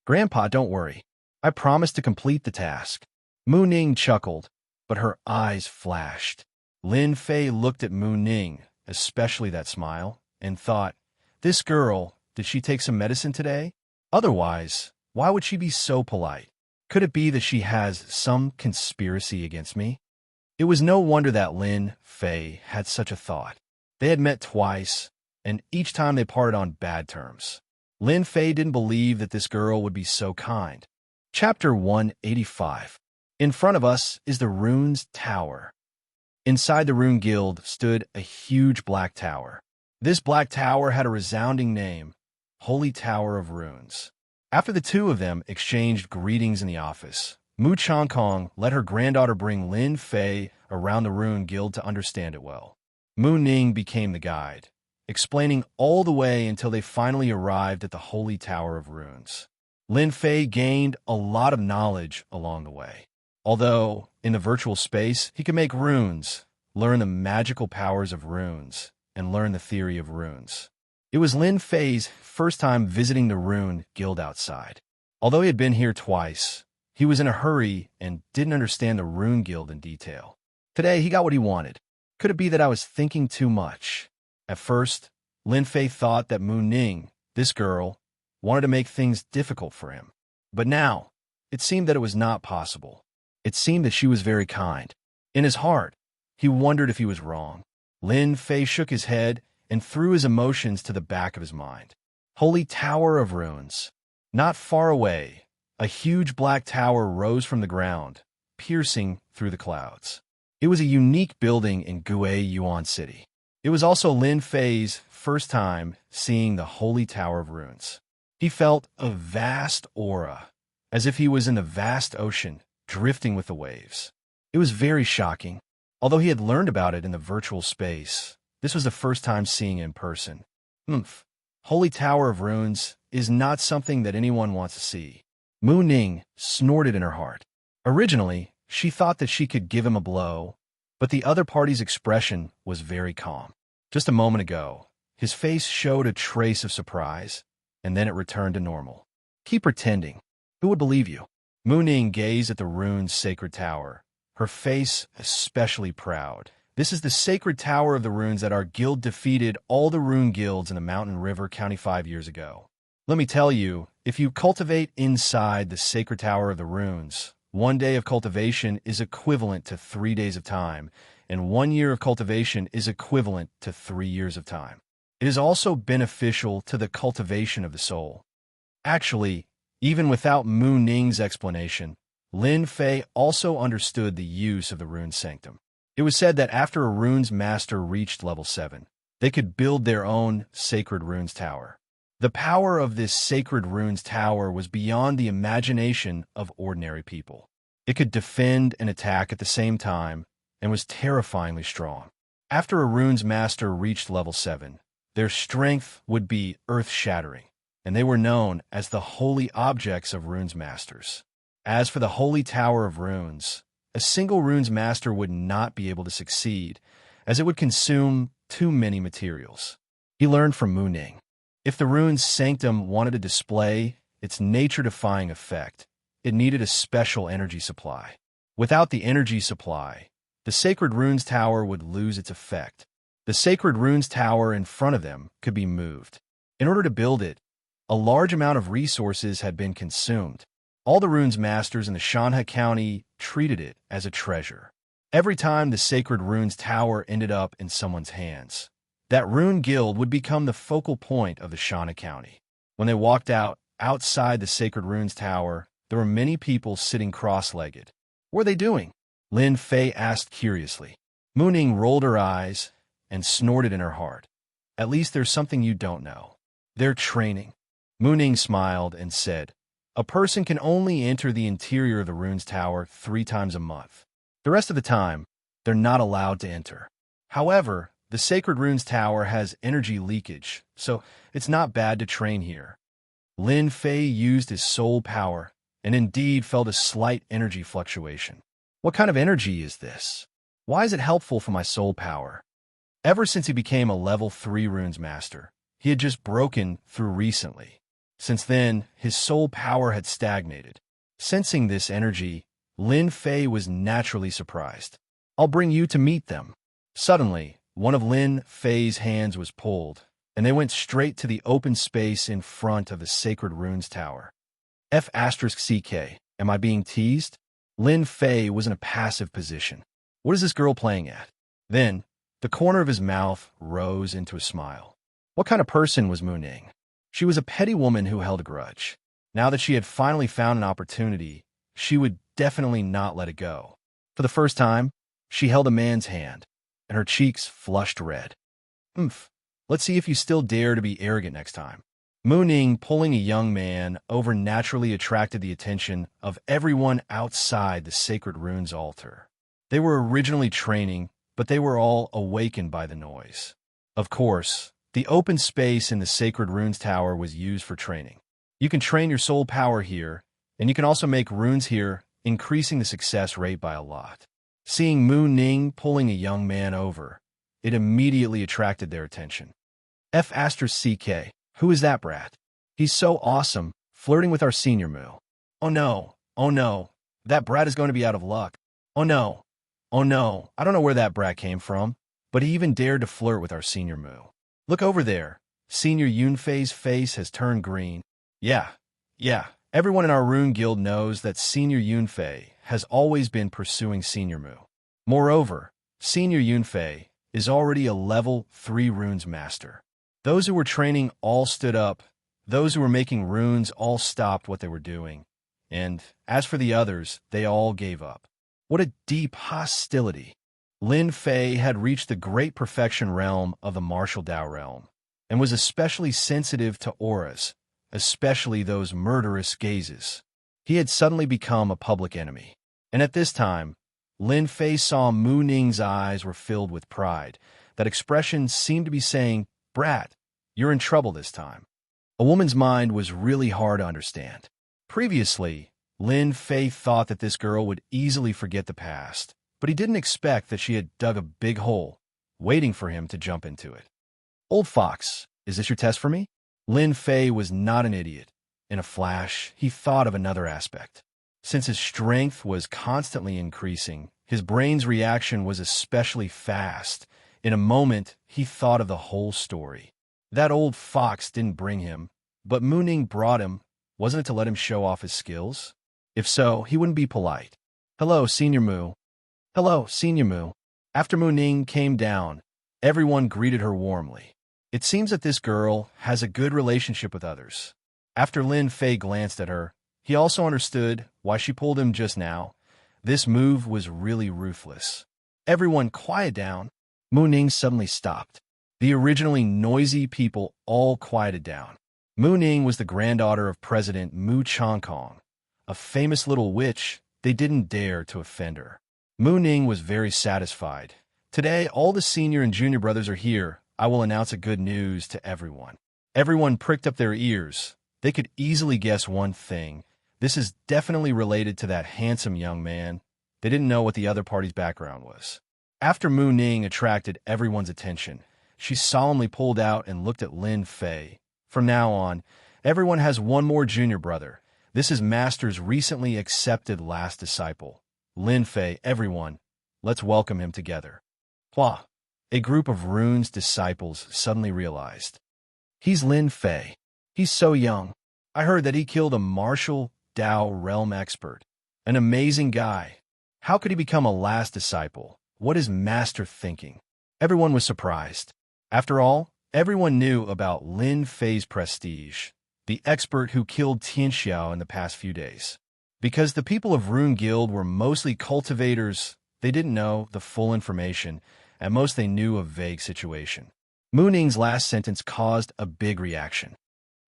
Grandpa, don't worry. I promise to complete the task. Mu Ning chuckled, but her eyes flashed. Lin Fei looked at Mu Ning, especially that smile, and thought, this girl, did she take some medicine today? Otherwise, why would she be so polite? Could it be that she has some conspiracy against me? It was no wonder that Lin Fei had such a thought. They had met twice, and each time they parted on bad terms. Lin Fei didn't believe that this girl would be so kind. Chapter 185. In front of us is the Rune's Tower. Inside the Rune Guild stood a huge black tower. This black tower had a resounding name, Holy Tower of Runes. After the two of them exchanged greetings in the office, Mu Changkong let her granddaughter bring Lin Fei around the Rune Guild to understand it well. Mu Ning became the guide, explaining all the way until they finally arrived at the Holy Tower of Runes. Lin Fei gained a lot of knowledge along the way. Although, in the virtual space, he could make runes, learn the magical powers of runes, and learn the theory of runes. It was Lin Fei's first time visiting the Rune Guild outside. Although he had been here twice, he was in a hurry and didn't understand the Rune Guild in detail. Today, he got what he wanted. Could it be that I was thinking too much? At first, Lin Fei thought that Mu Ning, this girl, wanted to make things difficult for him. But now, it seemed that it was not possible. It seemed that she was very kind. In his heart, he wondered if he was wrong. Lin Fei shook his head and threw his emotions to the back of his mind. Holy Tower of Runes. Not far away, a huge black tower rose from the ground, piercing through the clouds. It was a unique building in Gue Yuan City. It was also Lin Fei's first time seeing the Holy Tower of Runes. He felt a vast aura, as if he was in the vast ocean, drifting with the waves. It was very shocking. Although he had learned about it in the virtual space, this was the first time seeing it in person. Holy Tower of Runes is not something that anyone wants to see. Mu Ning snorted in her heart. Originally, She thought that she could give him a blow, but the other party's expression was very calm. Just a moment ago, his face showed a trace of surprise, and then it returned to normal. Keep pretending. Who would believe you? Mu Ning gazed at the rune's sacred tower, her face especially proud. This is the sacred tower of the runes that our guild defeated all the rune guilds in the Mountain River County 5 years ago. Let me tell you, if you cultivate inside the sacred tower of the runes, 1 day of cultivation is equivalent to 3 days of time, and 1 year of cultivation is equivalent to 3 years of time. It is also beneficial to the cultivation of the soul. Actually, even without Mu Ning's explanation, Lin Fei also understood the use of the rune sanctum. It was said that after a runes master reached level 7, they could build their own sacred runes tower. The power of this sacred runes tower was beyond the imagination of ordinary people. It could defend and attack at the same time and was terrifyingly strong. After a runes master reached level 7, their strength would be earth-shattering, and they were known as the holy objects of runes masters. As for the holy tower of runes, a single runes master would not be able to succeed, as it would consume too many materials. He learned from Mu Ning. If the rune's sanctum wanted to display its nature-defying effect, it needed a special energy supply. Without the energy supply, the sacred runes tower would lose its effect. The sacred runes tower in front of them could be moved. In order to build it, a large amount of resources had been consumed. All the runes masters in the Shanha County treated it as a treasure. Every time the sacred runes tower ended up in someone's hands, that rune guild would become the focal point of the Shanha County. When they walked outside the sacred runes tower, there were many people sitting cross-legged. What were they doing? Lin Fei asked curiously. Mu Ning rolled her eyes and snorted in her heart. At least there's something you don't know. They're training. Mu Ning smiled and said, a person can only enter the interior of the runes tower 3 times a month. The rest of the time, they're not allowed to enter. However, the sacred runes tower has energy leakage, so it's not bad to train here. Lin Fei used his soul power and indeed felt a slight energy fluctuation. What kind of energy is this? Why is it helpful for my soul power? Ever since he became a level 3 runes master, he had just broken through recently. Since then, his soul power had stagnated. Sensing this energy, Lin Fei was naturally surprised. I'll bring you to meet them. Suddenly, one of Lin Fei's hands was pulled, and they went straight to the open space in front of the sacred runes tower. F***CK, am I being teased? Lin Fei was in a passive position. What is this girl playing at? Then, the corner of his mouth rose into a smile. What kind of person was Mu Ning? She was a petty woman who held a grudge. Now that she had finally found an opportunity, she would definitely not let it go. For the first time, she held a man's hand, and her cheeks flushed red. Let's see if you still dare to be arrogant next time. Mu Ning pulling a young man over naturally attracted the attention of everyone outside the sacred runes altar. They were originally training, but they were all awakened by the noise. Of course, the open space in the sacred runes tower was used for training. You can train your soul power here, and you can also make runes here, increasing the success rate by a lot. Seeing Mu Ning pulling a young man over, it immediately attracted their attention. F***CK, who is that brat? He's so awesome, flirting with our senior Mu. Oh no, that brat is going to be out of luck. Oh no, I don't know where that brat came from, but he even dared to flirt with our senior Mu. Look over there, Senior Yunfei's face has turned green. Yeah, everyone in our rune guild knows that Senior Yunfei has always been pursuing Senior Mu. Moreover, Senior Yunfei is already a level 3 runes master. Those who were training all stood up, those who were making runes all stopped what they were doing, and as for the others, they all gave up. What a deep hostility! Lin Fei had reached the great perfection realm of the martial Dao realm, and was especially sensitive to auras, especially those murderous gazes. He had suddenly become a public enemy. And at this time, Lin Fei saw Mu Ning's eyes were filled with pride. That expression seemed to be saying, "Brat, you're in trouble this time." A woman's mind was really hard to understand. Previously, Lin Fei thought that this girl would easily forget the past, but he didn't expect that she had dug a big hole, waiting for him to jump into it. Old fox, is this your test for me? Lin Fei was not an idiot. In a flash, he thought of another aspect. Since his strength was constantly increasing, his brain's reaction was especially fast. In a moment, he thought of the whole story. That old fox didn't bring him, but Mu Ning brought him. Wasn't it to let him show off his skills? If so, he wouldn't be polite. Hello, Senior Mu. Hello, Senior Mu. After Mu Ning came down, everyone greeted her warmly. It seems that this girl has a good relationship with others. After Lin Fei glanced at her, he also understood why she pulled him just now. This move was really ruthless. Everyone quiet down. Mu Ning suddenly stopped. The originally noisy people all quieted down. Mu Ning was the granddaughter of President Mu Chongkong, a famous little witch. They didn't dare to offend her. Mu Ning was very satisfied. Today, all the senior and junior brothers are here. I will announce a good news to everyone. Everyone pricked up their ears. They could easily guess one thing. This is definitely related to that handsome young man. They didn't know what the other party's background was. After Mu Ning attracted everyone's attention, she solemnly pulled out and looked at Lin Fei. From now on, everyone has one more junior brother. This is Master's recently accepted last disciple. Lin Fei, everyone, let's welcome him together. Hua! A group of Rune's disciples suddenly realized. He's Lin Fei. He's so young. I heard that he killed a martial Dao realm expert. An amazing guy. How could he become a last disciple? What is Master thinking? Everyone was surprised. After all, everyone knew about Lin Fei's prestige, the expert who killed Tianxiao in the past few days. Because the people of Rune Guild were mostly cultivators, they didn't know the full information. At most, they knew a vague situation. Mu Ning's last sentence caused a big reaction.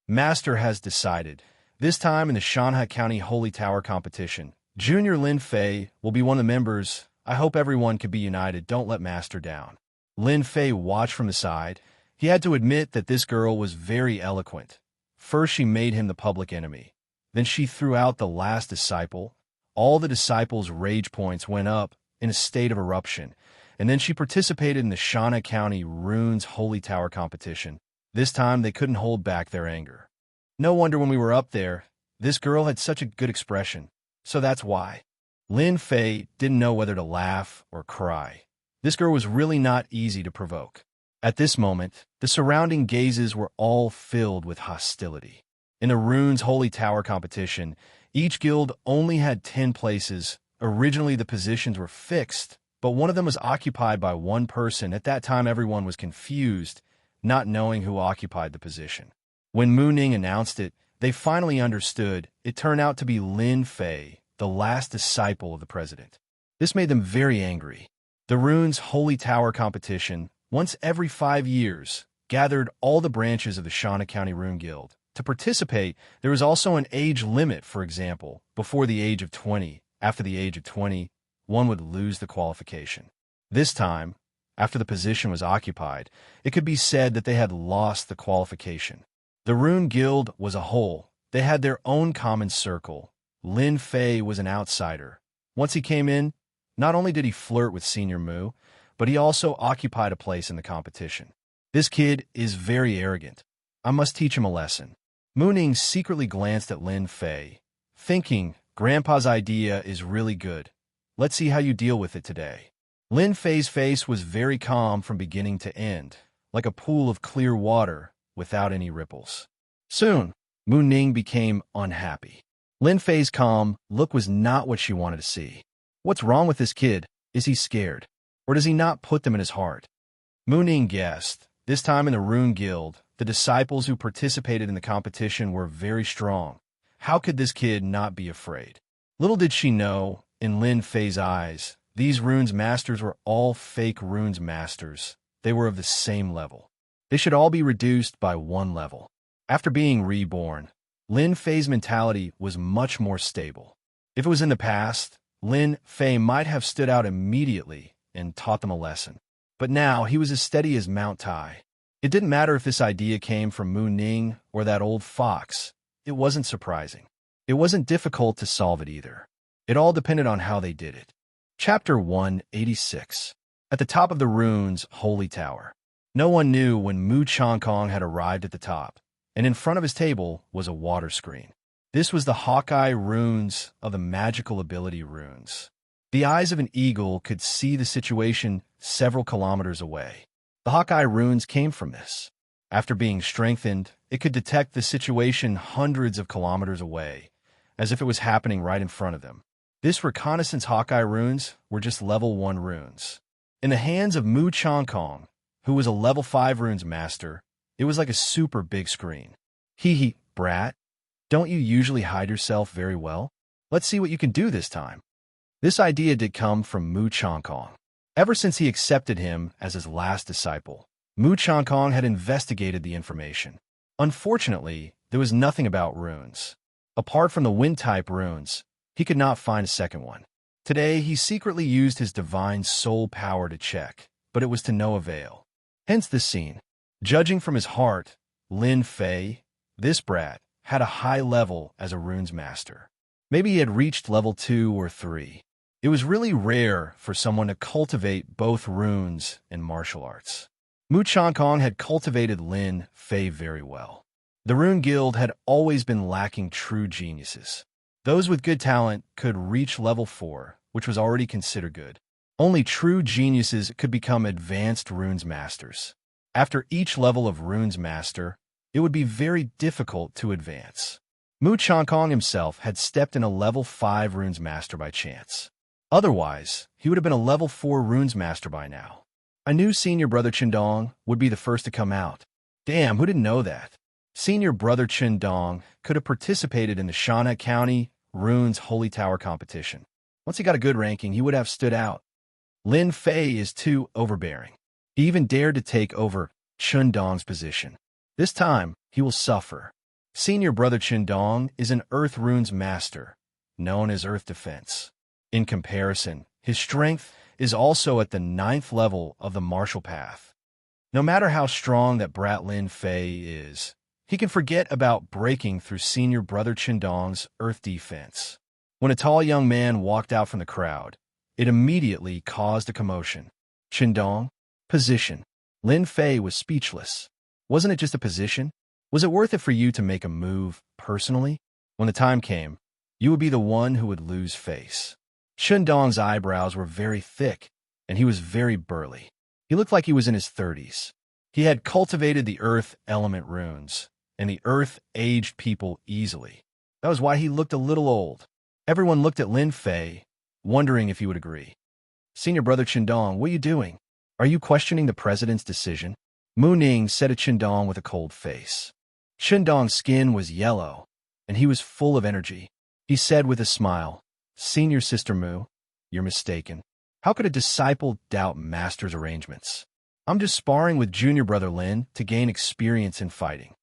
Master has decided. This time in the Shanghai County Holy Tower competition, Junior Lin Fei will be one of the members. I hope everyone can be united. Don't let Master down. Lin Fei watched from the side. He had to admit that this girl was very eloquent. First, she made him the public enemy. Then she threw out the last disciple. All the disciples' rage points went up in a state of eruption. And then she participated in the Shanghai County Runes Holy Tower competition. This time, they couldn't hold back their anger. No wonder when we were up there, this girl had such a good expression. So that's why. Lin Fei didn't know whether to laugh or cry. This girl was really not easy to provoke. At this moment, the surrounding gazes were all filled with hostility. In the Runes Holy Tower competition, each guild only had 10 places. Originally, the positions were fixed, but one of them was occupied by one person. At that time, everyone was confused, not knowing who occupied the position. When Mu Ning announced it, they finally understood. It turned out to be Lin Fei, the last disciple of the president. This made them very angry. The Runes Holy Tower competition, once every 5 years, gathered all the branches of the Shanghai County Rune Guild. To participate, there was also an age limit. For example, before the age of 20, after the age of 20, one would lose the qualification. This time, after the position was occupied, it could be said that they had lost the qualification. The Rune Guild was a whole. They had their own common circle. Lin Fei was an outsider. Once he came in, not only did he flirt with Senior Mu, but he also occupied a place in the competition. This kid is very arrogant. I must teach him a lesson. Mu Ning secretly glanced at Lin Fei, thinking, Grandpa's idea is really good. Let's see how you deal with it today. Lin Fei's face was very calm from beginning to end, like a pool of clear water without any ripples. Soon, Mu Ning became unhappy. Lin Fei's calm look was not what she wanted to see. What's wrong with this kid? Is he scared? Or does he not put them in his heart? Mu Ning guessed. This time in the Rune Guild, the disciples who participated in the competition were very strong. How could this kid not be afraid? Little did she know, in Lin Fei's eyes, these Runes masters were all fake Runes masters. They were of the same level. They should all be reduced by 1 level. After being reborn, Lin Fei's mentality was much more stable. If it was in the past, Lin Fei might have stood out immediately and taught them a lesson. But now he was as steady as Mount Tai. It didn't matter if this idea came from Mu Ning or that old fox. It wasn't surprising. It wasn't difficult to solve it either. It all depended on how they did it. Chapter 186. At the top of the rune's holy tower. No one knew when Mu Changkong had arrived at the top, and in front of his table was a water screen. This was the Hawkeye runes of the magical ability runes. The eyes of an eagle could see the situation several kilometers away. The Hawkeye runes came from this. After being strengthened, it could detect the situation hundreds of kilometers away, as if it was happening right in front of them. This reconnaissance Hawkeye runes were just level 1 runes. In the hands of Mu Changkong, who was a level 5 runes master, it was like a super big screen. Hee, brat. Don't you usually hide yourself very well? Let's see what you can do this time. This idea did come from Mu Changkong. Ever since he accepted him as his last disciple, Mu Changkong had investigated the information. Unfortunately, there was nothing about runes. Apart from the wind-type runes, he could not find a second one. Today, he secretly used his divine soul power to check, but it was to no avail. Hence this scene. Judging from his heart, Lin Fei, this brat, had a high level as a runes master. Maybe he had reached level 2 or 3. It was really rare for someone to cultivate both runes and martial arts. Mu Changkong had cultivated Lin Fei very well. The Rune Guild had always been lacking true geniuses. Those with good talent could reach level 4, which was already considered good. Only true geniuses could become advanced runes masters. After each level of runes master, it would be very difficult to advance. Mu Changkong himself had stepped in a level 5 runes master by chance. Otherwise, he would have been a level 4 runes master by now. I knew senior brother Qindong would be the first to come out. Damn, who didn't know that? Senior brother Qindong could have participated in the Shana County Runes Holy Tower competition. Once he got a good ranking, he would have stood out. Lin Fei is too overbearing. He even dared to take over Qindong's position. This time, he will suffer. Senior brother Qindong is an Earth Runes master, known as Earth Defense. In comparison, his strength is also at the 9th level of the martial path. No matter how strong that brat Lin Fei is, he can forget about breaking through senior brother Qindong's Earth Defense. When a tall young man walked out from the crowd, it immediately caused a commotion. Qindong? Position. Lin Fei was speechless. Wasn't it just a position? Was it worth it for you to make a move personally? When the time came, you would be the one who would lose face. Qindong's eyebrows were very thick, and he was very burly. He looked like he was in his 30s. He had cultivated the earth element runes, and the earth aged people easily. That was why he looked a little old. Everyone looked at Lin Fei, wondering if he would agree. Senior brother Qindong, what are you doing? Are you questioning the president's decision? Mu Ning said to Qindong with a cold face. Qindong's skin was yellow, and he was full of energy. He said with a smile, Senior Sister Mu, you're mistaken. How could a disciple doubt master's arrangements? I'm just sparring with junior brother Lin to gain experience in fighting.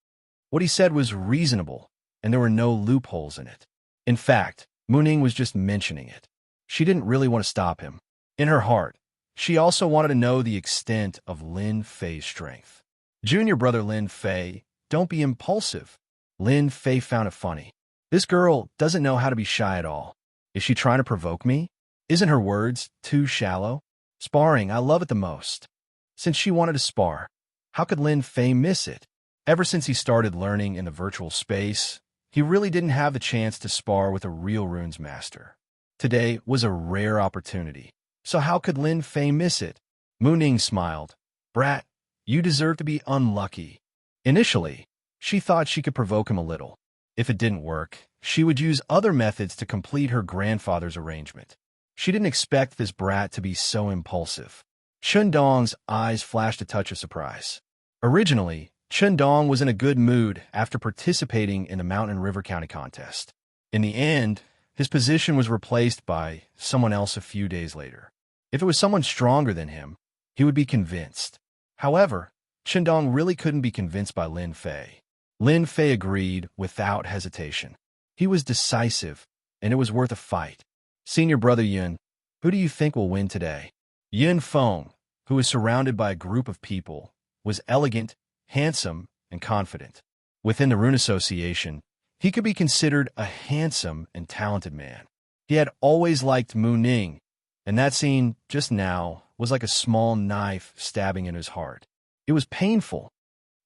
What he said was reasonable, and there were no loopholes in it. In fact, Mu Ning was just mentioning it. She didn't really want to stop him. In her heart, she also wanted to know the extent of Lin Fei's strength. Junior brother Lin Fei, don't be impulsive. Lin Fei found it funny. This girl doesn't know how to be shy at all. Is she trying to provoke me? Isn't her words too shallow? Sparring, I love it the most. Since she wanted to spar, how could Lin Fei miss it? Ever since he started learning in the virtual space, he really didn't have the chance to spar with a real runes master. Today was a rare opportunity. So how could Lin Fei miss it? Mu Ning smiled. Brat, you deserve to be unlucky. Initially, she thought she could provoke him a little. If it didn't work, she would use other methods to complete her grandfather's arrangement. She didn't expect this brat to be so impulsive. Qindong's eyes flashed a touch of surprise. Originally, Qindong was in a good mood after participating in the Mountain River County contest. In the end, his position was replaced by someone else a few days later. If it was someone stronger than him, he would be convinced. However, Qindong really couldn't be convinced by Lin Fei. Lin Fei agreed without hesitation. He was decisive, and it was worth a fight. Senior brother Yun, who do you think will win today? Yun Feng, who was surrounded by a group of people, was elegant, handsome, and confident. Within the Rune Association, He could be considered a handsome and talented man. He had always liked Mu Ning, and that scene just now was like a small knife stabbing in his heart. It was painful.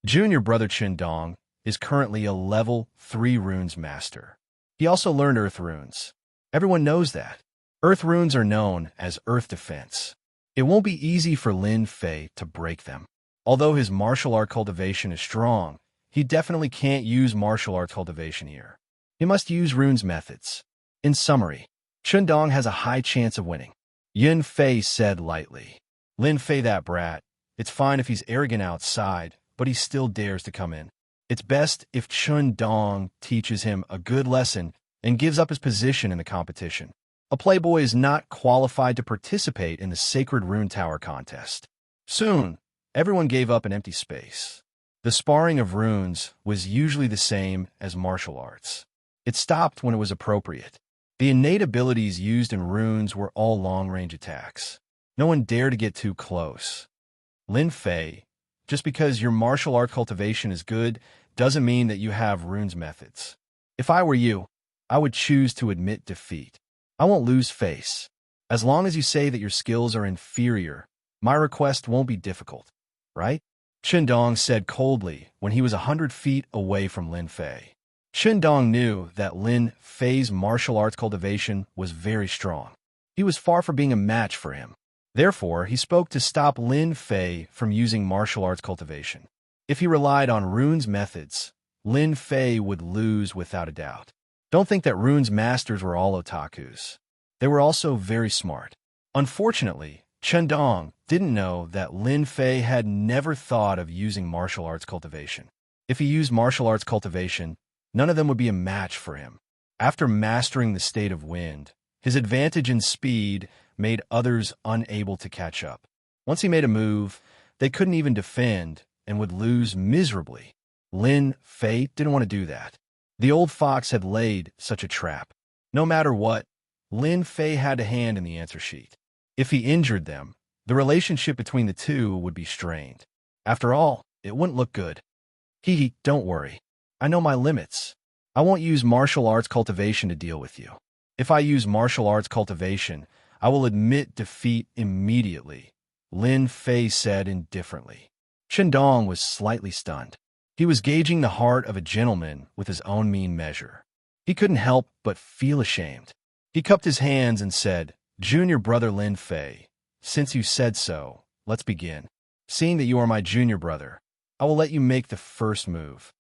Junior brother Dong is currently a level 3 runes master. He also learned earth runes. Everyone knows that. Earth runes are known as earth defense. It won't be easy for Lin Fei to break them. Although his martial art cultivation is strong, he definitely can't use martial art cultivation here. He must use runes methods. In summary, Dong has a high chance of winning. Yin Fei said lightly. Lin Fei, that brat. It's fine if he's arrogant outside, but he still dares to come in. It's best if Dong teaches him a good lesson and gives up his position in the competition. A playboy is not qualified to participate in the Sacred Rune Tower contest. Soon, everyone gave up an empty space. The sparring of runes was usually the same as martial arts. It stopped when it was appropriate. The innate abilities used in runes were all long-range attacks. No one dared to get too close. Lin Fei, just because your martial art cultivation is good doesn't mean that you have runes methods. If I were you, I would choose to admit defeat. I won't lose face. As long as you say that your skills are inferior, my request won't be difficult, right? Dong said coldly when he was 100 feet away from Lin Fei. Dong knew that Lin Fei's martial arts cultivation was very strong. He was far from being a match for him. Therefore, he spoke to stop Lin Fei from using martial arts cultivation. If he relied on runes methods, Lin Fei would lose without a doubt. Don't think that runes masters were all otakus. They were also very smart. Unfortunately, Dong didn't know that Lin Fei had never thought of using martial arts cultivation. If he used martial arts cultivation, none of them would be a match for him. After mastering the state of wind, his advantage in speed made others unable to catch up. Once he made a move, they couldn't even defend and would lose miserably. Lin Fei didn't want to do that. The old fox had laid such a trap. No matter what, Lin Fei had a hand in the answer sheet. If he injured them, the relationship between the two would be strained. After all, it wouldn't look good. Don't worry. I know my limits. I won't use martial arts cultivation to deal with you. If I use martial arts cultivation, I will admit defeat immediately, Lin Fei said indifferently. Dong was slightly stunned. He was gauging the heart of a gentleman with his own mean measure. He couldn't help but feel ashamed. He cupped his hands and said, Junior brother Lin Fei, since you said so, let's begin. Seeing that you are my junior brother, I will let you make the first move.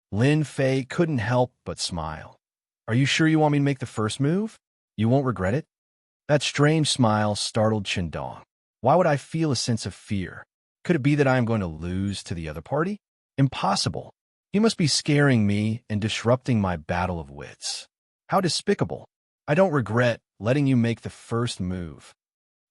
Lin Fei couldn't help but smile. Are you sure you want me to make the first move? You won't regret it? That strange smile startled Dong. Why would I feel a sense of fear? Could it be that I am going to lose to the other party? Impossible. He must be scaring me and disrupting my battle of wits. How despicable. I don't regret letting you make the first move.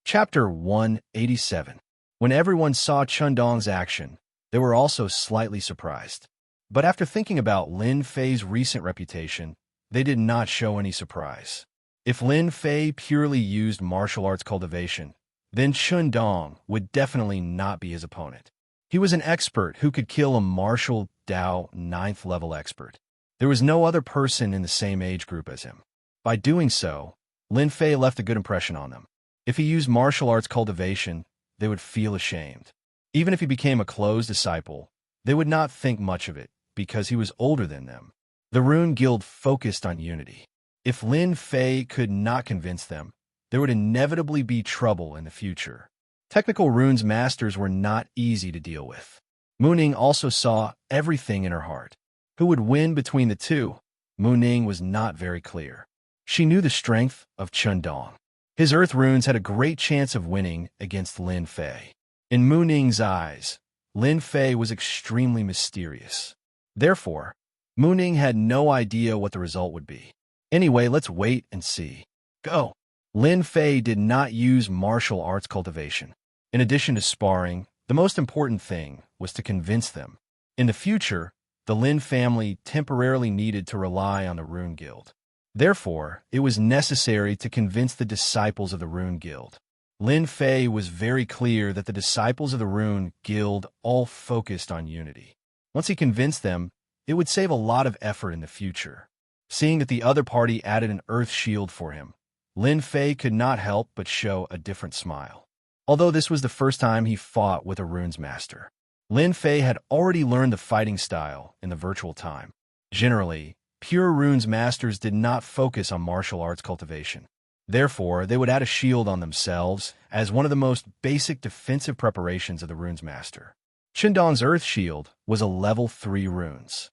Chapter 187. When everyone saw Dong's action, they were also slightly surprised. But after thinking about Lin Fei's recent reputation, they did not show any surprise. If Lin Fei purely used martial arts cultivation, then Dong would definitely not be his opponent. He was an expert who could kill a martial Dao 9th level expert. There was no other person in the same age group as him. By doing so, Lin Fei left a good impression on them. If he used martial arts cultivation, they would feel ashamed. Even if he became a closed disciple, they would not think much of it because he was older than them. The Rune Guild focused on unity. If Lin Fei could not convince them, there would inevitably be trouble in the future. Technical runes masters were not easy to deal with. Mu Ning also saw everything in her heart. Who would win between the two? Mu Ning was not very clear. She knew the strength of Dong. His earth runes had a great chance of winning against Lin Fei. In Mu Ning's eyes, Lin Fei was extremely mysterious. Therefore, Mu Ning had no idea what the result would be. Anyway, let's wait and see. Go! Lin Fei did not use martial arts cultivation. In addition to sparring, the most important thing was to convince them. In the future, the Lin family temporarily needed to rely on the Rune Guild. Therefore, it was necessary to convince the disciples of the Rune Guild. Lin Fei was very clear that the disciples of the Rune Guild all focused on unity. Once he convinced them, it would save a lot of effort in the future. Seeing that the other party added an earth shield for him, Lin Fei could not help but show a different smile. Although this was the first time he fought with a runes master, Lin Fei had already learned the fighting style in the virtual time. Generally, pure runes masters did not focus on martial arts cultivation. Therefore, they would add a shield on themselves as one of the most basic defensive preparations of the runes master. Qindong's earth shield was a level 3 runes.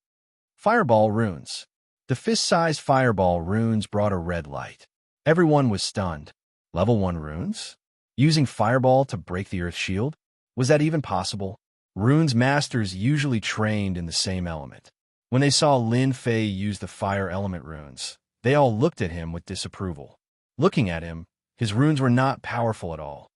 Fireball runes. The fist-sized fireball runes brought a red light. Everyone was stunned. Level 1 runes? Using fireball to break the earth shield? Was that even possible? Runes masters usually trained in the same element. When they saw Lin Fei use the fire element runes, they all looked at him with disapproval. Looking at him, his runes were not powerful at all.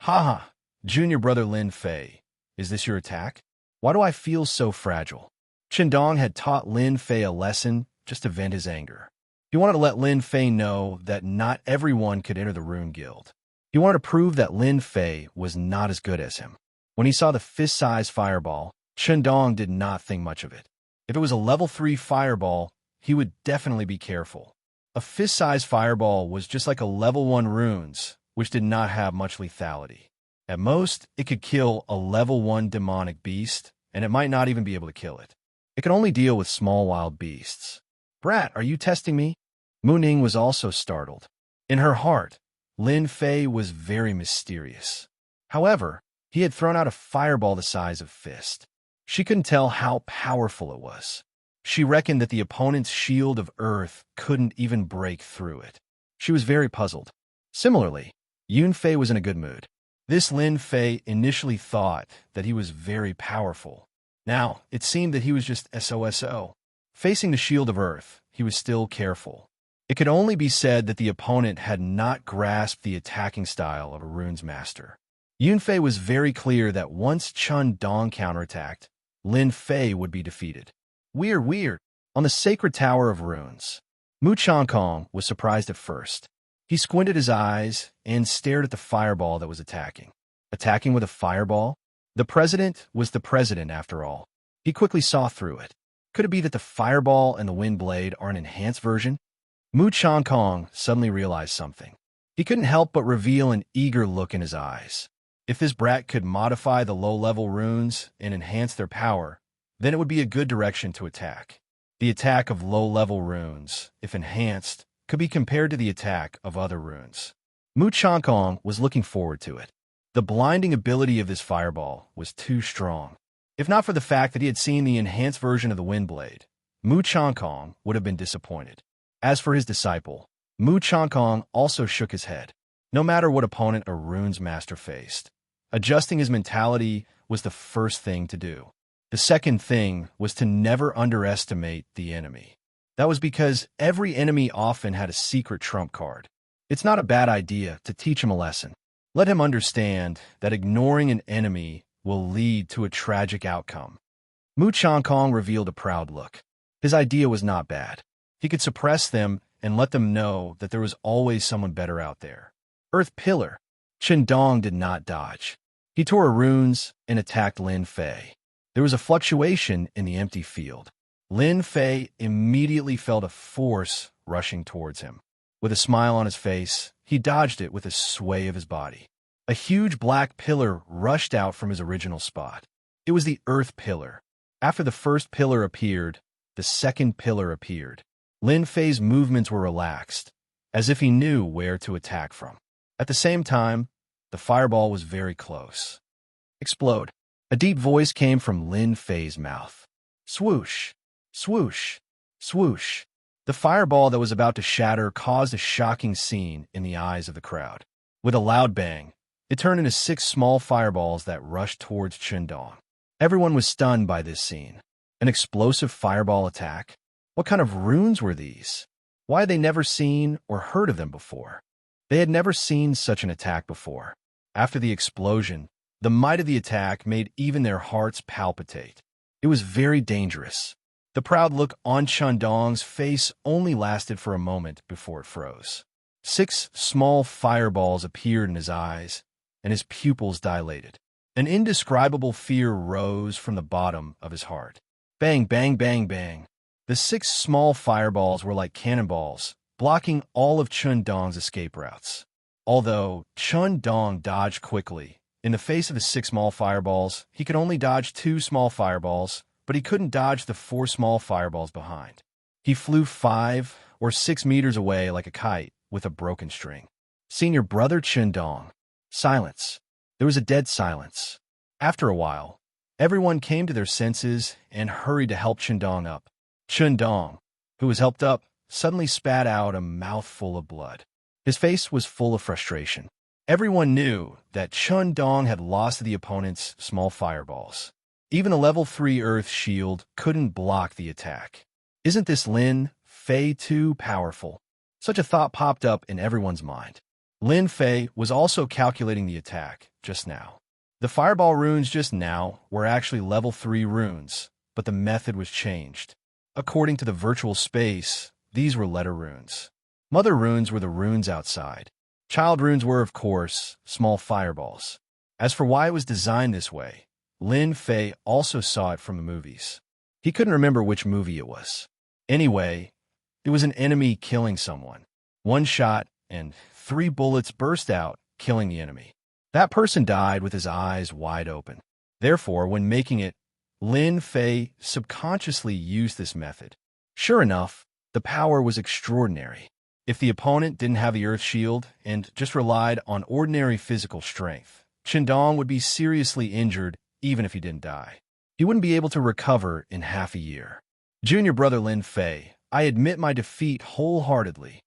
Haha, junior brother Lin Fei, is this your attack? Why do I feel so fragile? Qindong had taught Lin Fei a lesson just to vent his anger. He wanted to let Lin Fei know that not everyone could enter the Rune Guild. He wanted to prove that Lin Fei was not as good as him. When he saw the fist-sized fireball, Qindong did not think much of it. If it was a level 3 fireball, he would definitely be careful. A fist-sized fireball was just like a level 1 runes, which did not have much lethality. At most, it could kill a level 1 demonic beast, and it might not even be able to kill it. It could only deal with small wild beasts. Brat, are you testing me? Mu Ning was also startled. In her heart, Lin Fei was very mysterious. However, he had thrown out a fireball the size of fist. She couldn't tell how powerful it was. She reckoned that the opponent's shield of earth couldn't even break through it. She was very puzzled. Similarly, Yun Fei was in a good mood. This Lin Fei initially thought that he was very powerful. Now, it seemed that he was just SOSO. Facing the shield of earth, he was still careful. It could only be said that the opponent had not grasped the attacking style of a runes master. Yun Fei was very clear that once Qindong counterattacked, Lin Fei would be defeated. Weird. On the sacred tower of runes, Mu Changkong was surprised at first. He squinted his eyes and stared at the fireball that was attacking. Attacking with a fireball? The president was the president after all. He quickly saw through it. Could it be that the fireball and the wind blade are an enhanced version? Mu Changkong suddenly realized something. He couldn't help but reveal an eager look in his eyes. If this brat could modify the low-level runes and enhance their power, then it would be a good direction to attack. The attack of low-level runes, if enhanced, could be compared to the attack of other runes. Mu Changkong was looking forward to it. The blinding ability of this fireball was too strong. If not for the fact that he had seen the enhanced version of the wind blade, Mu Changkong would have been disappointed. As for his disciple, Mu Changkong also shook his head. No matter what opponent a runes master faced, adjusting his mentality was the first thing to do. The second thing was to never underestimate the enemy. That was because every enemy often had a secret trump card. It's not a bad idea to teach him a lesson. Let him understand that ignoring an enemy will lead to a tragic outcome. Mu Changkong revealed a proud look. His idea was not bad. He could suppress them and let them know that there was always someone better out there. Earth Pillar. Qindong did not dodge. He tore runes and attacked Lin Fei. There was a fluctuation in the empty field. Lin Fei immediately felt a force rushing towards him. With a smile on his face, he dodged it with a sway of his body. A huge black pillar rushed out from his original spot. It was the Earth Pillar. After the first pillar appeared, the second pillar appeared. Lin Fei's movements were relaxed, as if he knew where to attack from. At the same time, the fireball was very close. Explode. A deep voice came from Lin Fei's mouth. Swoosh, swoosh, swoosh. The fireball that was about to shatter caused a shocking scene in the eyes of the crowd. With a loud bang, it turned into 6 small fireballs that rushed towards Qindong. Everyone was stunned by this scene. An explosive fireball attack? What kind of runes were these? Why had they never seen or heard of them before? They had never seen such an attack before. After the explosion, the might of the attack made even their hearts palpitate. It was very dangerous. The proud look on Qindong's face only lasted for a moment before it froze. 6 small fireballs appeared in his eyes, and his pupils dilated. An indescribable fear rose from the bottom of his heart. Bang, bang, bang, bang. The 6 small fireballs were like cannonballs, blocking all of Chun Dong's escape routes. Although Chun Dong dodged quickly, in the face of the 6 small fireballs, he could only dodge 2 small fireballs, but he couldn't dodge the 4 small fireballs behind. He flew 5 or 6 meters away like a kite with a broken string. Senior brother Chun Dong. Silence. There was a dead silence. After a while, everyone came to their senses and hurried to help Chun Dong up. Chun Dong, who was helped up, suddenly spat out a mouthful of blood. His face was full of frustration. Everyone knew that Chun Dong had lost to the opponent's small fireballs. Even a level 3 earth shield couldn't block the attack. Isn't this Lin Fei too powerful? Such a thought popped up in everyone's mind. Lin Fei was also calculating the attack just now. The fireball runes just now were actually level 3 runes, but the method was changed. According to the virtual space, these were letter runes. Mother runes were the runes outside. Child runes were, of course, small fireballs. As for why it was designed this way, Lin Fei also saw it from the movies. He couldn't remember which movie it was. Anyway, it was an enemy killing someone. 1 shot and 3 bullets burst out, killing the enemy. That person died with his eyes wide open. Therefore, when making it, Lin Fei subconsciously used this method. Sure enough, the power was extraordinary. If the opponent didn't have the earth shield and just relied on ordinary physical strength, Chun Dong would be seriously injured even if he didn't die. He wouldn't be able to recover in half a year. Junior brother Lin Fei, I admit my defeat wholeheartedly.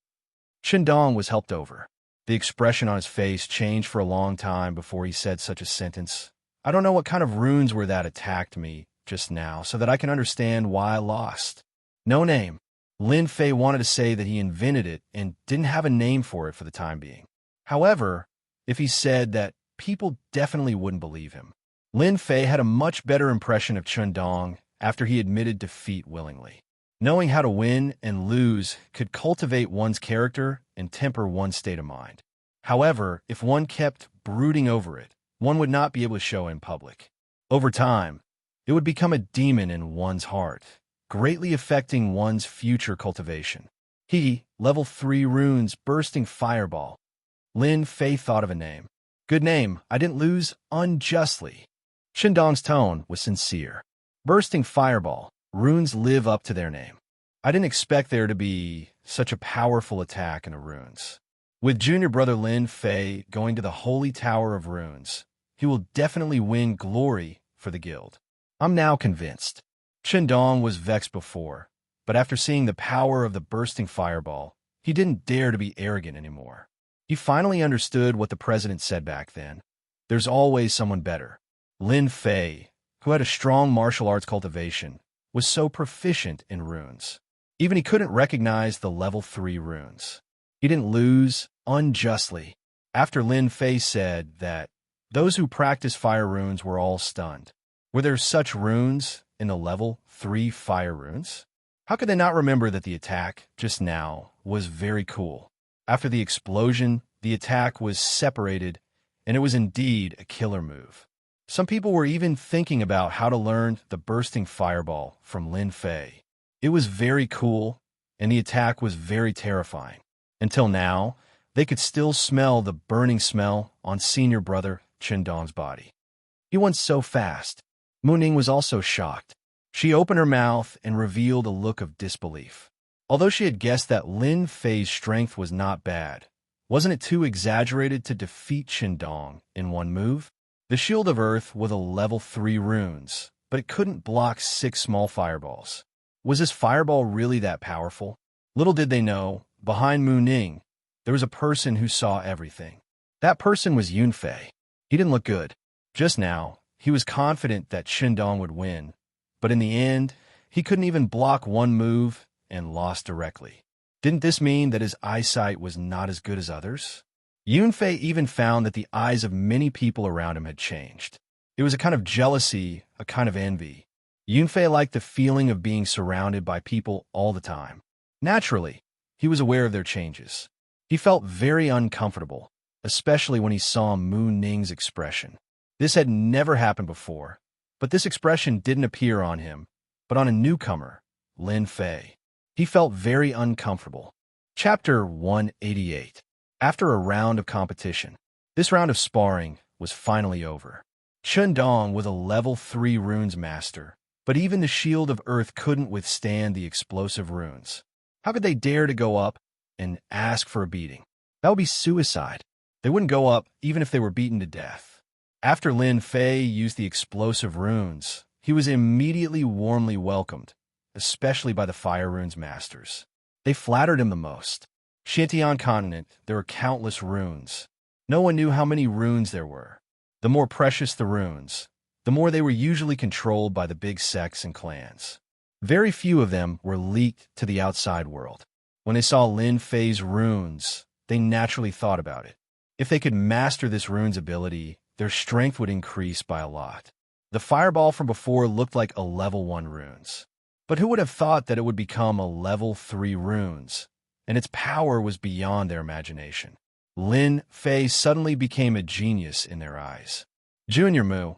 Chun Dong was helped over. The expression on his face changed for a long time before he said such a sentence. I don't know what kind of runes were that attacked me just now so that I can understand why I lost. No name. Lin Fei wanted to say that he invented it and didn't have a name for it for the time being. However, if he said that, people definitely wouldn't believe him. Lin Fei had a much better impression of Chun Dong after he admitted defeat willingly. Knowing how to win and lose could cultivate one's character and temper one's state of mind. However, if one kept brooding over it, one would not be able to show in public. Over time, it would become a demon in one's heart, greatly affecting one's future cultivation. Level 3 runes, bursting fireball. Lin Fei thought of a name. Good name, I didn't lose unjustly. Chun Dong's tone was sincere. Bursting fireball, runes live up to their name. I didn't expect there to be such a powerful attack in the runes. With junior brother Lin Fei going to the Holy Tower of Runes, he will definitely win glory for the guild. I'm now convinced. Chun Dong was vexed before, but after seeing the power of the bursting fireball, he didn't dare to be arrogant anymore. He finally understood what the president said back then. There's always someone better. Lin Fei, who had a strong martial arts cultivation, was so proficient in runes. Even he couldn't recognize the level 3 runes. He didn't lose unjustly. After Lin Fei said that those who practiced fire runes were all stunned. Were there such runes in the level 3 fire runes? How could they not remember that the attack, just now, was very cool? After the explosion, the attack was separated, and it was indeed a killer move. Some people were even thinking about how to learn the bursting fireball from Lin Fei. It was very cool, and the attack was very terrifying. Until now, they could still smell the burning smell on senior brother Chun Dong's body. He went so fast. Mu Ning was also shocked. She opened her mouth and revealed a look of disbelief. Although she had guessed that Lin Fei's strength was not bad, wasn't it too exaggerated to defeat Chun Dong in one move? The Shield of Earth with a level 3 runes, but it couldn't block 6 small fireballs. Was this fireball really that powerful? Little did they know, behind Mu Ning, there was a person who saw everything. That person was Yun Fei. He didn't look good. Just now, he was confident that Chun Dong would win, but in the end, he couldn't even block one move and lost directly. Didn't this mean that his eyesight was not as good as others? Yun Fei even found that the eyes of many people around him had changed. It was a kind of jealousy, a kind of envy. Yun Fei liked the feeling of being surrounded by people all the time. Naturally, he was aware of their changes. He felt very uncomfortable, especially when he saw Mu Ning's expression. This had never happened before, but this expression didn't appear on him, but on a newcomer, Lin Fei. He felt very uncomfortable. Chapter 188. After a round of competition, this round of sparring was finally over. Chun Dong was a level 3 runes master, but even the Shield of Earth couldn't withstand the explosive runes. How could they dare to go up and ask for a beating? That would be suicide. They wouldn't go up even if they were beaten to death. After Lin Fei used the explosive runes, he was immediately warmly welcomed, especially by the Fire Runes masters. They flattered him the most. Xintian continent, there were countless runes. No one knew how many runes there were. The more precious the runes, the more they were usually controlled by the big sects and clans. Very few of them were leaked to the outside world. When they saw Lin Fei's runes, they naturally thought about it. If they could master this rune's ability, their strength would increase by a lot. The fireball from before looked like a level 1 runes. But who would have thought that it would become a level 3 runes? And its power was beyond their imagination. Lin Fei suddenly became a genius in their eyes. Junior Mu,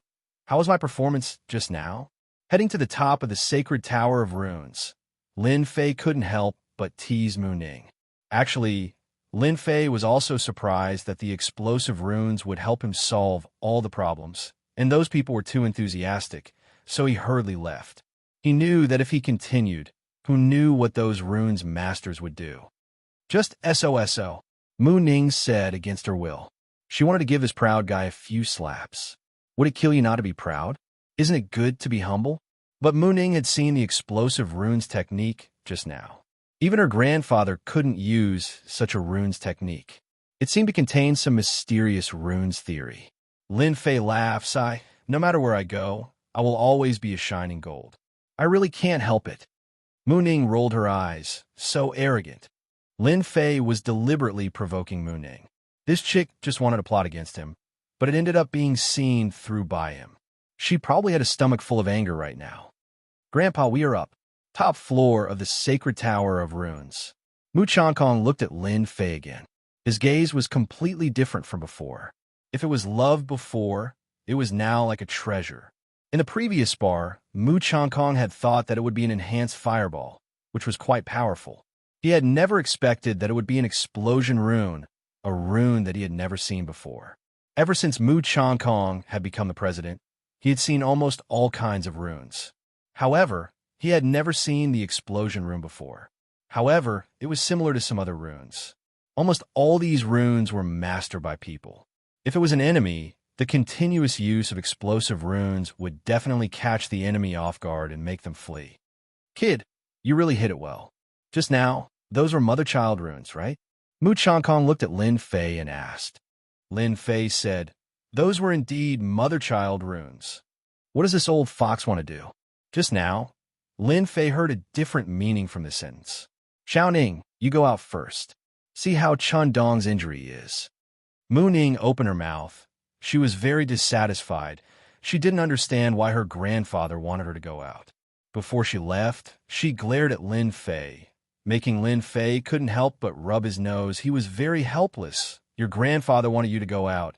how was my performance just now? Heading to the top of the sacred tower of runes, Lin Fei couldn't help but tease Mu Ning. Actually, Lin Fei was also surprised that the explosive runes would help him solve all the problems, and those people were too enthusiastic, so he hurriedly left. He knew that if he continued, who knew what those runes masters would do? Just SOSO, Mu Ning said against her will. She wanted to give this proud guy a few slaps. Would it kill you not to be proud? Isn't it good to be humble? But Mu Ning had seen the explosive runes technique just now. Even her grandfather couldn't use such a runes technique. It seemed to contain some mysterious runes theory. Lin Fei laughs. No matter where I go, I will always be a shining gold. I really can't help it. Mu Ning rolled her eyes, so arrogant. Lin Fei was deliberately provoking Mu Ning. This chick just wanted to plot against him, but it ended up being seen through by him. She probably had a stomach full of anger right now. Grandpa, we are up. Top floor of the sacred tower of runes. Mu Changkong looked at Lin Fei again. His gaze was completely different from before. If it was love before, it was now like a treasure. In the previous spar, Mu Changkong had thought that it would be an enhanced fireball, which was quite powerful. He had never expected that it would be an explosion rune, a rune that he had never seen before. Ever since Mu Changkong had become the president, he had seen almost all kinds of runes. However, he had never seen the explosion rune before. However, it was similar to some other runes. Almost all these runes were mastered by people. If it was an enemy, the continuous use of explosive runes would definitely catch the enemy off guard and make them flee. Kid, you really hit it well. Just now, those were mother-child runes, right? Mu Changkong looked at Lin Fei and asked. Lin Fei said, those were indeed mother-child runes. What does this old fox want to do? Just now, Lin Fei heard a different meaning from this sentence. Xiaoning, you go out first. See how Chun Dong's injury is. Mu Ning opened her mouth. She was very dissatisfied. She didn't understand why her grandfather wanted her to go out. Before she left, she glared at Lin Fei, making Lin Fei couldn't help but rub his nose. He was very helpless. Your grandfather wanted you to go out.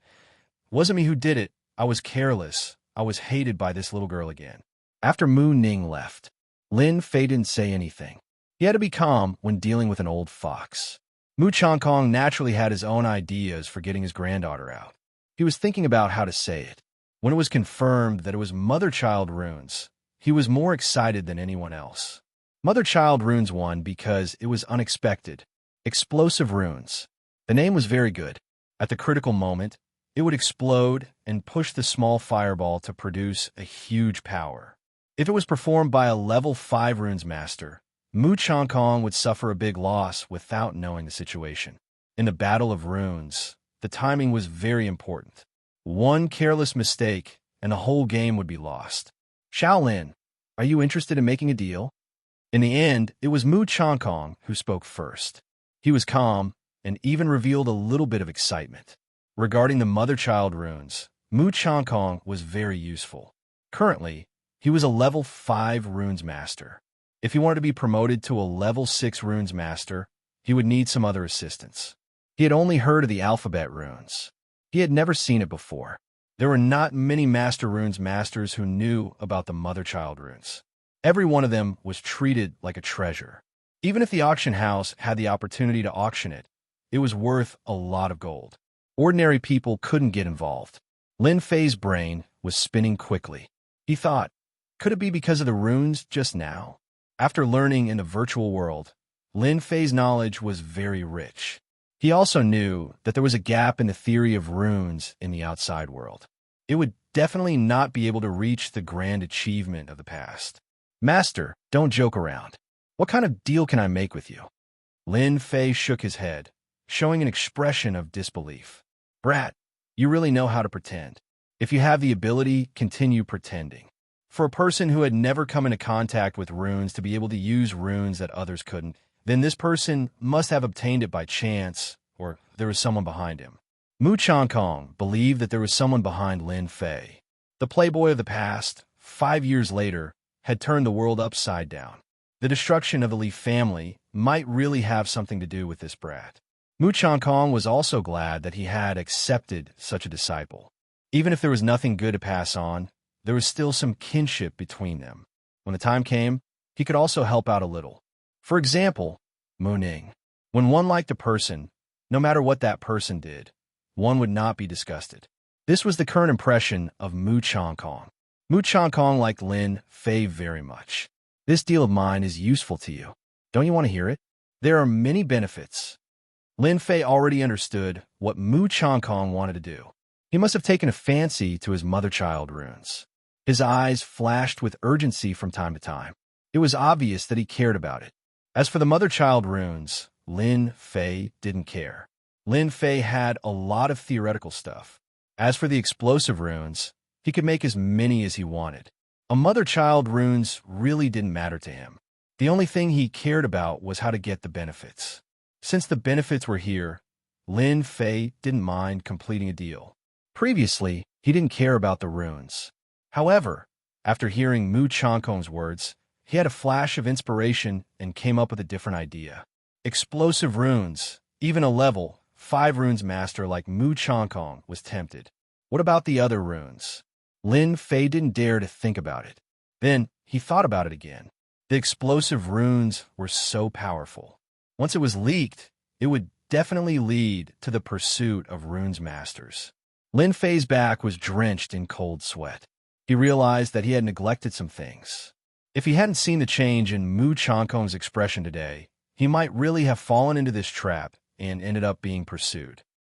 It wasn't me who did it. I was careless. I was hated by this little girl again. After Mu Ning left, Lin Fei didn't say anything. He had to be calm when dealing with an old fox. Mu Changkong naturally had his own ideas for getting his granddaughter out. He was thinking about how to say it. When it was confirmed that it was mother-child runes, he was more excited than anyone else. Mother-child runes won because it was unexpected. Explosive runes. The name was very good. At the critical moment, it would explode and push the small fireball to produce a huge power. If it was performed by a level 5 runes master, Mu Changkong would suffer a big loss without knowing the situation. In the Battle of Runes, the timing was very important. One careless mistake, and the whole game would be lost. Shaolin, are you interested in making a deal? In the end, it was Mu Changkong who spoke first. He was calm and even revealed a little bit of excitement. Regarding the mother-child runes, Mu Changkong was very useful. Currently, he was a level 5 runes master. If he wanted to be promoted to a level 6 runes master, he would need some other assistance. He had only heard of the alphabet runes. He had never seen it before. There were not many master runes masters who knew about the mother-child runes. Every one of them was treated like a treasure. Even if the auction house had the opportunity to auction it, it was worth a lot of gold. Ordinary people couldn't get involved. Lin Fei's brain was spinning quickly. He thought, could it be because of the runes just now? After learning in the virtual world, Lin Fei's knowledge was very rich. He also knew that there was a gap in the theory of runes in the outside world. It would definitely not be able to reach the grand achievement of the past. Master, don't joke around. What kind of deal can I make with you? Lin Fei shook his head, showing an expression of disbelief. Brat, you really know how to pretend. If you have the ability, continue pretending. For a person who had never come into contact with runes to be able to use runes that others couldn't, then this person must have obtained it by chance, or there was someone behind him. Mu Changkong believed that there was someone behind Lin Fei. The playboy of the past, 5 years later, had turned the world upside down. The destruction of the Li family might really have something to do with this brat. Mu Changkong was also glad that he had accepted such a disciple. Even if there was nothing good to pass on, there was still some kinship between them. When the time came, he could also help out a little. For example, Mu Ning. When one liked a person, no matter what that person did, one would not be disgusted. This was the current impression of Mu Changkong. Mu Changkong liked Lin Fei very much. This deal of mine is useful to you. Don't you want to hear it? There are many benefits. Lin Fei already understood what Mu Changkong wanted to do. He must have taken a fancy to his mother-child runes. His eyes flashed with urgency from time to time. It was obvious that he cared about it. As for the mother-child runes, Lin Fei didn't care. Lin Fei had a lot of theoretical stuff. As for the explosive runes, he could make as many as he wanted. A mother-child runes really didn't matter to him. The only thing he cared about was how to get the benefits. Since the benefits were here, Lin Fei didn't mind completing a deal. Previously, he didn't care about the runes. However, after hearing Mu Changkong's words, he had a flash of inspiration and came up with a different idea. Explosive runes, even a level 5 runes master like Mu Changkong was tempted. What about the other runes? Lin Fei didn't dare to think about it. Then he thought about it again. The explosive runes were so powerful. Once it was leaked, it would definitely lead to the pursuit of runes masters. Lin Fei's back was drenched in cold sweat. He realized that he had neglected some things. If he hadn't seen the change in Mu Changkong's expression today, he might really have fallen into this trap and ended up being pursued.